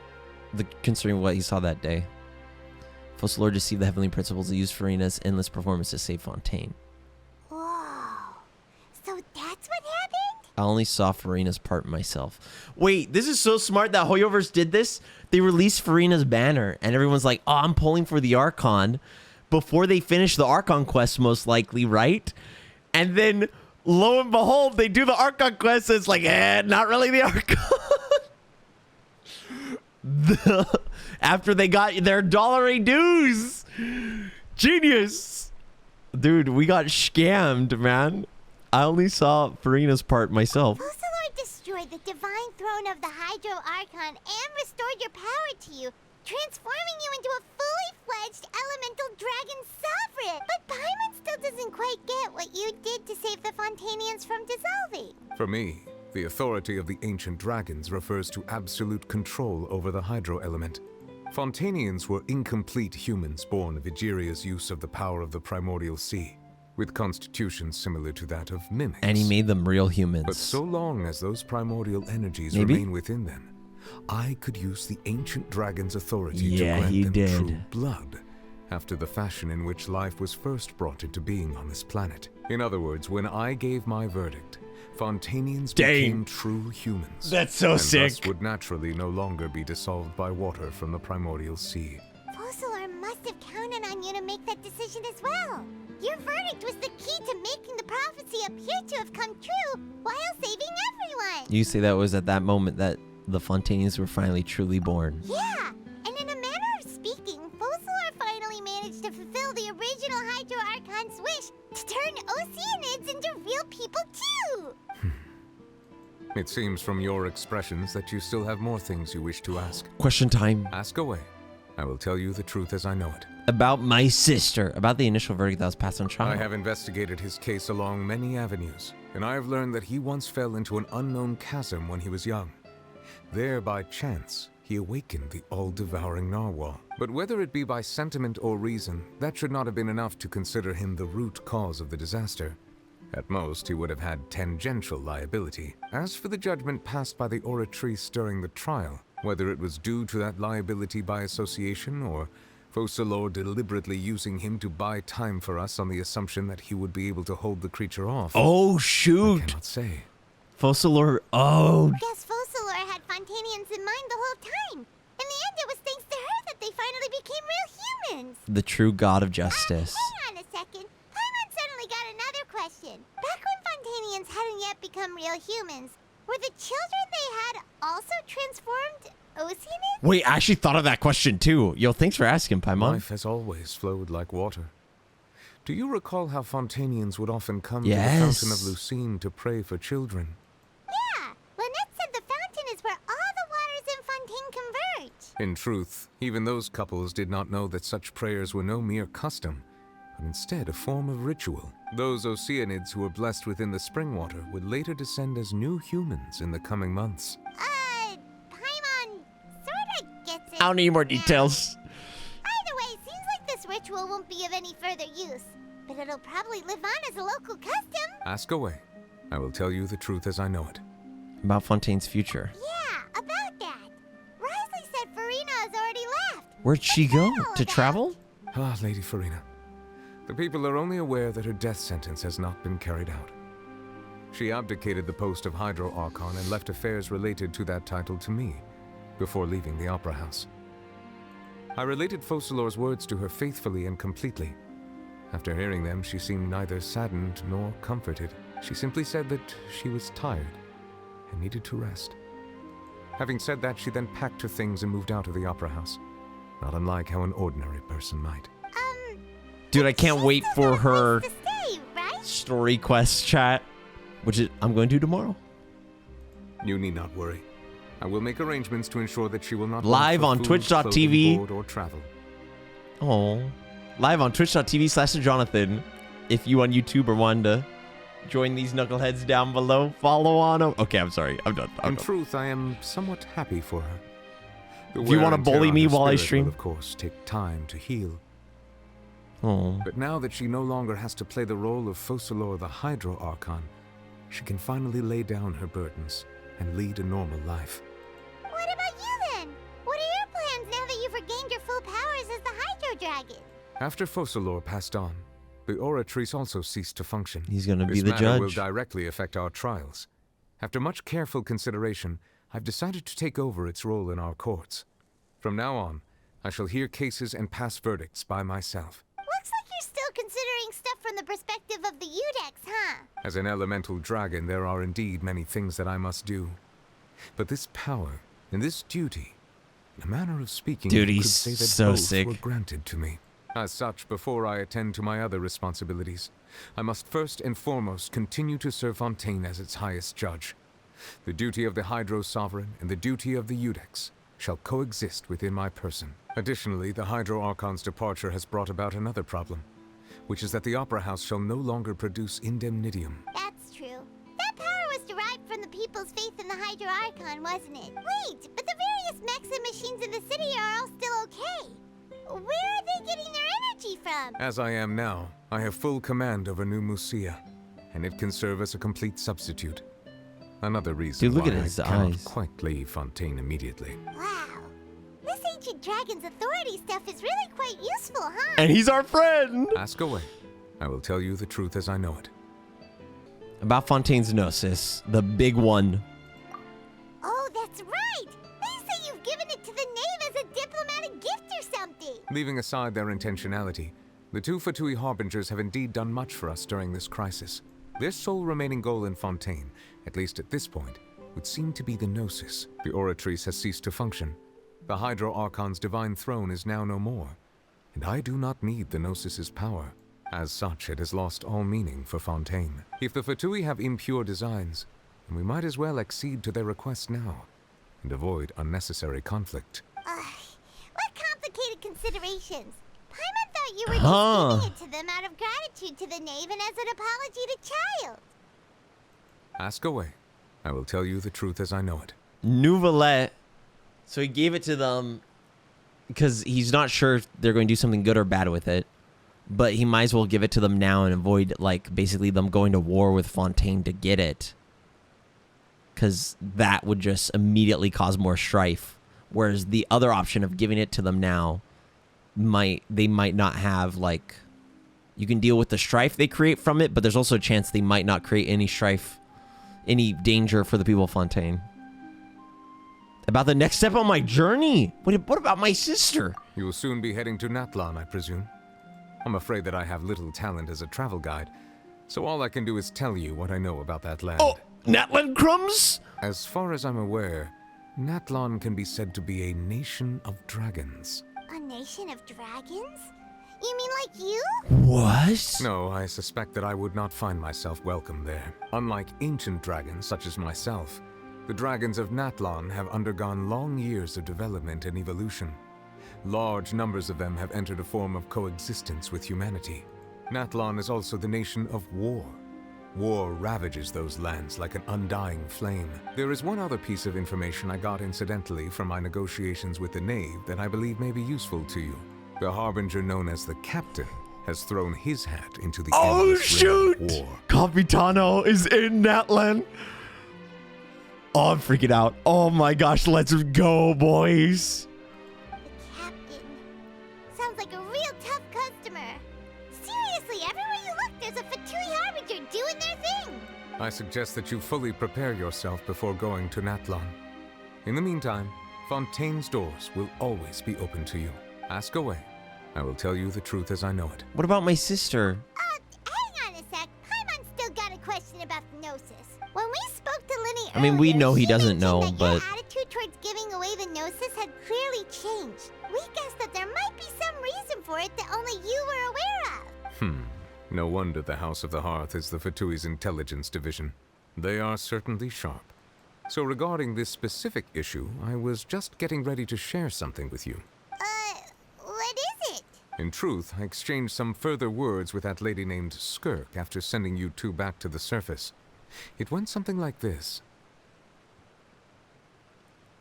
concerning what he saw that day. Focalors deceived the heavenly principles and used Furina's endless performance to save Fontaine. Whoa. So that's what happened? I only saw Furina's part myself. Wait, this is so smart that Hoyoverse did this. They released Furina's banner, and everyone's like, oh, I'm pulling for the Archon. Before they finish the Archon quest, most likely, right? And then, lo and behold, they do the Archon quest, and it's like, not really the Archon. After they got their $1 dues. Genius. Dude, we got scammed, man. I only saw Furina's part myself. Focalors destroyed the divine throne of the Hydro Archon and restored your power to you, transforming you into a fully-fledged elemental dragon sovereign. But Paimon still doesn't quite get what you did to save the Fontainians from dissolving. For me, the authority of the ancient dragons refers to absolute control over the hydro element. Fontainians were incomplete humans born of Egeria's use of the power of the primordial sea, with constitutions similar to that of mimics. And he made them real humans. But so long as those primordial energies remain within them, I could use the ancient dragon's authority to grant them true blood, after the fashion in which life was first brought into being on this planet. In other words, when I gave my verdict, Fontainians became true humans. That's so sick. Thus would naturally no longer be dissolved by water from the primordial sea. Focalors must have counted on you to make that decision as well. Your verdict was the key to making the prophecy appear to have come true while saving everyone. You say that was at that moment that the Fontainians were finally truly born. Yeah, and in a manner of speaking, Focalors finally managed to fulfill the original Hydro Archon's wish to turn Oceanids into real people too. It seems from your expressions that you still have more things you wish to ask. Question time. Ask away. I will tell you the truth as I know it. About my sister. About the initial verdict that was passed on trial. I have investigated his case along many avenues, and I have learned that he once fell into an unknown chasm when he was young. There, by chance, he awakened the All-Devouring Narwhal. But whether it be by sentiment or reason, that should not have been enough to consider him the root cause of the disaster. At most, he would have had tangential liability. As for the judgment passed by the oratrice during the trial, whether it was due to that liability by association or Focalors deliberately using him to buy time for us on the assumption that he would be able to hold the creature off. Oh, shoot. I cannot say. Focalors, oh. Guess Focalors had Fontainians in mind the whole time. In the end, it was thanks to her that they finally became real humans. The true god of justice. Hang on a second. Paimon suddenly got another question. Back when Fontainians hadn't yet become real humans, were the children they had also transformed Oceanids? Wait, I actually thought of that question too. Yo, thanks for asking, Paimon. Life has always flowed like water. Do you recall how Fontainians would often come to the Yes. Fountain of Lucine to pray for children? Yeah, In truth, even those couples did not know that such prayers were no mere custom, but instead a form of ritual. Those Oceanids who were blessed within the spring water would later descend as new humans in the coming months. Paimon sorta gets it. I don't need more details. Either way, seems like this ritual won't be of any further use, but it'll probably live on as a local custom. Ask away. I will tell you the truth as I know it. About Fontaine's future. Yeah, about that. Risley said Furina has already left. Where'd she go? To travel? Ah, Lady Furina. The people are only aware that her death sentence has not been carried out. She abdicated the post of Hydro Archon and left affairs related to that title to me, before leaving the Opera House. I related Focalors' words to her faithfully and completely. After hearing them, she seemed neither saddened nor comforted. She simply said that she was tired and needed to rest. Having said that, she then packed her things and moved out of the Opera House, not unlike how an ordinary person might. Dude, I can't wait for her Stay, right? story quest chat, which I'm going to do tomorrow. You need not worry. I will make arrangements to ensure that she will not Live on want for food, twitch.tv. clothing, board, or travel. Oh, live on twitch.tv/Thejonathon. If you on YouTube are wanting to join these knuckleheads down below, follow on them. Okay, I'm sorry. I'm done. In truth, I am somewhat happy for her. The If you wear want to and tear bully on me her while I spirit stream. will, of course, take time to heal. Oh. But now that she no longer has to play the role of Focalor the Hydro Archon, she can finally lay down her burdens and lead a normal life. What about you then? What are your plans now that you've regained your full powers as the Hydro Dragon? After Focalor passed on, the Oratrice also ceased to function. He's gonna be This the matter will judge. directly affect our trials. After much careful consideration, I've decided to take over its role in our courts. From now on, I shall hear cases and pass verdicts by myself. Looks like you're still considering stuff from the perspective of the Udex, huh? As an elemental dragon, there are indeed many things that I must do. But this power and this duty, in a manner of speaking, Dude, you could he's say that so both sick. were granted to me. As such, before I attend to my other responsibilities, I must first and foremost continue to serve Fontaine as its highest judge. The duty of the Hydro Sovereign and the duty of the Udex shall coexist within my person. Additionally, the Hydro Archon's departure has brought about another problem, which is that the Opera House shall no longer produce indemnitium. That's true. That power was derived from the people's faith in the Hydro Archon, wasn't it? Wait, but the various mechs and machines in the city are all still okay. Where are they getting their energy from? As I am now, I have full command over New Musia, and it can serve as a complete substitute. Another reason Dude, look why at his I cannot eyes. quite leave Fontaine immediately. Wow. This ancient dragon's authority stuff is really quite useful, huh? And he's our friend. Ask away. I will tell you the truth as I know it. About Fontaine's Nosis, the big one. Oh, that's right. They say you've given it to the knave as a diplomatic gift or something. Leaving aside their intentionality, the two Fatui Harbingers have indeed done much for us during this crisis. Their sole remaining goal in Fontaine, at least at this point, would seem to be the Nosis. The Oratrice has ceased to function. The Hydro Archon's divine throne is now no more, and I do not need the Nosis's power. As such, it has lost all meaning for Fontaine. If the Fatui have impure designs, then we might as well accede to their request now, and avoid unnecessary conflict. What complicated considerations. Paimon thought you were just giving it to them out of gratitude to the knave and as an apology to Child. Ask away. I will tell you the truth as I know it. Neuvillette. So he gave it to them because he's not sure if they're going to do something good or bad with it. But he might as well give it to them now and avoid, like, basically them going to war with Fontaine to get it. Because that would just immediately cause more strife. Whereas the other option of giving it to them now, they might not have, like... You can deal with the strife they create from it, but there's also a chance they might not create any strife, any danger for the people of Fontaine. About the next step on my journey? What about my sister? You will soon be heading to Natlan, I presume. I'm afraid that I have little talent as a travel guide, so all I can do is tell you what I know about that land. Oh, Natlan crumbs? As far as I'm aware, Natlan can be said to be a nation of dragons. A nation of dragons? You mean like you? What? No, I suspect that I would not find myself welcome there. Unlike ancient dragons such as myself, The dragons of Natlan have undergone long years of development and evolution. Large numbers of them have entered a form of coexistence with humanity. Natlan is also the nation of war. War ravages those lands like an undying flame. There is one other piece of information I got incidentally from my negotiations with the Knave that I believe may be useful to you. The Harbinger known as the Captain has thrown his hat into the endless ring of war. Capitano is in Natlan. Oh, I'm freaking out. Oh my gosh, let's go, boys. The captain. Sounds like a real tough customer. Seriously, everywhere you look, there's a Fatui Harbinger doing their thing. I suggest that you fully prepare yourself before going to Natlan. In the meantime, Fontaine's doors will always be open to you. Ask away. I will tell you the truth as I know it. What about my sister? Hang on a sec. Paimon's still got a question about the Nosis. When we spoke to Linny I mean, we earlier, know he doesn't mentioned know, that but... your attitude towards giving away the Nosis had clearly changed. We guessed that there might be some reason for it that only you were aware of. No wonder the House of the Hearth is the Fatui's intelligence division. They are certainly sharp. So regarding this specific issue, I was just getting ready to share something with you. What is it? In truth, I exchanged some further words with that lady named Skirk after sending you two back to the surface. It went something like this.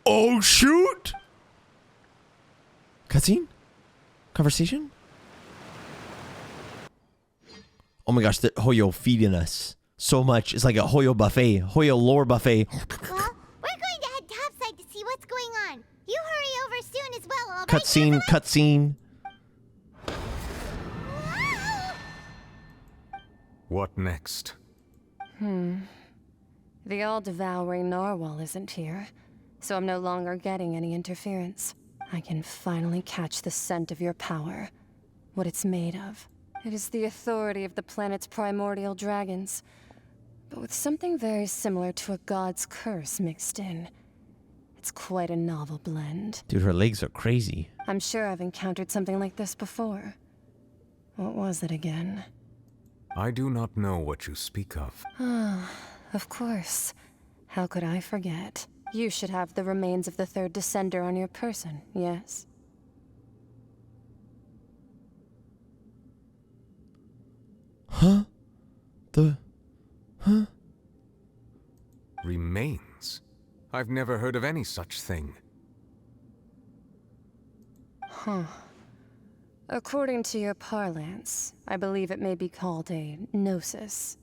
Oh, shoot! Cutscene? Conversation? Oh my gosh, the Hoyo feeding us so much. It's like a Hoyo buffet, Hoyo lore buffet. Well, we're going to head topside to see what's going on. You hurry over soon as well, all right? Cutscene, cutscene. What next? The All-Devouring Narwhal isn't here, so I'm no longer getting any interference. I can finally catch the scent of your power, what it's made of. It is the authority of the planet's primordial dragons, but with something very similar to a god's curse mixed in. It's quite a novel blend. Dude, her legs are crazy. I'm sure I've encountered something like this before. What was it again? I do not know what you speak of. Ah, of course. How could I forget? You should have the remains of the third descender on your person, yes? Huh? Huh? Remains? I've never heard of any such thing. Huh. According to your parlance, I believe it may be called a Nosis.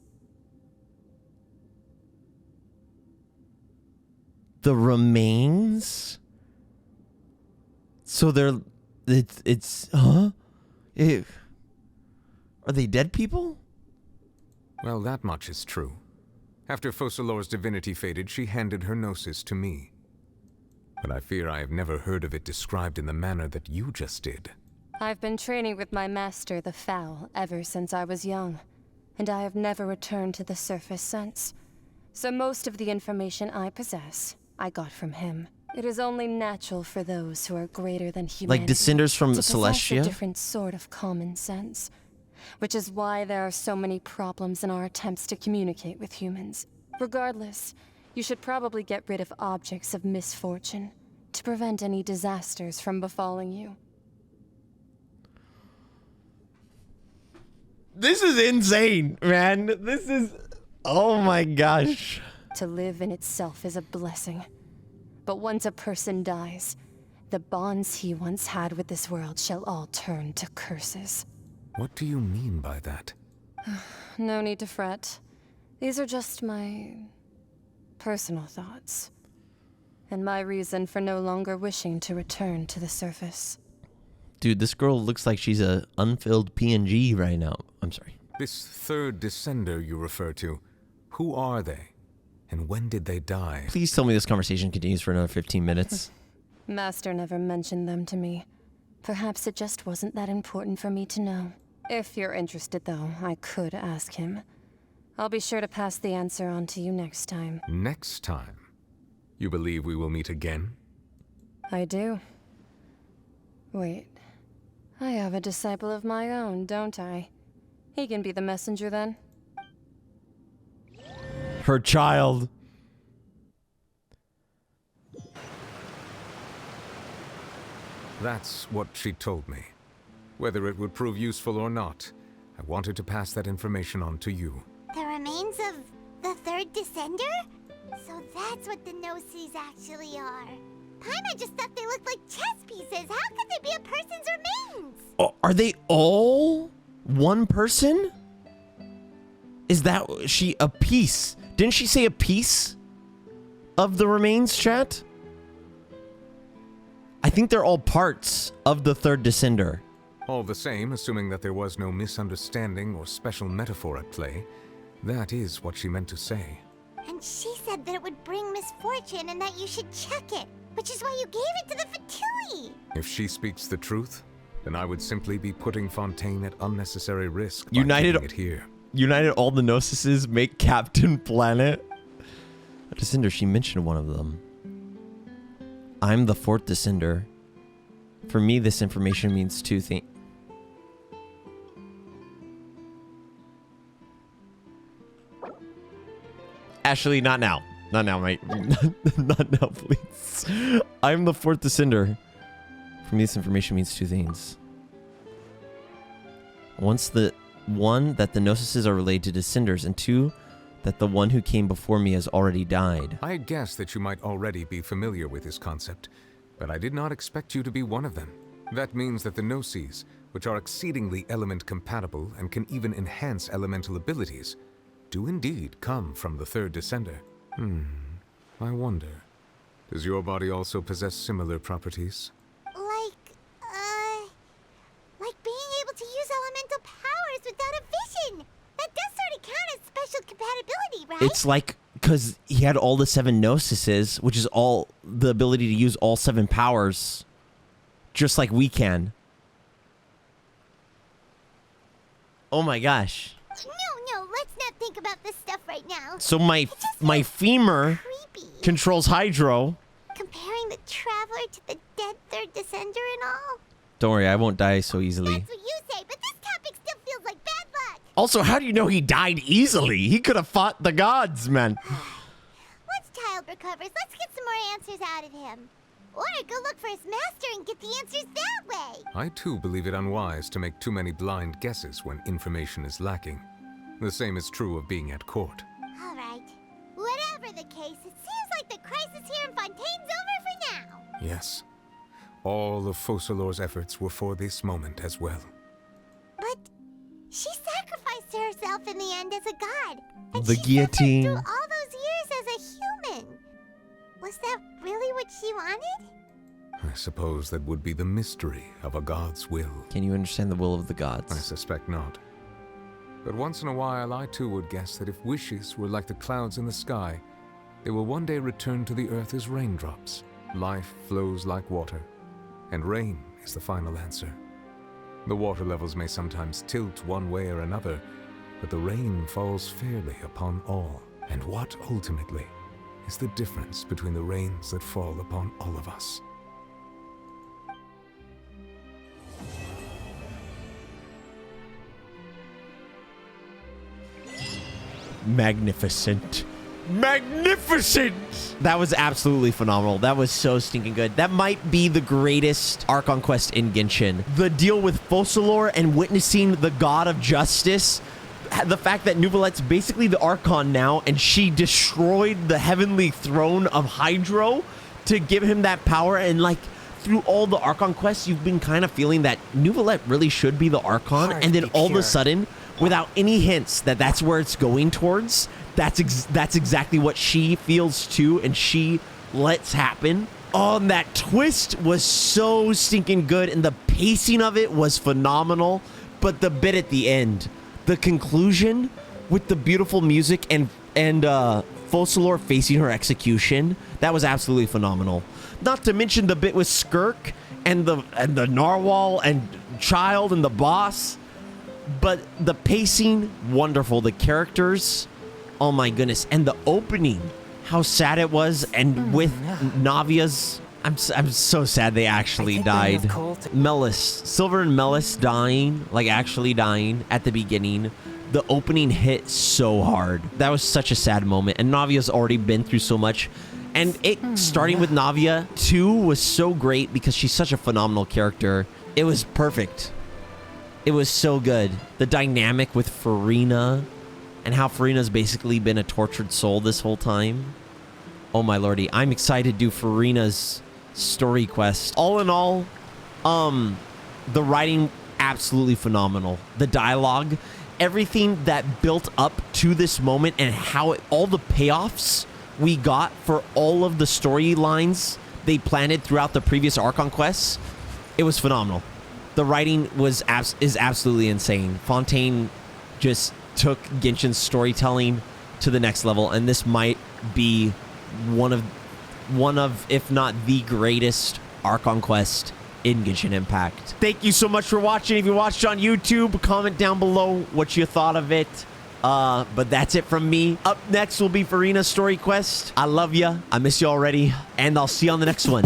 The remains? So they're... It's... Huh? Are they dead people? Well, that much is true. After Focalors' divinity faded, she handed her Nosis to me. But I fear I have never heard of it described in the manner that you just did. I've been training with my master, the Foul, ever since I was young, and I have never returned to the surface since. So most of the information I possess, I got from him. It is only natural for those who are greater than humanity. Like descenders from to possess Celestia? a different sort of common sense. Which is why there are so many problems in our attempts to communicate with humans. Regardless, you should probably get rid of objects of misfortune to prevent any disasters from befalling you. This is insane, man. This is... Oh my gosh. To live in itself is a blessing. But once a person dies, the bonds he once had with this world shall all turn to curses. What do you mean by that? No need to fret. These are just my... personal thoughts. And my reason for no longer wishing to return to the surface. Dude, this girl looks like she's a unfilled PNG right now. I'm sorry. This third descender you refer to, who are they? And when did they die? Please tell me this conversation continues for another 15 minutes. Master never mentioned them to me. Perhaps it just wasn't that important for me to know. If you're interested, though, I could ask him. I'll be sure to pass the answer on to you next time. Next time? You believe we will meet again? I do. Wait. I have a disciple of my own, don't I? He can be the messenger then. Her child. That's what she told me. Whether it would prove useful or not, I wanted to pass that information on to you. The remains of the third descender? So that's what the Nosis actually are. Paimon just thought they looked like chess pieces. How could they be a person's remains? Oh, are they all one person? Is that she a piece? Didn't she say a piece of the remains, chat? I think they're all parts of the third descender. All the same, assuming that there was no misunderstanding or special metaphor at play, that is what she meant to say. And she said that it would bring misfortune and that you should check it, which is why you gave it to the Fatui. If she speaks the truth, then I would simply be putting Fontaine at unnecessary risk by United keeping it here. United all the Nosises, make Captain Planet. A descender, she mentioned one of them. I'm the fourth descender. For me, this information means two things. Ashley, not now. Not now, mate. Not now, please. I'm the fourth descender. For me, this information means two things. One, that the Nosises are related to descenders, and two, that the one who came before me has already died. I guessed that you might already be familiar with this concept, but I did not expect you to be one of them. That means that the Nosis, which are exceedingly element compatible and can even enhance elemental abilities, do indeed come from the third descender. I wonder, does your body also possess similar properties? Like being able to use elemental powers without a vision. That does sort of count as special compatibility, right? It's like, because he had all the 7 Nosises, which is all the ability to use all 7 powers, just like we can. Oh my gosh. No, let's not think about this stuff right now. So my femur controls Hydro. Comparing the Traveler to the dead third descender and all. Don't worry, I won't die so easily. That's what you say, but this topic still feels like bad luck. Also, how do you know he died easily? He could have fought the gods, man. Once Child recovers, let's get some more answers out of him. Or go look for his master and get the answers that way. I too believe it unwise to make too many blind guesses when information is lacking. The same is true of being at court. All right. Whatever the case, it seems like the crisis here in Fontaine's over for now. Yes. All of Focalors' efforts were for this moment as well. But she sacrificed herself in the end as a god. And the guillotine. Through all those years as a human. Was that really what she wanted? I suppose that would be the mystery of a god's will. Can you understand the will of the gods? I suspect not. But once in a while, I too would guess that if wishes were like the clouds in the sky, they will one day return to the earth as raindrops. Life flows like water, and rain is the final answer. The water levels may sometimes tilt one way or another, but the rain falls fairly upon all. And what ultimately is the difference between the rains that fall upon all of us? Magnificent. Magnificent! That was absolutely phenomenal. That was so stinking good. That might be the greatest Archon quest in Genshin. The deal with Focalor and witnessing the god of justice. The fact that Neuvillette's basically the Archon now, and she destroyed the heavenly throne of Hydro to give him that power. And like, through all the Archon quests, you've been kind of feeling that Neuvillette really should be the Archon. And then all of a sudden, without any hints that that's where it's going towards, that's exactly what she feels too, and she lets happen. Oh, and that twist was so stinking good, and the pacing of it was phenomenal. But the bit at the end, the conclusion with the beautiful music and Focalor facing her execution, that was absolutely phenomenal. Not to mention the bit with Skirk and the Narwhal and Child and the boss. But the pacing, wonderful. The characters, oh my goodness. And the opening, how sad it was. And with Navia's, I'm so sad they actually died. Melis, Silver and Melis dying, like actually dying at the beginning. The opening hit so hard. That was such a sad moment. And Navia's already been through so much. And it starting with Navia 2 was so great because she's such a phenomenal character. It was perfect. It was so good. The dynamic with Furina and how Furina's basically been a tortured soul this whole time. Oh my lordy, I'm excited to do Furina's story quest. All in all, the writing absolutely phenomenal. The dialogue, everything that built up to this moment and how all the payoffs we got for all of the storylines they planted throughout the previous Archon quests, it was phenomenal. The writing is absolutely insane. Fontaine just took Genshin's storytelling to the next level, and this might be one of, if not the greatest Archon quest in Genshin Impact. Thank you so much for watching. If you watched on YouTube, comment down below what you thought of it. But that's it from me. Up next will be Furina's story quest. I love ya. I miss you already. And I'll see you on the next one.